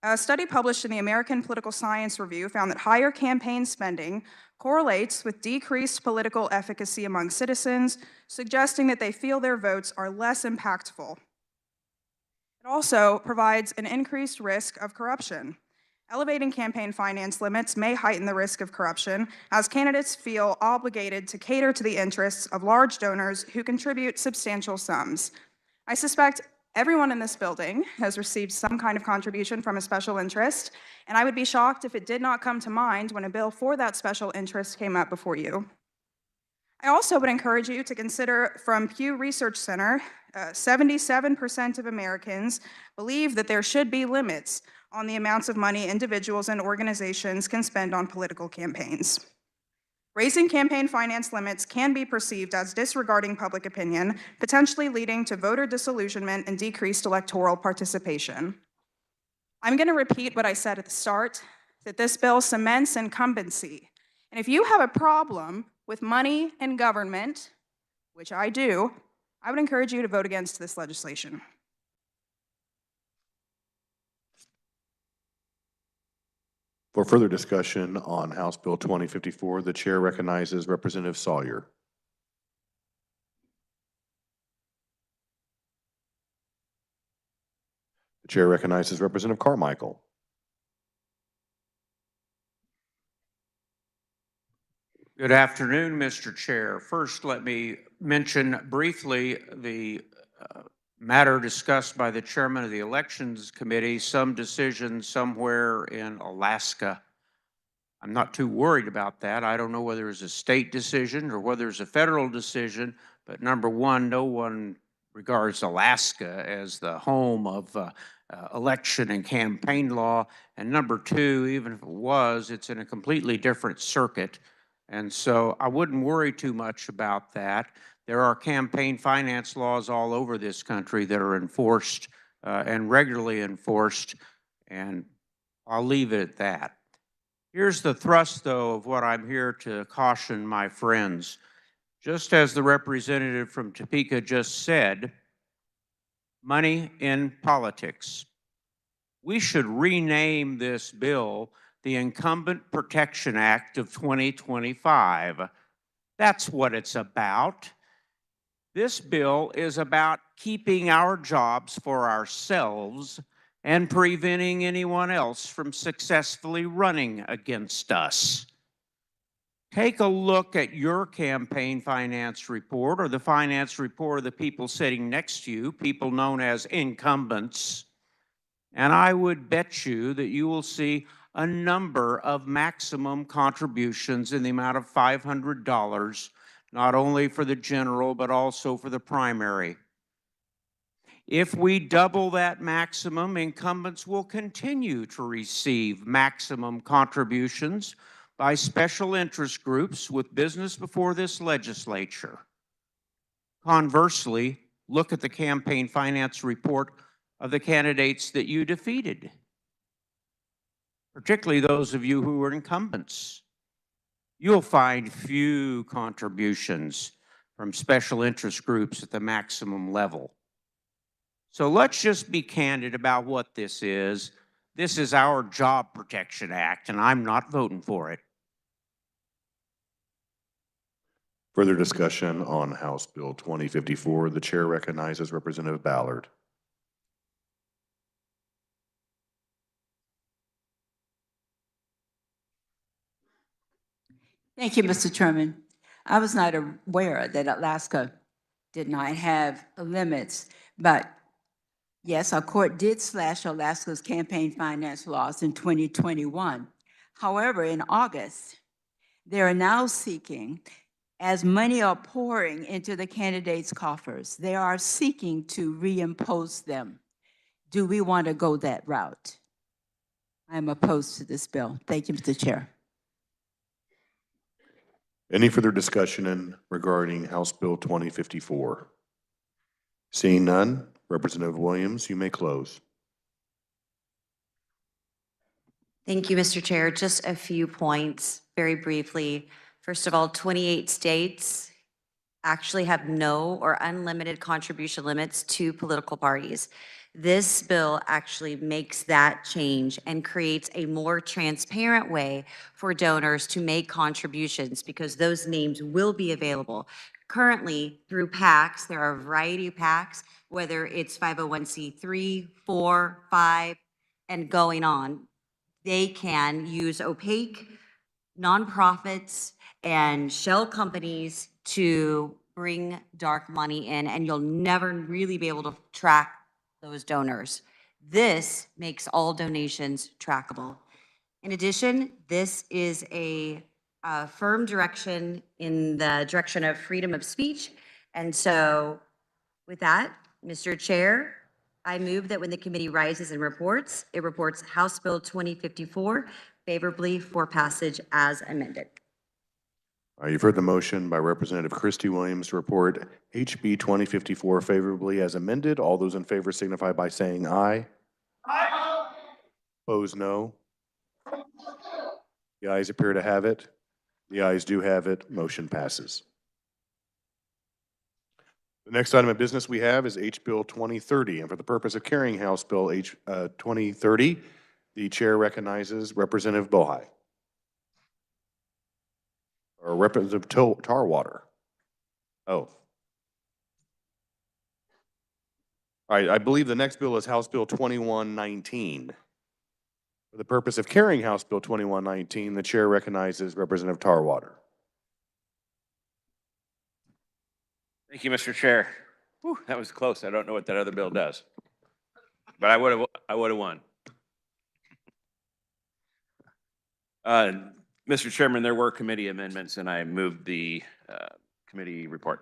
A study published in the American Political Science Review found that higher campaign spending correlates with decreased political efficacy among citizens, suggesting that they feel their votes are less impactful. It also provides an increased risk of corruption. Elevating campaign finance limits may heighten the risk of corruption, as candidates feel obligated to cater to the interests of large donors who contribute substantial sums. I suspect everyone in this building has received some kind of contribution from a special interest, and I would be shocked if it did not come to mind when a bill for that special interest came up before you. I also would encourage you to consider from Pew Research Center, 77% of Americans believe that there should be limits on the amounts of money individuals and organizations can spend on political campaigns. Raising campaign finance limits can be perceived as disregarding public opinion, potentially leading to voter disillusionment and decreased electoral participation. I'm going to repeat what I said at the start, that this bill cements incumbency. And if you have a problem with money in government, which I do, I would encourage you to vote against this legislation. For further discussion on House Bill 2054, the chair recognizes Representative Sawyer. The chair recognizes Representative Carmichael. Good afternoon, Mr. Chair. First, let me mention briefly the matter discussed by the chairman of the Elections Committee, some decision somewhere in Alaska. I'm not too worried about that. I don't know whether it's a state decision or whether it's a federal decision, but number one, no one regards Alaska as the home of election and campaign law. And number two, even if it was, it's in a completely different circuit. And so I wouldn't worry too much about that. There are campaign finance laws all over this country that are enforced and regularly enforced, and I'll leave it at that. Here's the thrust, though, of what I'm here to caution my friends. Just as the representative from Topeka just said, money in politics. We should rename this bill the Incumbent Protection Act of 2025. That's what it's about. This bill is about keeping our jobs for ourselves and preventing anyone else from successfully running against us. Take a look at your campaign finance report or the finance report of the people sitting next to you, people known as incumbents, and I would bet you that you will see a number of maximum contributions in the amount of $500, not only for the general, but also for the primary. If we double that maximum, incumbents will continue to receive maximum contributions by special interest groups with business before this legislature. Conversely, look at the campaign finance report of the candidates that you defeated, particularly those of you who were incumbents. You'll find few contributions from special interest groups at the maximum level. So let's just be candid about what this is. This is our Job Protection Act, and I'm not voting for it. Further discussion on House Bill 2054. The chair recognizes Representative Ballard. Thank you, Mr. Chairman. I was not aware that Alaska did not have limits, but yes, our court did slash Alaska's campaign finance laws in 2021. However, in August, they are now seeking, as money are pouring into the candidates' coffers, they are seeking to reimpose them. Do we want to go that route? I'm opposed to this bill. Thank you, Mr. Chair. Any further discussion regarding House Bill 2054? Seeing none, Representative Williams, you may close. Thank you, Mr. Chair. Just a few points very briefly. First of all, 28 states actually have no or unlimited contribution limits to political parties. This bill actually makes that change and creates a more transparent way for donors to make contributions because those names will be available. Currently, through PACs, there are a variety of PACs, whether it's 501c3, 4, 5, and going on. They can use opaque nonprofits and shell companies to bring dark money in, and you'll never really be able to track those donors. This makes all donations trackable. In addition, this is a firm direction in the direction of freedom of speech. And so with that, Mr. Chair, I move that when the committee rises and reports, it reports House Bill 2054 favorably for passage as amended. You've heard the motion by Representative Christy Williams to report HB 2054 favorably as amended. All those in favor signify by saying aye. Aye. Opposed, no. The ayes appear to have it. The ayes do have it. Motion passes. The next item of business we have is H Bill 2030. And for the purpose of carrying House Bill 2030, the chair recognizes Representative Bohai. Or Representative Tarwater. Oh. All right, I believe the next bill is House Bill 2119. For the purpose of carrying House Bill 2119, the chair recognizes Representative Tarwater. Thank you, Mr. Chair. Whew, that was close. I don't know what that other bill does, but I would have won. Mr. Chairman, there were committee amendments, and I moved the committee report.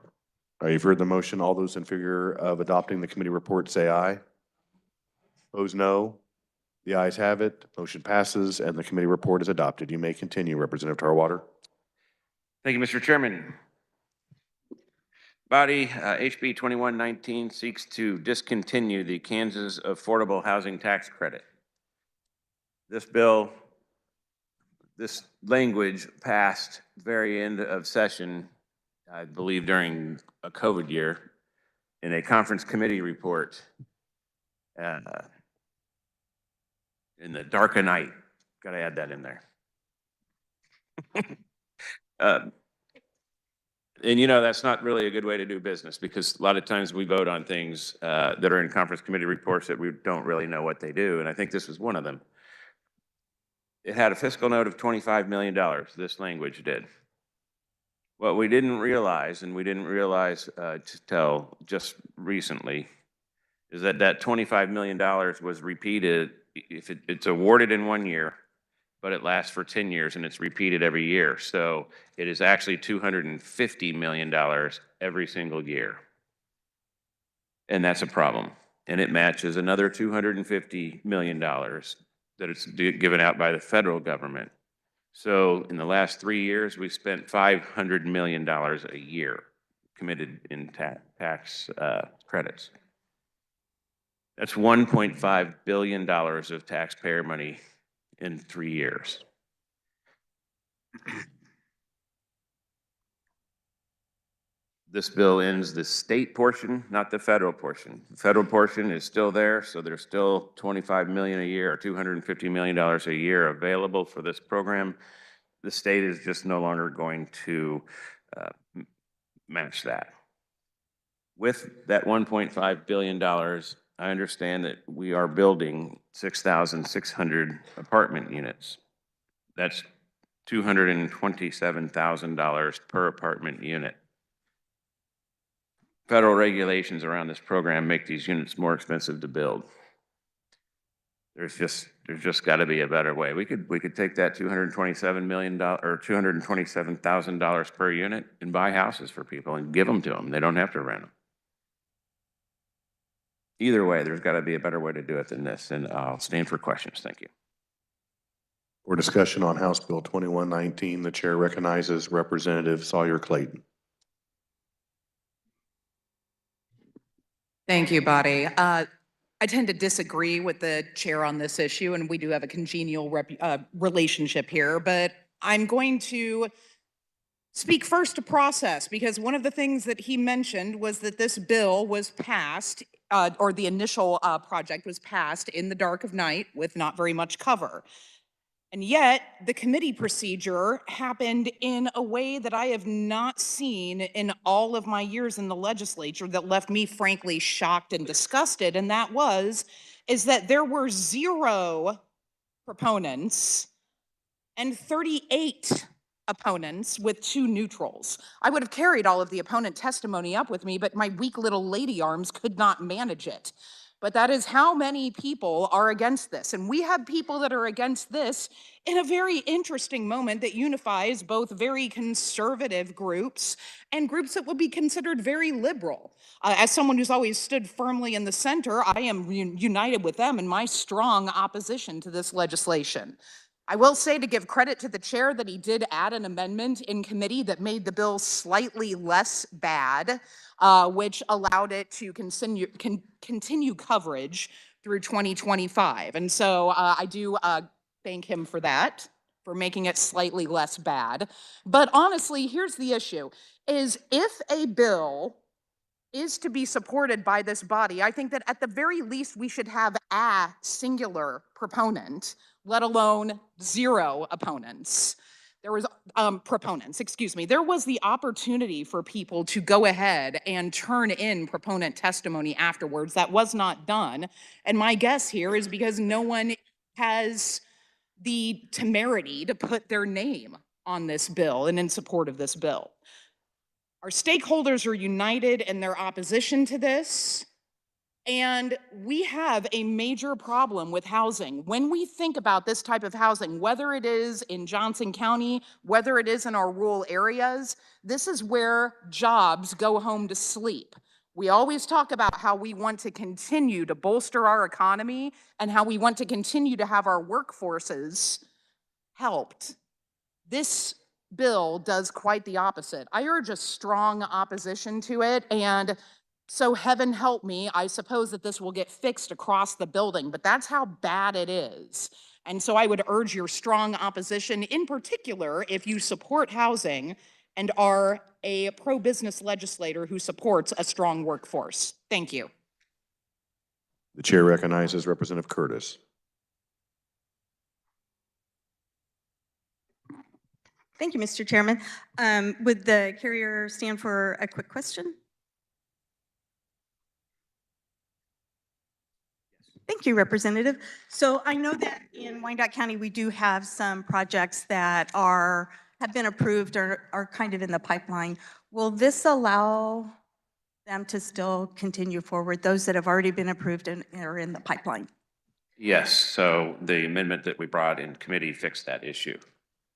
All right, you've heard the motion. All those in favor of adopting the committee report say aye. Opposed, no. The ayes have it. Motion passes, and the committee report is adopted. You may continue, Representative Tarwater. Thank you, Mr. Chairman. Body HB 2119 seeks to discontinue the Kansas Affordable Housing Tax Credit. This bill, this language passed very end of session, I believe during a COVID year, in a conference committee report in the dark of night. Got to add that in there. And you know, that's not really a good way to do business because a lot of times we vote on things that are in conference committee reports that we don't really know what they do. And I think this was one of them. It had a fiscal note of $25 million, this language did. What we didn't realize, and we didn't realize till just recently, is that that $25 million was repeated. If it's awarded in 1 year, but it lasts for 10 years and it's repeated every year. So it is actually $250 million every single year. And that's a problem. And it matches another $250 million that it's given out by the federal government. So in the last 3 years, we spent $500 million a year committed in tax credits. That's $1.5 billion of taxpayer money in 3 years. This bill ends the state portion, not the federal portion. The federal portion is still there, so there's still $25 million a year or $250 million a year available for this program. The state is just no longer going to match that. With that $1.5 billion, I understand that we are building 6,600 apartment units. That's $227,000 per apartment unit. Federal regulations around this program make these units more expensive to build. There's just got to be a better way. We could take that $227 million or $227,000 per unit and buy houses for people and give them to them. They don't have to rent them. Either way, there's got to be a better way to do it than this, and I'll stand for questions. Thank you. For discussion on House Bill 2119, the chair recognizes Representative Sawyer Clayton. Thank you, Body. I tend to disagree with the chair on this issue, and we do have a congenial relationship here, but I'm going to speak first to process, because one of the things that he mentioned was that this bill was passed, or the initial project was passed in the dark of night with not very much cover. And yet, the committee procedure happened in a way that I have not seen in all of my years in the legislature that left me frankly shocked and disgusted, and that is that there were 0 proponents and 38 opponents with 2 neutrals. I would have carried all of the opponent testimony up with me, but my weak little lady arms could not manage it. But that is how many people are against this. And we have people that are against this in a very interesting moment that unifies both very conservative groups and groups that would be considered very liberal. As someone who's always stood firmly in the center, I am united with them in my strong opposition to this legislation. I will say, to give credit to the chair, that he did add an amendment in committee that made the bill slightly less bad, which allowed it to continue coverage through 2025. And so I do thank him for that, for making it slightly less bad. But honestly, here's the issue, is if a bill is to be supported by this body, I think that at the very least we should have a singular proponent, let alone 0 opponents. There was proponents, excuse me. There was the opportunity for people to go ahead and turn in proponent testimony afterwards. That was not done. And my guess here is because no one has the temerity to put their name on this bill and in support of this bill. Our stakeholders are united in their opposition to this, and we have a major problem with housing. When we think about this type of housing, whether it is in Johnson County, whether it is in our rural areas, this is where jobs go home to sleep. We always talk about how we want to continue to bolster our economy and how we want to continue to have our workforces helped. This bill does quite the opposite. I urge a strong opposition to it, and so heaven help me, I suppose that this will get fixed across the building, but that's how bad it is. And so I would urge your strong opposition, in particular if you support housing and are a pro-business legislator who supports a strong workforce. Thank you. The chair recognizes Representative Curtis. Thank you, Mr. Chairman. Would the carrier stand for a quick question? Thank you, Representative. So I know that in Wyandotte County, we do have some projects that have been approved or are kind of in the pipeline. Will this allow them to still continue forward, those that have already been approved and are in the pipeline? Yes, so the amendment that we brought in committee fixed that issue.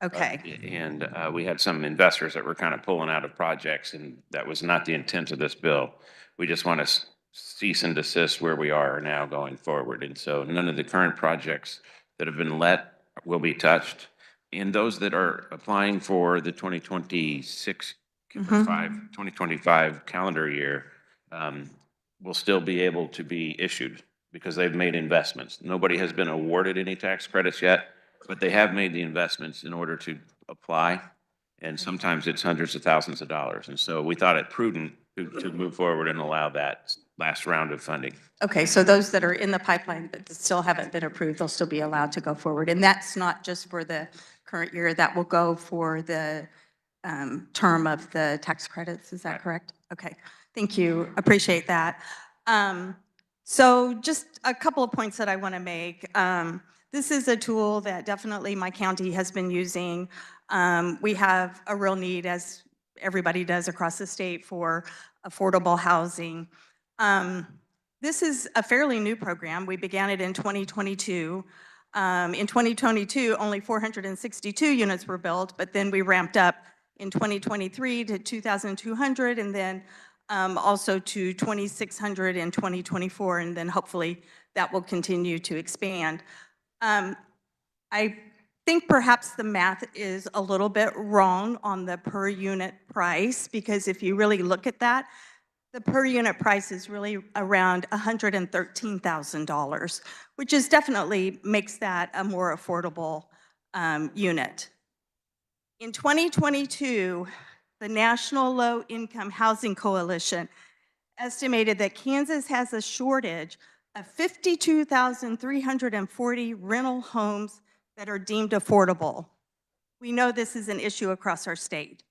Okay. And we had some investors that were kind of pulling out of projects, and that was not the intent of this bill. We just want to cease and desist where we are now going forward. And so none of the current projects that have been let will be touched. And those that are applying for the 2026 or 2025 calendar year will still be able to be issued because they've made investments. Nobody has been awarded any tax credits yet, but they have made the investments in order to apply. And sometimes it's hundreds of thousands of dollars. And so we thought it prudent to move forward and allow that last round of funding. Okay, so those that are in the pipeline but still haven't been approved, they'll still be allowed to go forward. And that's not just for the current year, that will go for the term of the tax credits, is that correct? Okay, thank you, appreciate that. So just a couple of points that I want to make. This is a tool that definitely my county has been using. We have a real need, as everybody does across the state, for affordable housing. This is a fairly new program. We began it in 2022. In 2022, only 462 units were built, but then we ramped up in 2023 to 2,200, and then also to 2,600 in 2024, and then hopefully that will continue to expand. I think perhaps the math is a little bit wrong on the per unit price, because if you really look at that, the per unit price is really around $113,000, which is definitely makes that a more affordable unit. In 2022, the National Low Income Housing Coalition estimated that Kansas has a shortage of 52,340 rental homes that are deemed affordable. We know this is an issue across our state.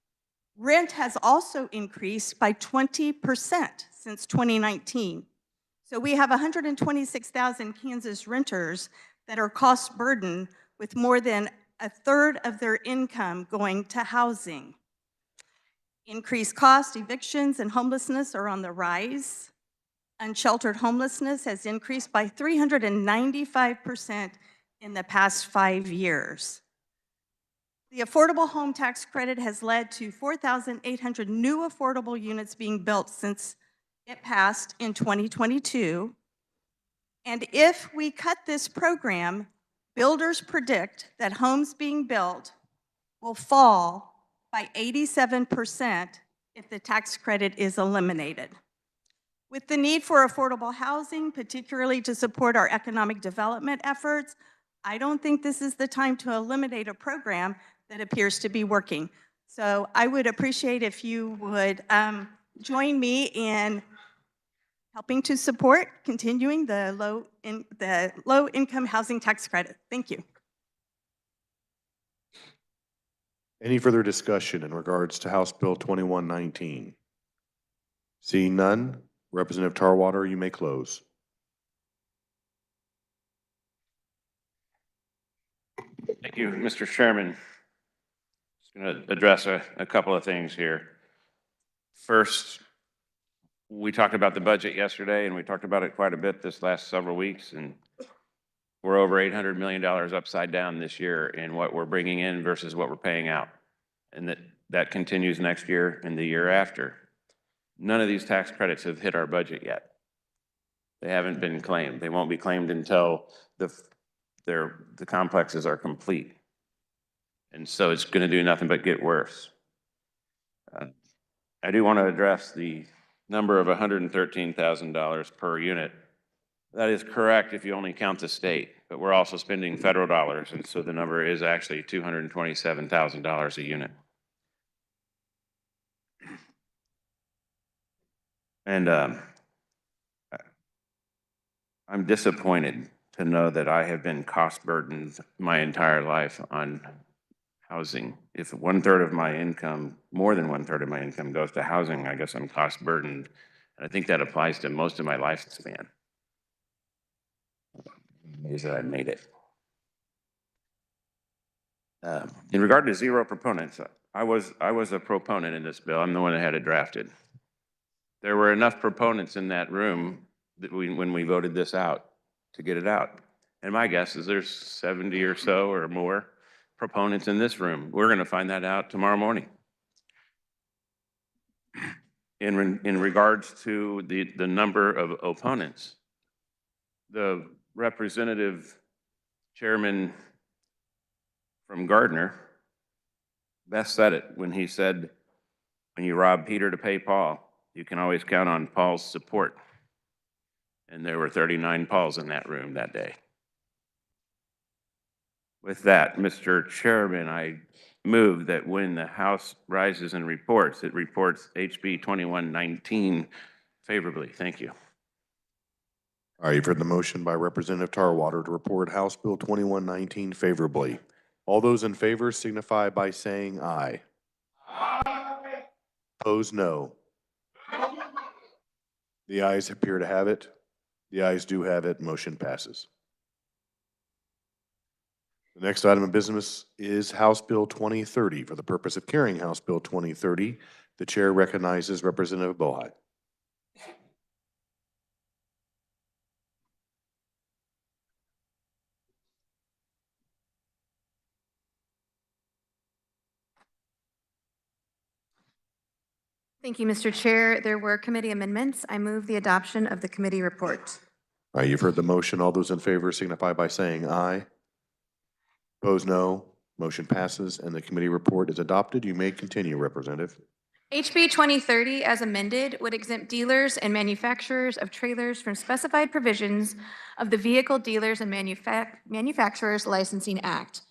Rent has also increased by 20% since 2019. So we have 126,000 Kansas renters that are cost burdened with more than a third of their income going to housing. Increased cost, evictions, and homelessness are on the rise. Unsheltered homelessness has increased by 395% in the past 5 years. The affordable home tax credit has led to 4,800 new affordable units being built since it passed in 2022. And if we cut this program, builders predict that homes being built will fall by 87% if the tax credit is eliminated. With the need for affordable housing, particularly to support our economic development efforts, I don't think this is the time to eliminate a program that appears to be working. So I would appreciate if you would join me in helping to support continuing the low income housing tax credit. Thank you. Any further discussion in regards to House Bill 2119? Seeing none, Representative Tarwater, you may close. Thank you, Mr. Chairman. Just going to address a couple of things here. First, we talked about the budget yesterday, and we talked about it quite a bit this last several weeks, and we're over $800 million upside down this year in what we're bringing in versus what we're paying out. And that continues next year and the year after. None of these tax credits have hit our budget yet. They haven't been claimed. They won't be claimed until the complexes are complete. And so it's going to do nothing but get worse. I do want to address the number of $113,000 per unit. That is correct if you only count the state, but we're also spending federal dollars, and so the number is actually $227,000 a unit. And I'm disappointed to know that I have been cost burdened my entire life on housing. If 1/3 of my income, more than 1/3 of my income goes to housing, I guess I'm cost burdened. And I think that applies to most of my lifespan. Is that I made it. In regard to zero proponents, I was a proponent in this bill. I'm the one that had it drafted. There were enough proponents in that room that when we voted this out to get it out. And my guess is there's 70 or so or more proponents in this room. We're going to find that out tomorrow morning. In regards to the number of opponents, the representative chairman from Gardner best said it when he said, when you rob Peter to pay Paul, you can always count on Paul's support. And there were 39 Pauls in that room that day. With that, Mr. Chairman, I move that when the House rises and reports, it reports HB 2119 favorably. Thank you. All right, you've heard the motion by Representative Tarwater to report House Bill 2119 favorably. All those in favor signify by saying aye. Aye. Opposed, no. The ayes appear to have it. The ayes do have it. Motion passes. The next item of business is House Bill 2030. For the purpose of carrying House Bill 2030, the chair recognizes Representative Bohai. Thank you, Mr. Chair. There were committee amendments. I move the adoption of the committee report. All right, you've heard the motion. All those in favor signify by saying aye. Opposed, no. Motion passes, and the committee report is adopted. You may continue, Representative. HB 2030, as amended, would exempt dealers and manufacturers of trailers from specified provisions of the Vehicle Dealers and Manufacturers Licensing Act.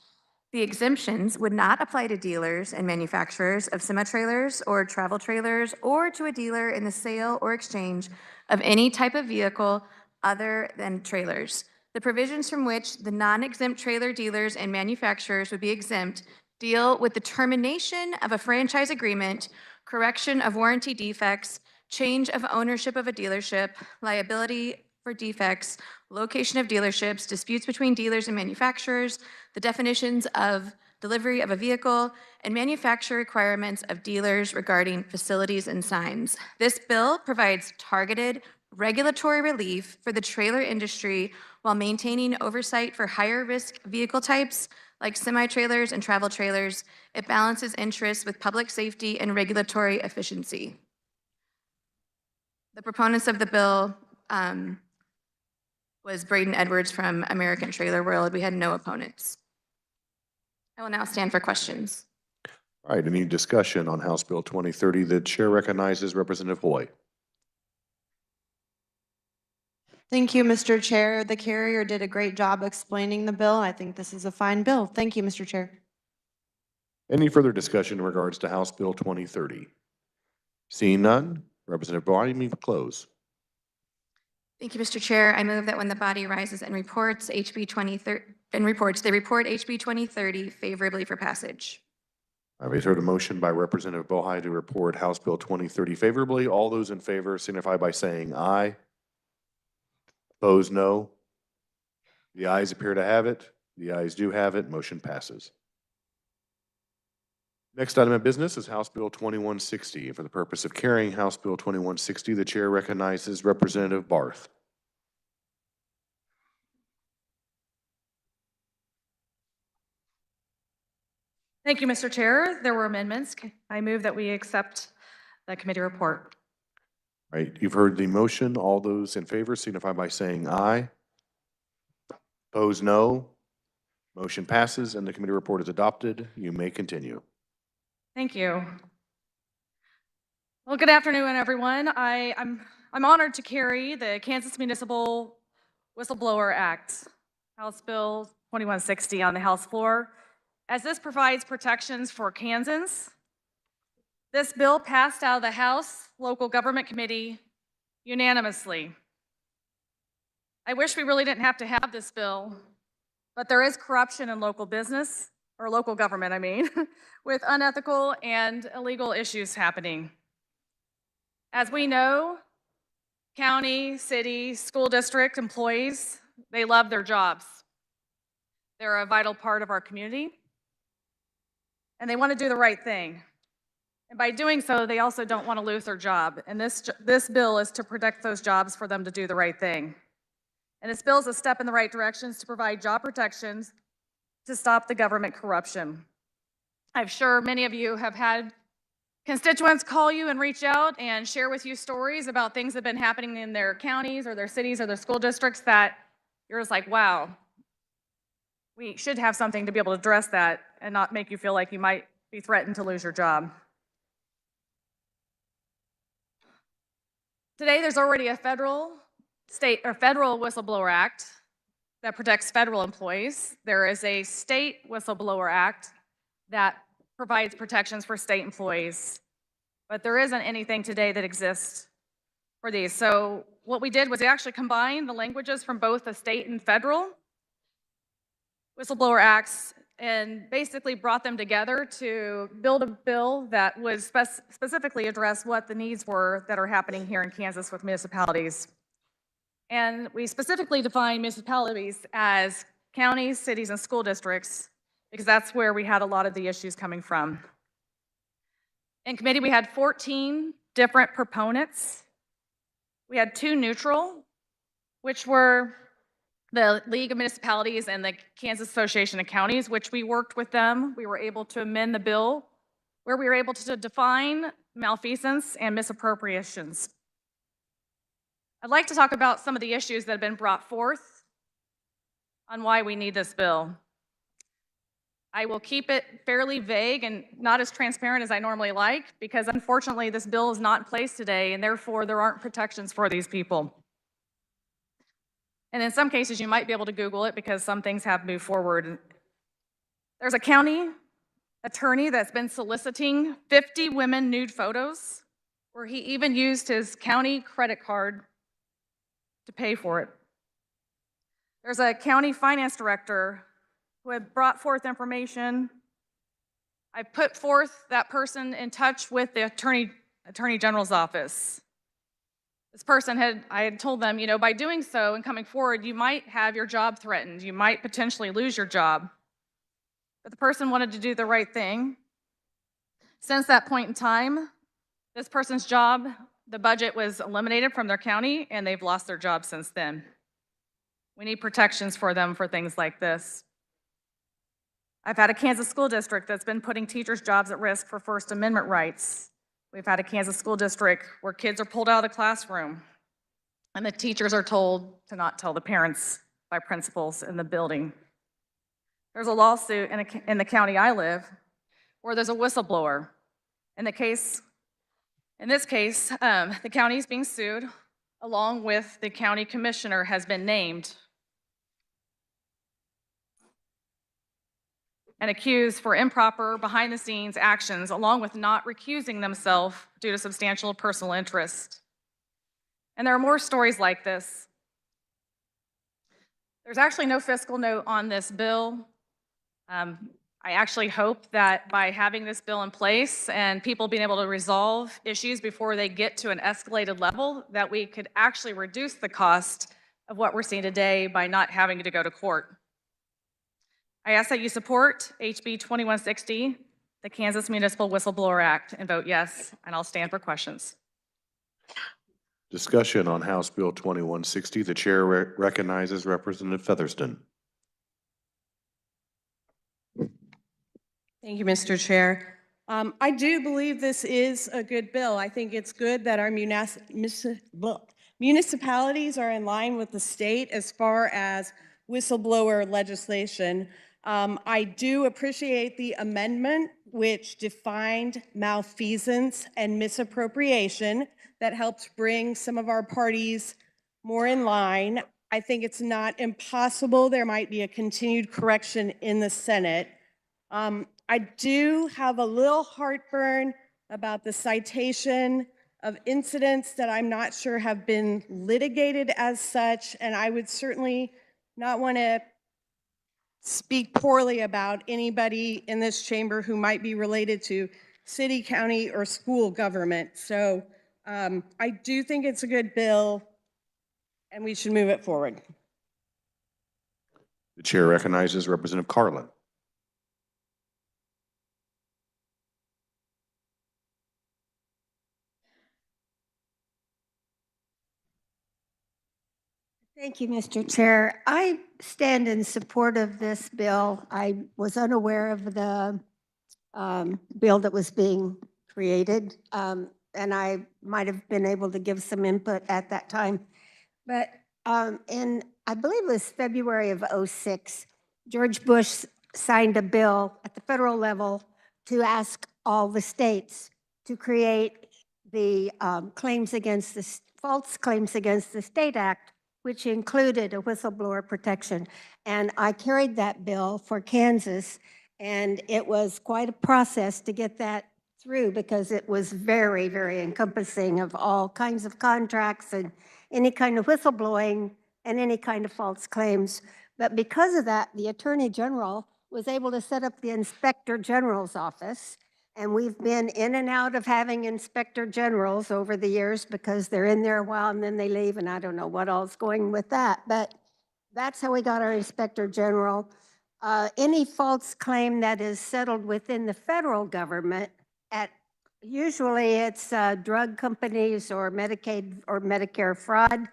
The exemptions would not apply to dealers and manufacturers of semi-trailers or travel trailers or to a dealer in the sale or exchange of any type of vehicle other than trailers. The provisions from which the non-exempt trailer dealers and manufacturers would be exempt deal with the termination of a franchise agreement, correction of warranty defects, change of ownership of a dealership, liability for defects, location of dealerships, disputes between dealers and manufacturers, the definitions of delivery of a vehicle, and manufacturer requirements of dealers regarding facilities and signs. This bill provides targeted regulatory relief for the trailer industry while maintaining oversight for higher risk vehicle types like semi-trailers and travel trailers. It balances interests with public safety and regulatory efficiency. The proponents of the bill was Braden Edwards from American Trailer World. We had no opponents. I will now stand for questions. All right, any discussion on House Bill 2030? The chair recognizes Representative Hoy. Thank you, Mr. Chair. The carrier did a great job explaining the bill. I think this is a fine bill. Thank you, Mr. Chair. Any further discussion in regards to House Bill 2030? Seeing none, Representative Bohai, you may close. Thank you, Mr. Chair. I move that when the body rises and reports HB 2030 they report HB 2030 favorably for passage. I've heard a motion by Representative Bohai to report House Bill 2030 favorably. All those in favor signify by saying aye. Opposed, no. The ayes appear to have it. The ayes do have it. Motion passes. Next item of business is House Bill 2160. For the purpose of carrying House Bill 2160, the chair recognizes Representative Barth. Thank you, Mr. Chair. There were amendments. I move that we accept the committee report. Right, you've heard the motion. All those in favor signify by saying aye. Opposed, no. Motion passes and the committee report is adopted. You may continue. Thank you. Well, good afternoon, everyone. I'm honored to carry the Kansas Municipal Whistleblower Act, House Bill 2160 on the House floor, as this provides protections for Kansans. This bill passed out of the House Local Government Committee unanimously. I wish we really didn't have to have this bill, but there is corruption in local business, or local government, I mean, with unethical and illegal issues happening. As we know, county, city, school district employees, they love their jobs. They're a vital part of our community, and they want to do the right thing. And by doing so, they also don't want to lose their job. And this bill is to protect those jobs for them to do the right thing. And this bill is a step in the right directions to provide job protections to stop the government corruption. I'm sure many of you have had constituents call you and reach out and share with you stories about things that have been happening in their counties or their cities or their school districts that you're just like, wow, we should have something to be able to address that and not make you feel like you might be threatened to lose your job. Today, there's already a federal whistleblower act that protects federal employees. There is a state whistleblower act that provides protections for state employees, but there isn't anything today that exists for these. So what we did was we actually combined the languages from both the state and federal whistleblower acts and basically brought them together to build a bill that would specifically address what the needs were that are happening here in Kansas with municipalities. And we specifically define municipalities as counties, cities, and school districts because that's where we had a lot of the issues coming from. In committee, we had 14 different proponents. We had 2 neutral, which were the League of Municipalities and the Kansas Association of Counties, which we worked with them. We were able to amend the bill where we were able to define malfeasance and misappropriations. I'd like to talk about some of the issues that have been brought forth on why we need this bill. I will keep it fairly vague and not as transparent as I normally like because unfortunately this bill is not in place today and therefore there aren't protections for these people. And in some cases you might be able to Google it because some things have moved forward. There's a county attorney that's been soliciting 50 women nude photos where he even used his county credit card to pay for it. There's a county finance director who had brought forth information. I put forth that person in touch with the Attorney General's office. This person I had told them, by doing so and coming forward, you might have your job threatened. You might potentially lose your job. But the person wanted to do the right thing. Since that point in time, this person's job, the budget was eliminated from their county and they've lost their job since then. We need protections for them for things like this. I've had a Kansas school district that's been putting teachers' jobs at risk for First Amendment rights. We've had a Kansas school district where kids are pulled out of the classroom and the teachers are told to not tell the parents by principals in the building. There's a lawsuit in the county I live where there's a whistleblower. In this case, the county is being sued along with the county commissioner has been named and accused for improper behind-the-scenes actions along with not recusing themselves due to substantial personal interest. And there are more stories like this. There's actually no fiscal note on this bill. I actually hope that by having this bill in place and people being able to resolve issues before they get to an escalated level, that we could actually reduce the cost of what we're seeing today by not having to go to court. I ask that you support HB 2160, the Kansas Municipal Whistleblower Act, and vote yes, and I'll stand for questions. Discussion on House Bill 2160. The chair recognizes Representative Featherston. Thank you, Mr. Chair. I do believe this is a good bill. I think it's good that our municipalities are in line with the state as far as whistleblower legislation. I do appreciate the amendment which defined malfeasance and misappropriation that helps bring some of our parties more in line. I think it's not impossible. There might be a continued correction in the Senate. I do have a little heartburn about the citation of incidents that I'm not sure have been litigated as such, and I would certainly not want to speak poorly about anybody in this chamber who might be related to city, county, or school government. So I do think it's a good bill, and we should move it forward. The chair recognizes Representative Carlin. Thank Thank you, Mr. Chair. I stand in support of this bill. I was unaware of the bill that was being created, and I might have been able to give some input at that time. But in, I believe it was February of '06, George Bush signed a bill at the federal level to ask all the states to create the false claims against the State Act, which included a whistleblower protection. And I carried that bill for Kansas, and it was quite a process to get that through because it was very, very encompassing of all kinds of contracts and any kind of whistleblowing and any kind of false claims. But because of that, the Attorney General was able to set up the Inspector General's office. And we've been in and out of having Inspector Generals over the years because they're in there a while and then they leave, and I don't know what all's going with that. But that's how we got our Inspector General. Any false claim that is settled within the federal government, usually it's drug companies or Medicaid or Medicare fraud.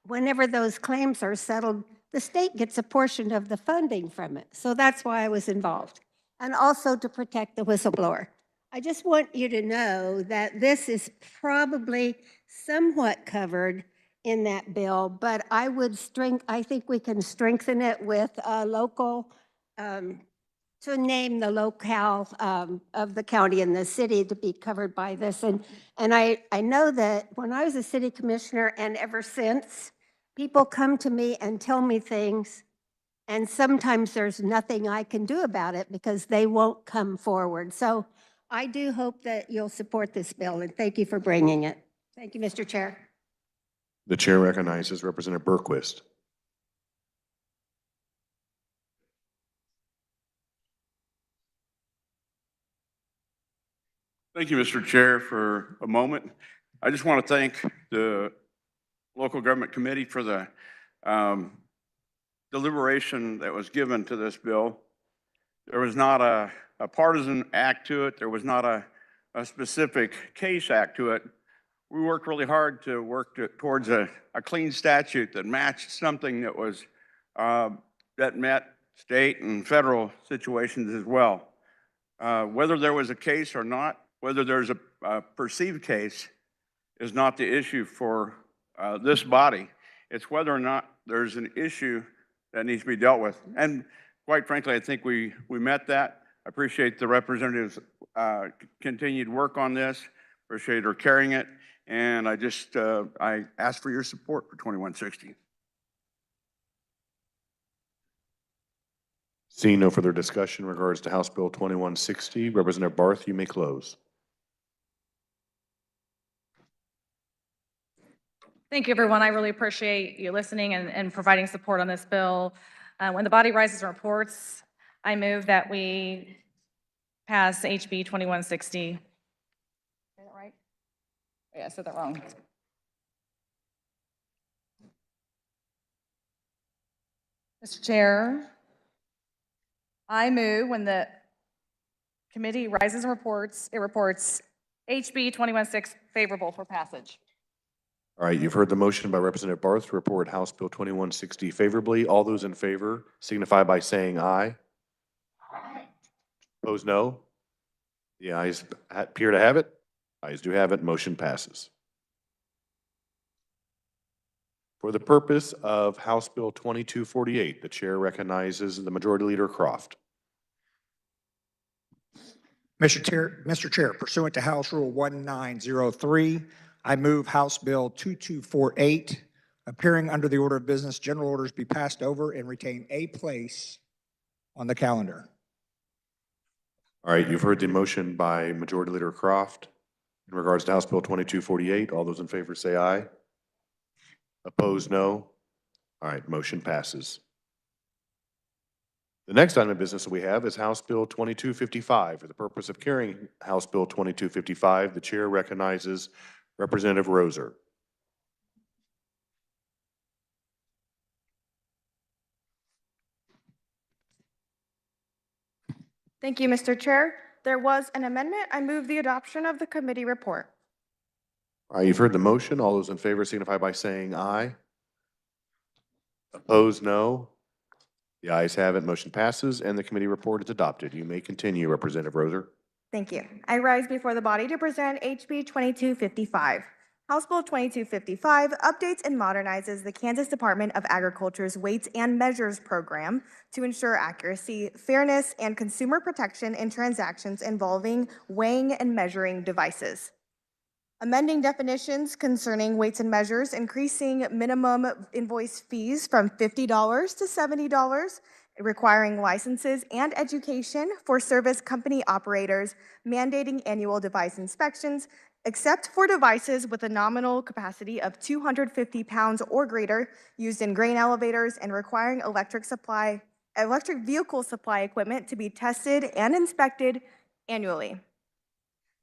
Whenever those claims are settled, the state gets a portion of the funding from it. So that's why I was involved. And also to protect the whistleblower. I just want you to know that this is probably somewhat covered in that bill, but I think we can strengthen it with local, to name the locale of the county and the city to be covered by this. And I know that when I was a city commissioner and ever since, people come to me and tell me things, and sometimes there's nothing I can do about it because they won't come forward. So I do hope that you'll support this bill, and thank you for bringing it. Thank you, Mr. Chair. The chair recognizes Representative Berquist. Thank you, Mr. Chair, for a moment. I just want to thank the local government committee for the deliberation that was given to this bill. There was not a partisan act to it. There was not a specific case act to it. We worked really hard to work towards a clean statute that matched something that was that met state and federal situations as well. Whether there was a case or not, whether there's a perceived case is not the issue for this body. It's whether or not there's an issue that needs to be dealt with. And quite frankly, I think we met that. I appreciate the representative's continued work on this. Appreciate her carrying it. And I ask for your support for 2160. Seeing no further discussion in regards to House Bill 2160, Representative Barth, you may close. Thank you, everyone. I really appreciate you listening and providing support on this bill. When the body rises and reports, I move that we pass HB 2160. Is that right? Yeah, I said that wrong. Mr. Chair, I move when the committee rises and reports, it reports HB 2160 favorable for passage. All right, you've heard the motion by Representative Barth to report House Bill 2160 favorably. All those in favor signify by saying aye. Opposed, no. The ayes appear to have it. Ayes do have it. Motion passes. For the purpose of House Bill 2248, the chair recognizes the Majority Leader Croft. Mr. Chair, pursuant to House Rule 1903, I move House Bill 2248, appearing under the order of business, general orders be passed over and retain a place on the calendar. All right, you've heard the motion by Majority Leader Croft in regards to House Bill 2248. All those in favor say aye. Opposed, no. All right, motion passes. The next item of business that we have is House Bill 2255. For the purpose of carrying House Bill 2255, the chair recognizes Representative Roser. Thank you, Mr. Chair. There was an amendment. I move the adoption of the committee report. All right, you've heard the motion. All those in favor signify by saying aye. Opposed, no. The ayes have it, motion passes, and the committee report is adopted. You may continue, Representative Roser. Thank you. I rise before the body to present HB 2255. House Bill 2255 updates and modernizes the Kansas Department of Agriculture's Weights and Measures program to ensure accuracy, fairness, and consumer protection in transactions involving weighing and measuring devices. Amending definitions concerning weights and measures, increasing minimum invoice fees from $50 to $70, requiring licenses and education for service company operators, mandating annual device inspections, except for devices with a nominal capacity of 250 pounds or greater used in grain elevators, and requiring electric vehicle supply equipment to be tested and inspected annually.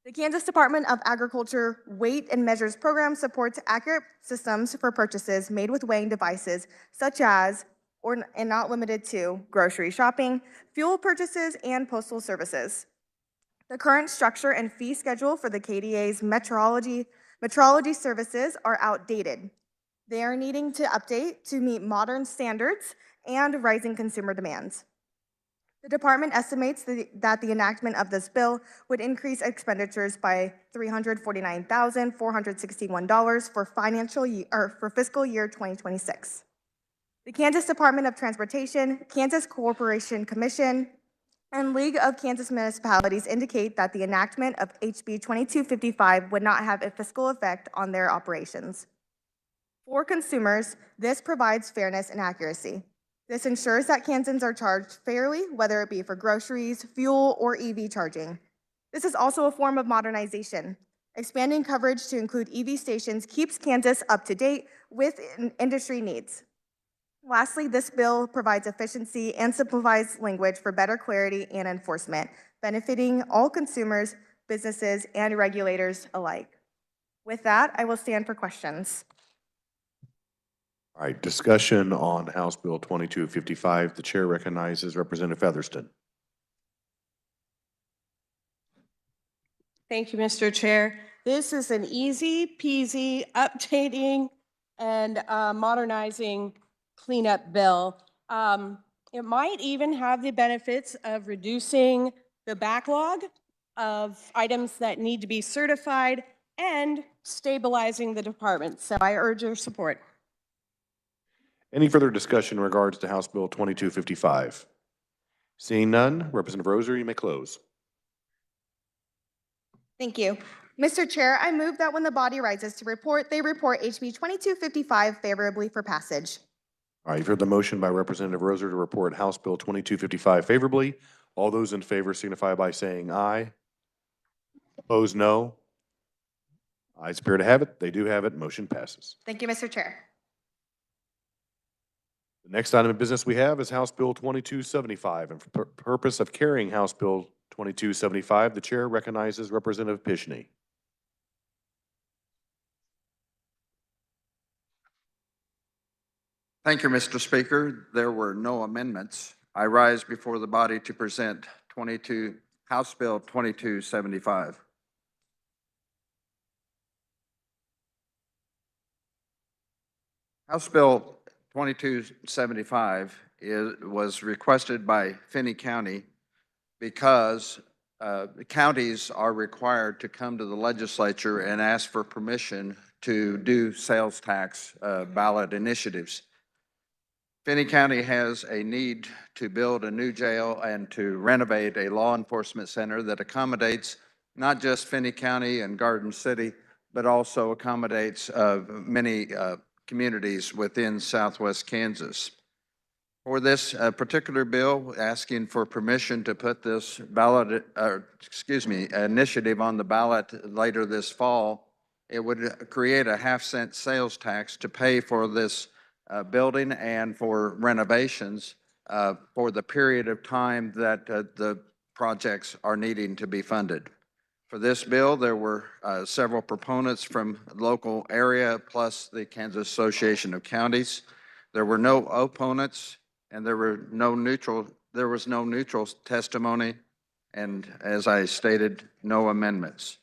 The Kansas Department of Agriculture Weight and Measures Program supports accurate systems for purchases made with weighing devices such as, and not limited to, grocery shopping, fuel purchases, and postal services. The current structure and fee schedule for the KDA's metrology services are outdated. They are needing to update to meet modern standards and rising consumer demands. The department estimates that the enactment of this bill would increase expenditures by $349,461 for fiscal year 2026. The Kansas Department of Transportation, Kansas Corporation Commission, and League of Kansas Municipalities indicate that the enactment of HB 2255 would not have a fiscal effect on their operations. For consumers, this provides fairness and accuracy. This ensures that Kansans are charged fairly, whether it be for groceries, fuel, or EV charging. This is also a form of modernization. Expanding coverage to include EV stations keeps Kansas up to date with industry needs. Lastly, this bill provides efficiency and simplifies language for better clarity and enforcement, benefiting all consumers, businesses, and regulators alike. With that, I will stand for questions. All right, discussion on House Bill 2255. The chair recognizes Representative Featherston. Thank you, Mr. Chair. This is an easy peasy updating and modernizing cleanup bill. It might even have the benefits of reducing the backlog of items that need to be certified and stabilizing the department. So I urge your support. Any further discussion in regards to House Bill 2255? Seeing none, Representative Roser, you may close. Thank you. Mr. Chair, I move that when the body rises to report, they report HB 2255 favorably for passage. All right, you've heard the motion by Representative Roser to report House Bill 2255 favorably. All those in favor signify by saying aye. Opposed, no. Ayes appear to have it. They do have it. Motion passes. Thank you, Mr. Chair. The next item of business we have is House Bill 2275. And for purpose of carrying House Bill 2275, the chair recognizes Representative Pishney. Thank you, Mr. Speaker. There were no amendments. I rise before the body to present House Bill 2275. House Bill 2275 was requested by Finney County because counties are required to come to the legislature and ask for permission to do sales tax ballot initiatives. Finney County has a need to build a new jail and to renovate a law enforcement center that accommodates not just Finney County and Garden City, but also accommodates many communities within Southwest Kansas. For this particular bill, asking for permission to put this initiative on the ballot later this fall, it would create a half-cent sales tax to pay for this building and for renovations for the period of time that the projects are needing to be funded. For this bill, there were several proponents from the local area, plus the Kansas Association of Counties. There were no opponents, and there was no neutral testimony, and as I stated, no amendments.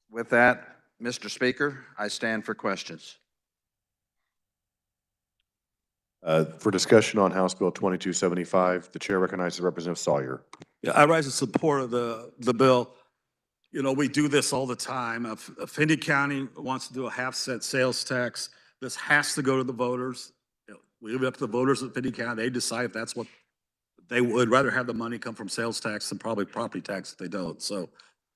With that, Mr. Speaker, I stand for questions. For discussion on House Bill 2275, the chair recognizes Representative Sawyer. Yeah, I rise in support of the bill. You know, we do this all the time. If any county wants to do a half-cent sales tax, this has to go to the voters. You know, we leave it up to the voters of Finney County. They decide if that's what they would rather have the money come from sales tax than probably property tax if they don't. So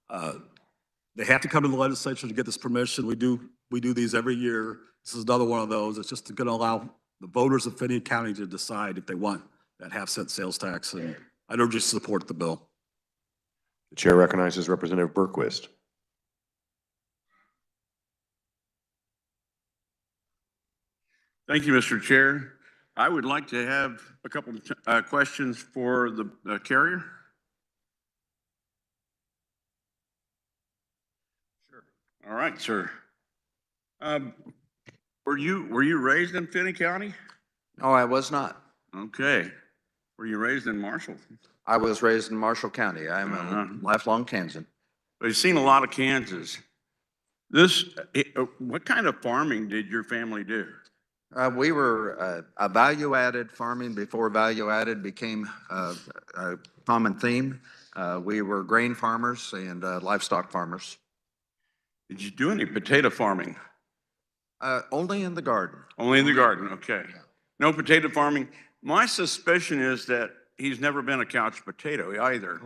they have to come to the legislature to get this permission. We do these every year. This is another one of those. It's just going to allow the voters of Finney County to decide if they want that half-cent sales tax. And I urge you to support the bill. The chair recognizes Representative Berquist. Thank you, Mr. Chair. I would like to have a couple of questions for the carrier. Sure. All right, sir. Were you raised in Finney County? No, I was not. Okay. Were you raised in Marshall? I was raised in Marshall County. I'm a lifelong Kansan. Well, you've seen a lot of Kansas. What kind of farming did your family do? We were a value-added farming before value-added became a common theme. We were grain farmers and livestock farmers. Did you do any potato farming? Only in the garden. Only in the garden, okay. No potato farming. My suspicion is that he's never been a couch potato either.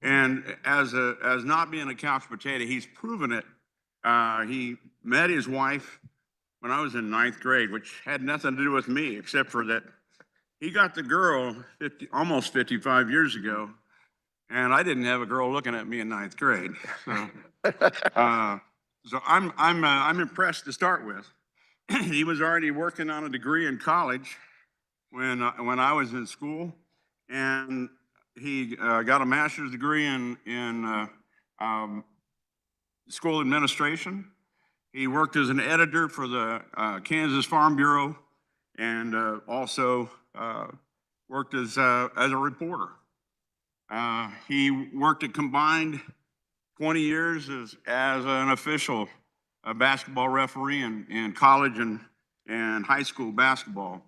And as not being a couch potato, he's proven it. He met his wife when I was in 9th grade, which had nothing to do with me, except for that he got the girl almost 55 years ago, and I didn't have a girl looking at me in 9th grade. So I'm impressed to start with. He was already working on a degree in college when I was in school, and he got a master's degree in school administration. He worked as an editor for the Kansas Farm Bureau, and also worked as a reporter. He worked a combined 20 years as an official, a basketball referee in college and high school basketball.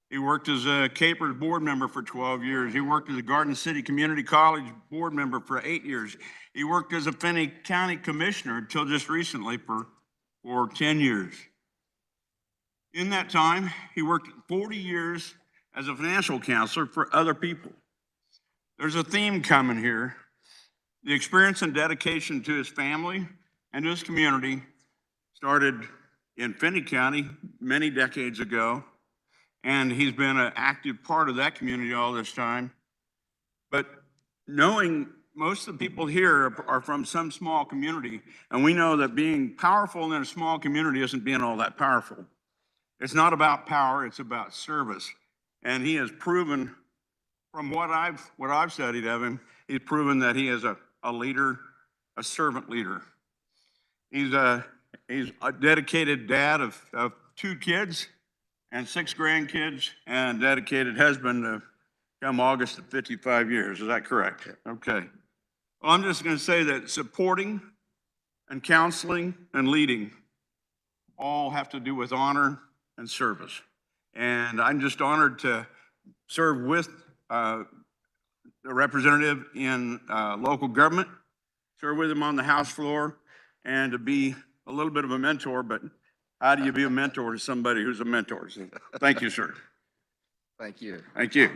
He worked as a Capers board member for 12 years. He worked as a Garden City Community College board member for 8 years. He worked as a Finney County commissioner until just recently for 10 years. In that time, he worked 40 years as a financial counselor for other people. There's a theme coming here. The experience and dedication to his family and to his community started in Finney County many decades ago, and he's been an active part of that community all this time. But knowing most of the people here are from some small community, and we know that being powerful in a small community isn't being all that powerful. It's not about power, it's about service. And he has proven, from what I've studied of him, he's proven that he is a leader, a servant leader. He's a dedicated dad of 2 kids and 6 grandkids, and dedicated husband of come August of 55 years. Is that correct? Okay. Well, I'm just going to say that supporting and counseling and leading all have to do with honor and service. And I'm just honored to serve with a representative in local government, serve with him on the House floor, and to be a little bit of a mentor. But how do you be a mentor to somebody who's a mentor? So, thank you, sir. Thank you. Thank you.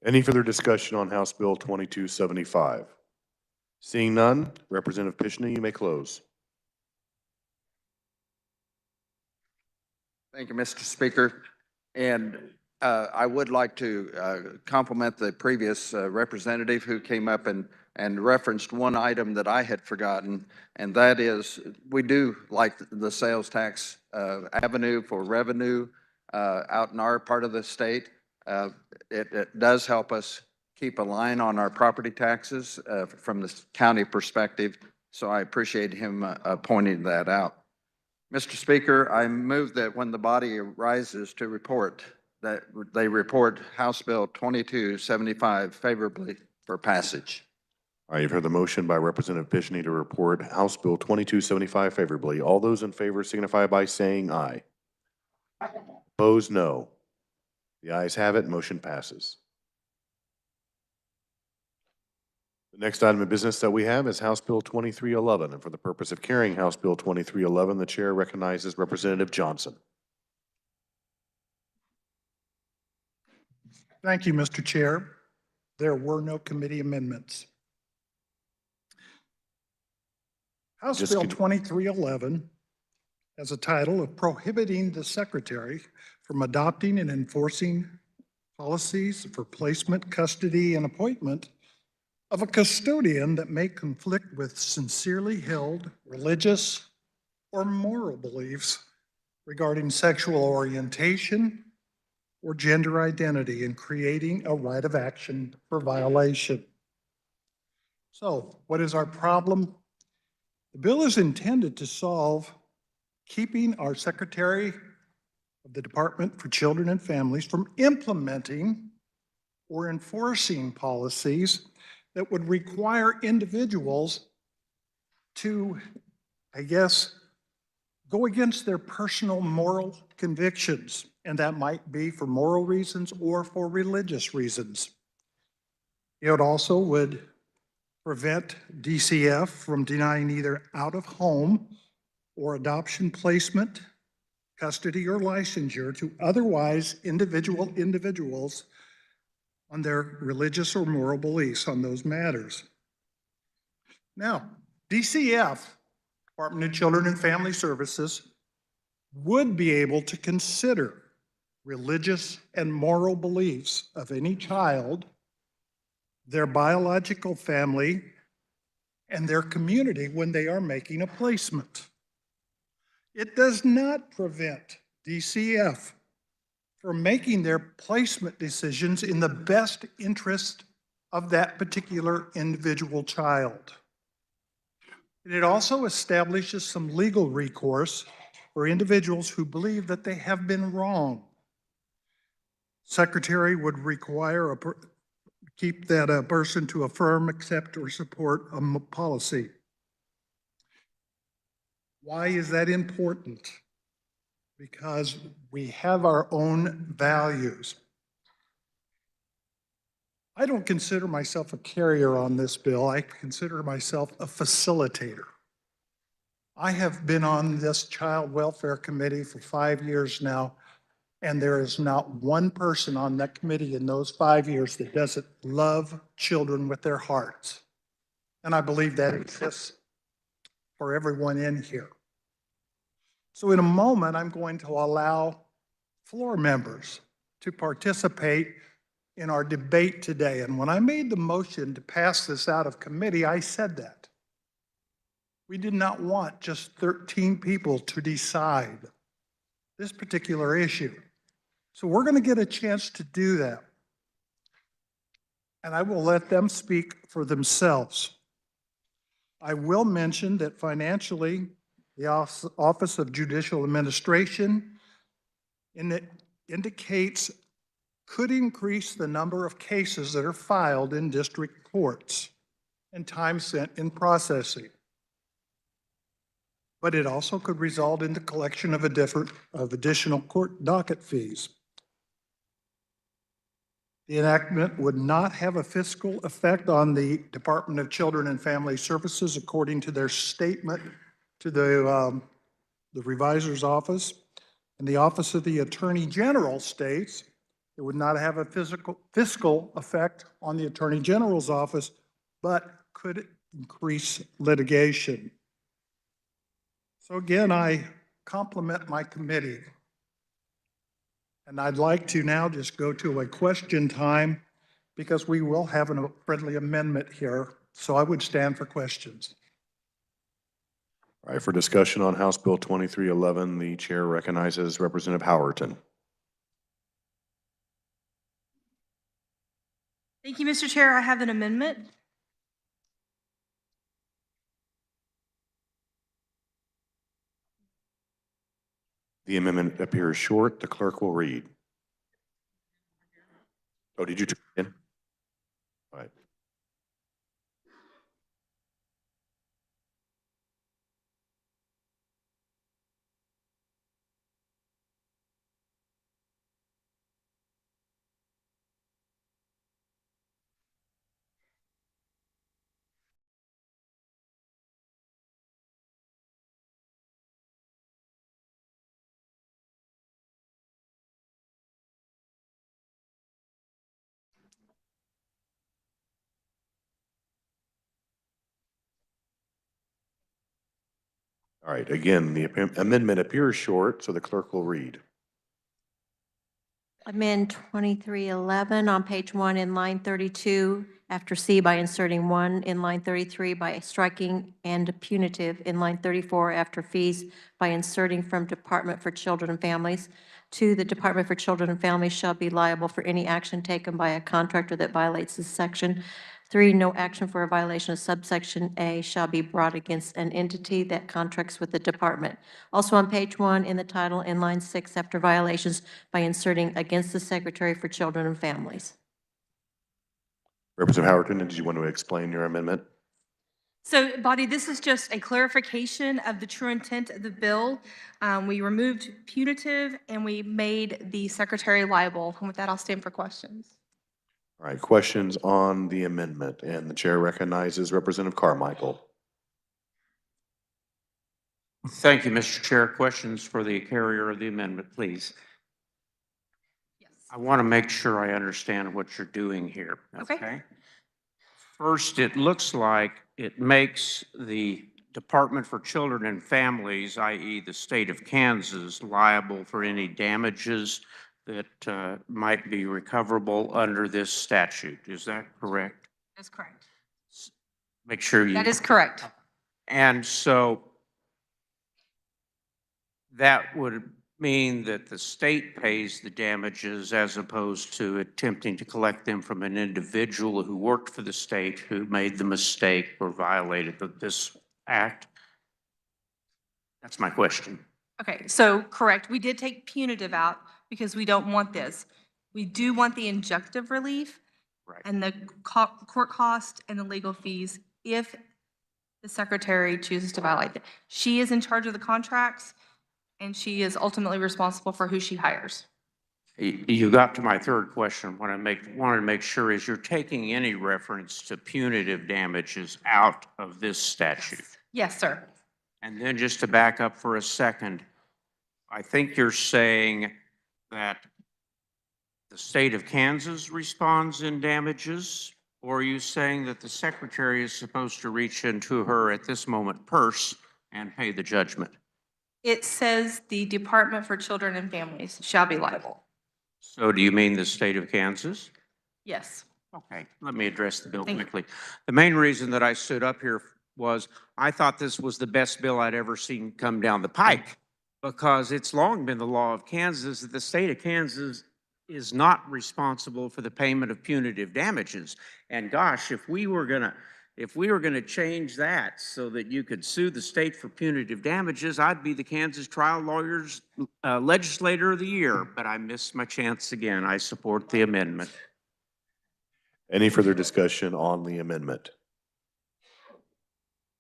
Any further discussion on House Bill 2275? Seeing none, Representative Pishney, you may close. Thank you, Mr. Speaker. And I would like to compliment the previous representative who came up and referenced one item that I had forgotten, and that is we do like the sales tax avenue for revenue out in our part of the state. It does help us keep a line on our property taxes from the county perspective, so I appreciate him pointing that out. Mr. Speaker, I move that when the body rises to report that they report House Bill 2275 favorably for passage. All right, you've heard the motion by Representative Pishney to report House Bill 2275 favorably. All those in favor signify by saying aye. Opposed, no. The ayes have it, motion passes. The next item of business that we have is House Bill 2311, and for the purpose of carrying House Bill 2311, the chair recognizes Representative Johnson. Thank you, Mr. Chair. There were no committee amendments. House Bill 2311 has a title of prohibiting the Secretary from adopting and enforcing policies for placement, custody, and appointment of a custodian that may conflict with sincerely held religious or moral beliefs regarding sexual orientation or gender identity, and creating a right of action for violation. So, what is our problem? The bill is intended to solve keeping our Secretary of the Department for Children and Families from implementing or enforcing policies that would require individuals to, go against their personal moral convictions, and that might be for moral reasons or for religious reasons. It also would prevent DCF from denying either out-of-home or adoption placement, custody, or licensure to otherwise individuals on their religious or moral beliefs on those matters. Now, DCF, Department of Children and Family Services, would be able to consider religious and moral beliefs of any child, their biological family, and their community when they are making a placement. It does not prevent DCF from making their placement decisions in the best interest of that particular individual child. And it also establishes some legal recourse for individuals who believe that they have been wrong. Secretary would require keep that person to affirm, accept, or support a policy. Why is that important? Because we have our own values. I don't consider myself a carrier on this bill. I consider myself a facilitator. I have been on this Child Welfare Committee for 5 years now, and there is not one person on that committee in those 5 years that doesn't love children with their hearts. And I believe that exists for everyone in here. So in a moment, I'm going to allow floor members to participate in our debate today. And when I made the motion to pass this out of committee, I said that. We did not want just 13 people to decide this particular issue. So we're going to get a chance to do that. And I will let them speak for themselves. I will mention that financially, the Office of Judicial Administration indicates could increase the number of cases that are filed in district courts and time spent in processing. But it also could result in the collection of additional court docket fees. The enactment would not have a fiscal effect on the Department of Children and Family Services, according to their statement to the Revisor's Office. And the Office of the Attorney General states it would not have a fiscal effect on the Attorney General's office, but could increase litigation. So again, I compliment my committee. And I'd like to now just go to a question time because we will have a friendly amendment here. So I would stand for questions. All right, for discussion on House Bill 2311, the chair recognizes Representative Howerton. Thank you, Mr. Chair. I have an amendment. The amendment appears short. The clerk will read. Oh, did you turn it in? All right. All right, again, the amendment appears short, so the clerk will read. Amend 2311 on page 1 in line 32 after C by inserting 1 in line 33 by striking and punitive in line 34 after fees by inserting from Department for Children and Families. 2, the Department for Children and Families shall be liable for any action taken by a contractor that violates this section. 3, no action for a violation of subsection A shall be brought against an entity that contracts with the department. Also on page 1 in the title in line 6 after violations by inserting against the Secretary for Children and Families. Representative Howerton, did you want to explain your amendment? So, Body, this is just a clarification of the true intent of the bill. We removed punitive and we made the secretary liable. And with that, I'll stand for questions. All right, questions on the amendment, and the chair recognizes Representative Carmichael. Thank you, Mr. Chair. Questions for the carrier of the amendment, please. Yes. I want to make sure I understand what you're doing here. Okay. First, it looks like it makes the Department for Children and Families, i.e. the state of Kansas, liable for any damages that might be recoverable under this statute. Is that correct? That's correct. Make sure you. That is correct. And so that would mean that the state pays the damages as opposed to attempting to collect them from an individual who worked for the state who made the mistake or violated this act? That's my question. Okay, so correct. We did take punitive out because we don't want this. We do want the injunctive relief and the court cost and the legal fees if the secretary chooses to violate it. She is in charge of the contracts and she is ultimately responsible for who she hires. You got to my third question. What I wanted to make sure is you're taking any reference to punitive damages out of this statute. Yes, sir. And then just to back up for a second, I think you're saying that the state of Kansas responds in damages, or are you saying that the secretary is supposed to reach into her at this moment purse and pay the judgment? It says the Department for Children and Families shall be liable. So do you mean the state of Kansas? Yes. Okay, let me address the bill quickly. The main reason that I stood up here was I thought this was the best bill I'd ever seen come down the pike, because it's long been the law of Kansas that the state of Kansas is not responsible for the payment of punitive damages. And gosh, if we were gonna change that so that you could sue the state for punitive damages, I'd be the Kansas Trial Lawyers Legislator of the Year, but I missed my chance again. I support the amendment. Any further discussion on the amendment?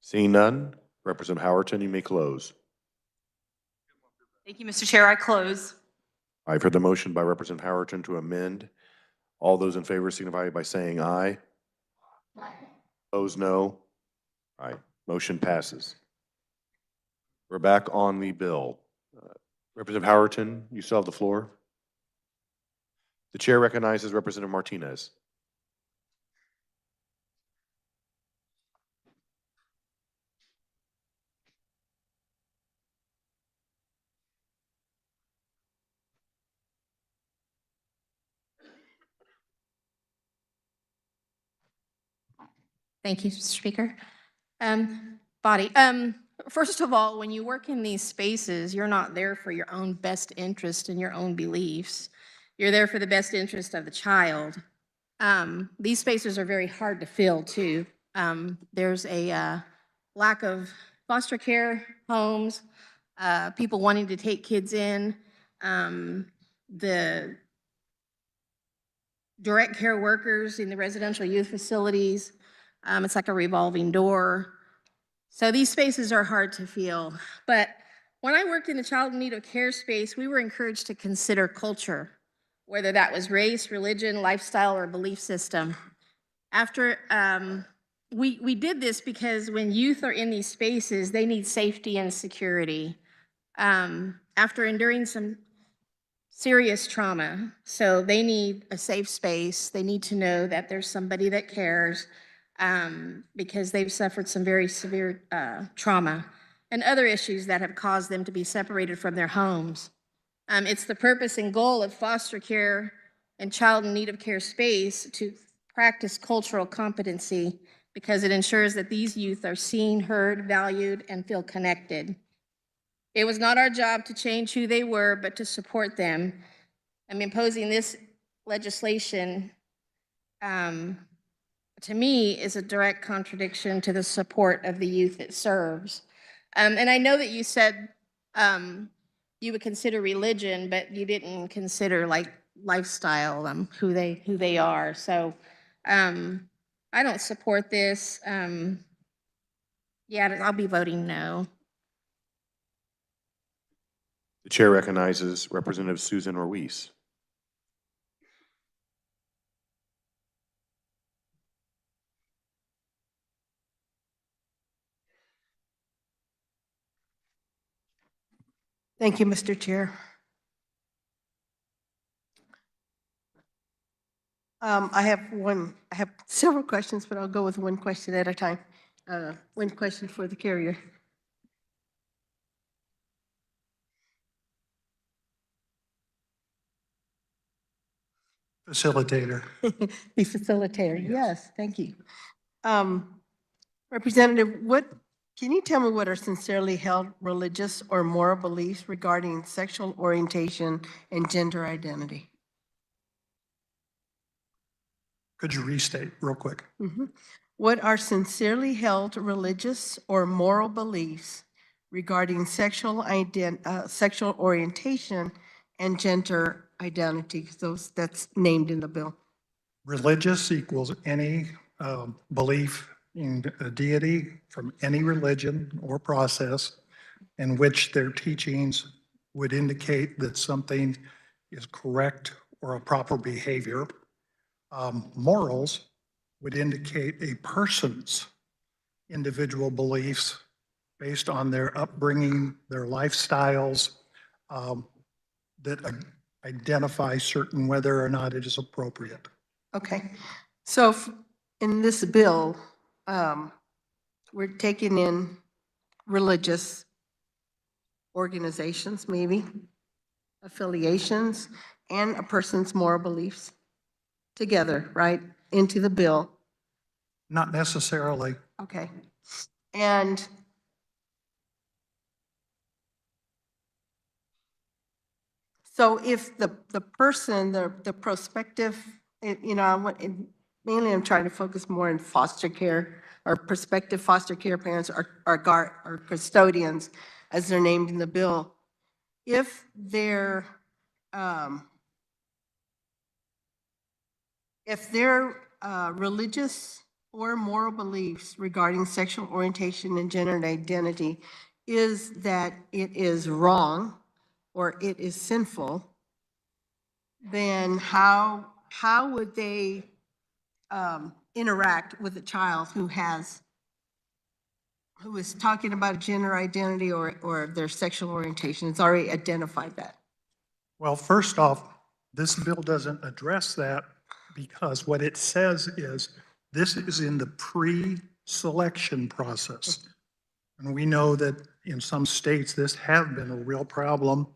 Seeing none, Representative Howerton, you may close. Thank you, Mr. Chair. I close. I've heard the motion by Representative Howerton to amend. All those in favor signify by saying aye. Opposed, no. All right, motion passes. We're back on the bill. Representative Howerton, you still have the floor. The chair recognizes Representative Martinez. Thank you, Mr. Speaker. Body, first of all, when you work in these spaces, you're not there for your own best interest and your own beliefs. You're there for the best interest of the child. These spaces are very hard to fill, too. There's a lack of foster care homes, people wanting to take kids in. The direct care workers in the residential youth facilities. It's like a revolving door. So these spaces are hard to fill. But when I worked in the child in need of care space, we were encouraged to consider culture, whether that was race, religion, lifestyle, or belief system. After we did this because when youth are in these spaces, they need safety and security after enduring some serious trauma. So they need a safe space. They need to know that there's somebody that cares because they've suffered some very severe trauma and other issues that have caused them to be separated from their homes. It's the purpose and goal of foster care and child in need of care space to practice cultural competency because it ensures that these youth are seen, heard, valued, and feel connected. It was not our job to change who they were, but to support them. Imposing this legislation, to me, is a direct contradiction to the support of the youth it serves. And I know that you said you would consider religion, but you didn't consider like lifestyle, who they are. So I don't support this. Yeah, I'll be voting no. The chair recognizes Representative Susan Ruiz. Thank you, Mr. Chair. I have several questions, but I'll go with one question at a time. One question for the carrier. Facilitator. The facilitator, yes, thank you. Representative, can you tell me what are sincerely held religious or moral beliefs regarding sexual orientation and gender identity? Could you restate real quick? What are sincerely held religious or moral beliefs regarding sexual orientation and gender identity? That's named in the bill. Religious equals any belief in a deity from any religion or process in which their teachings would indicate that something is correct or a proper behavior. Morals would indicate a person's individual beliefs based on their upbringing, their lifestyles, that identify certain whether or not it is appropriate. Okay, so in this bill, we're taking in religious organizations, maybe, affiliations, and a person's moral beliefs together, right, into the bill. Not necessarily. Okay. And so if the person, the prospective, mainly I'm trying to focus more on foster care or prospective foster care parents or custodians, as they're named in the bill. If their religious or moral beliefs regarding sexual orientation and gender identity is that it is wrong or it is sinful, then how would they interact with a child who is talking about gender identity or their sexual orientation? It's already identified that. Well, first off, this bill doesn't address that because what it says is this is in the pre-selection process. And we know that in some states this has been a real problem.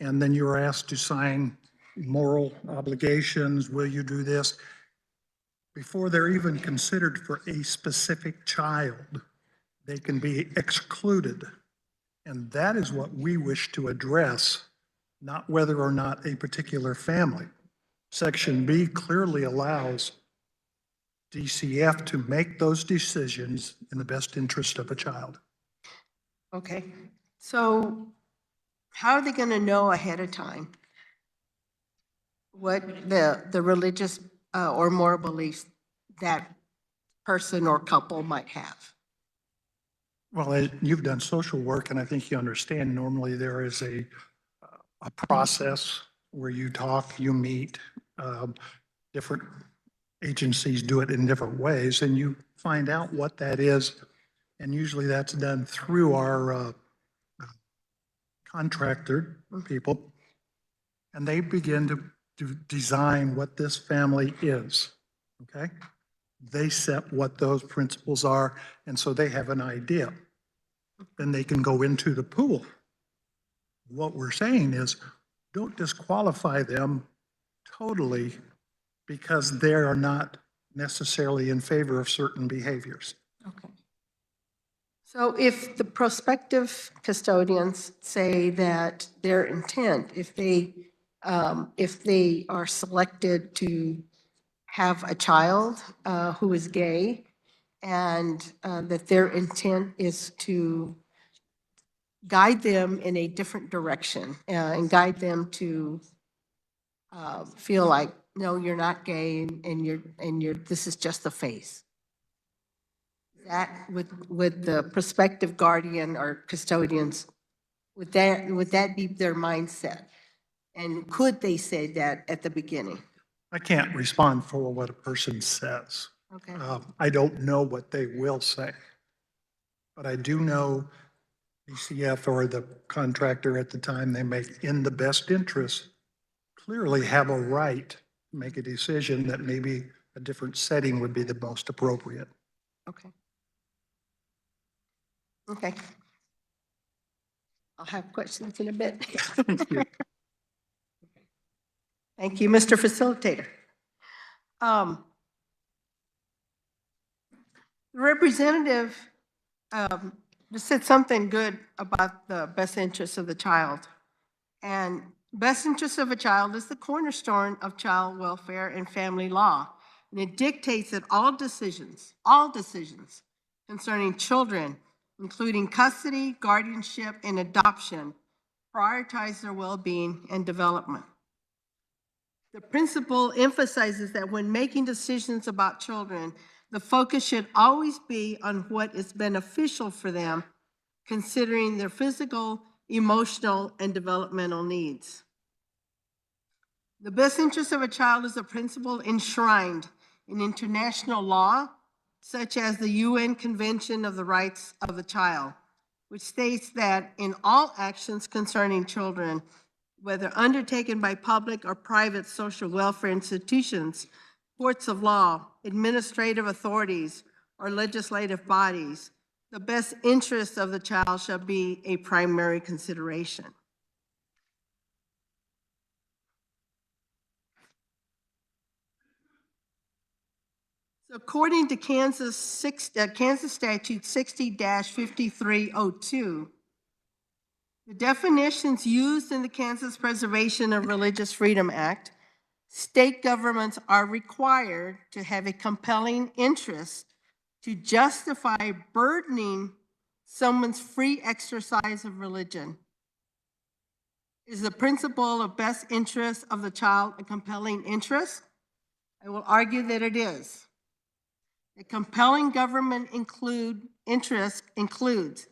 And then you're asked to sign moral obligations. Will you do this? Before they're even considered for a specific child, they can be excluded. And that is what we wish to address, not whether or not a particular family. Section B clearly allows DCF to make those decisions in the best interest of a child. Okay, so how are they going to know ahead of time what the religious or moral beliefs that person or couple might have. Well, you've done social work, and I think you understand normally there is a process where you talk, you meet, different agencies do it in different ways, and you find out what that is. And usually that's done through our contractor people. And they begin to design what this family is, okay? They set what those principles are, and so they have an idea. Then they can go into the pool. What we're saying is, don't disqualify them totally because they are not necessarily in favor of certain behaviors. Okay. So if the prospective custodians say that their intent, if they are selected to have a child who is gay, and that their intent is to guide them in a different direction and guide them to feel like, no, you're not gay, and this is just a phase. That with the prospective guardian or custodians, would that be their mindset? And could they say that at the beginning? I can't respond for what a person says. Okay. I don't know what they will say. But I do know DCF or the contractor at the time they make in the best interest clearly have a right to make a decision that maybe a different setting would be the most appropriate. Okay. Okay. I'll have questions in a bit. Thank you, Mr. Facilitator. The representative just said something good about the best interests of the child. And best interests of a child is the cornerstone of child welfare and family law. And it dictates that all decisions concerning children, including custody, guardianship, and adoption, prioritize their well-being and development. The principle emphasizes that when making decisions about children, the focus should always be on what is beneficial for them, considering their physical, emotional, and developmental needs. The best interest of a child is a principle enshrined in international law, such as the UN Convention of the Rights of the Child, which states that in all actions concerning children, whether undertaken by public or private social welfare institutions, courts of law, administrative authorities, or legislative bodies, the best interest of the child shall be a primary consideration. So according to Kansas Statute 60-5302, the definitions used in the Kansas Preservation of Religious Freedom Act, state governments are required to have a compelling interest to justify burdening someone's free exercise of religion. Is the principle of best interest of the child a compelling interest? I will argue that it is. A compelling government interest includes,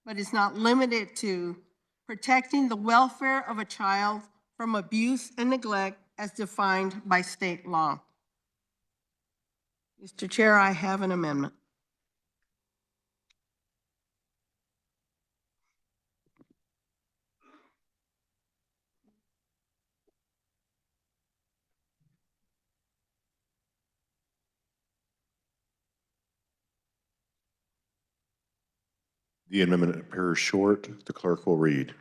but is not limited to, protecting the welfare of a child from abuse and neglect as defined by state law. Mr. Chair, I have an amendment. The amendment appears short. The clerk will read.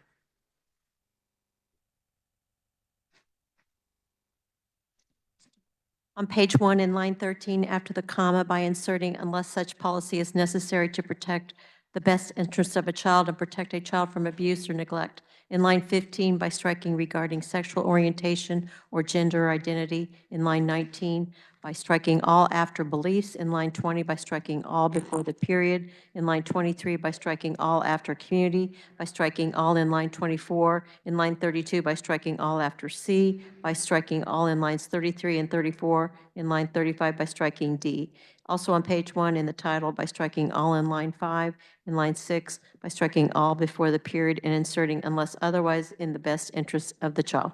On page 1 in line 13, after the comma, by inserting unless such policy is necessary to protect the best interests of a child and protect a child from abuse or neglect. In line 15, by striking regarding sexual orientation or gender identity. In line 19, by striking all after beliefs, in line 20 by striking all before the period, in line 23 by striking all after community, by striking all in line 24, in line 32 by striking all after C, by striking all in lines 33 and 34, in line 35 by striking D. Also on page 1 in the title by striking all in line 5, in line 6 by striking all before the period and inserting unless otherwise in the best interest of the child.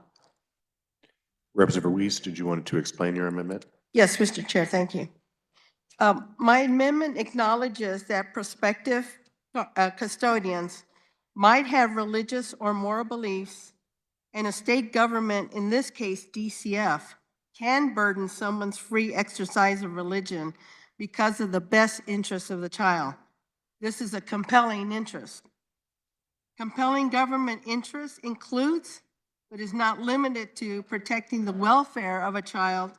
Representative Weiss, did you want to explain your amendment? Yes, Mr. Chair, thank you. My amendment acknowledges that prospective custodians might have religious or moral beliefs, and a state government, in this case DCF, can burden someone's free exercise of religion because of the best interest of the child. This is a compelling interest. Compelling government interest includes, but is not limited to, protecting the welfare of a child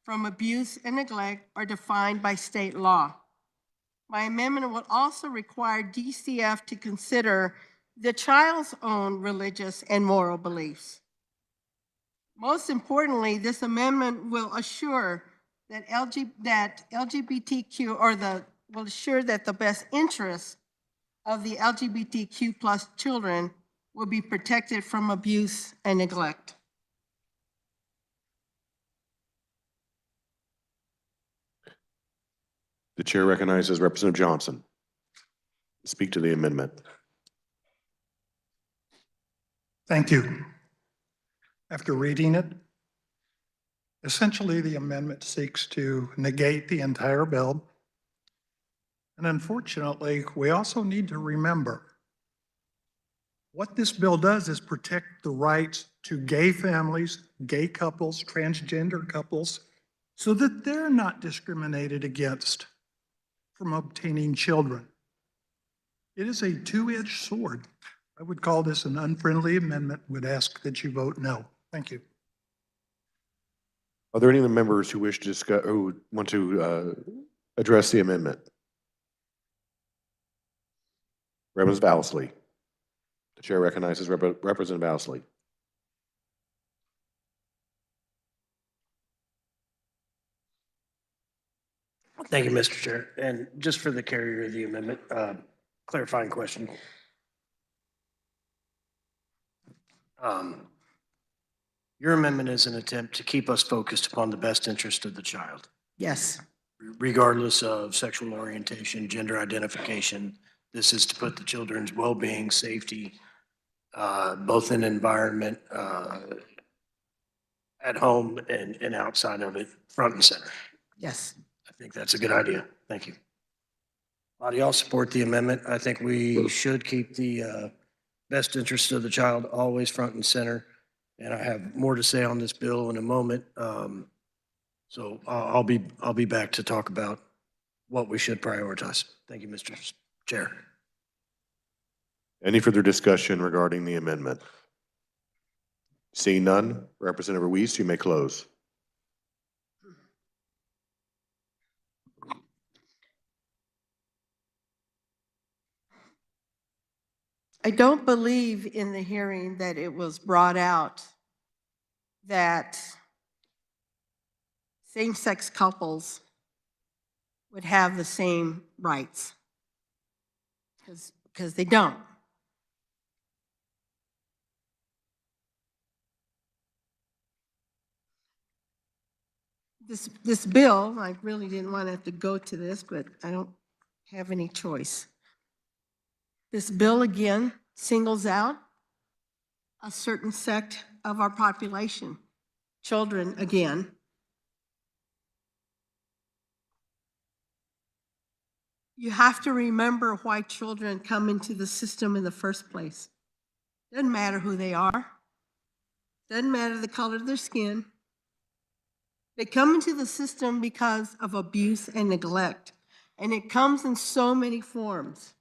from abuse and neglect are defined by state law. My amendment will also require DCF to consider the child's own religious and moral beliefs. Most importantly, this amendment will assure that LGBTQ will assure that the best interests of the LGBTQ plus children will be protected from abuse and neglect. The chair recognizes Representative Johnson to speak to the amendment. Thank you. After reading it, essentially the amendment seeks to negate the entire bill. And unfortunately, we also need to remember what this bill does is protect the rights to gay families, gay couples, transgender couples, so that they're not discriminated against from obtaining children. It is a two-edged sword. I would call this an unfriendly amendment, would ask that you vote no. Thank you. Are there any of the members who wish to discuss, who want to address the amendment? Representative Owsley. The chair recognizes Representative Owsley. Thank you, Mr. Chair. And just for the carrier of the amendment, clarifying question. Your amendment is an attempt to keep us focused upon the best interest of the child, Yes. regardless of sexual orientation, gender identification. This is to put the children's well-being, safety, both in environment, at home and outside of it, front and center. Yes. I think that's a good idea. Thank you. Body, I'll support the amendment. I think we should keep the best interest of the child always front and center. And I have more to say on this bill in a moment. So I'll be back to talk about what we should prioritize. Thank you, Mr. Chair. Any further discussion regarding the amendment? Seeing none, Representative Weiss, you may close. I don't believe in the hearing that it was brought out that same-sex couples would have the same rights, because they don't. This bill, I really didn't want to have to go to this, but I don't have any choice. This bill again singles out a certain sect of our population, children again. You have to remember why children come into the system in the first place. Doesn't matter who they are. Doesn't matter the color of their skin. They come into the system because of abuse and neglect, and it comes in so many forms.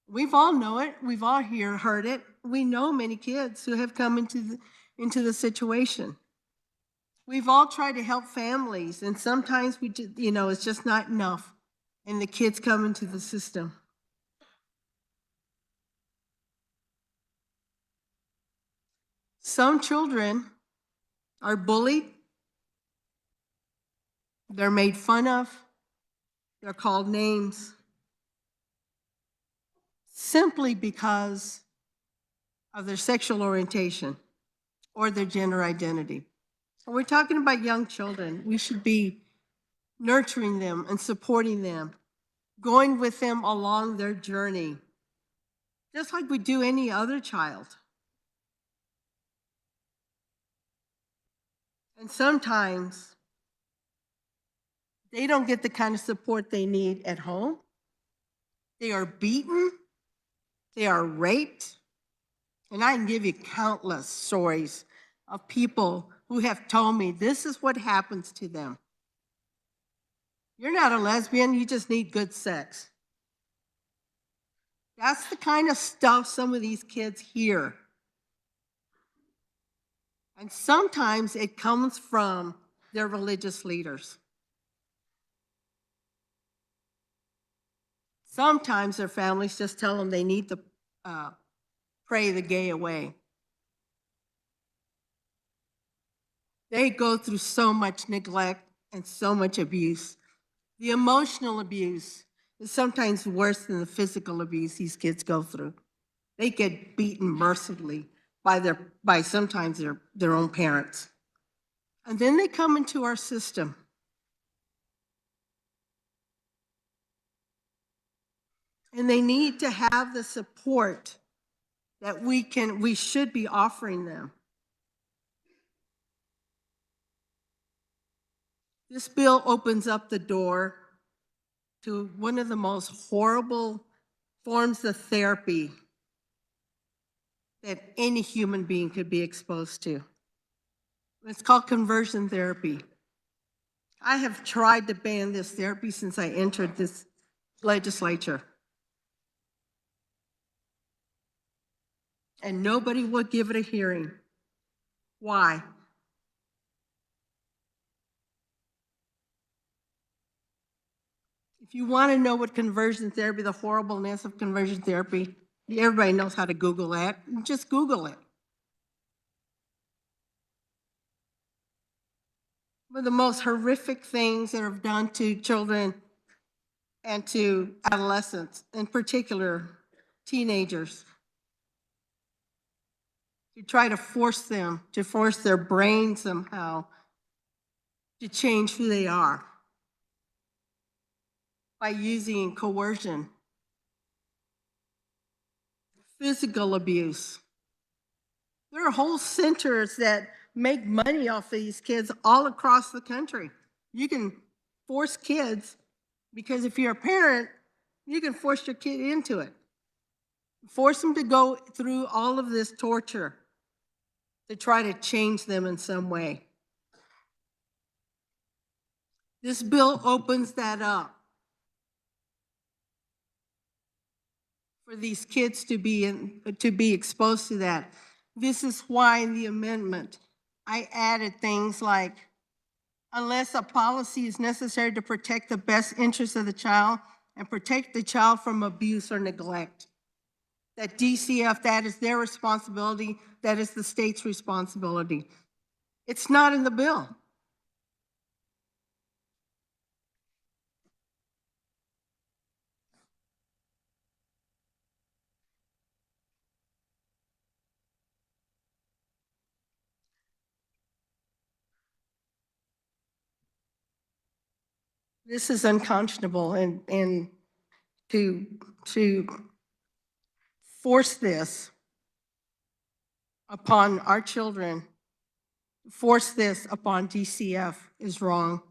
We've all know it. We've all heard it. We know many kids who have come into the situation. We've all tried to help families, and sometimes it's just not enough, and the kids come into the system. Some children are bullied, They're made fun of. They're called names simply because of their sexual orientation or their gender identity. When we're talking about young children, we should be nurturing them and supporting them, going with them along their journey, just like we do any other child. And sometimes they don't get the kind of support they need at home. They are beaten, they are raped, and I can give you countless stories of people who have told me this is what happens to them. You're not a lesbian, you just need good sex. That's the kind of stuff some of these kids hear. And sometimes it comes from their religious leaders. Sometimes their families just tell them they need to pray the gay away. They go through so much neglect and so much abuse. The emotional abuse is sometimes worse than the physical abuse these kids go through. They get beaten mercilessly by sometimes their own parents. And then they come into our system. And they need to have the support that we should be offering them. This bill opens up the door to one of the most horrible forms of therapy that any human being could be exposed to. It's called conversion therapy. I have tried to ban this therapy since I entered this legislature. And nobody would give it a hearing. Why? If you want to know what conversion therapy, the horribleness of conversion therapy, everybody knows how to Google that. Just Google it. One of the most horrific things that are done to children and to adolescents, in particular teenagers, to try to force them, to force their brain somehow to change who they are by using coercion, physical abuse. There are whole centers that make money off of these kids all across the country. You can force kids, because if you're a parent, you can force your kid into it. Force them to go through all of this torture to try to change them in some way. This bill opens that up for these kids to be exposed to that. This is why in the amendment, I added things like, unless a policy is necessary to protect the best interests of the child and protect the child from abuse or neglect. That DCF, that is their responsibility, that is the state's responsibility. It's not in the bill. This is unconscionable, and to force this upon our children, force this upon DCF is wrong.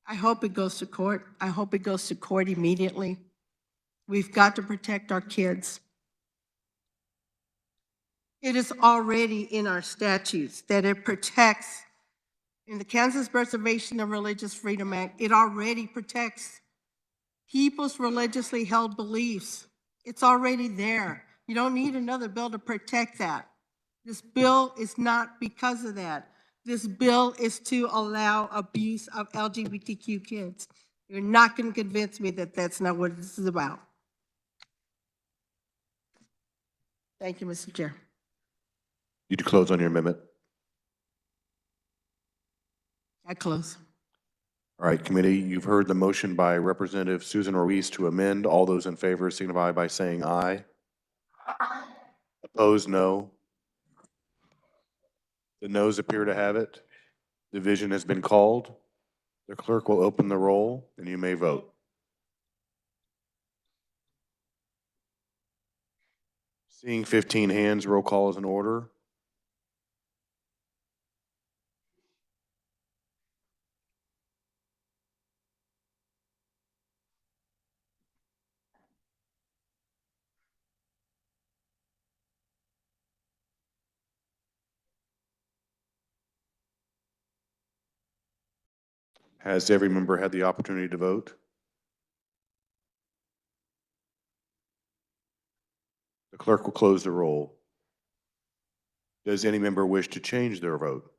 I hope it goes to court. I hope it goes to court immediately. We've got to protect our kids. It is already in our statutes that it protects. In the Kansas Preservation of Religious Freedom Act, it already protects people's religiously held beliefs. It's already there. You don't need another bill to protect that. This bill is not because of that. This bill is to allow abuse of LGBTQ kids. You're not going to convince me that that's not what this is about. Thank you, Mr. Chair. You to close on your amendment. I close. All right, committee, you've heard the motion by Representative Susan Ruiz to amend. All those in favor signify by saying aye. Opposed, no. The noes appear to have it. Division has been called. The clerk will open the roll and you may vote. Seeing 15 hands, roll call is in order. Has every member had the opportunity to vote? The clerk will close the roll. Does any member wish to change their vote?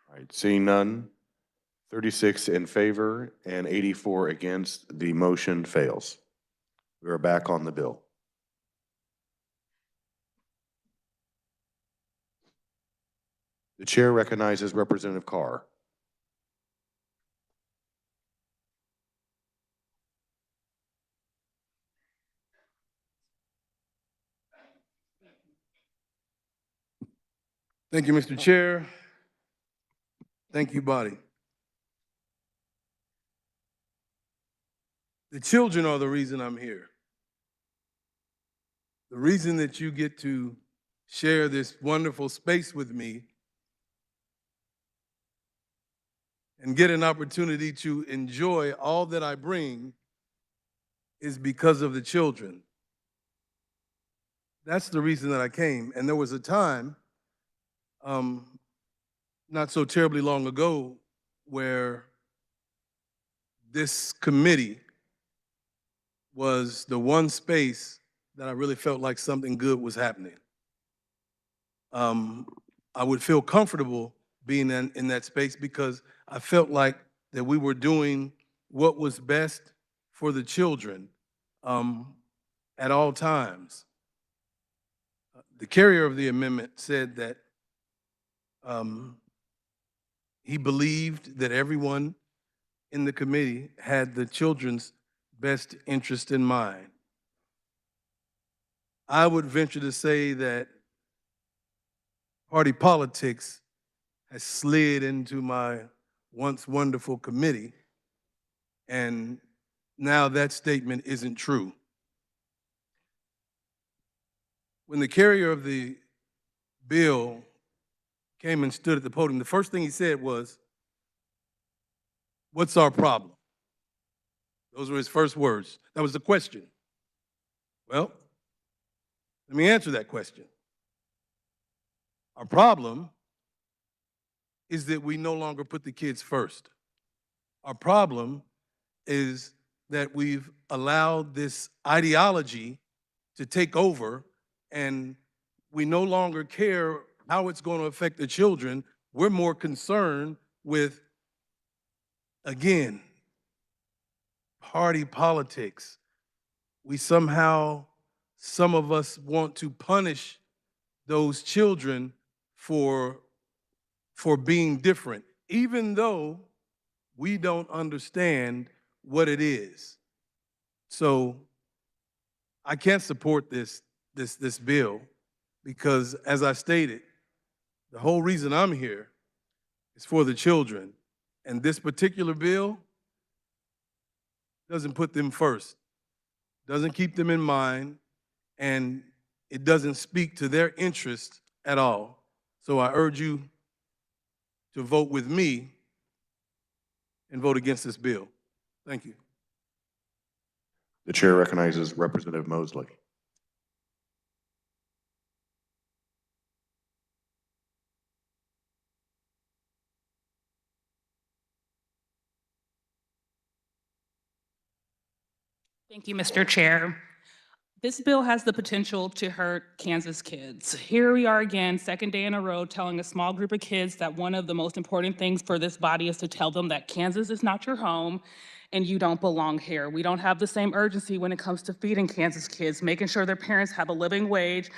All right, seeing none, 36 in favor and 84 against, the motion fails. We are back on the bill. The chair recognizes Representative Carr. Thank you, Mr. Chair. Thank you, body. The children are the reason I'm here. The reason that you get to share this wonderful space with me and get an opportunity to enjoy all that I bring is because of the children. That's the reason that I came. And there was a time, not so terribly long ago, where this committee was the one space that I really felt like something good was happening. I would feel comfortable being in that space because I felt like that we were doing what was best for the children at all times. The carrier of the amendment said that he believed that everyone in the committee had the children's best interest in mind. I would venture to say that party politics has slid into my once wonderful committee, and now that statement isn't true. When the carrier of the bill came and stood at the podium, the first thing he said was, "What's our problem?" Those were his first words. That was the question. Well, let me answer that question. Our problem is that we no longer put the kids first. Our problem is that we've allowed this ideology to take over, and we no longer care how it's going to affect the children. We're more concerned with, again, party politics. We somehow, some of us want to punish those children for being different, even though we don't understand what it is. So I can't support this bill because, as I stated, the whole reason I'm here is for the children. And this particular bill doesn't put them first, doesn't keep them in mind, and it doesn't speak to their interests at all. So I urge you to vote with me and vote against this bill. Thank you. The chair recognizes Representative Mosley. Thank you, Mr. Chair. This bill has the potential to hurt Kansas kids. Here we are again, second day in a row, telling a small group of kids that one of the most important things for this body is to tell them that Kansas is not your home and you don't belong here. We don't have the same urgency when it comes to feeding Kansas kids, making sure their parents have a living wage,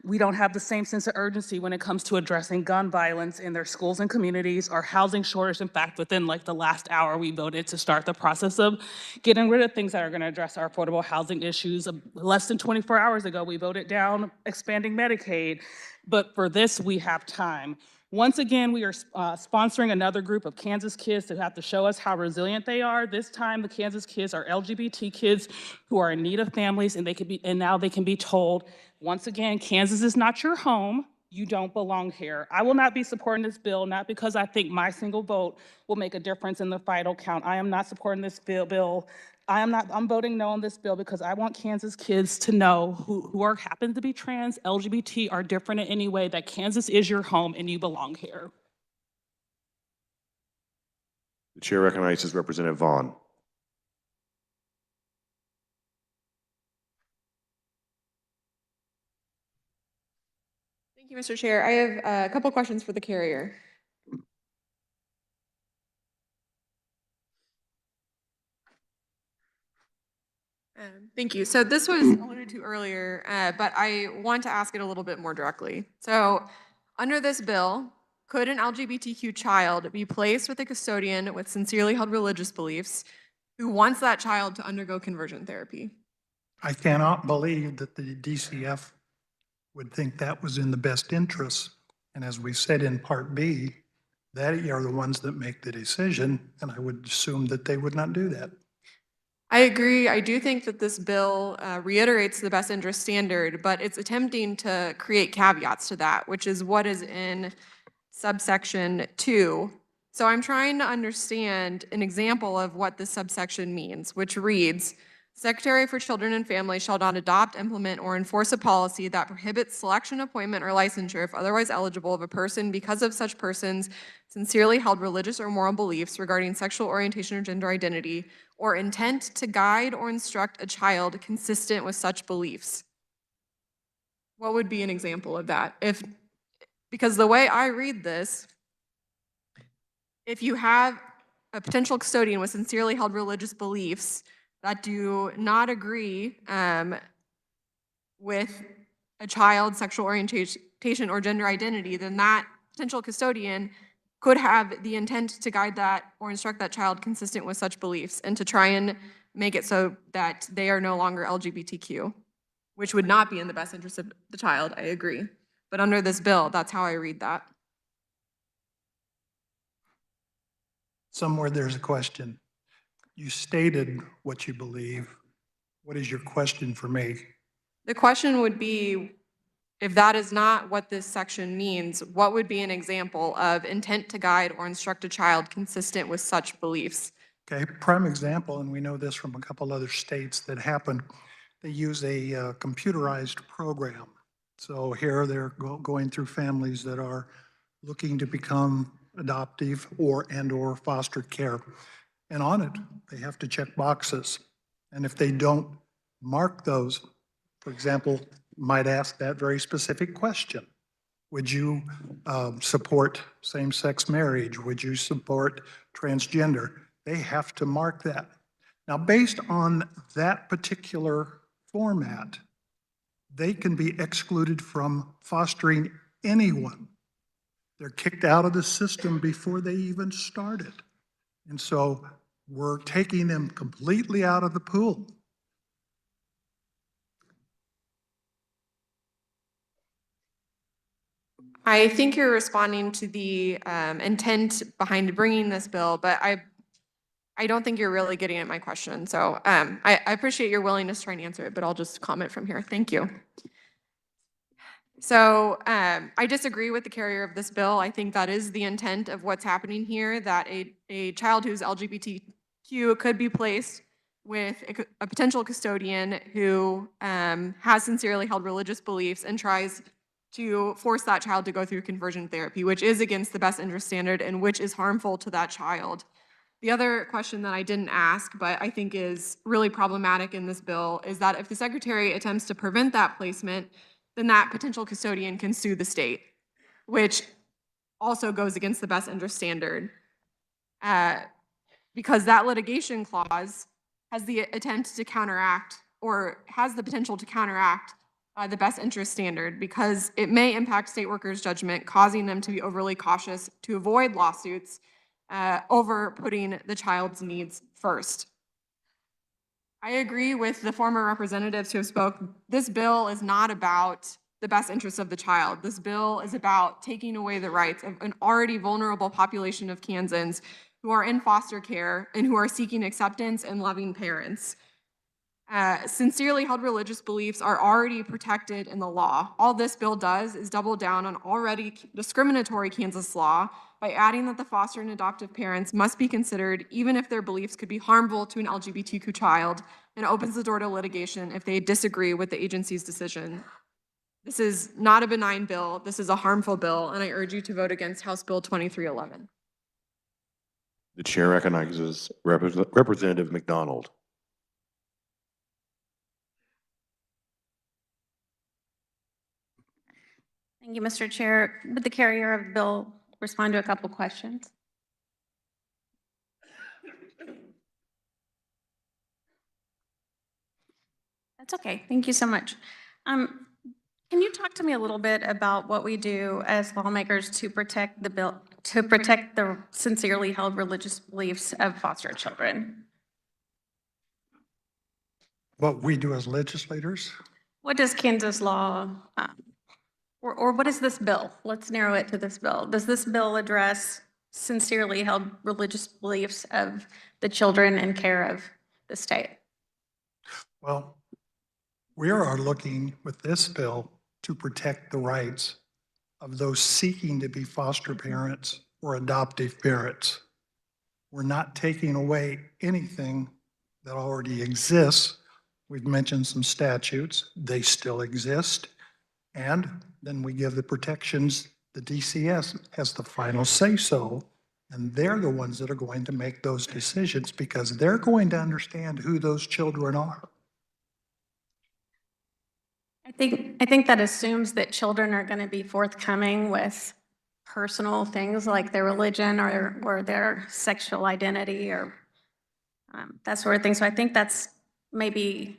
We don't have the same sense of urgency when it comes to addressing gun violence in their schools and communities or housing shortage. In fact, within like the last hour, we voted to start the process of getting rid of things that are going to address our affordable housing issues. Less than 24 hours ago, we voted down expanding Medicaid. But for this, we have time. Once again, we are sponsoring another group of Kansas kids to have to show us how resilient they are. This time, the Kansas kids are LGBT kids who are in need of families, and now they can be told, once again, Kansas is not your home. You don't belong here. I will not be supporting this bill, not because I think my single vote will make a difference in the final count. I am not supporting this bill. I'm voting no on this bill because I want Kansas kids to know who happen to be trans, LGBT, are different in any way, that Kansas is your home and you belong here. The chair recognizes Representative Vaughn. Thank you, Mr. Chair. I have a couple questions for the carrier. Thank you. So this was alluded to earlier, but I want to ask it a little bit more directly. So under this bill, could an LGBTQ child be placed with a custodian with sincerely held religious beliefs who wants that child to undergo conversion therapy? I cannot believe that the DCF would think that was in the best interest. And as we said in Part B, they are the ones that make the decision, and I would assume that they would not do that. I agree. I do think that this bill reiterates the best interest standard, but it's attempting to create caveats to that, which is what is in subsection 2. So I'm trying to understand an example of what this subsection means, which reads, Secretary for Children and Families shall not adopt, implement, or enforce a policy that prohibits selection, appointment, or licensure, if otherwise eligible, of a person because of such person's sincerely held religious or moral beliefs regarding sexual orientation or gender identity, or intent to guide or instruct a child consistent with such beliefs. What would be an example of that? Because the way I read this, if you have a potential custodian with sincerely held religious beliefs that do not agree with a child's sexual orientation or gender identity, then that potential custodian could have the intent to guide that or instruct that child consistent with such beliefs and to try and make it so that they are no longer LGBTQ, which would not be in the best interest of the child, I agree. But under this bill, that's how I read that. Somewhere there's a question. You stated what you believe. What is your question for me? The question would be, if that is not what this section means, what would be an example of intent to guide or instruct a child consistent with such beliefs? Okay, prime example, and we know this from a couple other states that happened. They use a computerized program. So here they're going through families that are looking to become adoptive or foster care. And on it, they have to check boxes. And if they don't mark those, for example, might ask that very specific question. Would you support same-sex marriage? Would you support transgender? They have to mark that. Now, based on that particular format, they can be excluded from fostering anyone. They're kicked out of the system before they even started. And so we're taking them completely out of the pool. I think you're responding to the intent behind bringing this bill, but I don't think you're really getting at my question. So I appreciate your willingness to try and answer it, but I'll just comment from here. Thank you. So I disagree with the carrier of this bill. I think that is the intent of what's happening here, that a child who's LGBTQ could be placed with a potential custodian who has sincerely held religious beliefs and tries to force that child to go through conversion therapy, which is against the best interest standard and which is harmful to that child. The other question that I didn't ask, but I think is really problematic in this bill, is that if the secretary attempts to prevent that placement, then that potential custodian can sue the state, which also goes against the best interest standard. Because that litigation clause has the attempt to counteract, or has the potential to counteract, the best interest standard because it may impact state workers' judgment, causing them to be overly cautious to avoid lawsuits over putting the child's needs first. I agree with the former representatives who have spoke. This bill is not about the best interests of the child. This bill is about taking away the rights of an already vulnerable population of Kansans who are in foster care and who are seeking acceptance and loving parents. Sincerely held religious beliefs are already protected in the law. All this bill does is double down on already discriminatory Kansas law by adding that the foster and adoptive parents must be considered even if their beliefs could be harmful to an LGBTQ child, and opens the door to litigation if they disagree with the agency's decision. This is not a benign bill. This is a harmful bill, and I urge you to vote against House Bill 2311. The chair recognizes Representative McDonald. Thank you, Mr. Chair. Would the carrier of the bill respond to a couple questions? That's okay. Thank you so much. Can you talk to me a little bit about what we do as lawmakers to protect the bill, to protect the sincerely held religious beliefs of foster children? What we do as legislators? What does Kansas law, or what is this bill? Let's narrow it to this bill. Does this bill address sincerely held religious beliefs of the children in care of the state? Well, we are looking with this bill to protect the rights of those seeking to be foster parents or adoptive parents. We're not taking away anything that already exists. We've mentioned some statutes, they still exist. And then we give the protections, the DCS has the final say-so, and they're the ones that are going to make those decisions because they're going to understand who those children are. I think that assumes that children are going to be forthcoming with personal things like their religion or their sexual identity or that sort of thing. So I think that's maybe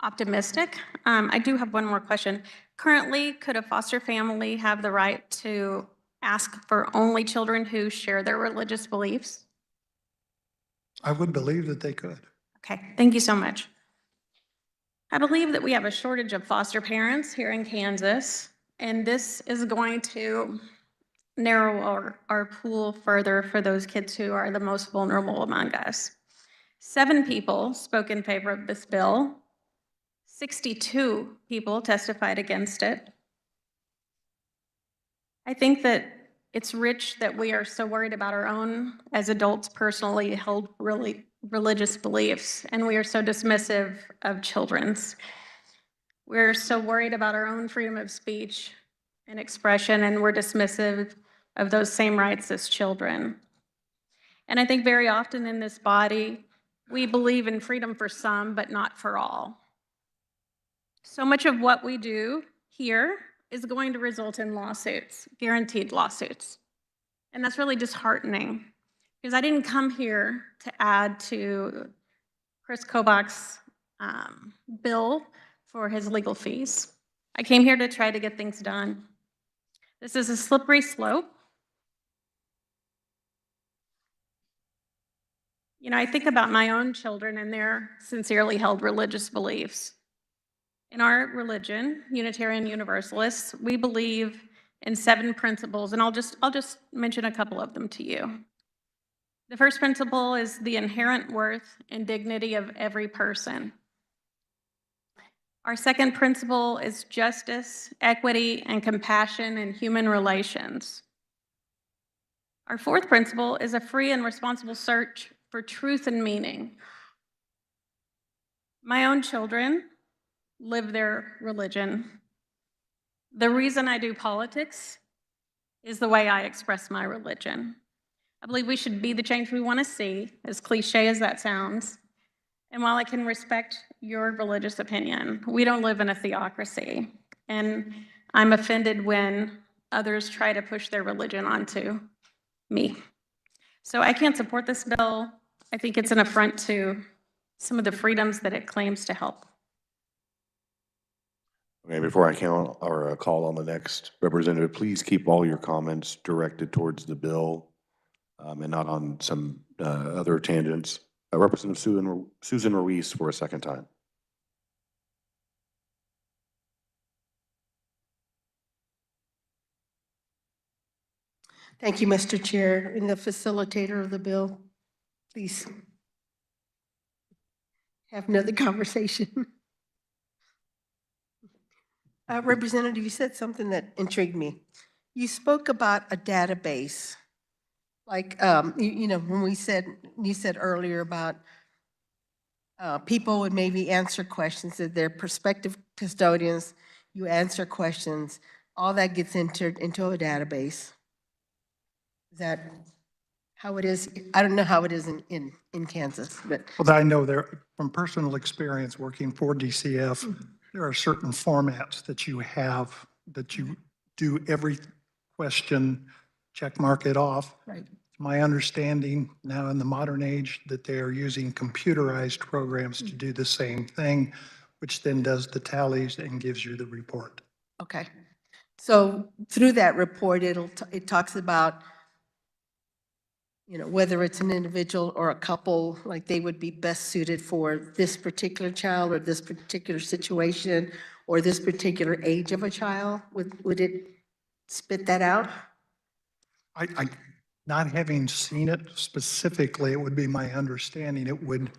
optimistic. I do have one more question. Currently, could a foster family have the right to ask for only children who share their religious beliefs? I would believe that they could. Okay, thank you so much. I believe that we have a shortage of foster parents here in Kansas, and this is going to narrow our pool further for those kids who are the most vulnerable among us. 7 people spoke in favor of this bill. 62 people testified against it. I think that it's rich that we are so worried about our own, as adults, personally held religious beliefs, and we are so dismissive of children's. We're so worried about our own freedom of speech and expression, and we're dismissive of those same rights as children. And I think very often in this body, we believe in freedom for some, but not for all. So much of what we do here is going to result in lawsuits, guaranteed lawsuits. And that's really disheartening because I didn't come here to add to Chris Kobach's bill for his legal fees. I came here to try to get things done. This is a slippery slope. You know, I think about my own children and their sincerely held religious beliefs. In our religion, Unitarian Universalists, we believe in 7 principles, and I'll just mention a couple of them to you. The first principle is the inherent worth and dignity of every person. Our second principle is justice, equity, and compassion in human relations. Our fourth principle is a free and responsible search for truth and meaning. My own children live their religion. The reason I do politics is the way I express my religion. I believe we should be the change we want to see, as cliche as that sounds. And while I can respect your religious opinion, we don't live in a theocracy. And I'm offended when others try to push their religion onto me. So I can't support this bill. I think it's an affront to some of the freedoms that it claims to help. Okay, before I count or call on the next representative, please keep all your comments directed towards the bill and not on some other tangents. Representative Susan Ruiz for a second time. Thank you, Mr. Chair. And the facilitator of the bill, please have another conversation. Representative, you said something that intrigued me. You spoke about a database, like, you know, when you said earlier about people would maybe answer questions, that they're prospective custodians, you answer questions, all that gets entered into a database. Is that how it is? I don't know how it is in Kansas, but. Well, I know there, from personal experience working for DCF, there are certain formats that you have, that you do every question, check mark it off. Right. My understanding now in the modern age that they are using computerized programs to do the same thing, which then does the tallies and gives you the report. Okay. So through that report, it talks about, you know, whether it's an individual or a couple, like they would be best suited for this particular child or this particular situation or this particular age of a child. Would it spit that out? I not having seen it specifically, it would be my understanding it would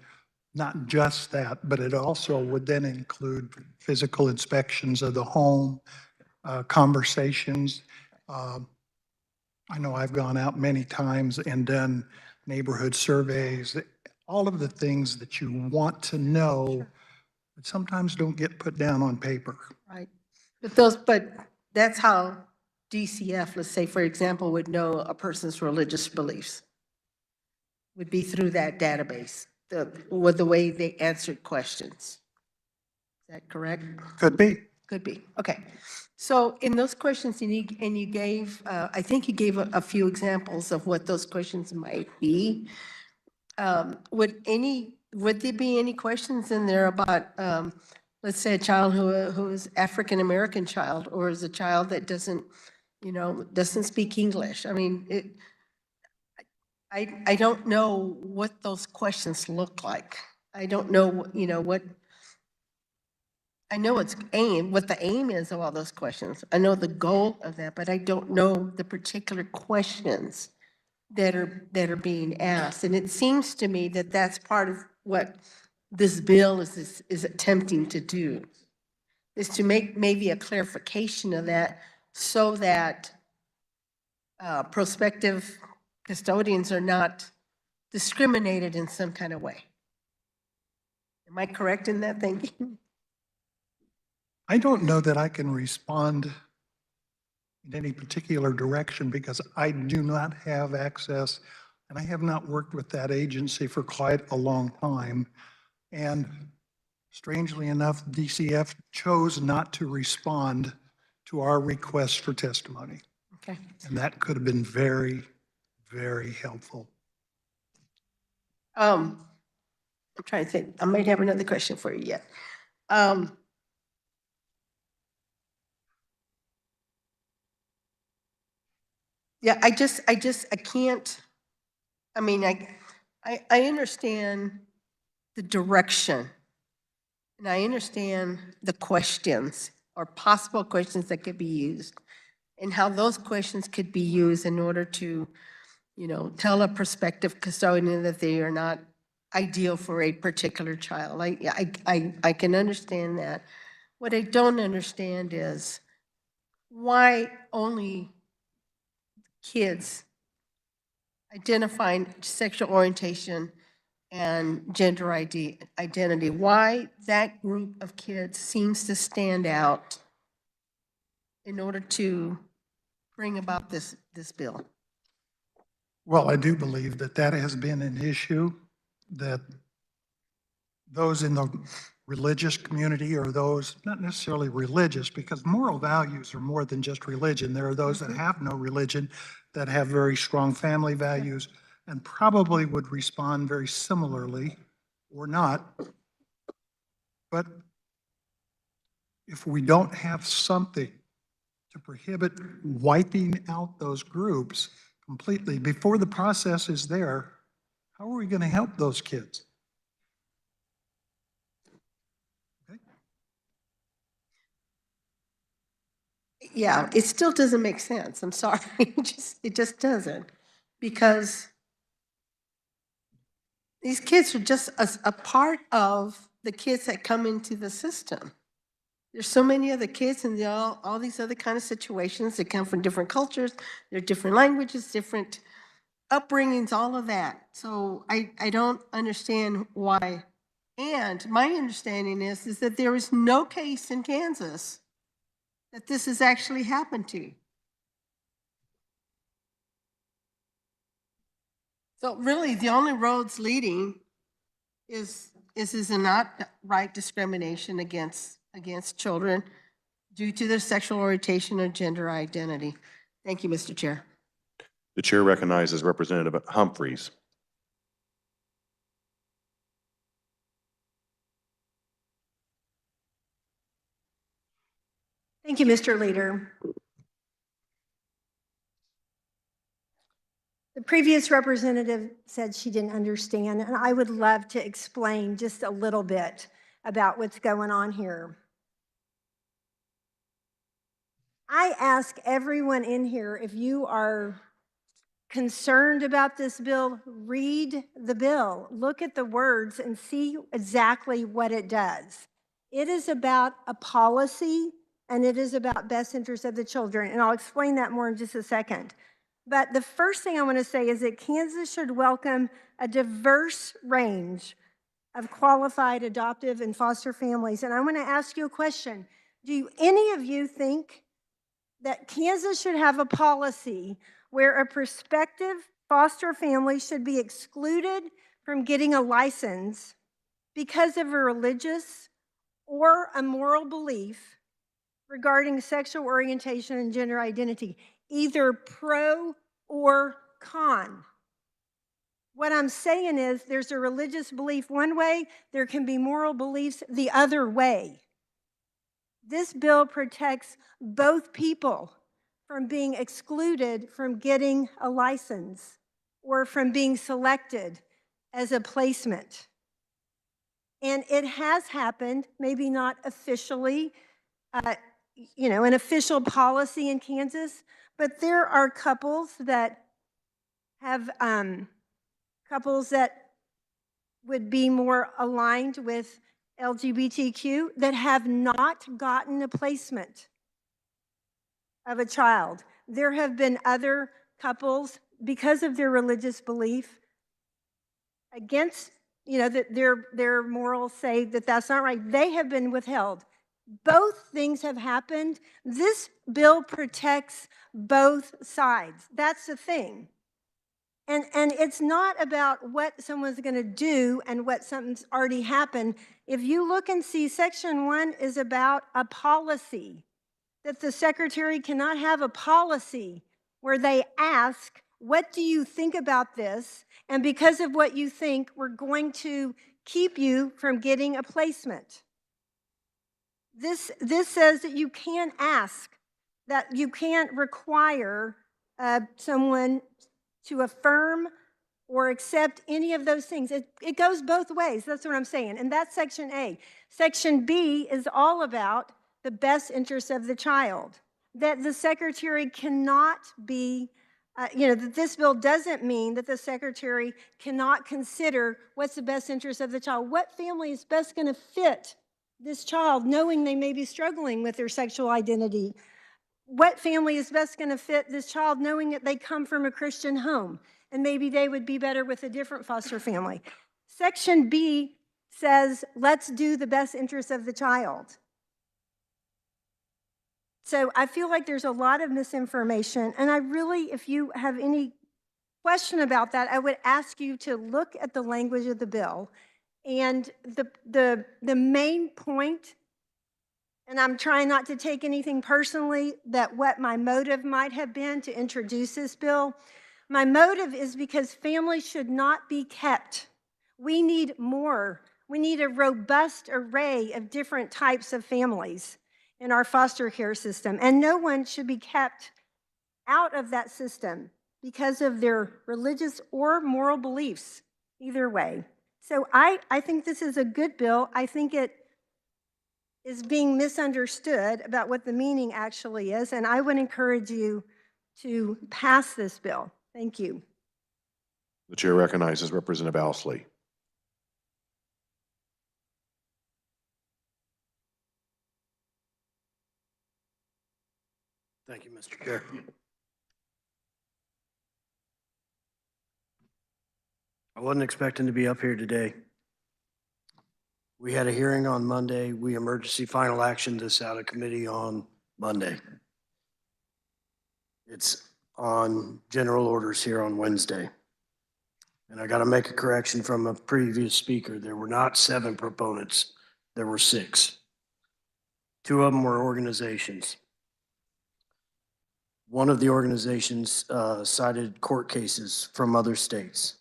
not just that, but it also would then include physical inspections of the home, conversations. I know I've gone out many times and done neighborhood surveys, all of the things that you want to know, but sometimes don't get put down on paper. Right. But that's how DCF, let's say, for example, would know a person's religious beliefs, would be through that database, with the way they answered questions. Is that correct? Could be. Could be. Okay. So in those questions, and you gave, I think you gave a few examples of what those questions might be. Would there be any questions in there about, let's say, a child who is African-American child, or is a child that doesn't, you know, doesn't speak English? I mean, I don't know what those questions look like. I don't know, you know, I know what the aim is of all those questions. I know the goal of that, but I don't know the particular questions that are being asked. And it seems to me that that's part of what this bill is attempting to do, is to make maybe a clarification of that so that prospective custodians are not discriminated in some kind of way. Am I correct in that thinking? I don't know that I can respond in any particular direction because I do not have access, and I have not worked with that agency for quite a long time. And strangely enough, DCF chose not to respond to our request for testimony. Okay. And that could have been very, very helpful. I'm trying to think. I might have another question for you yet. Yeah, I can't, I mean, I understand the direction, and I understand the questions or possible questions that could be used, and how those questions could be used in order to, you know, tell a prospective custodian that they are not ideal for a particular child. I can understand that. What I don't understand is why only kids identifying sexual orientation and gender identity, why that group of kids seems to stand out in order to bring about this bill. Well, I do believe that that has been an issue, that those in the religious community or those not necessarily religious, because moral values are more than just religion. There are those that have no religion that have very strong family values and probably would respond very similarly or not. But if we don't have something to prohibit wiping out those groups completely before the process is there, how are we going to help those kids? Yeah, it still doesn't make sense. I'm sorry. It just doesn't. Because these kids are just a part of the kids that come into the system. There's so many other kids and all these other kind of situations that come from different cultures, they're different languages, different upbringings, all of that. So I don't understand why. And my understanding is that there is no case in Kansas that this has actually happened to. So really, the only roads leading is not right discrimination against children due to their sexual orientation or gender identity. Thank you, Mr. Chair. The chair recognizes Representative Humphreys. Thank you, Mr. Leader. The previous representative said she didn't understand, and I would love to explain just a little bit about what's going on here. I ask everyone in here, if you are concerned about this bill, read the bill, look at the words and see exactly what it does. It is about a policy and it is about best interest of the children, and I'll explain that more in just a second. But the first thing I want to say is that Kansas should welcome a diverse range of qualified adoptive and foster families. And I want to ask you a question. Do any of you think that Kansas should have a policy where a prospective foster family should be excluded from getting a license because of a religious or a moral belief regarding sexual orientation and gender identity, either pro or con? What I'm saying is there's a religious belief one way, there can be moral beliefs the other way. This bill protects both people from being excluded from getting a license or from being selected as a placement. And it has happened, maybe not officially, an official policy in Kansas, but there are couples that have couples that would be more aligned with LGBTQ that have not gotten a placement of a child. There have been other couples, because of their religious belief, against, that their morals say that that's not right. They have been withheld. Both things have happened. This bill protects both sides. That's the thing. And it's not about what someone's going to do and what something's already happened. If you look and see, Section 1 is about a policy, that the secretary cannot have a policy where they ask, what do you think about this? And because of what you think, we're going to keep you from getting a placement. This says that you can't ask, that you can't require someone to affirm or accept any of those things. It goes both ways. That's what I'm saying. And that's Section A. Section B is all about the best interest of the child. That the secretary cannot be, that this bill doesn't mean that the secretary cannot consider what's the best interest of the child. What family is best going to fit this child, knowing they may be struggling with their sexual identity? What family is best going to fit this child, knowing that they come from a Christian home and maybe they would be better with a different foster family? Section B says, let's do the best interest of the child. So I feel like there's a lot of misinformation, and I really, if you have any question about that, I would ask you to look at the language of the bill. And the main point, and I'm trying not to take anything personally, that what my motive might have been to introduce this bill. My motive is because families should not be kept. We need more. We need a robust array of different types of families. in our foster care system, and no one should be kept out of that system because of their religious or moral beliefs, either way. So I think this is a good bill. I think it is being misunderstood about what the meaning actually is, and I would encourage you to pass this bill. Thank you. The chair recognizes Representative Ousley. Thank you, Mr. Chair. I wasn't expecting to be up here today. We had a hearing on Monday. We emergency final action this out of committee on Monday. It's on general orders here on Wednesday. And I got to make a correction from a previous speaker. There were not 7 proponents. There were 6. 2 of them were organizations. One of the organizations cited court cases from other states.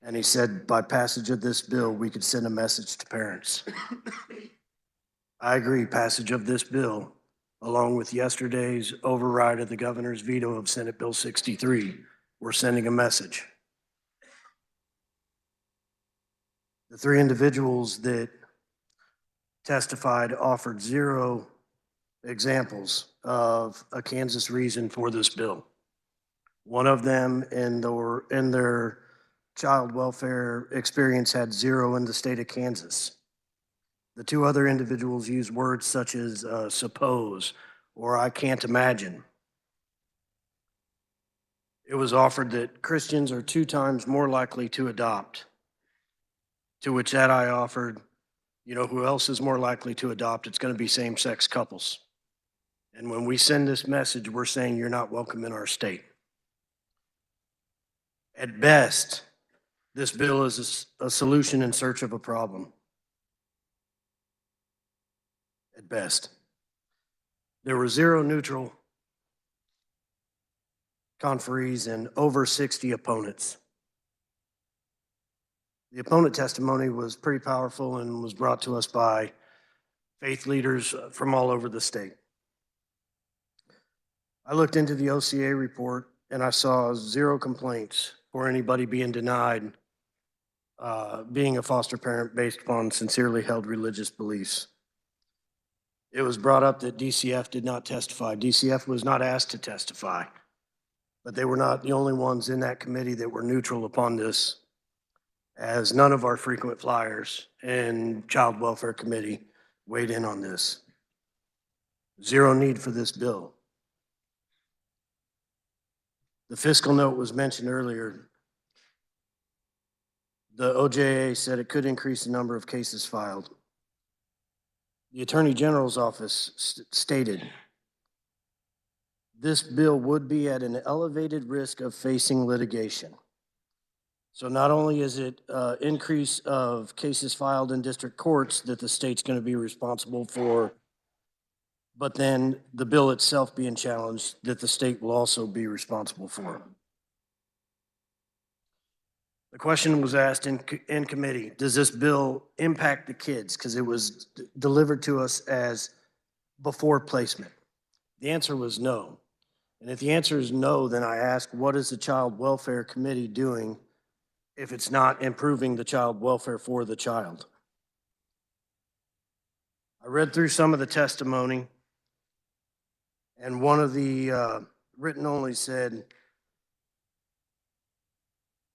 And he said, by passage of this bill, we could send a message to parents. I agree, passage of this bill, along with yesterday's override of the governor's veto of Senate Bill 63, we're sending a message. The 3 individuals that testified offered 0 examples of a Kansas reason for this bill. One of them in their child welfare experience had 0 in the state of Kansas. The 2 other individuals used words such as suppose or I can't imagine. It was offered that Christians are 2 times more likely to adopt. To which that I offered, you know who else is more likely to adopt? It's going to be same-sex couples. And when we send this message, we're saying you're not welcome in our state. At best, this bill is a solution in search of a problem. At best. There were 0 neutral conferees and over 60 opponents. The opponent testimony was pretty powerful and was brought to us by faith leaders from all over the state. I looked into the OCA report and I saw 0 complaints for anybody being denied being a foster parent based upon sincerely held religious beliefs. It was brought up that DCF did not testify. DCF was not asked to testify, but they were not the only ones in that committee that were neutral upon this, as none of our frequent flyers and Child Welfare Committee weighed in on this. 0 need for this bill. The fiscal note was mentioned earlier. The OJA said it could increase the number of cases filed. The Attorney General's office stated, this bill would be at an elevated risk of facing litigation. So not only is it increase of cases filed in district courts that the state's going to be responsible for, but then the bill itself being challenged that the state will also be responsible for. The question was asked in committee, does this bill impact the kids? Because it was delivered to us as before placement. The answer was no. And if the answer is no, then I ask, what is the Child Welfare Committee doing if it's not improving the child welfare for the child? I read through some of the testimony, and one of the written only said,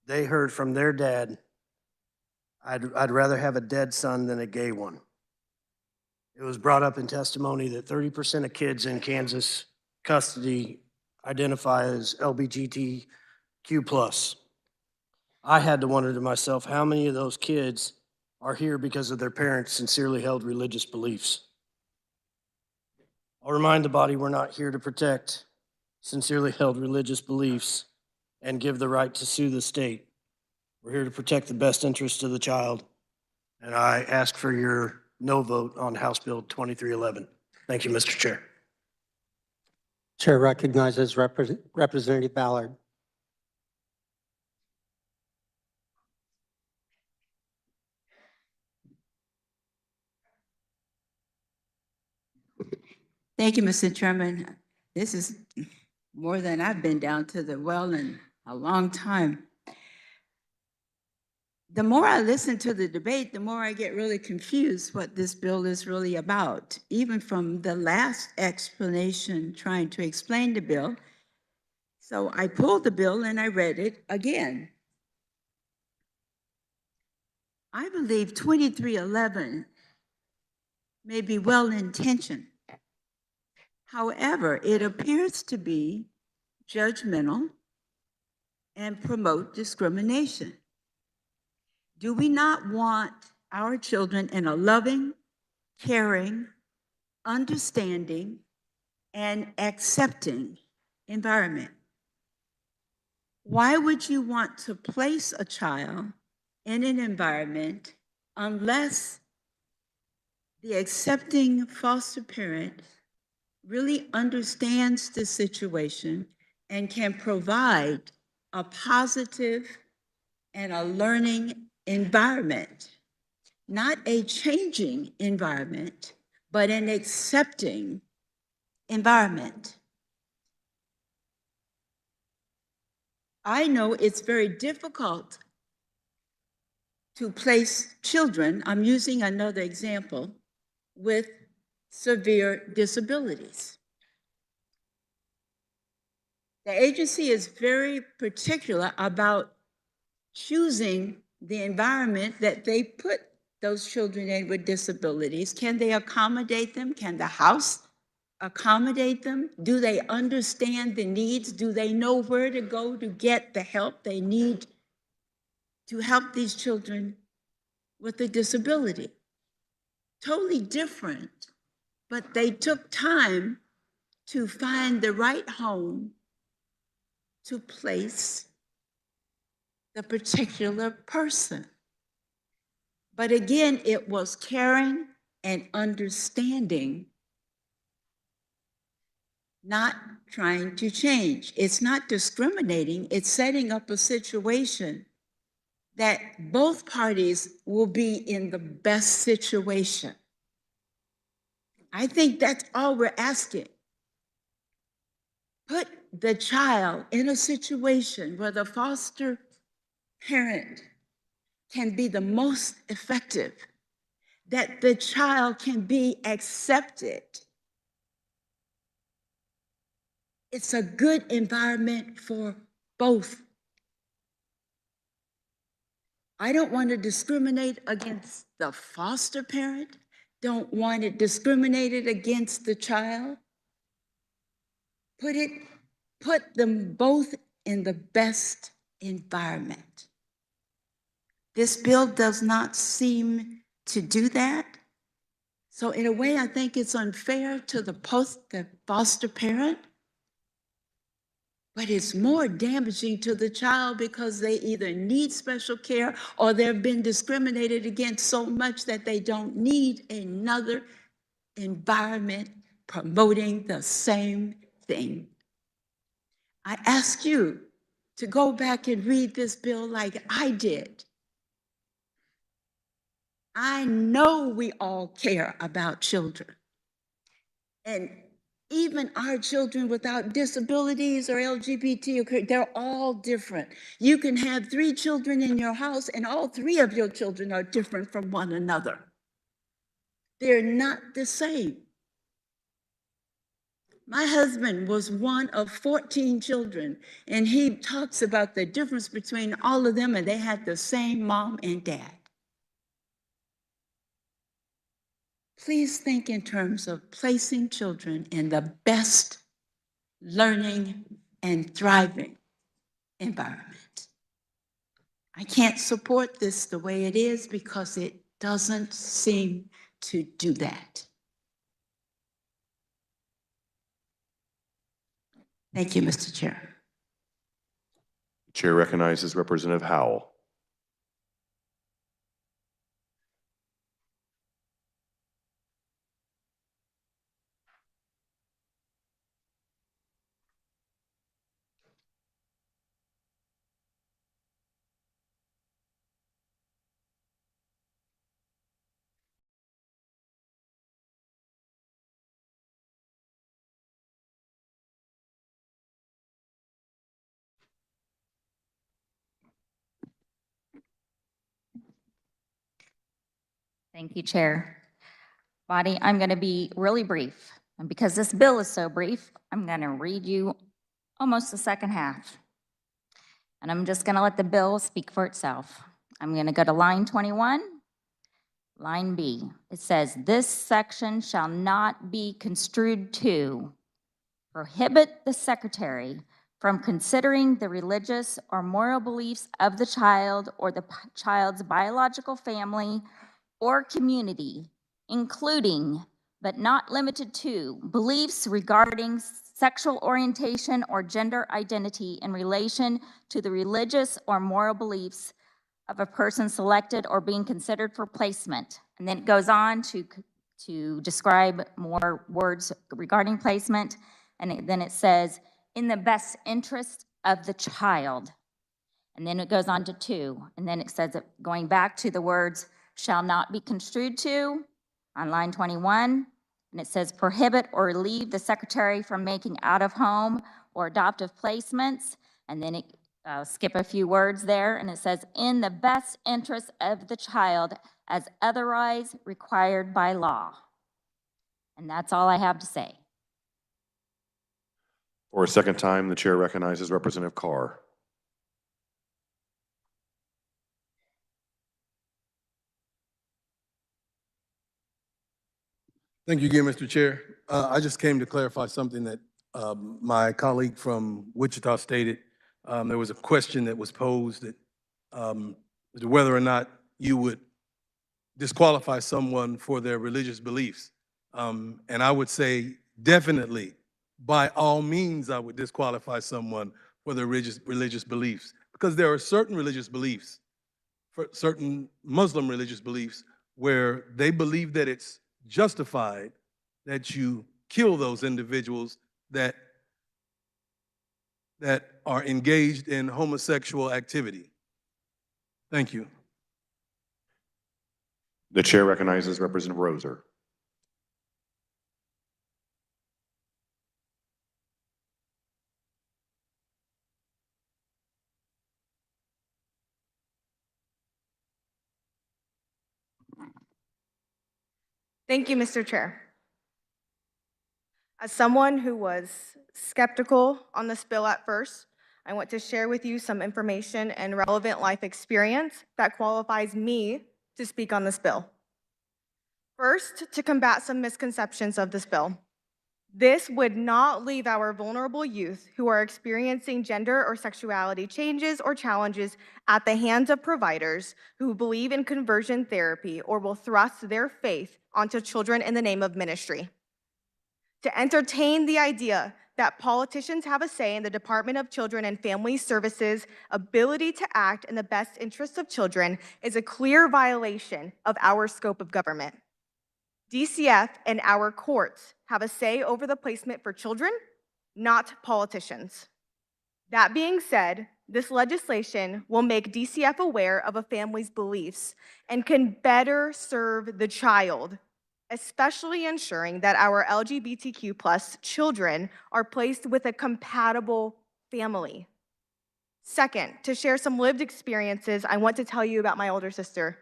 they heard from their dad, I'd rather have a dead son than a gay one. It was brought up in testimony that 30% of kids in Kansas custody identify as LGBTQ+. I had to wonder to myself, how many of those kids are here because of their parents' sincerely held religious beliefs? I'll remind the body we're not here to protect sincerely held religious beliefs and give the right to sue the state. We're here to protect the best interest of the child. And I ask for your no vote on House Bill 2311. Thank you, Mr. Chair. Chair recognizes Representative Ballard. Thank you, Mr. Chairman. This is more than I've been down to the well in a long time. The more I listen to the debate, the more I get really confused what this bill is really about. Even from the last explanation trying to explain the bill. So I pulled the bill and I read it again. I believe 2311 may be well-intentioned. However, it appears to be judgmental and promote discrimination. Do we not want our children in a loving, caring, understanding, and accepting environment? Why would you want to place a child in an environment unless the accepting foster parent really understands the situation and can provide a positive and a learning environment, not a changing environment, but an accepting environment? I know it's very difficult to place children, I'm using another example, with severe disabilities. The agency is very particular about choosing the environment that they put those children in with disabilities. Can they accommodate them? Can the house accommodate them? Do they understand the needs? Do they know where to go to get the help they need to help these children with a disability? Totally different, but they took time to find the right home to place the particular person. But again, it was caring and understanding, not trying to change. It's not discriminating, it's setting up a situation that both parties will be in the best situation. I think that's all we're asking. Put the child in a situation where the foster parent can be the most effective, that the child can be accepted. It's a good environment for both. I don't want to discriminate against the foster parent, don't want it discriminated against the child. Put them both in the best environment. This bill does not seem to do that. So in a way, I think it's unfair to the foster parent, but it's more damaging to the child because they either need special care or they've been discriminated against so much that they don't need another environment promoting the same thing. I ask you to go back and read this bill like I did. I know we all care about children. And even our children without disabilities or LGBT, they're all different. You can have 3 children in your house and all 3 of your children are different from one another. They're not the same. My husband was one of 14 children, and he talks about the difference between all of them, and they had the same mom and dad. Please think in terms of placing children in the best learning and thriving environment. I can't support this the way it is because it doesn't seem to do that. Thank you, Mr. Chair. Chair recognizes Representative Howell. Thank you, Chair. Body, I'm going to be really brief. And because this bill is so brief, I'm going to read you almost the second half. And I'm just going to let the bill speak for itself. I'm going to go to line 21, line B. It says, this section shall not be construed to prohibit the secretary from considering the religious or moral beliefs of the child or the child's biological family or community, including but not limited to beliefs regarding sexual orientation or gender identity in relation to the religious or moral beliefs of a person selected or being considered for placement. And then it goes on to describe more words regarding placement. And then it says, in the best interest of the child. And then it goes on to 2. And then it says, going back to the words, shall not be construed to, on line 21. And it says, prohibit or relieve the secretary from making out-of-home or adoptive placements. And then it skip a few words there, and it says, in the best interest of the child as otherwise required by law. And that's all I have to say. For a second time, the chair recognizes Representative Carr. Thank you again, Mr. Chair. I just came to clarify something that my colleague from Wichita stated. There was a question that was posed that whether or not you would disqualify someone for their religious beliefs. And I would say definitely, by all means, I would disqualify someone for their religious beliefs, because there are certain religious beliefs, for certain Muslim religious beliefs, where they believe that it's justified that you kill those individuals that are engaged in homosexual activity. Thank you. The chair recognizes Representative Roser. Thank you, Mr. Chair. As someone who was skeptical on this bill at first, I want to share with you some information and relevant life experience that qualifies me to speak on this bill. First, to combat some misconceptions of this bill. This would not leave our vulnerable youth who are experiencing gender or sexuality changes or challenges at the hands of providers who believe in conversion therapy or will thrust their faith onto children in the name of ministry. To entertain the idea that politicians have a say in the Department of Children and Family Services' ability to act in the best interests of children is a clear violation of our scope of government. DCF and our courts have a say over the placement for children, not politicians. That being said, this legislation will make DCF aware of a family's beliefs and can better serve the child, especially ensuring that our LGBTQ+ children are placed with a compatible family. Second, to share some lived experiences, I want to tell you about my older sister.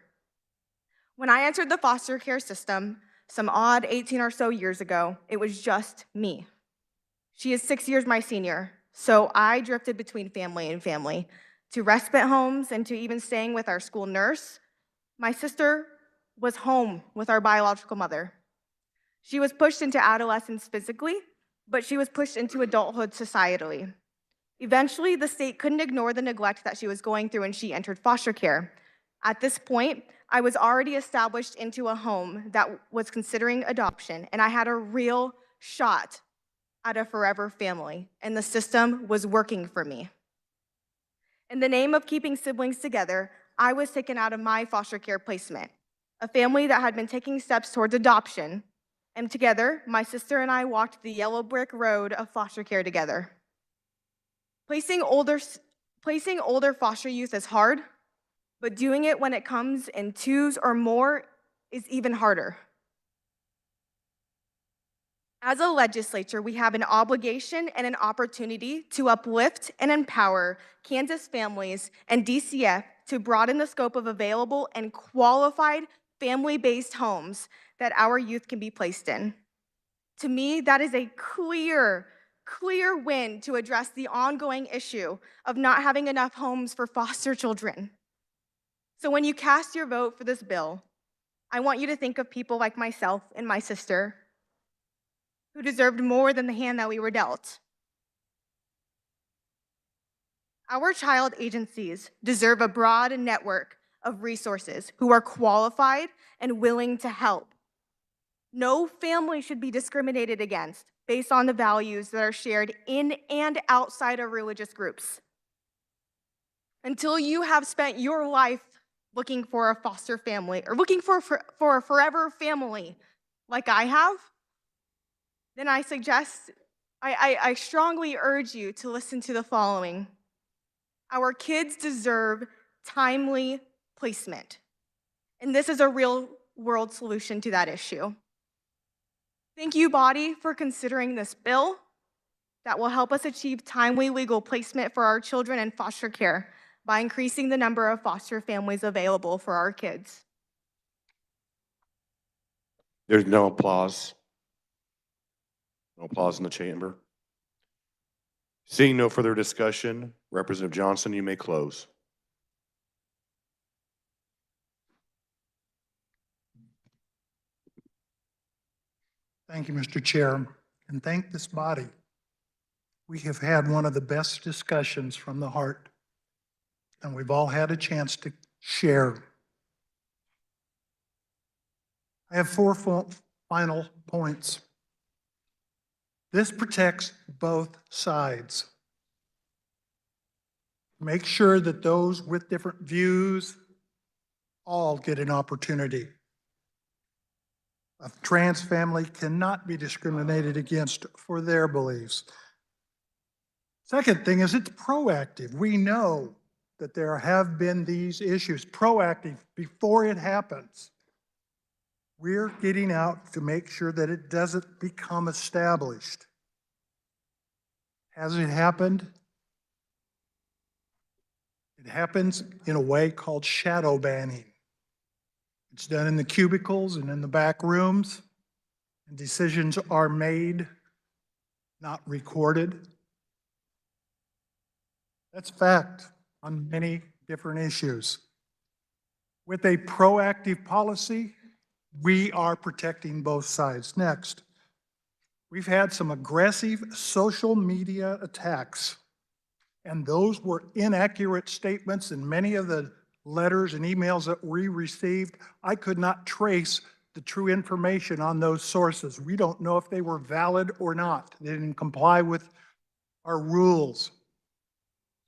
When I entered the foster care system, some odd 18 or so years ago, it was just me. She is 6 years my senior, so I drifted between family and family, to respite homes and to even staying with our school nurse. My sister was home with our biological mother. She was pushed into adolescence physically, but she was pushed into adulthood societally. Eventually, the state couldn't ignore the neglect that she was going through and she entered foster care. At this point, I was already established into a home that was considering adoption, and I had a real shot at a forever family, and the system was working for me. In the name of keeping siblings together, I was taken out of my foster care placement, a family that had been taking steps towards adoption, and together, my sister and I walked the yellow brick road of foster care together. Placing older foster youth is hard, but doing it when it comes in twos or more is even harder. As a legislature, we have an obligation and an opportunity to uplift and empower Kansas families and DCF to broaden the scope of available and qualified family-based homes that our youth can be placed in. To me, that is a clear win to address the ongoing issue of not having enough homes for foster children. So when you cast your vote for this bill, I want you to think of people like myself and my sister who deserved more than the hand that we were dealt. Our child agencies deserve a broad network of resources who are qualified and willing to help. No family should be discriminated against based on the values that are shared in and outside of religious groups. Until you have spent your life looking for a foster family or looking for a forever family like I have, then I strongly urge you to listen to the following. Our kids deserve timely placement, and this is a real-world solution to that issue. Thank you, body, for considering this bill that will help us achieve timely legal placement for our children in foster care by increasing the number of foster families available for our kids. There's no applause. No applause in the chamber. Seeing no further discussion, Representative Johnson, you may close. Thank you, Mr. Chair, and thank this body. We have had one of the best discussions from the heart, and we've all had a chance to share. I have four final points. This protects both sides. Make sure that those with different views all get an opportunity. A trans family cannot be discriminated against for their beliefs. Second thing is it's proactive. We know that there have been these issues, proactive before it happens. We're getting out to make sure that it doesn't become established. Has it happened? It happens in a way called shadow banning. It's done in the cubicles and in the back rooms, and decisions are made, not recorded. That's fact on many different issues. With a proactive policy, we are protecting both sides. Next, we've had some aggressive social media attacks, and those were inaccurate statements in many of the letters and emails that we received. I could not trace the true information on those sources. We don't know if they were valid or not. They didn't comply with our rules,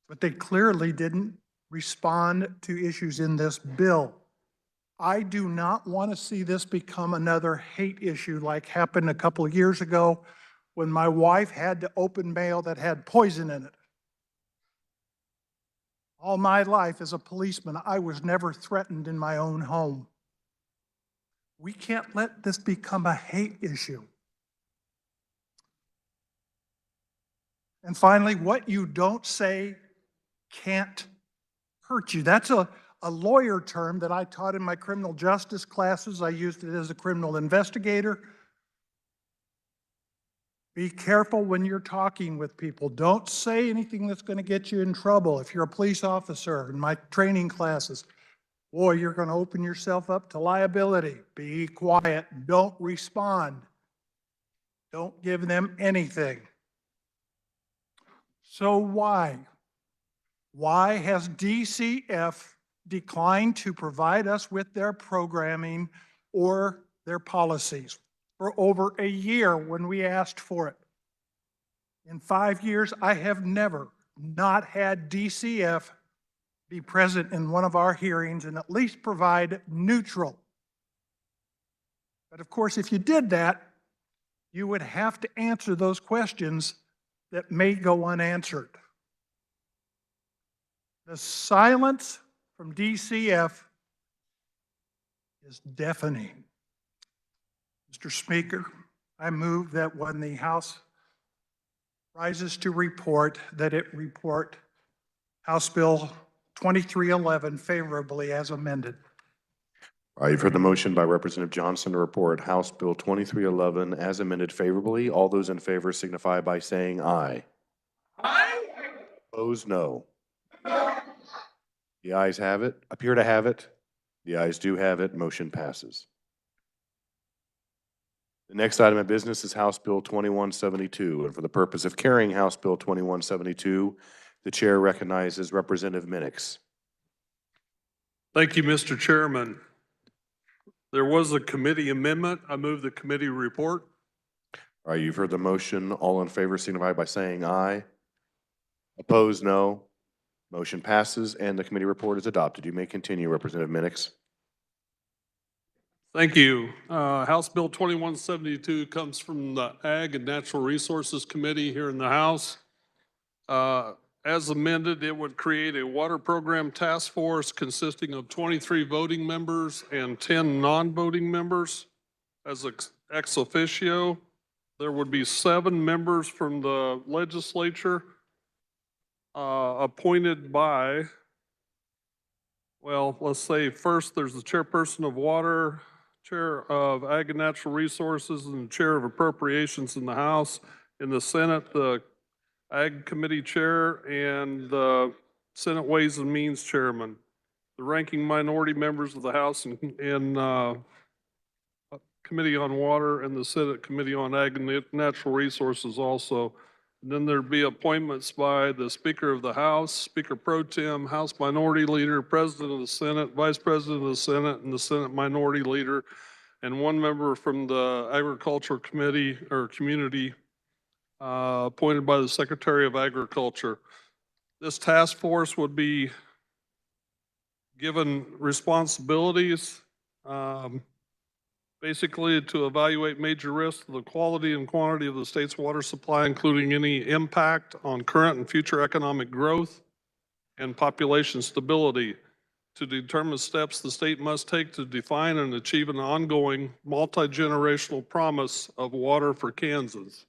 but they clearly didn't respond to issues in this bill. I do not want to see this become another hate issue like happened a couple of years ago when my wife had to open mail that had poison in it. All my life as a policeman, I was never threatened in my own home. We can't let this become a hate issue. And finally, what you don't say can't hurt you. That's a lawyer term that I taught in my criminal justice classes. I used it as a criminal investigator. Be careful when you're talking with people. Don't say anything that's going to get you in trouble. If you're a police officer in my training classes, boy, you're going to open yourself up to liability. Be quiet. Don't respond. Don't give them anything. So why? Why has DCF declined to provide us with their programming or their policies for over a year when we asked for it? In 5 years, I have never not had DCF be present in one of our hearings and at least provide neutral. But of course, if you did that, you would have to answer those questions that may go unanswered. The silence from DCF is deafening. Mr. Speaker, I move that when the House rises to report, that it report House Bill 2311 favorably as amended. All right, you've heard the motion by Representative Johnson to report House Bill 2311 as amended favorably. All those in favor signify by saying aye. Aye. Opposed, no. The ayes have it, appear to have it. The ayes do have it. Motion passes. The next item of business is House Bill 2172. And for the purpose of carrying House Bill 2172, the chair recognizes Representative Minix. Thank you, Mr. Chairman. There was a committee amendment. I move the committee report. All right, you've heard the motion. All in favor signify by saying aye. Opposed, no. Motion passes and the committee report is adopted. You may continue, Representative Minix. Thank you. House Bill 2172 comes from the Ag and Natural Resources Committee here in the House. As amended, it would create a water program task force consisting of 23 voting members and 10 non-voting members. As ex officio, there would be 7 members from the legislature appointed by, well, let's say first there's the chairperson of water, chair of Ag and Natural Resources, and the chair of appropriations in the House. In the Senate, the Ag Committee Chair and the Senate Ways and Means Chairman. The ranking minority members of the House and Committee on Water and the Senate Committee on Ag and Natural Resources also. And then there'd be appointments by the Speaker of the House, Speaker Pro Tem, House Minority Leader, President of the Senate, Vice President of the Senate, and the Senate Minority Leader, and 1 member from the Agricultural Committee or Community appointed by the Secretary of Agriculture. This task force would be given responsibilities basically to evaluate major risks to the quality and quantity of the state's water supply, including any impact on current and future economic growth and population stability, to determine steps the state must take to define and achieve an ongoing multi-generational promise of water for Kansas,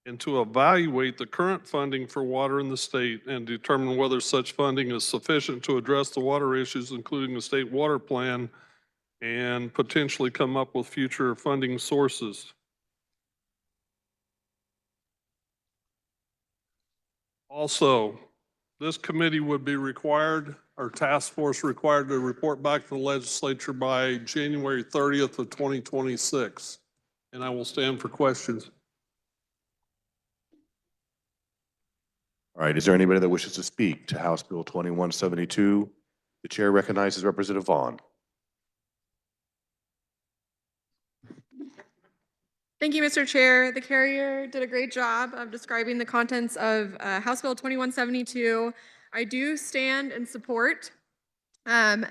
and to evaluate the current funding for water in the state and determine whether such funding is sufficient to address the water issues, including the state water plan, and potentially come up with future funding sources. Also, this committee would be required, or task force required, to report back to the legislature by January 30th of 2026. And I will stand for questions. All right, is there anybody that wishes to speak to House Bill 2172? The chair recognizes Representative Vaughn. Thank you, Mr. Chair. The carrier did a great job of describing the contents of House Bill 2172. I do stand in support. I'll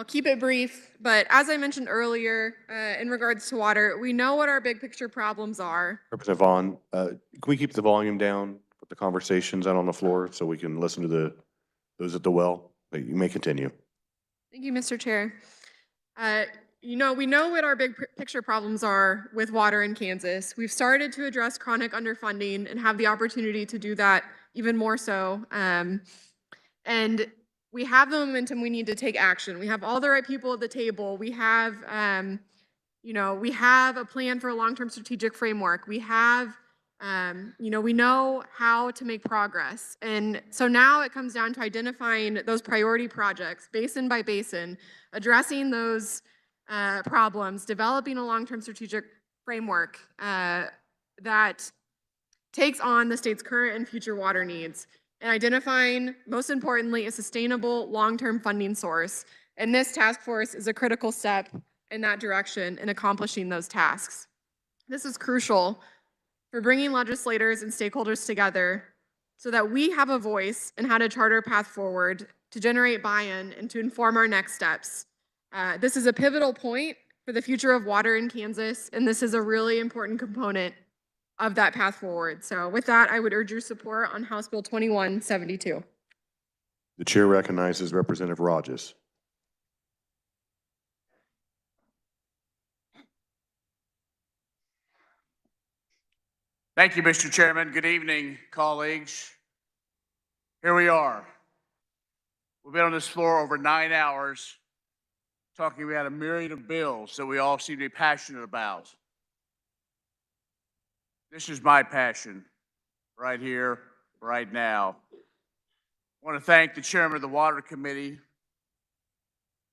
keep it brief, but as I mentioned earlier, in regards to water, we know what our big picture problems are. Representative Vaughn, can we keep the volume down, put the conversations out on the floor so we can listen to those at the well? You may continue. Thank you, Mr. Chair. We know what our big picture problems are with water in Kansas. We've started to address chronic underfunding and have the opportunity to do that even more so. And we have the momentum we need to take action. We have all the right people at the table. We have, we have a plan for a long-term strategic framework. We have, we know how to make progress. And so now it comes down to identifying those priority projects, basin by basin, addressing those problems, developing a long-term strategic framework that takes on the state's current and future water needs, and identifying, most importantly, a sustainable long-term funding source. And this task force is a critical step in that direction in accomplishing those tasks. This is crucial for bringing legislators and stakeholders together so that we have a voice in how to chart our path forward, to generate buy-in, and to inform our next steps. This is a pivotal point for the future of water in Kansas, and this is a really important component of that path forward. So with that, I would urge your support on House Bill 2172. The chair recognizes Representative Rogers. Thank you, Mr. Chairman. Good evening, colleagues. Here we are. We've been on this floor over 9 hours. talking about a myriad of bills that we all seem to be passionate about. This is my passion right here, right now. I want to thank the chairman of the Water Committee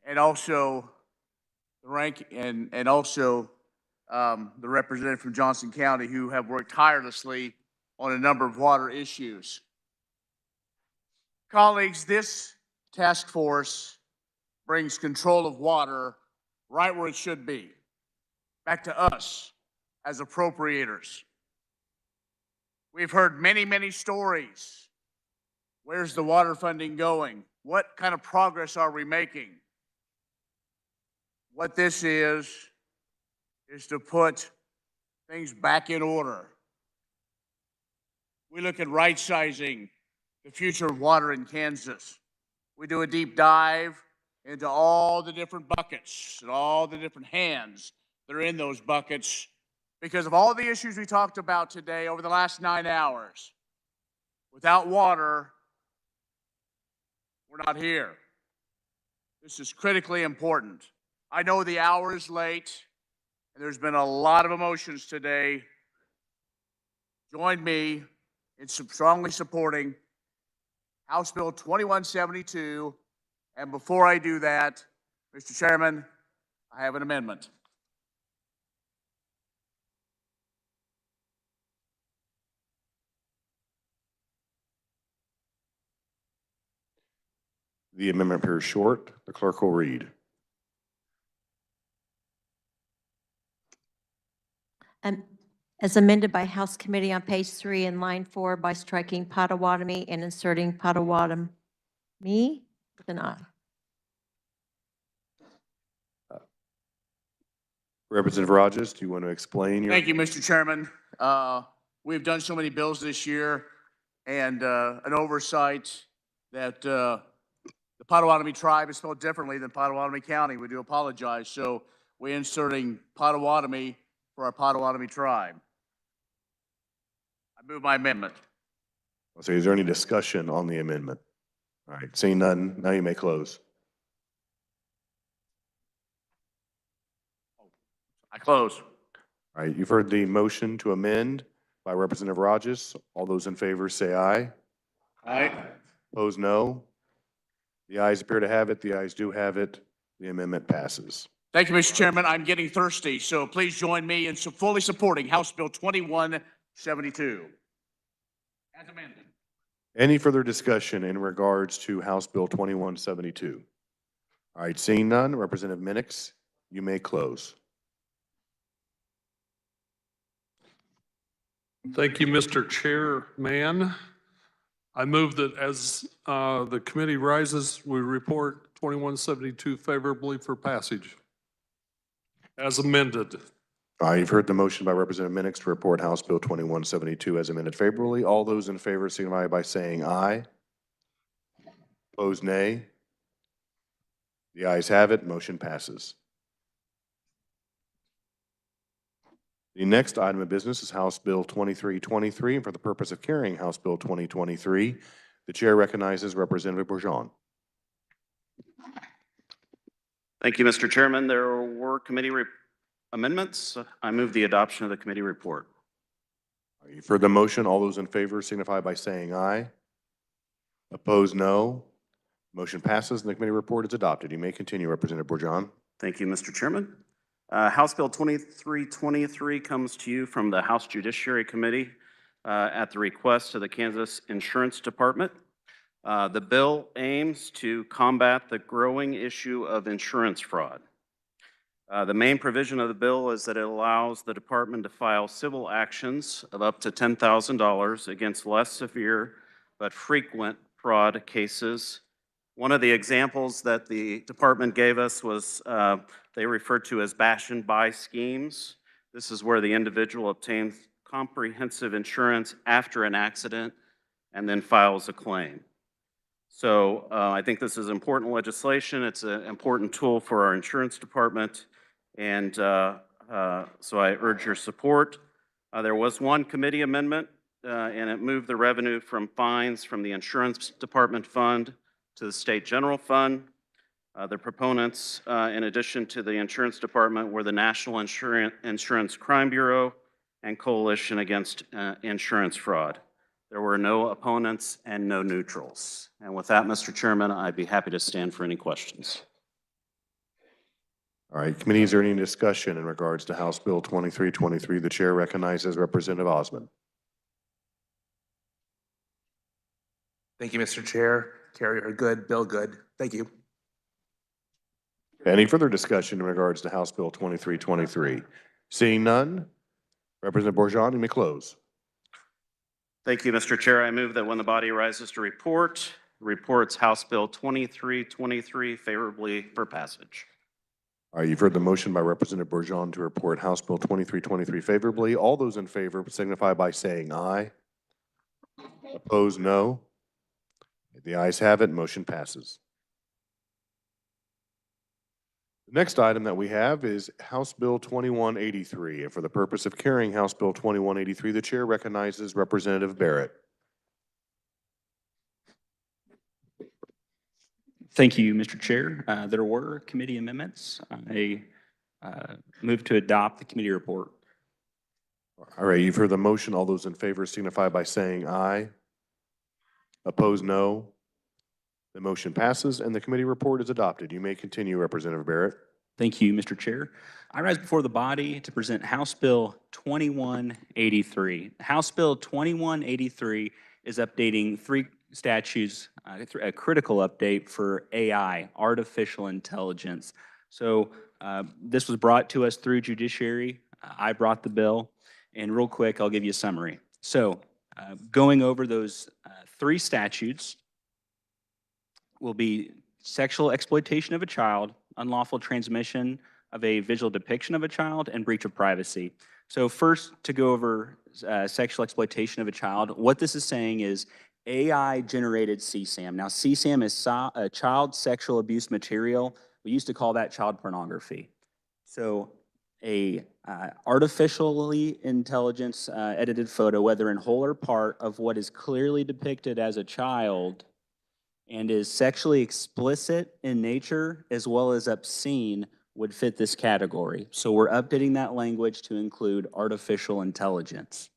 and also the representative from Johnson County who have worked tirelessly on a number of water issues. Colleagues, this task force brings control of water right where it should be, back to us as appropriators. We've heard many, many stories. Where's the water funding going? What kind of progress are we making? What this is to put things back in order. We look at right-sizing the future of water in Kansas. We do a deep dive into all the different buckets and all the different hands that are in those buckets because of all the issues we talked about today over the last 9 hours. Without water, we're not here. This is critically important. I know the hour is late, and there's been a lot of emotions today. Join me in strongly supporting House Bill 2172. And before I do that, Mr. Chairman, I have an amendment. The amendment appears short. The clerk will read. As amended by House Committee on page 3 in line 4 by striking Potawatomi and inserting Potawatomi with an I. Representative Rogers, do you want to explain your? Thank you, Mr. Chairman. We've done so many bills this year and an oversight that the Potawatomi tribe is spelled differently than Potawatomi County. We do apologize. So we're inserting Potawatomi for our Potawatomi tribe. I move my amendment. So is there any discussion on the amendment? All right, seeing none, now you may close. I close. All right, you've heard the motion to amend by Representative Rogers. All those in favor say aye. Aye. Opposed, no. The ayes appear to have it. The ayes do have it. The amendment passes. Thank you, Mr. Chairman. I'm getting thirsty, so please join me in fully supporting House Bill 2172 as amended. Any further discussion in regards to House Bill 2172? All right, seeing none, Representative Minix, you may close. Thank you, Mr. Chairman. I move that as the committee rises, we report 2172 favorably for passage as amended. All right, you've heard the motion by Representative Minix to report House Bill 2172 as amended favorably. All those in favor signify by saying aye. Opposed, nay. The ayes have it. Motion passes. The next item of business is House Bill 2323, and for the purpose of carrying House Bill 2023, the chair recognizes Representative Bourgeon. Thank you, Mr. Chairman. There were committee amendments. I move the adoption of the committee report. You've heard the motion. All those in favor signify by saying aye. Opposed, no. Motion passes and the committee report is adopted. You may continue, Representative Bourgeon. Thank you, Mr. Chairman. House Bill 2323 comes to you from the House Judiciary Committee at the request of the Kansas Insurance Department. The bill aims to combat the growing issue of insurance fraud. The main provision of the bill is that it allows the department to file civil actions of up to $10,000 against less severe but frequent fraud cases. One of the examples that the department gave us was they referred to as bash and buy schemes. This is where the individual obtains comprehensive insurance after an accident and then files a claim. So I think this is important legislation. It's an important tool for our insurance department, and so I urge your support. There was one committee amendment, and it moved the revenue from fines from the insurance department fund to the state general fund. The proponents, in addition to the insurance department, were the National Insurance Crime Bureau and Coalition Against Insurance Fraud. There were no opponents and no neutrals. And with that, Mr. Chairman, I'd be happy to stand for any questions. All right, committee, is there any discussion in regards to House Bill 2323? The chair recognizes Representative Osmond. Thank you, Mr. Chair. Carrier good, bill good. Thank you. Any further discussion in regards to House Bill 2323? Seeing none, Representative Bourgeon, you may close. Thank you, Mr. Chair. I move that when the body rises to report, reports House Bill 2323 favorably for passage. All right, you've heard the motion by Representative Bourgeon to report House Bill 2323 favorably. All those in favor signify by saying aye. Opposed, no. The ayes have it, motion passes. The next item that we have is House Bill 2183. And for the purpose of carrying House Bill 2183, the chair recognizes Representative Barrett. Thank you, Mr. Chair. There were committee amendments. I move to adopt the committee report. All right, you've heard the motion. All those in favor signify by saying aye. Opposed, no. The motion passes and the committee report is adopted. You may continue, Representative Barrett. Thank you, Mr. Chair. I rise before the body to present House Bill 2183. House Bill 2183 is updating three statutes, a critical update for AI, artificial intelligence. So this was brought to us through judiciary. I brought the bill, and real quick, I'll give you a summary. So going over those three statutes will be sexual exploitation of a child, unlawful transmission of a visual depiction of a child, and breach of privacy. So first, to go over sexual exploitation of a child, what this is saying is AI-generated CSAM. Now, CSAM is child sexual abuse material. We used to call that child pornography. So a artificially intelligence edited photo, whether in whole or part, of what is clearly depicted as a child and is sexually explicit in nature as well as obscene would fit this category. So we're updating that language to include artificial intelligence.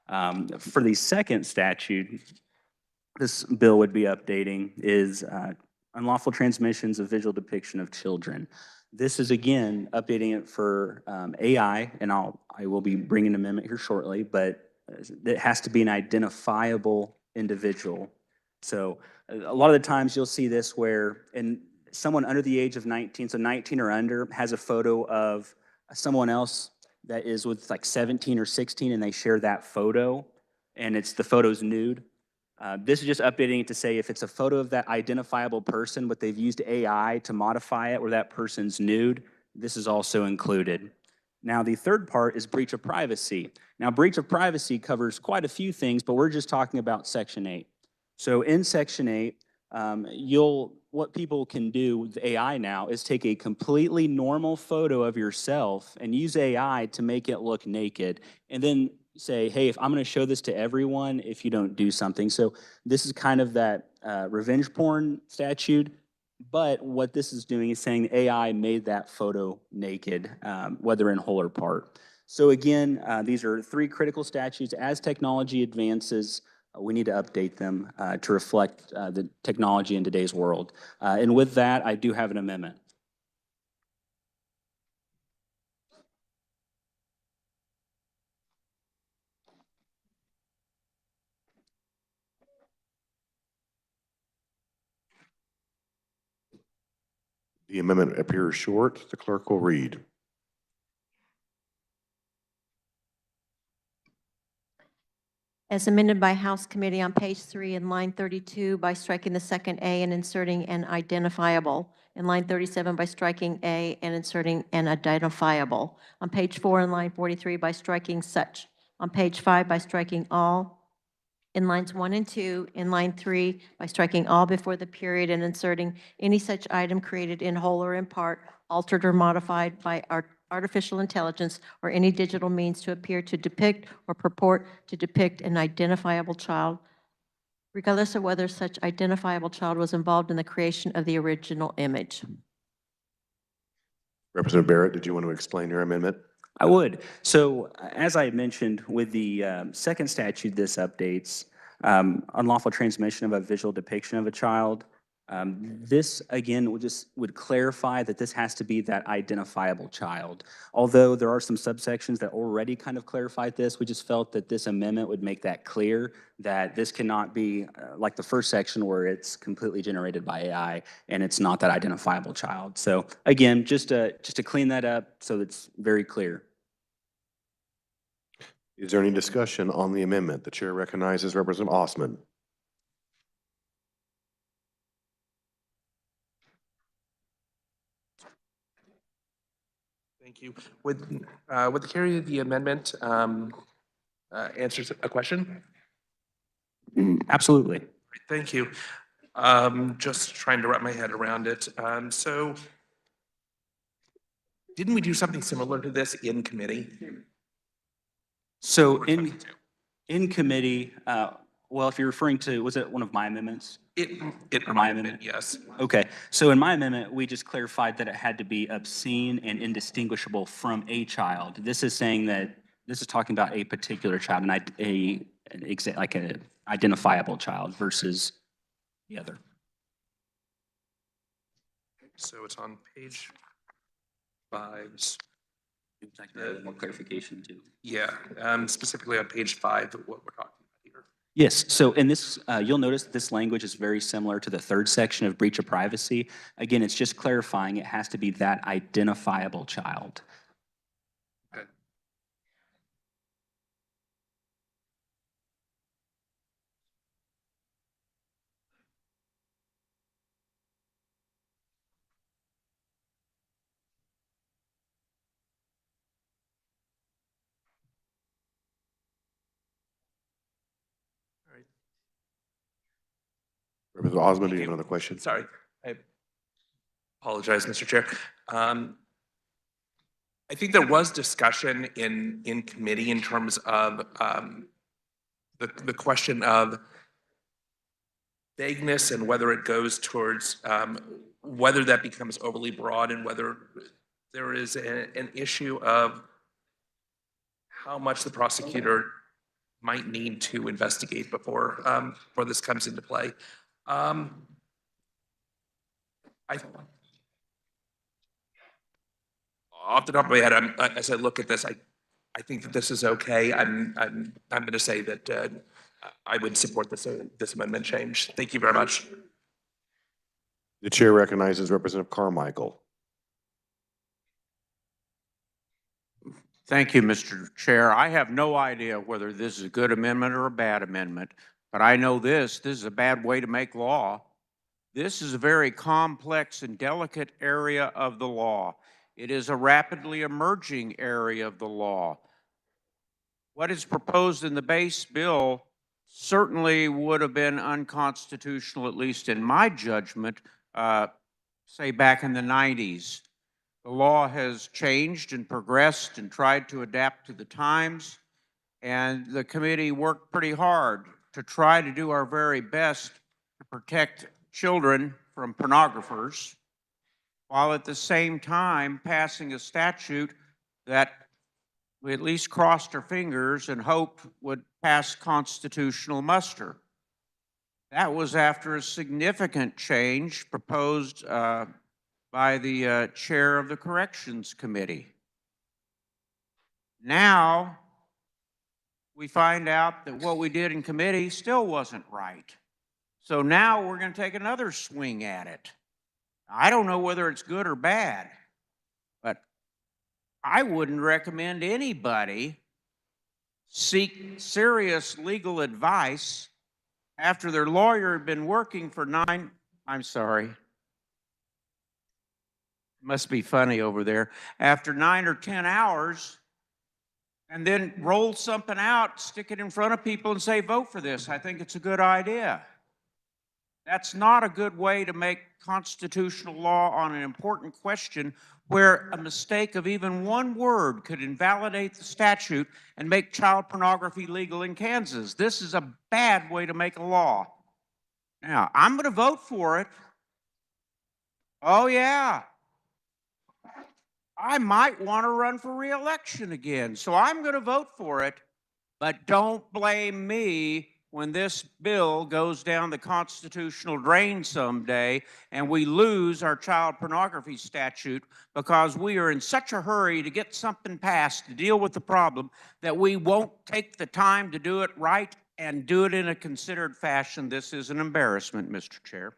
For the second statute, this bill would be updating is unlawful transmissions of visual depiction of children. This is, again, updating it for AI, and I will be bringing an amendment here shortly, but it has to be an identifiable individual. So a lot of the times you'll see this where someone under the age of 19, so 19 or under, has a photo of someone else that is with like 17 or 16, and they share that photo, and the photo's nude. This is just updating it to say if it's a photo of that identifiable person, but they've used AI to modify it where that person's nude, this is also included. Now, the third part is breach of privacy. Now, breach of privacy covers quite a few things, but we're just talking about Section 8. So in Section 8, what people can do with AI now is take a completely normal photo of yourself and use AI to make it look naked, and then say, hey, if I'm going to show this to everyone if you don't do something. So this is kind of that revenge porn statute, but what this is doing is saying the AI made that photo naked, whether in whole or part. So again, these are three critical statutes. As technology advances, we need to update them to reflect the technology in today's world. And with that, I do have an amendment. The amendment appears short. The clerk will read. As amended by House Committee on page 3 in line 32 by striking the second A and inserting an identifiable. In line 37 by striking A and inserting an identifiable. On page 4 in line 43 by striking such. On page 5 by striking all. In lines 1 and 2, in line 3 by striking all before the period and inserting any such item created in whole or in part, altered or modified by artificial intelligence or any digital means to appear to depict or purport to depict an identifiable child regardless of whether such identifiable child was involved in the creation of the original image. Representative Barrett, did you want to explain your amendment? I would. So as I mentioned, with the second statute this updates, unlawful transmission of a visual depiction of a child, this again would clarify that this has to be that identifiable child. Although there are some subsections that already kind of clarified this, we just felt that this amendment would make that clear, that this cannot be like the first section where it's completely generated by AI and it's not that identifiable child. So again, just to clean that up so it's very clear. Is there any discussion on the amendment? The chair recognizes Representative Osman. Thank you. Would the carry of the amendment answers a question? Absolutely. Thank you. Just trying to wrap my head around it. So didn't we do something similar to this in committee? So in committee, well, if you're referring to, was it one of my amendments? It Or my amendment? yes. Okay, so in my amendment, we just clarified that it had to be obscene and indistinguishable from a child. This is saying that, this is talking about a particular child, like an identifiable child versus the other. So it's on page 5. It's like more clarification too. Yeah, specifically on page 5, what we're talking about here. Yes, so in this, you'll notice this language is very similar to the third section of breach of privacy. Again, it's just clarifying it has to be that identifiable child. Okay. Representative Osman, do you have another question? Sorry, I apologize, Mr. Chair. I think there was discussion in committee in terms of the question of vagueness and whether it goes towards whether that becomes overly broad and whether there is an issue of how much the prosecutor might need to investigate before this comes into play. Off the top of my head, as I look at this, I think that this is okay. I'm going to say that I would support this amendment change. Thank you very much. The chair recognizes Representative Carmichael. Thank you, Mr. Chair. I have no idea whether this is a good amendment or a bad amendment, but I know this is a bad way to make law. This is a very complex and delicate area of the law. It is a rapidly emerging area of the law. What is proposed in the base bill certainly would have been unconstitutional, at least in my judgment, say back in the 90s. The law has changed and progressed and tried to adapt to the times, and the committee worked pretty hard to try to do our very best to protect children from pornographers, while at the same time passing a statute that we at least crossed our fingers and hoped would pass constitutional muster. That was after a significant change proposed by the chair of the Corrections Committee. Now, we find out that what we did in committee still wasn't right. So now we're going to take another swing at it. I don't know whether it's good or bad, but I wouldn't recommend anybody seek serious legal advice after their lawyer had been working for must be funny over there, after 9 or 10 hours, and then roll something out, stick it in front of people and say, vote for this. I think it's a good idea. That's not a good way to make constitutional law on an important question where a mistake of even one word could invalidate the statute and make child pornography legal in Kansas. This is a bad way to make a law. Now, I'm going to vote for it. Oh, yeah. I might want to run for reelection again, so I'm going to vote for it. But don't blame me when this bill goes down the constitutional drain someday and we lose our child pornography statute because we are in such a hurry to get something passed to deal with the problem that we won't take the time to do it right and do it in a considered fashion. This is an embarrassment, Mr. Chair.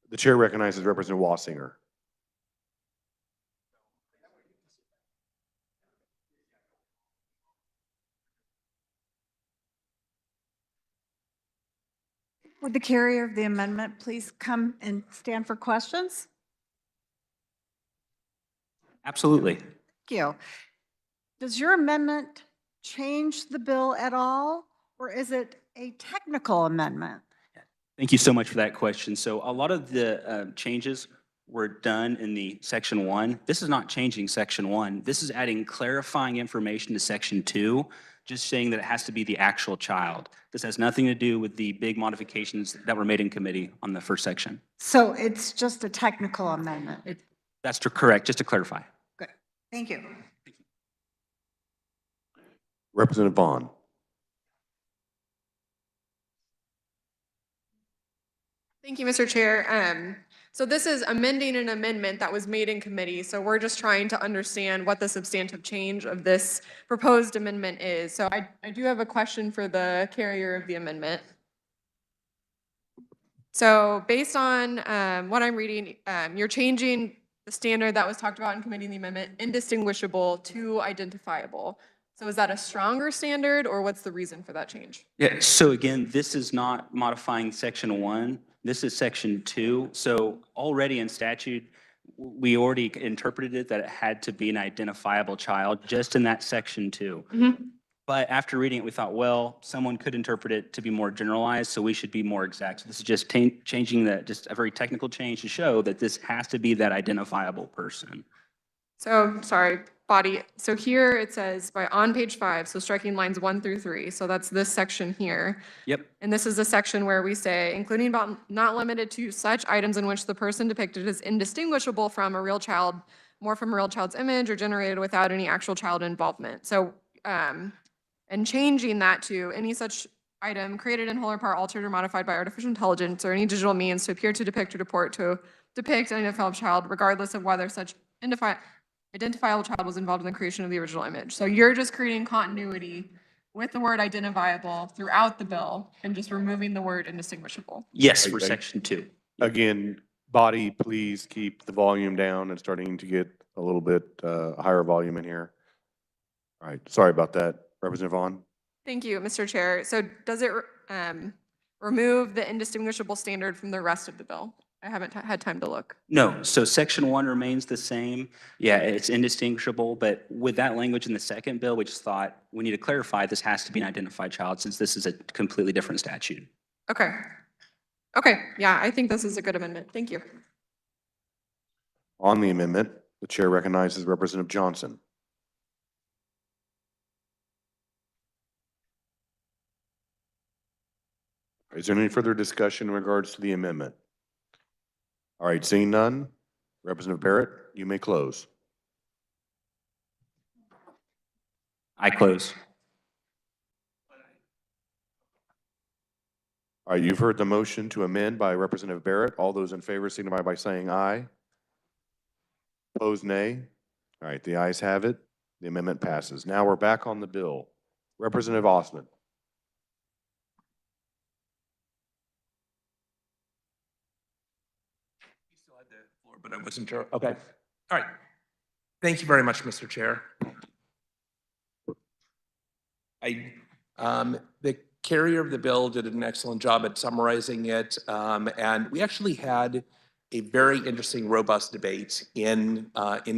The chair recognizes Representative Wassinger. Would the carrier of the amendment please come and stand for questions? Absolutely. Thank you. Does your amendment change the bill at all, or is it a technical amendment? Thank you so much for that question. So a lot of the changes were done in the section 1. This is not changing section 1. This is adding clarifying information to section 2, just saying that it has to be the actual child. This has nothing to do with the big modifications that were made in committee on the first section. So it's just a technical amendment? That's correct, just to clarify. Good. Thank you. Representative Vaughn. Thank you, Mr. Chair. So this is amending an amendment that was made in committee. So we're just trying to understand what the substantive change of this proposed amendment is. So I do have a question for the carrier of the amendment. So based on what I'm reading, you're changing the standard that was talked about in committee in the amendment, indistinguishable to identifiable. So is that a stronger standard, or what's the reason for that change? Yeah, so again, this is not modifying section 1. This is section 2. So already in statute, we already interpreted it that it had to be an identifiable child just in that section 2. Mm-hmm. But after reading it, we thought, well, someone could interpret it to be more generalized, so we should be more exact. So this is just changing that, just a very technical change to show that this has to be that identifiable person. So, sorry, body. So here it says on page 5, so striking lines 1 through 3. So that's this section here. Yep. And this is a section where we say, including but not limited to such items in which the person depicted is indistinguishable from a real child, more from a real child's image, or generated without any actual child involvement. So, and changing that to any such item created in whole or part, altered or modified by artificial intelligence or any digital means to appear to depict or deport to depict an identifiable child, regardless of whether such identifiable child was involved in the creation of the original image. So you're just creating continuity with the word identifiable throughout the bill and just removing the word indistinguishable. Yes, for section 2. Again, body, please keep the volume down. It's starting to get a little bit higher volume in here. All right, sorry about that. Representative Vaughn. Thank you, Mr. Chair. So does it remove the indistinguishable standard from the rest of the bill? I haven't had time to look. No, so section 1 remains the same. Yeah, it's indistinguishable, but with that language in the second bill, we just thought we need to clarify this has to be an identified child since this is a completely different statute. Okay. Okay, yeah, I think this is a good amendment. Thank you. On the amendment, the chair recognizes Representative Johnson. Is there any further discussion in regards to the amendment? All right, seeing none, Representative Barrett, you may close. I close. All right, you've heard the motion to amend by Representative Barrett. All those in favor signify by saying aye. Opposed, nay. All right, the ayes have it. The amendment passes. Now we're back on the bill. Representative Osman. But I wasn't sure. Okay. All right. Thank you very much, Mr. Chair. The carrier of the bill did an excellent job at summarizing it, and we actually had a very interesting, robust debate in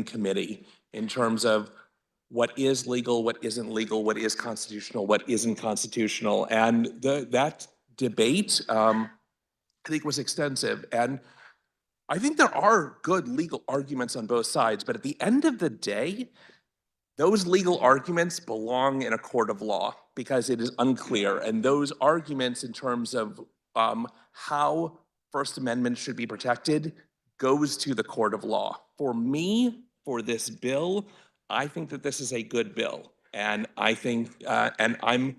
committee in terms of what is legal, what isn't legal, what is constitutional, what isn't constitutional, and that debate, I think, was extensive. And I think there are good legal arguments on both sides, but at the end of the day, those legal arguments belong in a court of law because it is unclear. And those arguments in terms of how First Amendment should be protected goes to the court of law. For me, for this bill, I think that this is a good bill. And I think, and I'm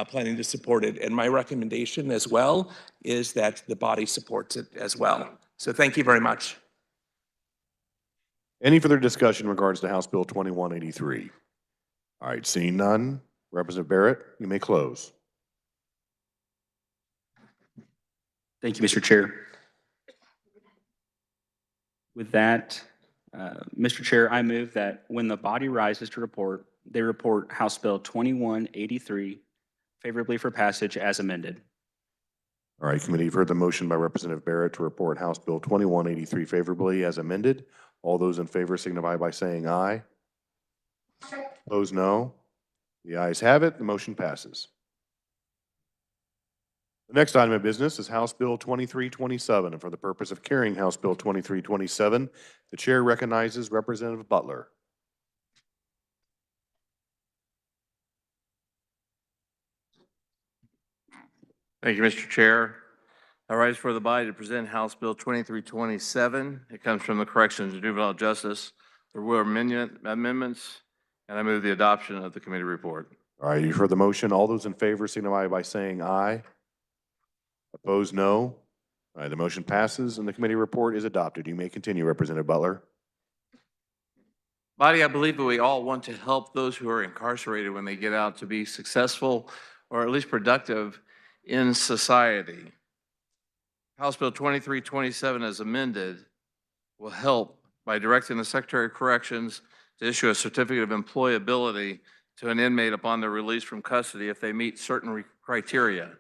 planning to support it. And my recommendation as well is that the body supports it as well. So thank you very much. Any further discussion in regards to House Bill 2183? All right, seeing none, Representative Barrett, you may close. Thank you, Mr. Chair. With that, Mr. Chair, I move that when the body rises to report, they report House Bill 2183 favorably for passage as amended. All right, committee, you've heard the motion by Representative Barrett to report House Bill 2183 favorably as amended. All those in favor signify by saying aye. Opposed, no. The ayes have it. The motion passes. The next item of business is House Bill 2327. And for the purpose of carrying House Bill 2327, the chair recognizes Representative Butler. Thank you, Mr. Chair. I rise for the body to present House Bill 2327. It comes from the Corrections and Juvenile Justice. There were amendments, and I move the adoption of the committee report. All right, you've heard the motion. All those in favor signify by saying aye. Opposed, no. All right, the motion passes and the committee report is adopted. You may continue, Representative Butler. Body, I believe that we all want to help those who are incarcerated when they get out to be successful or at least productive in society. House Bill 2327 as amended will help by directing the Secretary of Corrections to issue a certificate of employability to an inmate upon their release from custody if they meet certain criteria.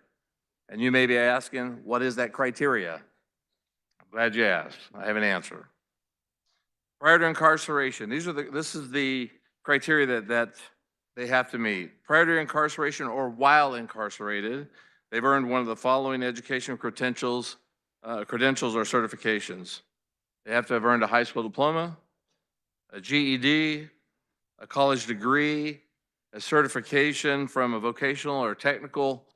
And you may be asking, what is that criteria? I'm glad you asked. I have an answer. Prior to incarceration, this is the criteria that they have to meet. Prior to incarceration or while incarcerated, they've earned one of the following education credentials or certifications. They have to have earned a high school diploma, a GED, a college degree, a certification from a vocational or technical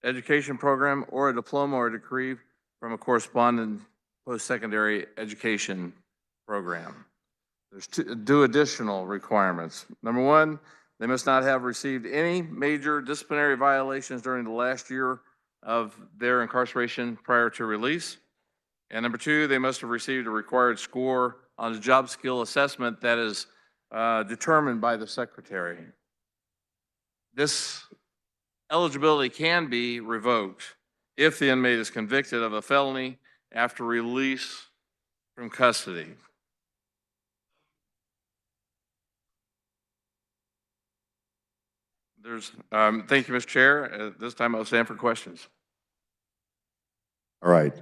education program, or a diploma or degree from a corresponding post-secondary education program. There's two additional requirements. Number one, they must not have received any major disciplinary violations during the last year of their incarceration prior to release. And number two, they must have received a required score on a job skill assessment that is determined by the Secretary. This eligibility can be revoked if the inmate is convicted of a felony after release from custody. Thank you, Mr. Chair. At this time, I'll stand for questions. All right,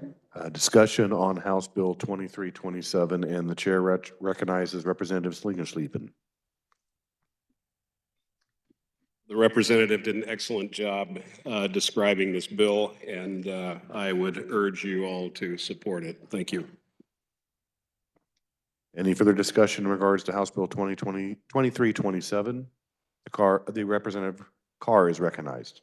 discussion on House Bill 2327, and the chair recognizes Representative Slingersleepen. The representative did an excellent job describing this bill, and I would urge you all to support it. Thank you. Any further discussion in regards to House Bill 2327? The Representative Carr is recognized.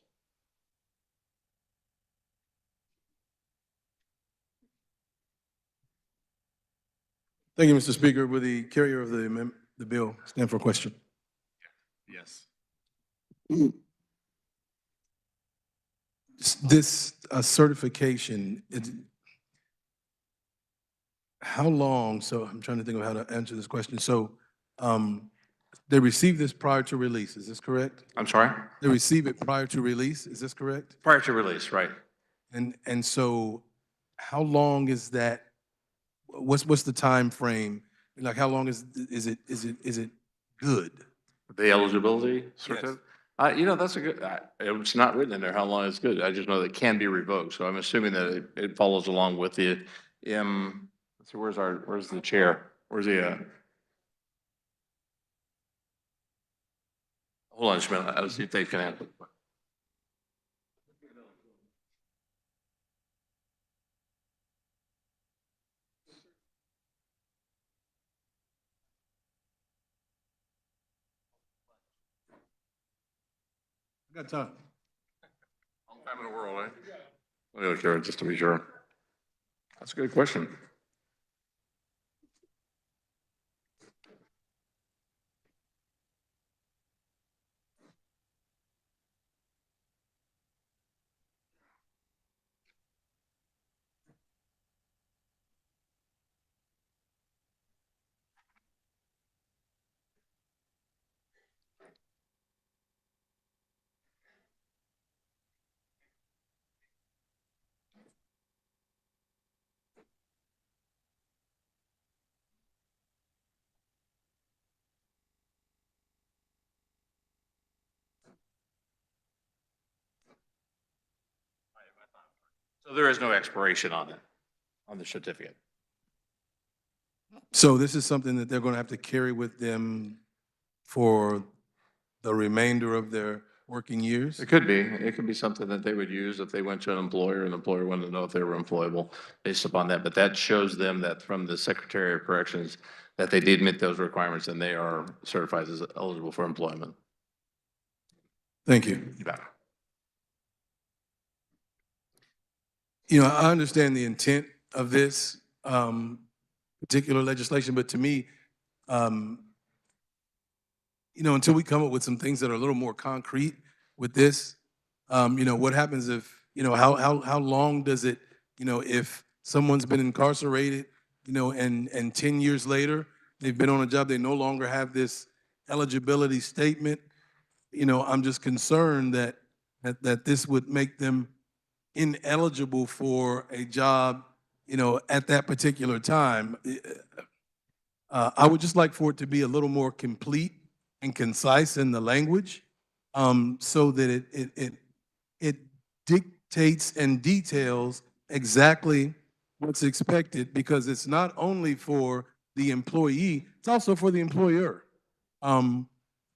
Thank you, Mr. Speaker. Will the carrier of the bill stand for a question? Yes. This certification, how long, so I'm trying to think of how to answer this question. So they receive this prior to release, is this correct? I'm sorry? They receive it prior to release, is this correct? Prior to release, right. And so how long is that? What's the time frame? Like how long is it good? The eligibility certificate? Yes. You know, that's a good, it's not written in there how long it's good. I just know that it can be revoked. So I'm assuming that it follows along with the, let's see, where's the chair? Where's the, hold on just a minute. I'll see if they can answer. Got time. Long time in the world, eh? Let me look here just to be sure. That's a good question. So there is no expiration on it, on the certificate. So this is something that they're going to have to carry with them for the remainder of their working years? It could be. It could be something that they would use if they went to an employer and the employer wanted to know if they were employable based upon that. But that shows them that from the Secretary of Corrections that they did meet those requirements and they are certified as eligible for employment. Thank you. You bet. You know, I understand the intent of this particular legislation, but to me, you know, until we come up with some things that are a little more concrete with this, you know, what happens if, you know, how long does it, you know, if someone's been incarcerated, you know, and 10 years later, they've been on a job, they no longer have this eligibility statement, you know, I'm just concerned that this would make them ineligible for a job, you know, at that particular time. I would just like for it to be a little more complete and concise in the language, so that it dictates and details exactly what's expected, because it's not only for the employee, it's also for the employer. You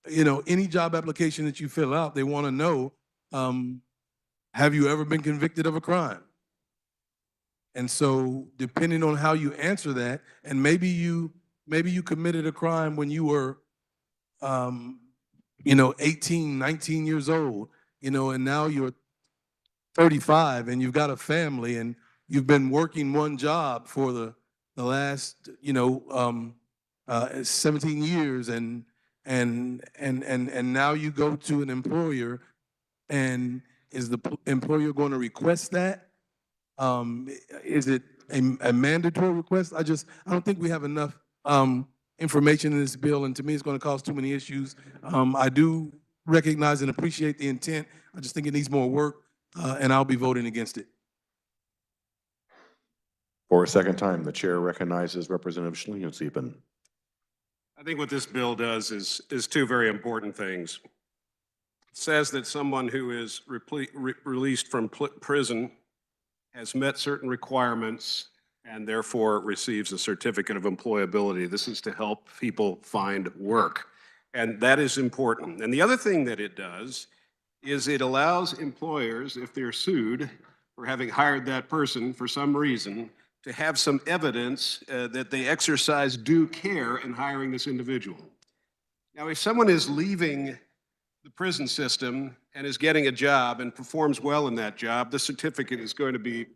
know, any job application that you fill out, they want to know, have you ever been convicted of a crime? And so depending on how you answer that, and maybe you committed a crime when you were, you know, 18, 19 years old, you know, and now you're 35 and you've got a family and you've been working one job for the last, you know, 17 years, and now you go to an employer, and is the employer going to request that? Is it a mandatory request? I don't think we have enough information in this bill, and to me, it's going to cause too many issues. I do recognize and appreciate the intent. I just think it needs more work, and I'll be voting against it. For a second time, the chair recognizes Representative Schlingensieben. I think what this bill does is two very important things. It says that someone who is released from prison has met certain requirements and therefore receives a certificate of employability. This is to help people find work, and that is important. And the other thing that it does is it allows employers, if they're sued for having hired that person for some reason, to have some evidence that they exercise due care in hiring this individual. Now, if someone is leaving the prison system and is getting a job and performs well in that job, the certificate is going to be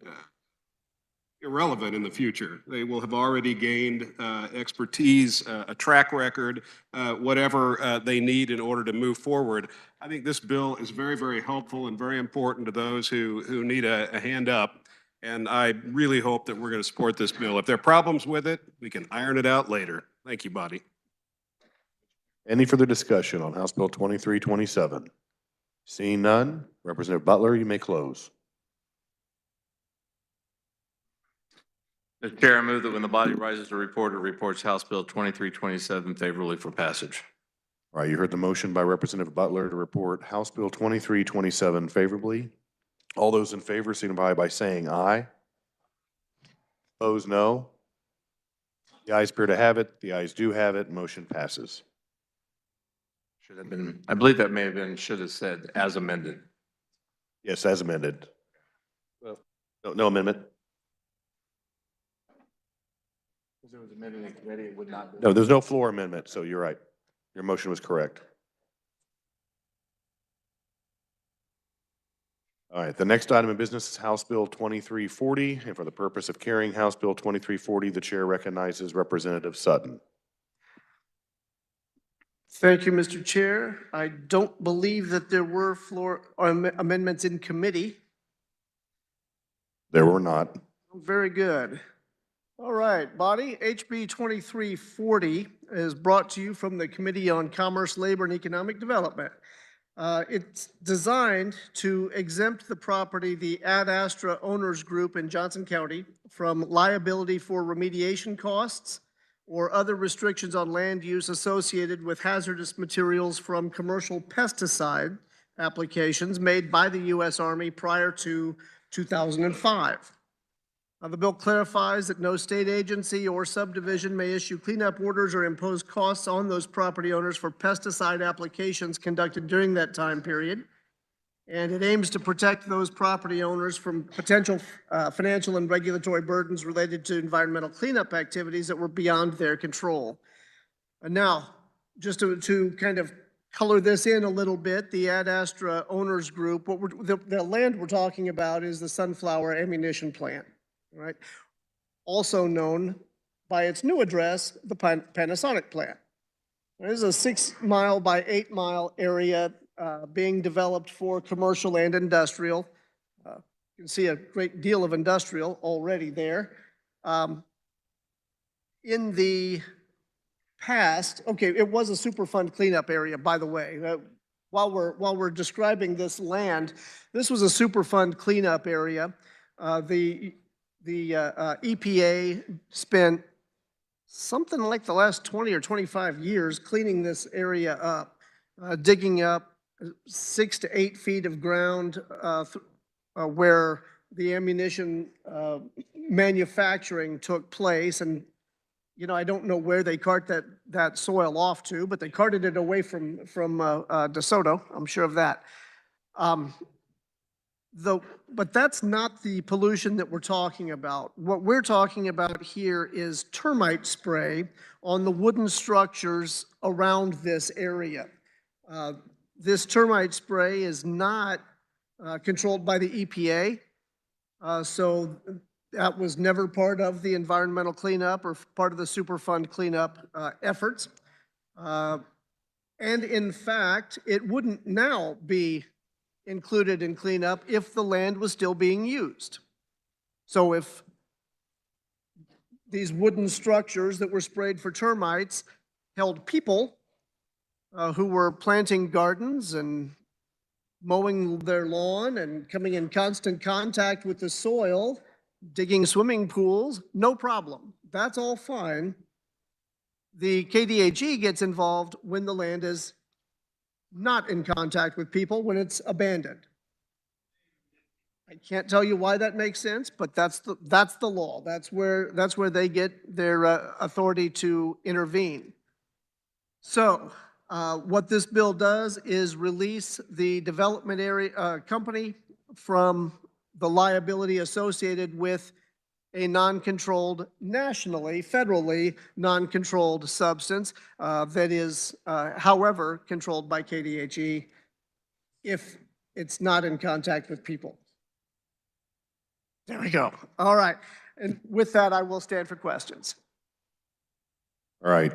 irrelevant in the future. They will have already gained expertise, a track record, whatever they need in order to move forward. I think this bill is very, very helpful and very important to those who need a hand up. And I really hope that we're going to support this bill. If there are problems with it, we can iron it out later. Thank you, body. Any further discussion on House Bill 2327? Seeing none, Representative Butler, you may close. Mr. Chair, I move that when the body rises to report, it reports House Bill 2327 favorably for passage. All right, you heard the motion by Representative Butler to report House Bill 2327 favorably. All those in favor signify by saying aye. Opposed, no. The ayes appear to have it. The ayes do have it. Motion passes. Should have been, I believe that may have been, should have said as amended. Yes, as amended. No amendment. Because it was amended in committee, it would not be. No, there's no floor amendment, so you're right. Your motion was correct. All right, the next item of business is House Bill 2340, and for the purpose of carrying House Bill 2340, the chair recognizes Representative Sutton. Thank you, Mr. Chair. I don't believe that there were floor amendments in committee. There were not. Very good. All right, body, HB 2340 is brought to you from the Committee on Commerce, Labor, and Economic Development. It's designed to exempt the property, the Ad Astra Owners Group in Johnson County, from liability for remediation costs or other restrictions on land use associated with hazardous materials from commercial pesticide applications made by the U.S. Army prior to 2005. The bill clarifies that no state agency or subdivision may issue cleanup orders or impose costs on those property owners for pesticide applications conducted during that time period. And it aims to protect those property owners from potential financial and regulatory burdens related to environmental cleanup activities that were beyond their control. And now, just to kind of color this in a little bit, the Ad Astra Owners Group, the land we're talking about is the Sunflower Ammunition Plant, right? Also known by its new address, the Panasonic plant. This is a 6 mile by 8 mile area being developed for commercial and industrial. You can see a great deal of industrial already there. In the past, okay, it was a Superfund cleanup area, by the way. While we're describing this land, this was a Superfund cleanup area. The EPA spent something like the last 20 or 25 years cleaning this area up, digging up 6 to 8 feet of ground where the ammunition manufacturing took place. And, you know, I don't know where they cart that soil off to, but they carted it away from DeSoto. I'm sure of that. But that's not the pollution that we're talking about. What we're talking about here is termite spray on the wooden structures around this area. This termite spray is not controlled by the EPA, so that was never part of the environmental cleanup or part of the Superfund cleanup efforts. And in fact, it wouldn't now be included in cleanup if the land was still being used. So if these wooden structures that were sprayed for termites held people who were planting gardens and mowing their lawn and coming in constant contact with the soil, digging swimming pools, no problem. That's all fine. The KDHE gets involved when the land is not in contact with people, when it's abandoned. I can't tell you why that makes sense, but that's the law. That's where they get their authority to intervene. So what this bill does is release the development area company from the liability associated with a non-controlled, nationally, federally non-controlled substance that is, however, controlled by KDHE if it's not in contact with people. There we go. All right. And with that, I will stand for questions. All right.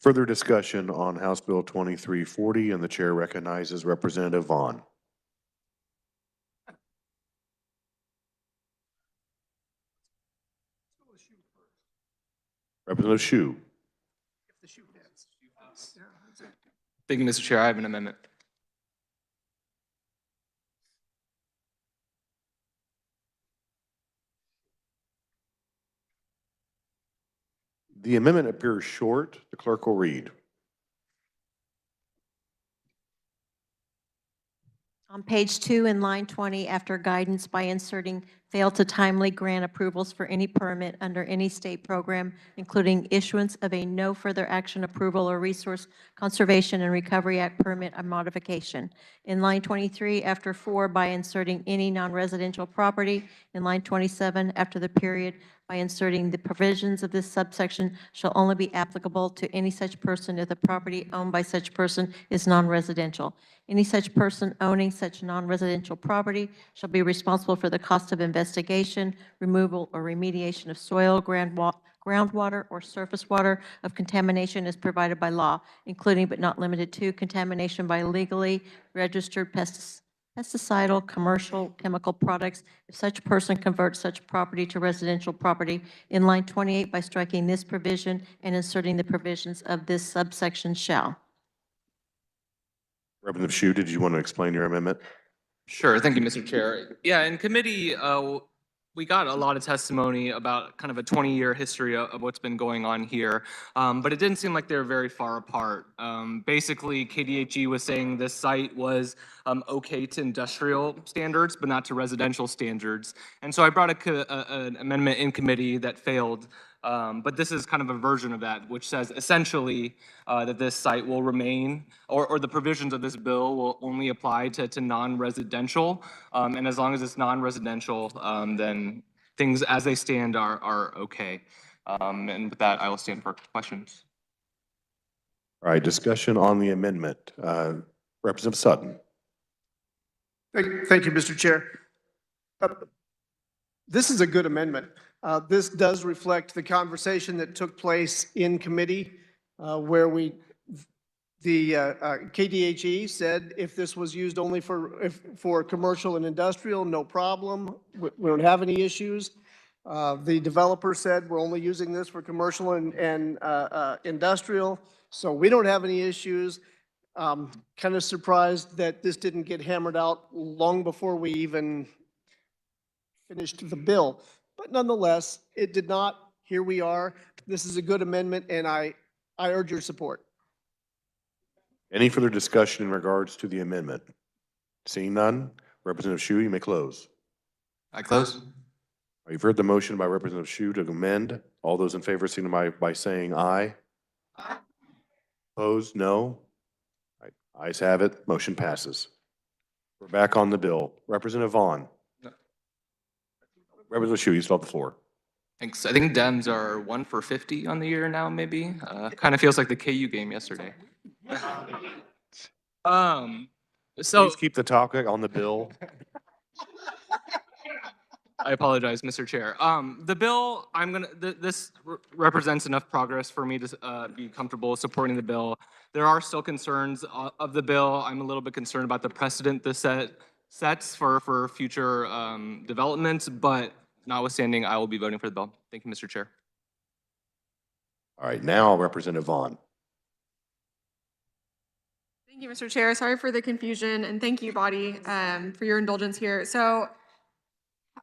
Further discussion on House Bill 2340, and the chair recognizes Representative Vaughn. Representative Hsu. Thank you, Mr. Chair. I have an amendment. The amendment appears short. The clerk will read. On page 2 in line 20, after guidance by inserting fail to timely grant approvals for any permit under any state program, including issuance of a no further action approval or Resource Conservation and Recovery Act permit or modification. In line 23, after 4, by inserting any non-residential property. In line 27, after the period, by inserting the provisions of this subsection shall only be applicable to any such person if the property owned by such person is non-residential. Any such person owning such non-residential property shall be responsible for the cost of investigation, removal, or remediation of soil, groundwater, or surface water of contamination as provided by law, including but not limited to contamination by legally registered pesticidal, commercial, chemical products, if such person converts such property to residential property. In line 28, by striking this provision and inserting the provisions of this subsection shall. Representative Shu, did you want to explain your amendment? Sure, thank you, Mr. Chair. Yeah, in committee, we got a lot of testimony about kind of a 20-year history of what's been going on here, but it didn't seem like they were very far apart. Basically, KDHE was saying this site was okay to industrial standards, but not to residential standards. And so I brought an amendment in committee that failed. But this is kind of a version of that, which says essentially that this site will remain, or the provisions of this bill will only apply to non-residential. And as long as it's non-residential, then things as they stand are okay. And with that, I will stand for questions. All right, discussion on the amendment. Representative Sutton. Thank you, Mr. Chair. This is a good amendment. This does reflect the conversation that took place in committee where the KDHE said if this was used only for commercial and industrial, no problem. We don't have any issues. The developer said we're only using this for commercial and industrial, so we don't have any issues. Kind of surprised that this didn't get hammered out long before we even finished the bill. But nonetheless, it did not. Here we are. This is a good amendment, and I urge your support. Any further discussion in regards to the amendment? Seeing none, Representative Shu, you may close. I close. You've heard the motion by Representative Shu to amend. All those in favor signify by saying aye. Aye. Opposed, no. All right, ayes have it. Motion passes. We're back on the bill. Representative Vaughn. No. Representative Shu, you still have the floor. Thanks. I think Dems are 1 for 50 on the year now, maybe. Kind of feels like the KU game yesterday. Please keep the topic on the bill. I apologize, Mr. Chair. The bill, this represents enough progress for me to be comfortable supporting the bill. There are still concerns of the bill. I'm a little bit concerned about the precedent this sets for future developments, but notwithstanding, I will be voting for the bill. Thank you, Mr. Chair. All right, now Representative Vaughn. Thank you, Mr. Chair. Sorry for the confusion, and thank you, body, for your indulgence here. So,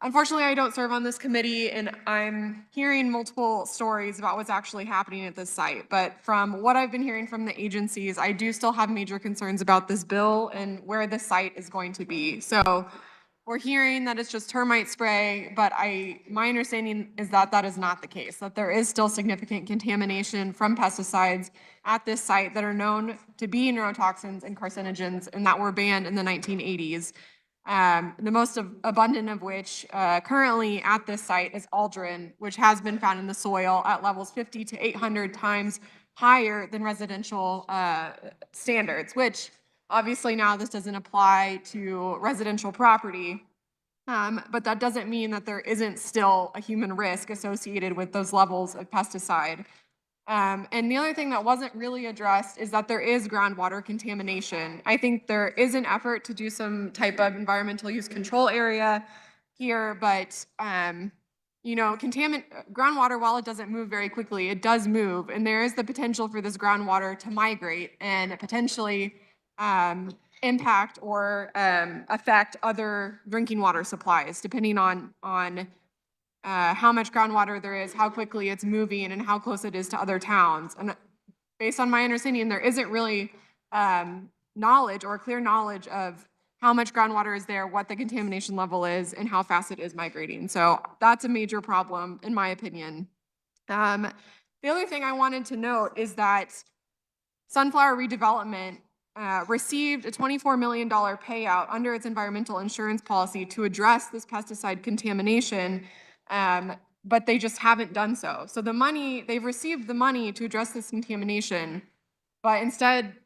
unfortunately, I don't serve on this committee, and I'm hearing multiple stories about what's actually happening at this site. But from what I've been hearing from the agencies, I do still have major concerns about this bill and where the site is going to be. So, we're hearing that it's just termite spray, but my understanding is that that is not the case, that there is still significant contamination from pesticides at this site that are known to be neurotoxins and carcinogens and that were banned in the 1980s. The most abundant of which currently at this site is aldrin, which has been found in the soil at levels 50 to 800 times higher than residential standards, which obviously now this doesn't apply to residential property, but that doesn't mean that there isn't still a human risk associated with those levels of pesticide. And the other thing that wasn't really addressed is that there is groundwater contamination. I think there is an effort to do some type of environmental use control area here, but you know, groundwater, while it doesn't move very quickly, it does move, and there is the potential for this groundwater to migrate and potentially impact or affect other drinking water supplies, depending on how much groundwater there is, how quickly it's moving, and how close it is to other towns. And based on my understanding, there isn't really knowledge or clear knowledge of how much groundwater is there, what the contamination level is, and how fast it is migrating. So that's a major problem, in my opinion. The other thing I wanted to note is that Sunflower Redevelopment received a $24 million payout under its environmental insurance policy to address this pesticide contamination, but they just haven't done so. So they've received the money to address this contamination, but instead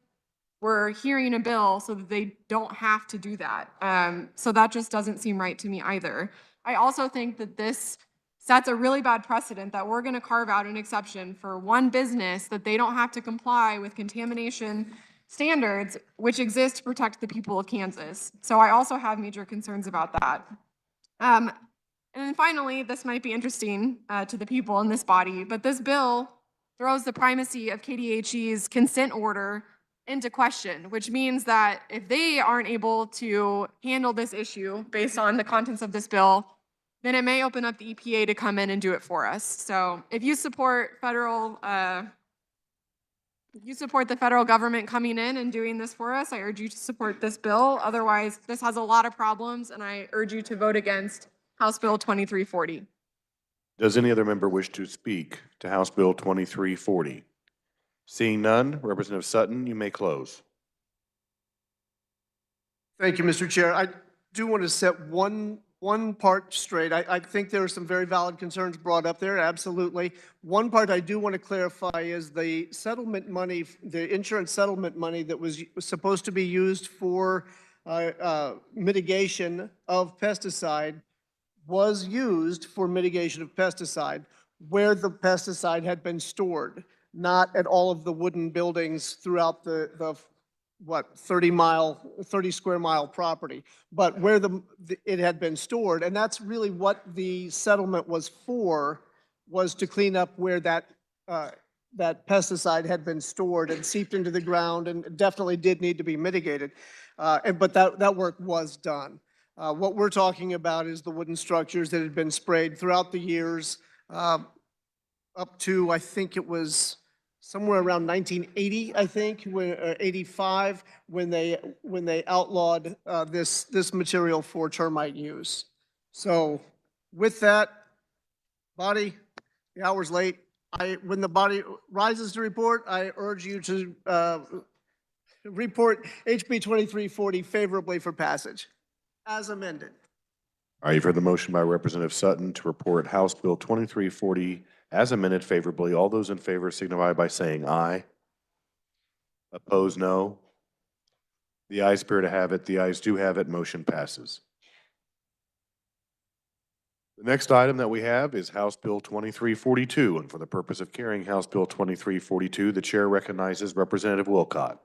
we're hearing a bill so that they don't have to do that. So that just doesn't seem right to me either. I also think that this sets a really bad precedent that we're gonna carve out an exception for one business that they don't have to comply with contamination standards, which exist to protect the people of Kansas. So I also have major concerns about that. And then finally, this might be interesting to the people in this body, but this bill throws the primacy of KDHE's consent order into question, which means that if they aren't able to handle this issue based on the contents of this bill, then it may open up the EPA to come in and do it for us. So if you support the federal government coming in and doing this for us, I urge you to support this bill. Otherwise, this has a lot of problems, and I urge you to vote against House Bill 2340. Does any other member wish to speak to House Bill 2340? Seeing none, Representative Sutton, you may close. Thank you, Mr. Chair. I do want to set one part straight. I think there are some very valid concerns brought up there, absolutely. One part I do want to clarify is the settlement money, the insurance settlement money that was supposed to be used for mitigation of pesticide was used for mitigation of pesticide where the pesticide had been stored, not at all of the wooden buildings throughout the 30 square mile property, but where it had been stored. And that's really what the settlement was for, was to clean up where that pesticide had been stored and seeped into the ground, and definitely did need to be mitigated. But that work was done. What we're talking about is the wooden structures that had been sprayed throughout the years, up to, I think it was somewhere around 1980, I think, 85, when they outlawed this material for termite use. So with that, body, the hour's late. When the body rises to report, I urge you to report HB 2340 favorably for passage, as amended. All right, you've heard the motion by Representative Sutton to report House Bill 2340 as amended favorably. All those in favor signify by saying aye. Opposed, no. The ayes appear to have it. The ayes do have it. Motion passes. The next item that we have is House Bill 2342, and for the purpose of carrying House Bill 2342, the chair recognizes Representative Wilcott.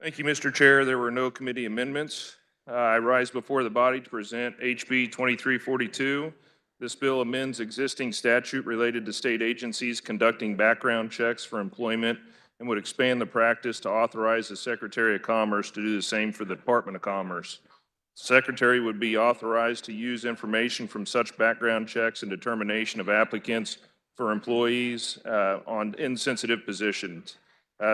Thank you, Mr. Chair. There were no committee amendments. I rise before the body to present HB 2342. This bill amends existing statute related to state agencies conducting background checks for employment and would expand the practice to authorize the Secretary of Commerce to do the same for the Department of Commerce. The Secretary would be authorized to use information from such background checks and determination of applicants for employees on insensitive positions.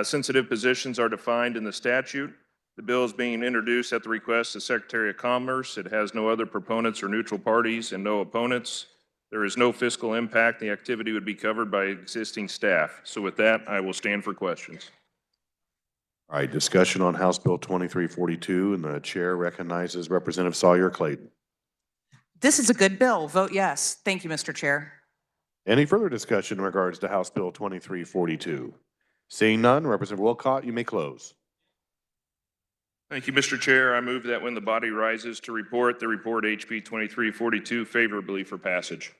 Sensitive positions are defined in the statute. The bill is being introduced at the request of the Secretary of Commerce. It has no other proponents or neutral parties and no opponents. There is no fiscal impact. The activity would be covered by existing staff. So with that, I will stand for questions. All right, discussion on House Bill 2342, and the chair recognizes Representative Sawyer Clayton. This is a good bill. Vote yes. Thank you, Mr. Chair. Any further discussion in regards to House Bill 2342? Seeing none, Representative Wilcott, you may close. Thank you, Mr. Chair. I move that when the body rises to report, the report HB 2342 favorably for passage.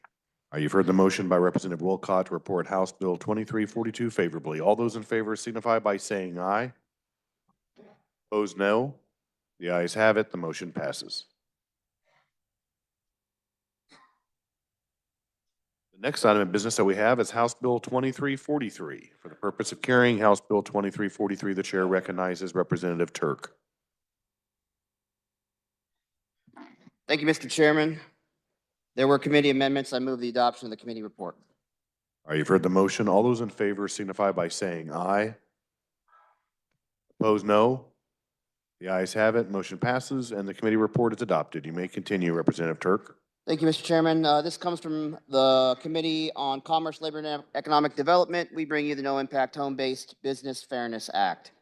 All right, you've heard the motion by Representative Wilcott to report House Bill 2342 favorably. All those in favor signify by saying aye. Opposed, no. The ayes have it. The motion passes. The next item of business that we have is House Bill 2343. For the purpose of carrying House Bill 2343, the chair recognizes Representative Turk. Thank you, Mr. Chairman. There were committee amendments. I move the adoption of the committee report. All right, you've heard the motion. All those in favor signify by saying aye. Opposed, no. The ayes have it, motion passes, and the committee report is adopted. You may continue, Representative Turk. Thank you, Mr. Chairman. This comes from the Committee on Commerce, Labor, and Economic Development. We bring you the No Impact Home-Based Business Fairness Act.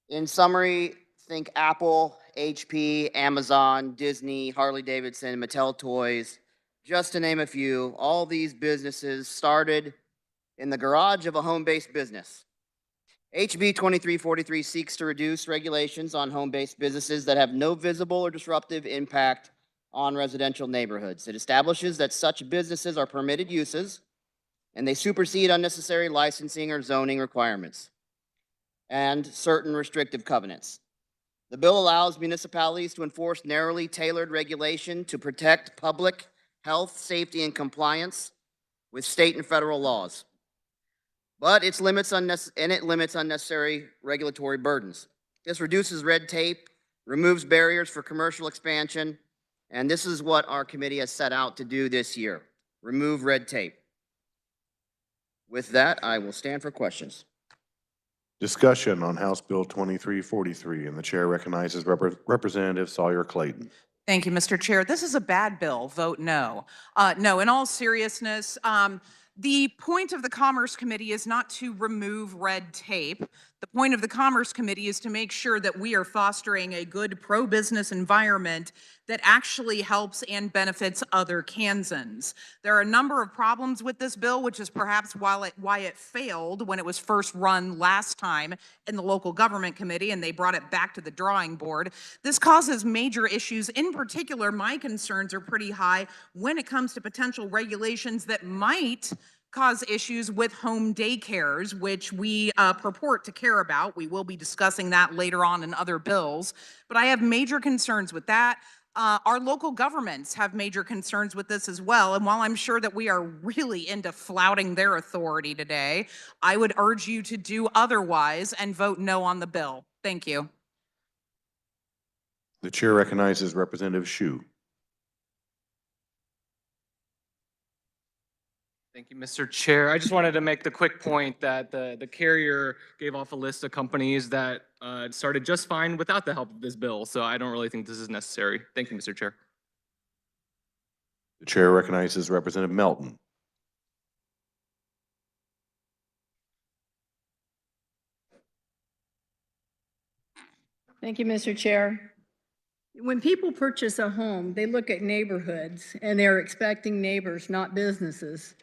In summary, think Apple, HP, Amazon, Disney, Harley-Davidson, Mattel Toys, just to name a few. All these businesses started in the garage of a home-based business. HB 2343 seeks to reduce regulations on home-based businesses that have no visible or disruptive impact on residential neighborhoods. It establishes that such businesses are permitted uses and they supersede unnecessary licensing or zoning requirements and certain restrictive covenants. The bill allows municipalities to enforce narrowly tailored regulation to protect public health, safety, and compliance with state and federal laws. But it limits unnecessary regulatory burdens. This reduces red tape, removes barriers for commercial expansion, and this is what our committee has set out to do this year: remove red tape. With that, I will stand for questions. Discussion on House Bill 2343, and the chair recognizes Representative Sawyer Clayton. Thank you, Mr. Chair. This is a bad bill. Vote no. No, in all seriousness, the point of the Commerce Committee is not to remove red tape. The point of the Commerce Committee is to make sure that we are fostering a good pro-business environment that actually helps and benefits other Kansans. There are a number of problems with this bill, which is perhaps why it failed when it was first run last time in the Local Government Committee and they brought it back to the drawing board. This causes major issues. In particular, my concerns are pretty high when it comes to potential regulations that might cause issues with home daycares, which we purport to care about. We will be discussing that later on in other bills, but I have major concerns with that. Our local governments have major concerns with this as well, and while I'm sure that we are really into flouting their authority today, I would urge you to do otherwise and vote no on the bill. Thank you. The chair recognizes Representative Shu. Thank you, Mr. Chair. I just wanted to make the quick point that the carrier gave off a list of companies that started just fine without the help of this bill, so I don't really think this is necessary. Thank you, Mr. Chair. The chair recognizes Representative Melton. Thank you, Mr. Chair. When people purchase a home, they look at neighborhoods and they're expecting neighbors, not businesses.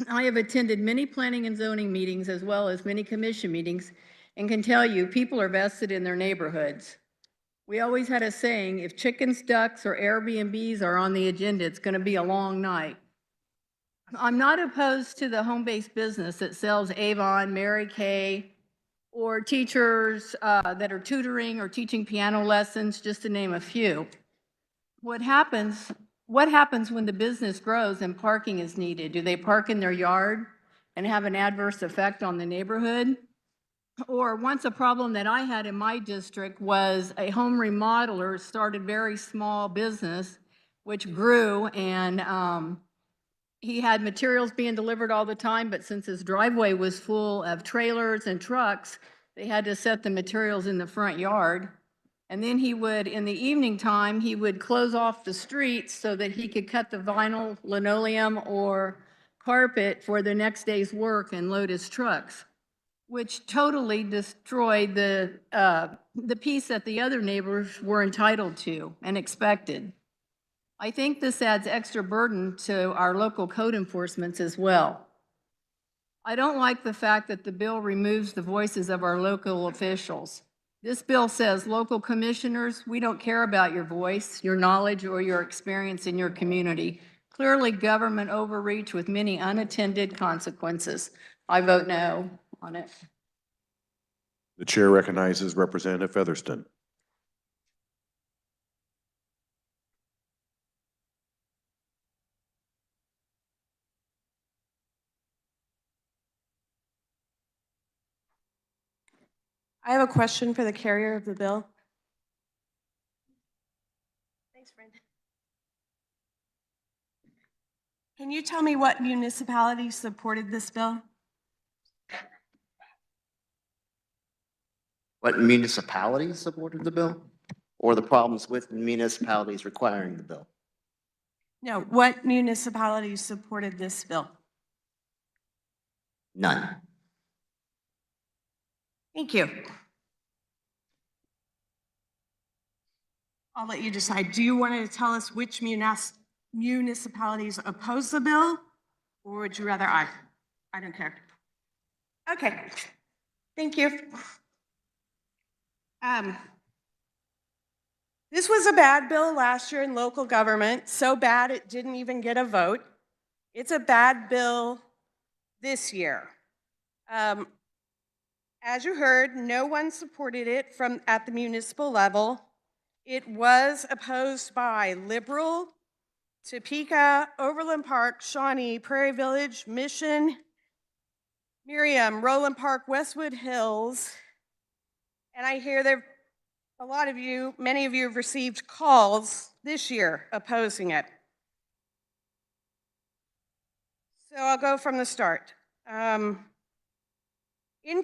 I have attended many planning and zoning meetings as well as many commission meetings and can tell you people are vested in their neighborhoods. We always had a saying, if chickens, ducks, or Airbnbs are on the agenda, it's going to be a long night. I'm not opposed to the home-based business that sells Avon, Mary Kay, or teachers that are tutoring or teaching piano lessons, just to name a few. What happens when the business grows and parking is needed? Do they park in their yard and have an adverse effect on the neighborhood? Or once a problem that I had in my district was a home remodeler started very small business, which grew, and he had materials being delivered all the time, but since his driveway was full of trailers and trucks, they had to set the materials in the front yard. And then he would, in the evening time, he would close off the streets so that he could cut the vinyl, linoleum, or carpet for the next day's work and load his trucks, which totally destroyed the piece that the other neighbors were entitled to and expected. I think this adds extra burden to our local code enforcements as well. I don't like the fact that the bill removes the voices of our local officials. This bill says, local commissioners, we don't care about your voice, your knowledge, or your experience in your community. Clearly government overreach with many unattended consequences. I vote no on it. The chair recognizes Representative Featherston. I have a question for the carrier of the bill. Thanks, friend. Can you tell me what municipalities supported this bill? What municipalities supported the bill? Or the problems with municipalities requiring the bill? No, what municipalities supported this bill? None. Thank you. I'll let you decide. Do you want to tell us which municipalities oppose the bill? Or would you rather I don't care. Okay, thank you. This was a bad bill last year in local government, so bad it didn't even get a vote. It's a bad bill this year. As you heard, no one supported it at the municipal level. It was opposed by Liberal, Topeka, Overland Park, Shawnee, Prairie Village, Mission, Miriam, Roland Park, Westwood Hills. And I hear there many of you have received calls this year opposing it. So I'll go from the start. In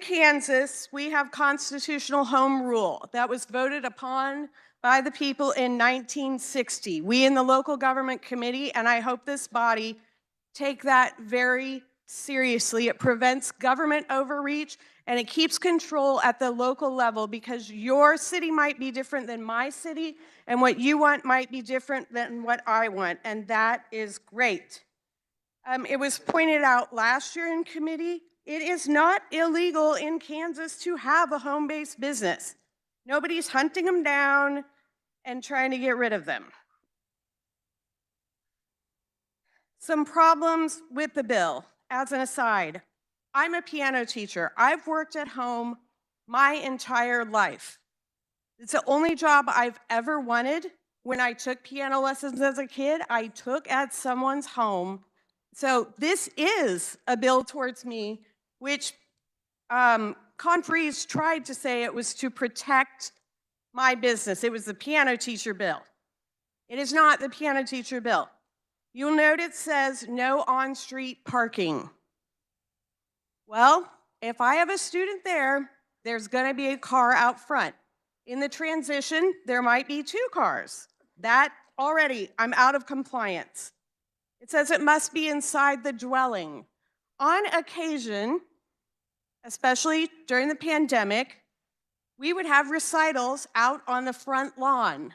Kansas, we have constitutional home rule that was voted upon by the people in 1960. We in the local government committee, and I hope this body, take that very seriously. It prevents government overreach and it keeps control at the local level, because your city might be different than my city and what you want might be different than what I want, and that is great. It was pointed out last year in committee, it is not illegal in Kansas to have a home-based business. Nobody's hunting them down and trying to get rid of them. Some problems with the bill, as an aside. I'm a piano teacher. I've worked at home my entire life. It's the only job I've ever wanted. When I took piano lessons as a kid, I took at someone's home. So this is a bill towards me, which conferees tried to say it was to protect my business. It was the piano teacher bill. It is not the piano teacher bill. You'll note it says no on-street parking. Well, if I have a student there, there's going to be a car out front. In the transition, there might be 2 cars. That already, I'm out of compliance. It says it must be inside the dwelling. On occasion, especially during the pandemic, we would have recitals out on the front lawn.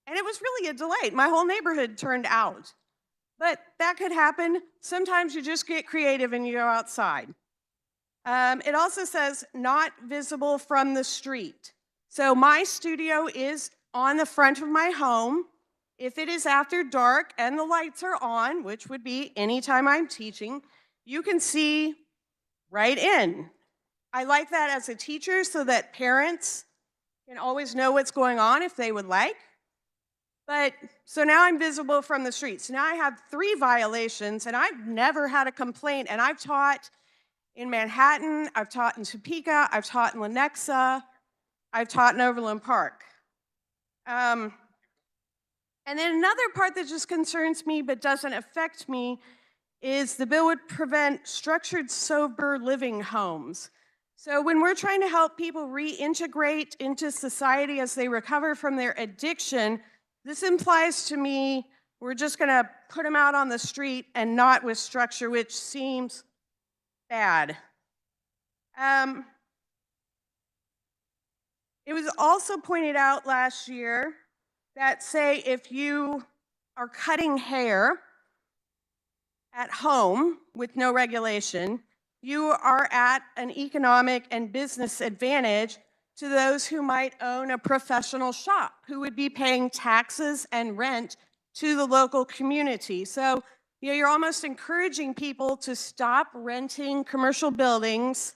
And it was really a delight. My whole neighborhood turned out. But that could happen. Sometimes you just get creative and you go outside. It also says not visible from the street. So my studio is on the front of my home. If it is after dark and the lights are on, which would be anytime I'm teaching, you can see right in. I like that as a teacher so that parents can always know what's going on if they would like. But so now I'm visible from the street. So now I have 3 violations, and I've never had a complaint. And I've taught in Manhattan, I've taught in Topeka, I've taught in Lenexa, I've taught in Overland Park. And then another part that just concerns me but doesn't affect me is the bill would prevent structured sober living homes. So when we're trying to help people reintegrate into society as they recover from their addiction, this implies to me we're just going to put them out on the street and not with structure, which seems bad. It was also pointed out last year that, say, if you are cutting hair at home with no regulation, you are at an economic and business advantage to those who might own a professional shop, who would be paying taxes and rent to the local community. So, you're almost encouraging people to stop renting commercial buildings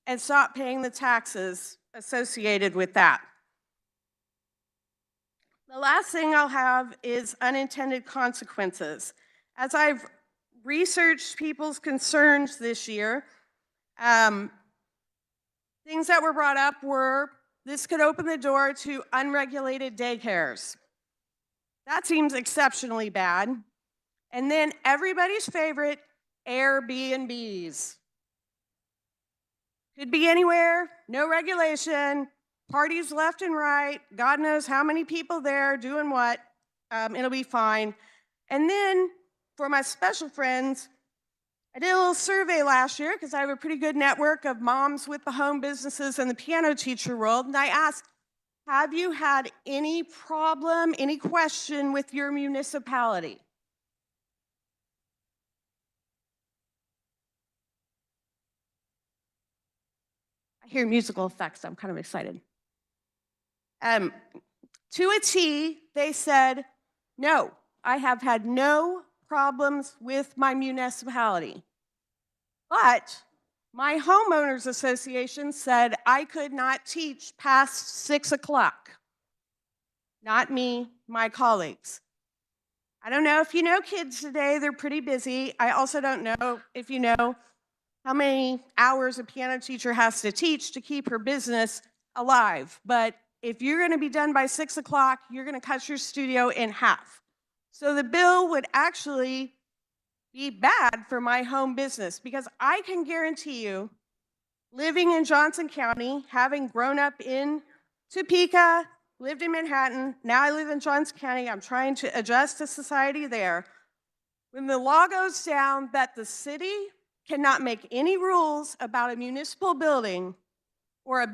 and stop paying the taxes associated with that. The last thing I'll have is unintended consequences. As I've researched people's concerns this year, things that were brought up were this could open the door to unregulated daycares. That seems exceptionally bad. And then everybody's favorite, Airbnbs. Could be anywhere, no regulation, parties left and right, God knows how many people there doing what. It'll be fine. And then for my special friends, I did a little survey last year because I have a pretty good network of moms with the home businesses and the piano teacher world. And I asked, have you had any problem, any question with your municipality? I hear musical effects, so I'm kind of excited. To a T, they said, no, I have had no problems with my municipality. But my homeowners association said I could not teach past 6 o'clock. Not me, my colleagues. I don't know if you know kids today, they're pretty busy. I also don't know if you know how many hours a piano teacher has to teach to keep her business alive. But if you're going to be done by 6 o'clock, you're going to cut your studio in half. So the bill would actually be bad for my home business because I can guarantee you, living in Johnson County, having grown up in Topeka, lived in Manhattan, now I live in Johnson County, I'm trying to adjust to society there. When the law goes down that the city cannot make any rules about a municipal building or a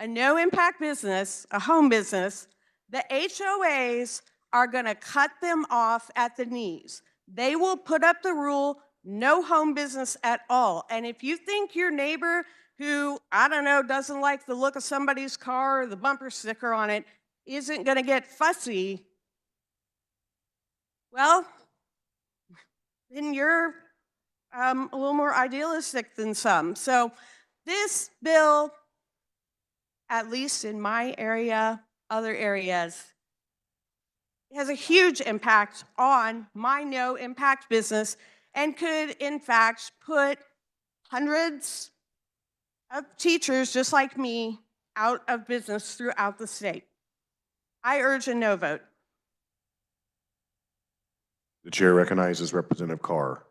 no-impact business, a home business, the HOAs are going to cut them off at the knees. They will put up the rule, no home business at all. And if you think your neighbor who, I don't know, doesn't like the look of somebody's car or the bumper sticker on it isn't going to get fussy, well, then you're a little more idealistic than some. So this bill, at least in my area, other areas, has a huge impact on my no-impact business and could, in fact, put hundreds of teachers just like me out of business throughout the state. I urge a no vote. The chair recognizes Representative Carr.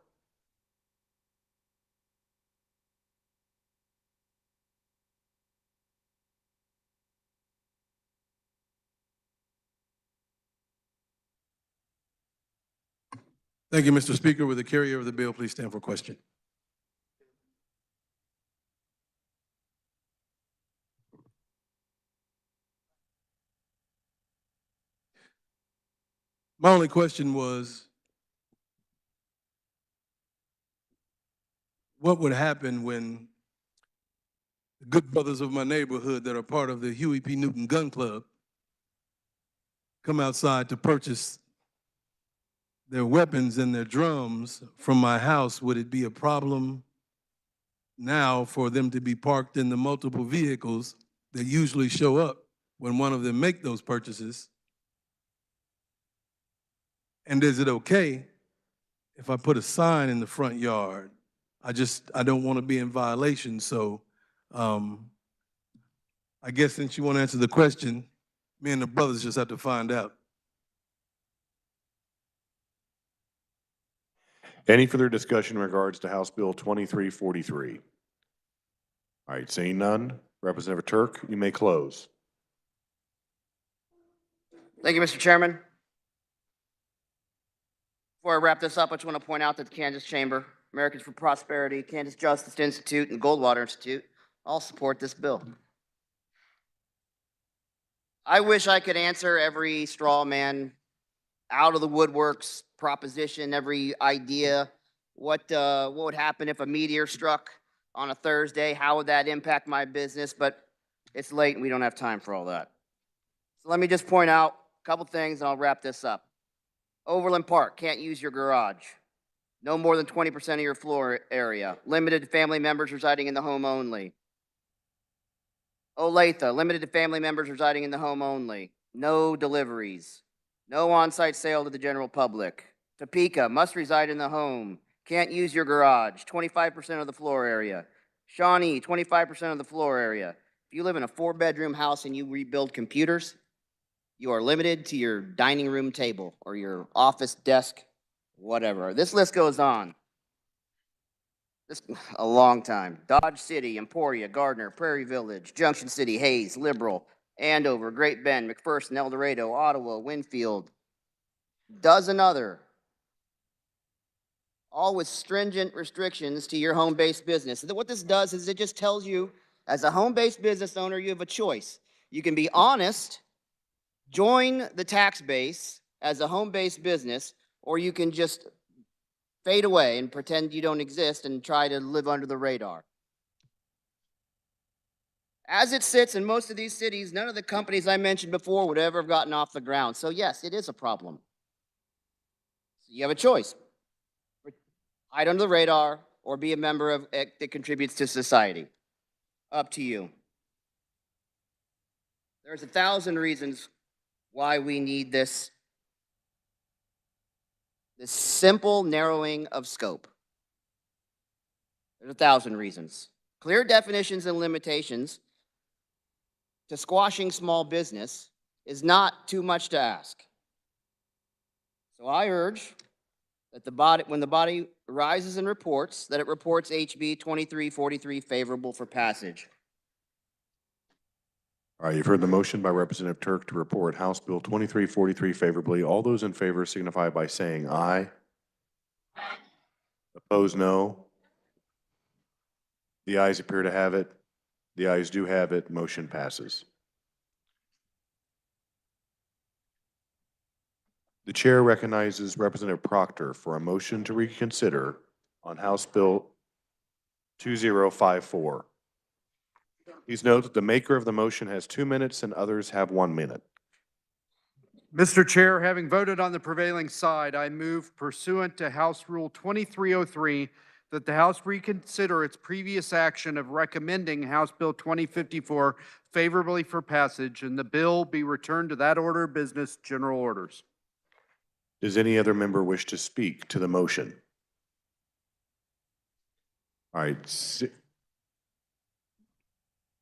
Thank you, Mr. Speaker. Will the carrier of the bill please stand for question? My only question was, what would happen when the good brothers of my neighborhood that are part of the Huey P. Newton Gun Club come outside to purchase their weapons and their drums from my house? Would it be a problem now for them to be parked in the multiple vehicles that usually show up when one of them make those purchases? And is it okay if I put a sign in the front yard? I don't want to be in violation, so I guess since you want to answer the question, me and the brothers just have to find out. Any further discussion in regards to House Bill 2343? All right, seeing none, Representative Turk, you may close. Thank you, Mr. Chairman. Before I wrap this up, I just want to point out that the Kansas Chamber, Americans for Prosperity, Kansas Justice Institute, and Goldwater Institute all support this bill. I wish I could answer every straw man out of the woodworks proposition, every idea. What would happen if a meteor struck on a Thursday? How would that impact my business? But it's late and we don't have time for all that. So let me just point out a couple things and I'll wrap this up. Overland Park, can't use your garage. No more than 20% of your floor area. Limited to family members residing in the home only. Olathe, limited to family members residing in the home only. No deliveries. No on-site sale to the general public. Topeka, must reside in the home. Can't use your garage. 25% of the floor area. Shawnee, 25% of the floor area. If you live in a 4-bedroom house and you rebuild computers, you are limited to your dining room table or your office desk, whatever. This list goes on. This, a long time. Dodge City, Emporia, Gardner, Prairie Village, Junction City, Hayes, Liberal, Andover, Great Bend, McPherson, El Dorado, Ottawa, Winfield, dozen other, all with stringent restrictions to your home-based business. And what this does is it just tells you, as a home-based business owner, you have a choice. You can be honest, join the tax base as a home-based business, or you can just fade away and pretend you don't exist and try to live under the radar. As it sits in most of these cities, none of the companies I mentioned before would ever have gotten off the ground. So yes, it is a problem. So you have a choice. Hide under the radar or be a member of that contributes to society. Up to you. There's 1,000 reasons why we need this simple narrowing of scope. There's 1,000 reasons. Clear definitions and limitations to squashing small business is not too much to ask. So I urge that when the body rises and reports, that it reports HB 2343 favorable for passage. All right, you've heard the motion by Representative Turk to report House Bill 2343 favorably. All those in favor signify by saying aye. Opposed, no. The ayes appear to have it. The ayes do have it. Motion passes. The chair recognizes Representative Proctor for a motion to reconsider on House Bill 2054. Please note that the maker of the motion has 2 minutes and others have 1 minute. Mr. Chair, having voted on the prevailing side, I move pursuant to House Rule 2303 that the House reconsider its previous action of recommending House Bill 2054 favorably for passage and the bill be returned to that order of business, general orders. Does any other member wish to speak to the motion? All right.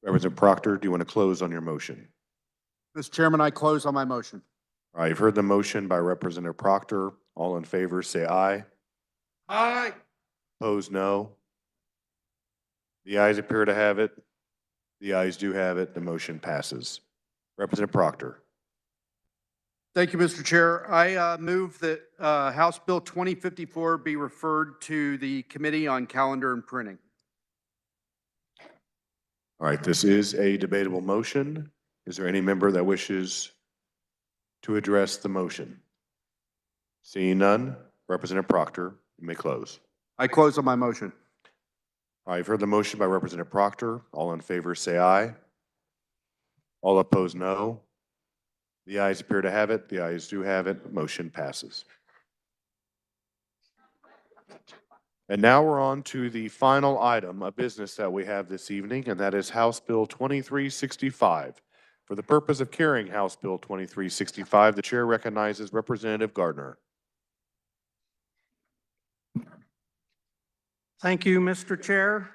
Representative Proctor, do you want to close on your motion? Mr. Chairman, I close on my motion. All right, you've heard the motion by Representative Proctor. All in favor, say aye. Aye. Opposed, no. The ayes appear to have it. The ayes do have it. The motion passes. Representative Proctor. Thank you, Mr. Chair. I move that House Bill 2054 be referred to the Committee on Calendar and Printing. All right, this is a debatable motion. Is there any member that wishes to address the motion? Seeing none, Representative Proctor, you may close. I close on my motion. All right, you've heard the motion by Representative Proctor. All in favor, say aye. All opposed, no. The ayes appear to have it. The ayes do have it. Motion passes. And now we're on to the final item of business that we have this evening, and that is House Bill 2365. For the purpose of carrying House Bill 2365, the chair recognizes Representative Gardner. Thank you, Mr. Chair.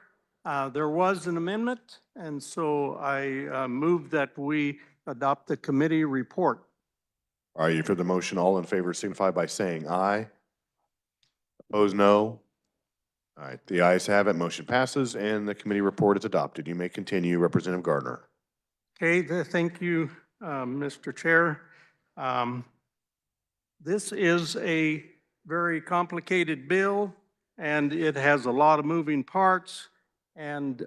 There was an amendment, and so I move that we adopt the committee report. All right, you've heard the motion. All in favor signify by saying aye. Opposed, no. All right, the ayes have it. Motion passes, and the committee report is adopted. You may continue, Representative Gardner. Okay, thank you, Mr. Chair. This is a very complicated bill, and it has a lot of moving parts. And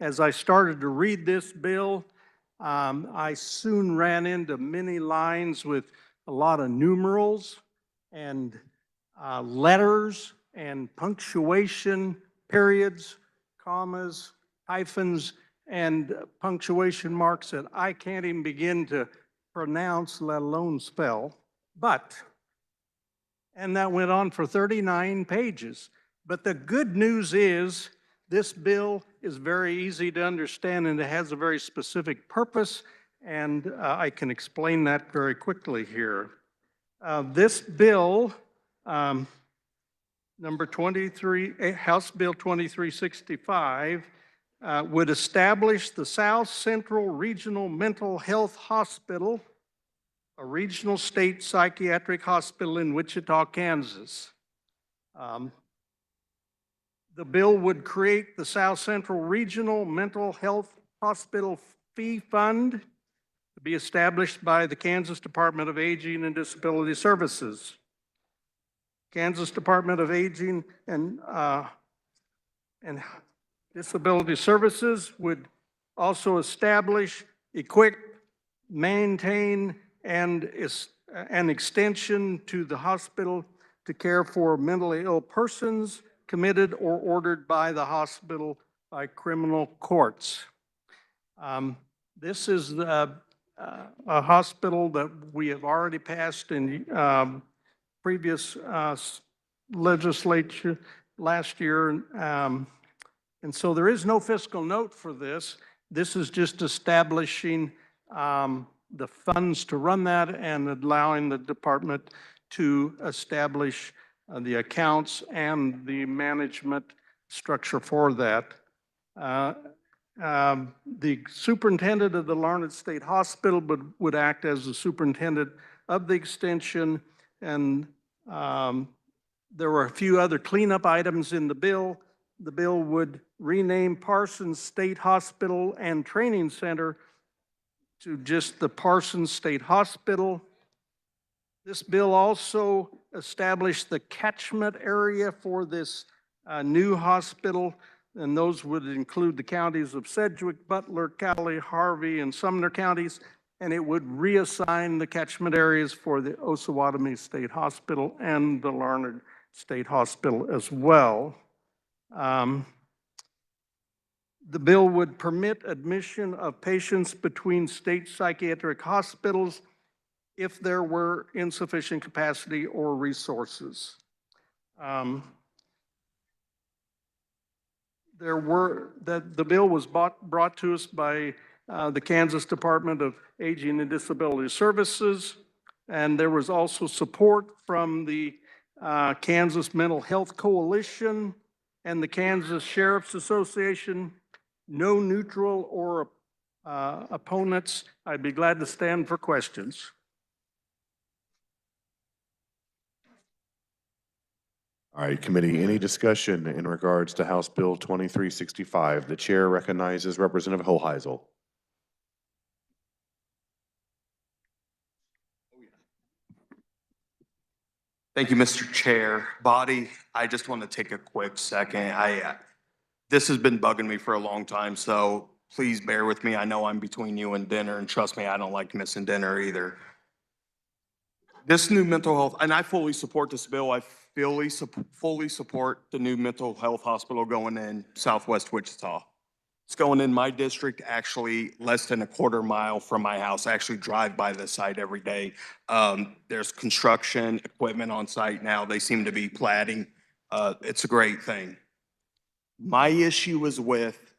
as I started to read this bill, I soon ran into many lines with a lot of numerals and letters and punctuation, periods, commas, hyphens, and punctuation marks that I can't even begin to pronounce, let alone spell. And that went on for 39 pages. But the good news is this bill is very easy to understand and it has a very specific purpose, and I can explain that very quickly here. This bill, number 23, House Bill 2365, would establish the South Central Regional Mental Health Hospital, a regional state psychiatric hospital in Wichita, Kansas. The bill would create the South Central Regional Mental Health Hospital Fee Fund to be established by the Kansas Department of Aging and Disability Services. Kansas Department of Aging and Disability Services would also establish, equip, maintain, and an extension to the hospital to care for mentally ill persons committed or ordered by the hospital by criminal courts. This is a hospital that we have already passed in previous legislature last year. And so there is no fiscal note for this. This is just establishing the funds to run that and allowing the department to establish the accounts and the management structure for that. The superintendent of the Larned State Hospital would act as the superintendent of the extension, and there were a few other cleanup items in the bill. The bill would rename Parsons State Hospital and Training Center to just the Parsons State Hospital. This bill also established the catchment area for this new hospital, and those would include the counties of Sedgwick, Butler, Cowley, Harvey, and Sumner counties, and it would reassign the catchment areas for the Osawatomie State Hospital and the Larned State Hospital as well. The bill would permit admission of patients between state psychiatric hospitals if there were insufficient capacity or resources. The bill was brought to us by the Kansas Department of Aging and Disability Services, and there was also support from the Kansas Mental Health Coalition and the Kansas Sheriff's Association. No neutral or opponents. I'd be glad to stand for questions. All right, committee, any discussion in regards to House Bill 2365? The chair recognizes Representative Hoheisel. Thank you, Mr. Chair. Body, I just want to take a quick second. This has been bugging me for a long time, so please bear with me. I know I'm between you and dinner, and trust me, I don't like missing dinner either. This new mental health, and I fully support this bill. I fully support the new mental health hospital going in Southwest Wichita. It's going in my district, actually less than a quarter mile from my house. I actually drive by the site every day. There's construction equipment on site now. They seem to be platting. It's a great thing. My issue is with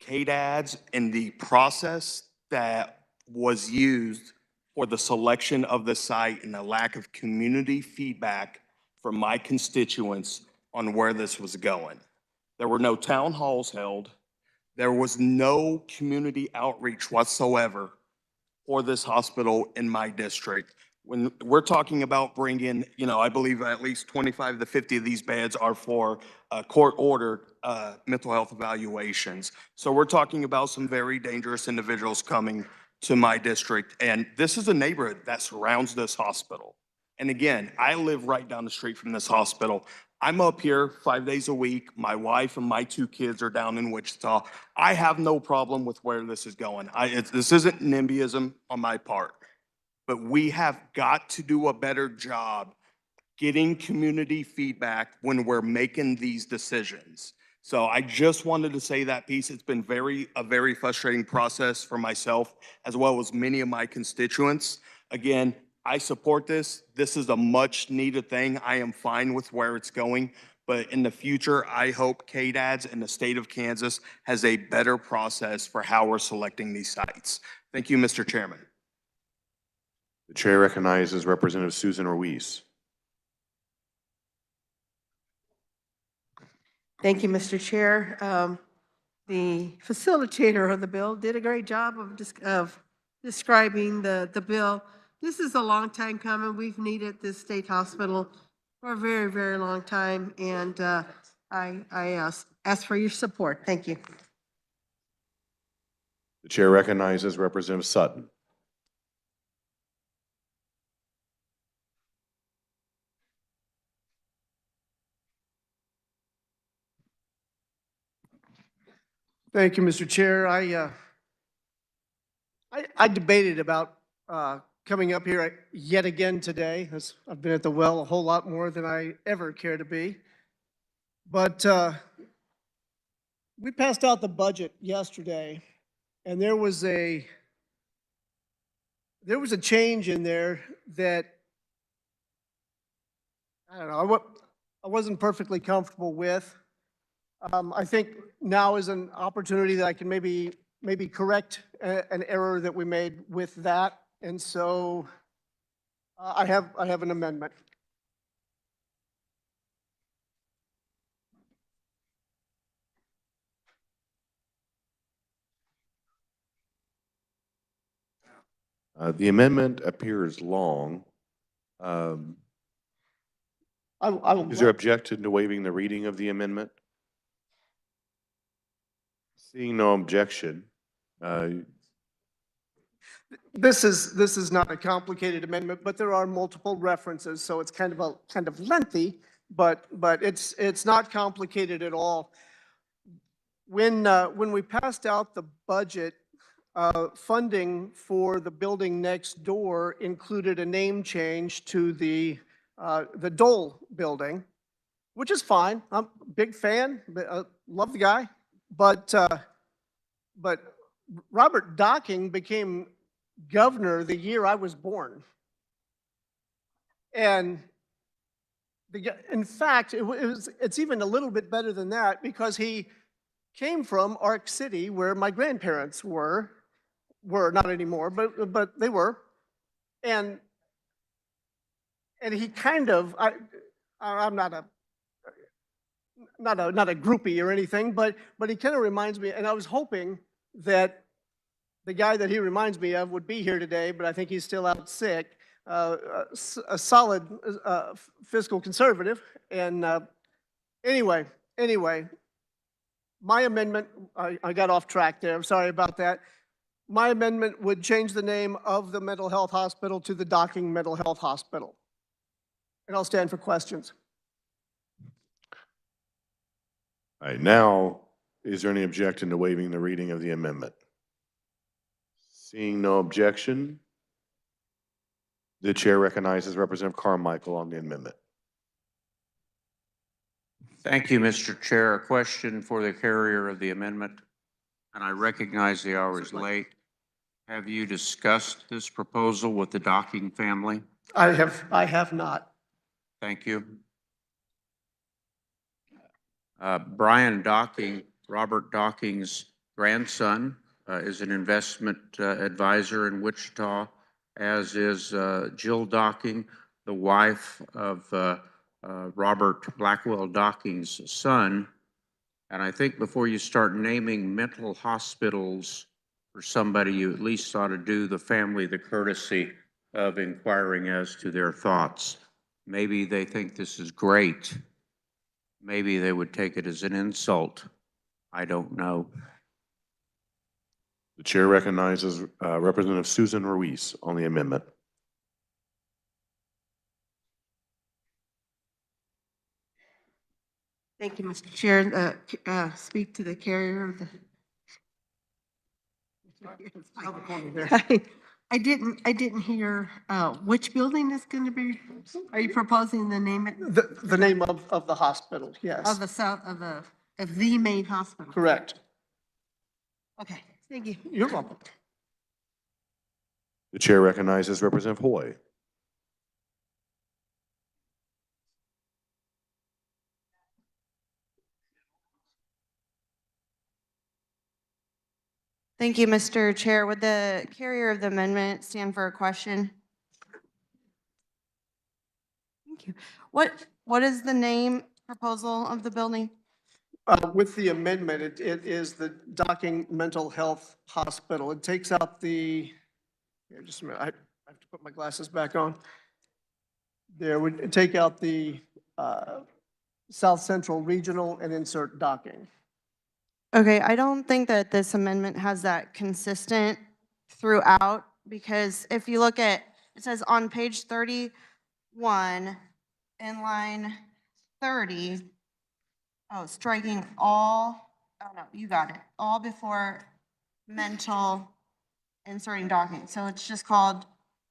KDADS and the process that was used for the selection of the site and the lack of community feedback from my constituents on where this was going. There were no town halls held. There was no community outreach whatsoever for this hospital in my district. When we're talking about bringing, I believe at least 25 to 50 of these beds are for court-ordered mental health evaluations. So we're talking about some very dangerous individuals coming to my district. And this is a neighborhood that surrounds this hospital. And again, I live right down the street from this hospital. I'm up here 5 days a week. My wife and my 2 kids are down in Wichita. I have no problem with where this is going. This isn't NIMBYism on my part. But we have got to do a better job getting community feedback when we're making these decisions. So I just wanted to say that piece. It's been a very frustrating process for myself as well as many of my constituents. Again, I support this. This is a much needed thing. I am fine with where it's going. But in the future, I hope KDADS and the state of Kansas has a better process for how we're selecting these sites. Thank you, Mr. Chairman. The chair recognizes Representative Susan Ruiz. Thank you, Mr. Chair. The facilitator of the bill did a great job of describing the bill. This is a long time coming. We've needed this state hospital for a very, very long time. And I ask for your support. Thank you. The chair recognizes Representative Sutton. Thank you, Mr. Chair. I debated about coming up here yet again today, as I've been at the well a whole lot more than I ever care to be. But we passed out the budget yesterday, and there was a change in there that, I don't know, I wasn't perfectly comfortable with. I think now is an opportunity that I can maybe correct an error that we made with that. And so I have an amendment. The amendment appears long. Is there objection to waiving the reading of the amendment? Seeing no objection, This is not a complicated amendment, but there are multiple references, so it's kind of lengthy, but it's not complicated at all. When we passed out the budget, funding for the building next door included a name change to the Dole building, which is fine. I'm a big fan, love the guy, but Robert Docking became governor the year I was born. And in fact, it's even a little bit better than that, because he came from Ark City, where my grandparents were not anymore, but they were. And he kind of, I'm not a groupie or anything, but he kind of reminds me, and I was hoping that the guy that he reminds me of would be here today, but I think he's still out sick. A solid fiscal conservative. And anyway, my amendment, I got off track there. I'm sorry about that. My amendment would change the name of the mental health hospital to the Docking Mental Health Hospital. And I'll stand for questions. all right, now, is there any objection to waiving the reading of the amendment? Seeing no objection, the chair recognizes Representative Carmichael on the amendment. Thank you, Mr. Chair. A question for the carrier of the amendment, and I recognize the hour is late. Have you discussed this proposal with the Docking family? I have not. Thank you. Brian Docking, Robert Docking's grandson, is an investment advisor in Wichita, as is Jill Docking, the wife of Robert Blackwell Docking's son. And I think before you start naming mental hospitals for somebody, you at least ought to do the family the courtesy of inquiring as to their thoughts. Maybe they think this is great. Maybe they would take it as an insult. I don't know. The chair recognizes Representative Susan Ruiz on the amendment. Thank you, Mr. Chair. Speak to the carrier of the. I didn't hear which building is going to be. Are you proposing the name? The name of the hospital, yes. Of the of the main hospital. Correct. Okay, thank you. You're welcome. The chair recognizes Representative Hoy. Thank you, Mr. Chair. Would the carrier of the amendment stand for a question? Thank you. What is the name proposal of the building? With the amendment, it is the Docking Mental Health Hospital. It takes out the, here, just a minute, I have to put my glasses back on. There would take out the South Central Regional and insert docking. Okay, I don't think that this amendment has that consistent throughout, because if you look at, it says on page 31, in line 30, oh, striking all, oh no, you got it, all before mental, inserting docking. So it's just called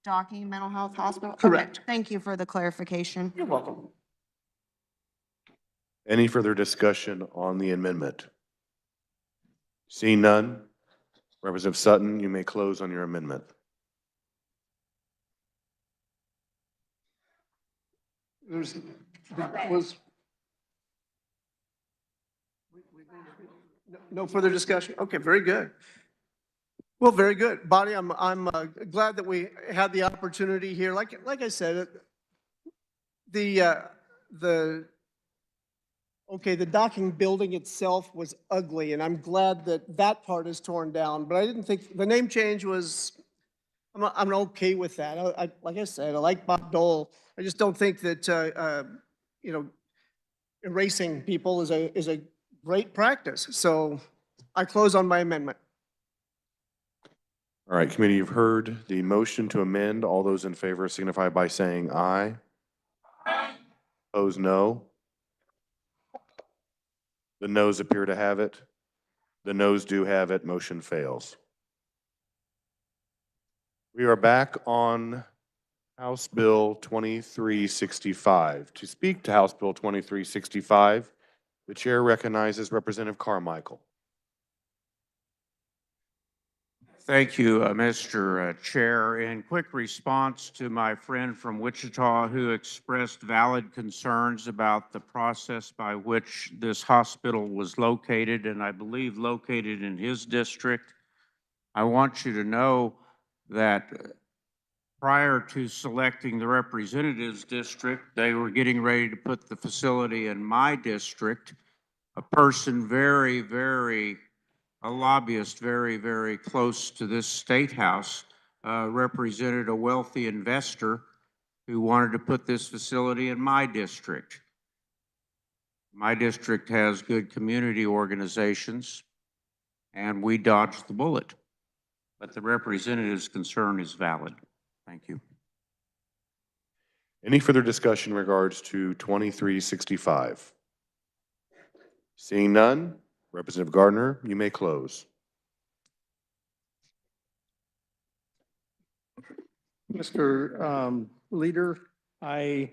docking mental health hospital? Okay, Correct. thank you for the clarification. You're welcome. Any further discussion on the amendment? Seeing none, Representative Sutton, you may close on your amendment. No further discussion? Okay, very good. Well, very good. Body, I'm glad that we had the opportunity here. Like I said, the docking building itself was ugly, and I'm glad that that part is torn down, but I didn't think, the name change was, I'm okay with that. Like I said, I like Bob Dole. I just don't think that, you know, erasing people is a great practice. So I close on my amendment. All right, committee, you've heard the motion to amend. All those in favor signify by saying aye. Opposed, no. The noes appear to have it. The noes do have it. Motion fails. We are back on House Bill 2365. To speak to House Bill 2365, the chair recognizes Representative Carmichael. Thank you, Mr. Chair. In quick response to my friend from Wichita who expressed valid concerns about the process by which this hospital was located, and I believe located in his district, I want you to know that prior to selecting the representatives district, they were getting ready to put the facility in my district. A person a lobbyist very close to this State House represented a wealthy investor who wanted to put this facility in my district. My district has good community organizations, and we dodged the bullet. But the representative's concern is valid. Thank you. Any further discussion in regards to 2365? Seeing none, Representative Gardner, you may close. Mr. Leader, I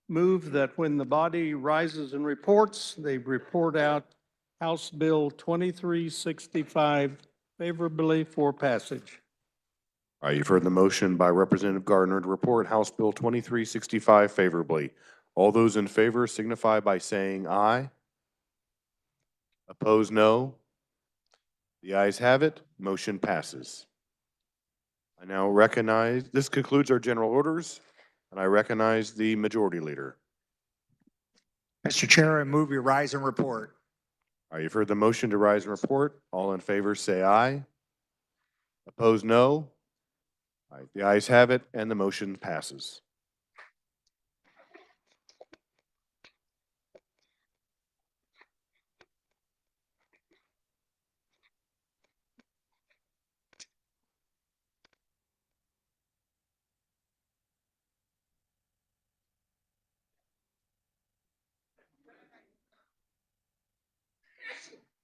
move that when the body rises and reports, they report out House Bill 2365 favorably for passage. All right, you've heard the motion by Representative Gardner to report House Bill 2365 favorably. All those in favor signify by saying aye. Opposed, no. The ayes have it. Motion passes. I now recognize, this concludes our general orders, and I recognize the majority leader. Mr. Chair, I move we rise and report. All right, you've heard the motion to rise and report. All in favor say aye. Opposed, no. All right, the ayes have it, and the motion passes.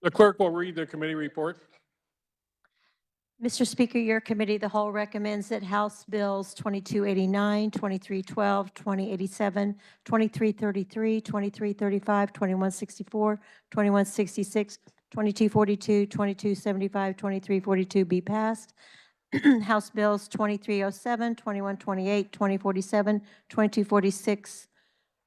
The clerk will read the committee report. Mr. Speaker, your committee, the whole recommends that House Bills 2289, 2312, 2087, 2333, 2335, 2164, 2166, 2242, 2275, 2342 be passed. House Bills 2307, 2128, 2047, 2246,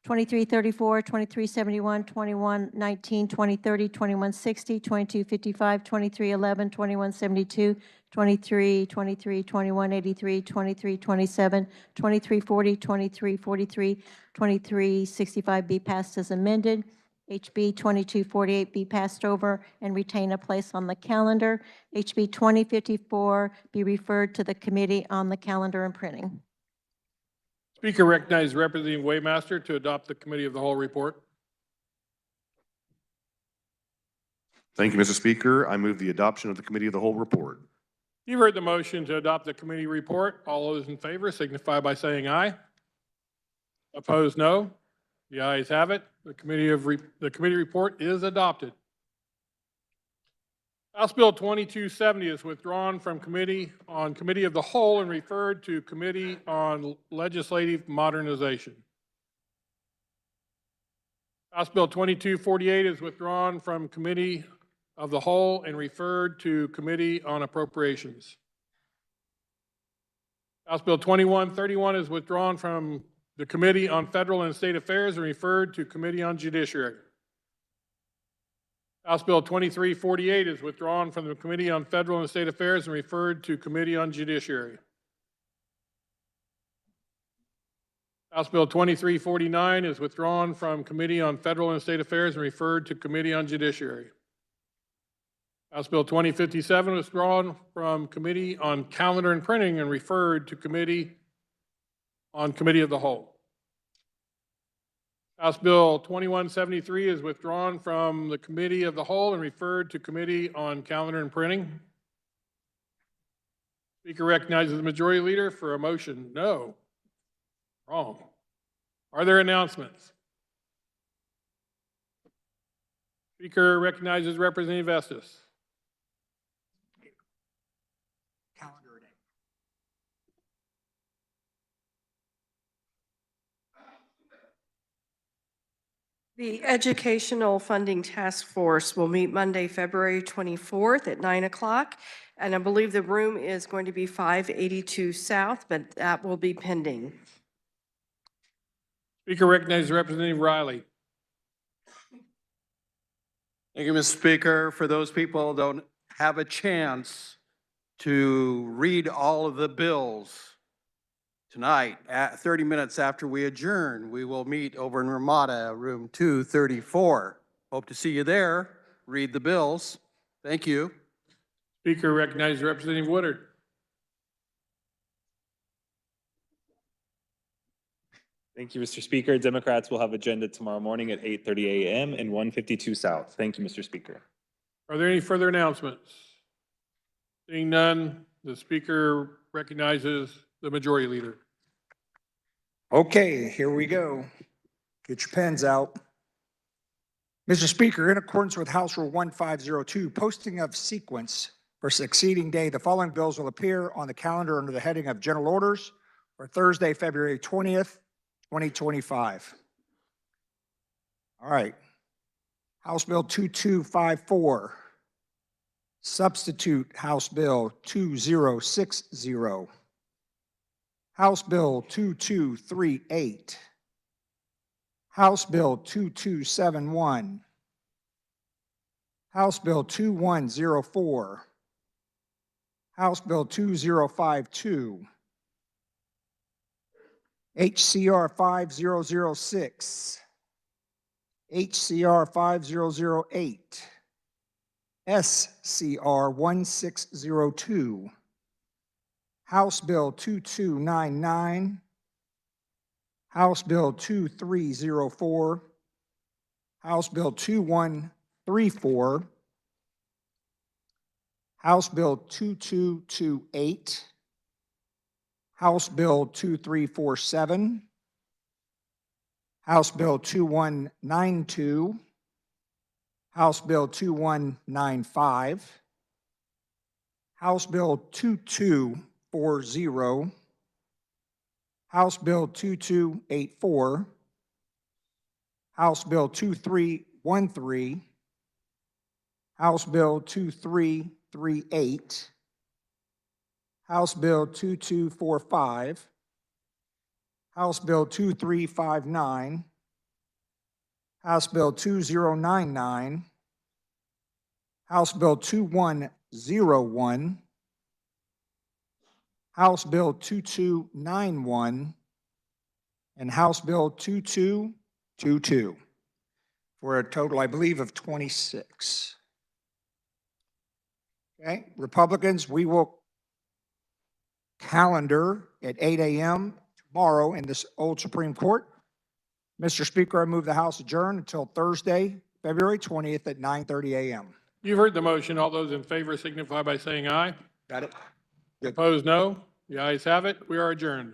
2334, 2371, 2119, 2030, 2160, 2255, 2311, 2172, 2323, 2183, 2327, 2340, 2343, 2365 be passed as amended. HB 2248 be passed over and retain a place on the calendar. HB 2054 be referred to the Committee on the Calendar and Printing. Speaker recognizes Representative Waymaster to adopt the committee of the whole report. Thank you, Mr. Speaker. I move the adoption of the Committee of the Whole report. You've heard the motion to adopt the committee report. All those in favor signify by saying aye. Opposed, no. The ayes have it. The committee report is adopted. House Bill 2270 is withdrawn from Committee of the Whole and referred to Committee on Legislative Modernization. House Bill 2248 is withdrawn from Committee of the Whole and referred to Committee on Appropriations. House Bill 2131 is withdrawn from the Committee on Federal and State Affairs and referred to Committee on Judiciary. House Bill 2348 is withdrawn from the Committee on Federal and State Affairs and referred to Committee on Judiciary. House Bill 2349 is withdrawn from Committee on Federal and State Affairs and referred to Committee on Judiciary. House Bill 2057 was withdrawn from Committee on Calendar and Printing and referred to Committee on Committee of the Whole. House Bill 2173 is withdrawn from the Committee of the Whole and referred to Committee on Calendar and Printing. Speaker recognizes the Majority Leader for a motion. No. Wrong. Are there announcements? Speaker recognizes Representative Estes. Calendar day. The Educational Funding Task Force will meet Monday, February 24th at 9 o'clock. And I believe the room is going to be 582 South, but that will be pending. Speaker recognizes Representative Riley. Thank you, Mr. Speaker. For those people who don't have a chance to read all of the bills, tonight, at 30 minutes after we adjourn, we will meet over in Ramada, room 234. Hope to see you there. Read the bills. Thank you. Speaker recognizes Representative Woodard. Thank you, Mr. Speaker. Democrats will have agenda tomorrow morning at 8:30 a.m. in 152 South. Thank you, Mr. Speaker. Are there any further announcements? Seeing none, the Speaker recognizes the Majority Leader. Okay, here we go. Get your pens out. Mr. Speaker, in accordance with House Rule 1502, posting of sequence for succeeding day, the following bills will appear on the calendar under the heading of General Orders for Thursday, February 20th, 2025. All right. House Bill 2254. Substitute House Bill 2060. House Bill 2238. House Bill 2271. House Bill 2104. House Bill 2052. HCR 5006. HCR 5008. SCR 1602. House Bill 2299. House Bill 2304. House Bill 2134. House Bill 2228. House Bill 2347. House Bill 2192. House Bill 2195. House Bill 2240. House Bill 2284. House Bill 2313. House Bill 2338. House Bill 2245. House Bill 2359. House Bill 2099. House Bill 2101. House Bill 2291. And House Bill 2222. For a total, I believe, of 26. Okay, Republicans, we will calendar at 8 a.m. tomorrow in this old Supreme Court. Mr. Speaker, I move the House adjourn until Thursday, February 20th at 9:30 a.m. You've heard the motion. All those in favor signify by saying aye. Got it? Opposed, no. The ayes have it. We are adjourned.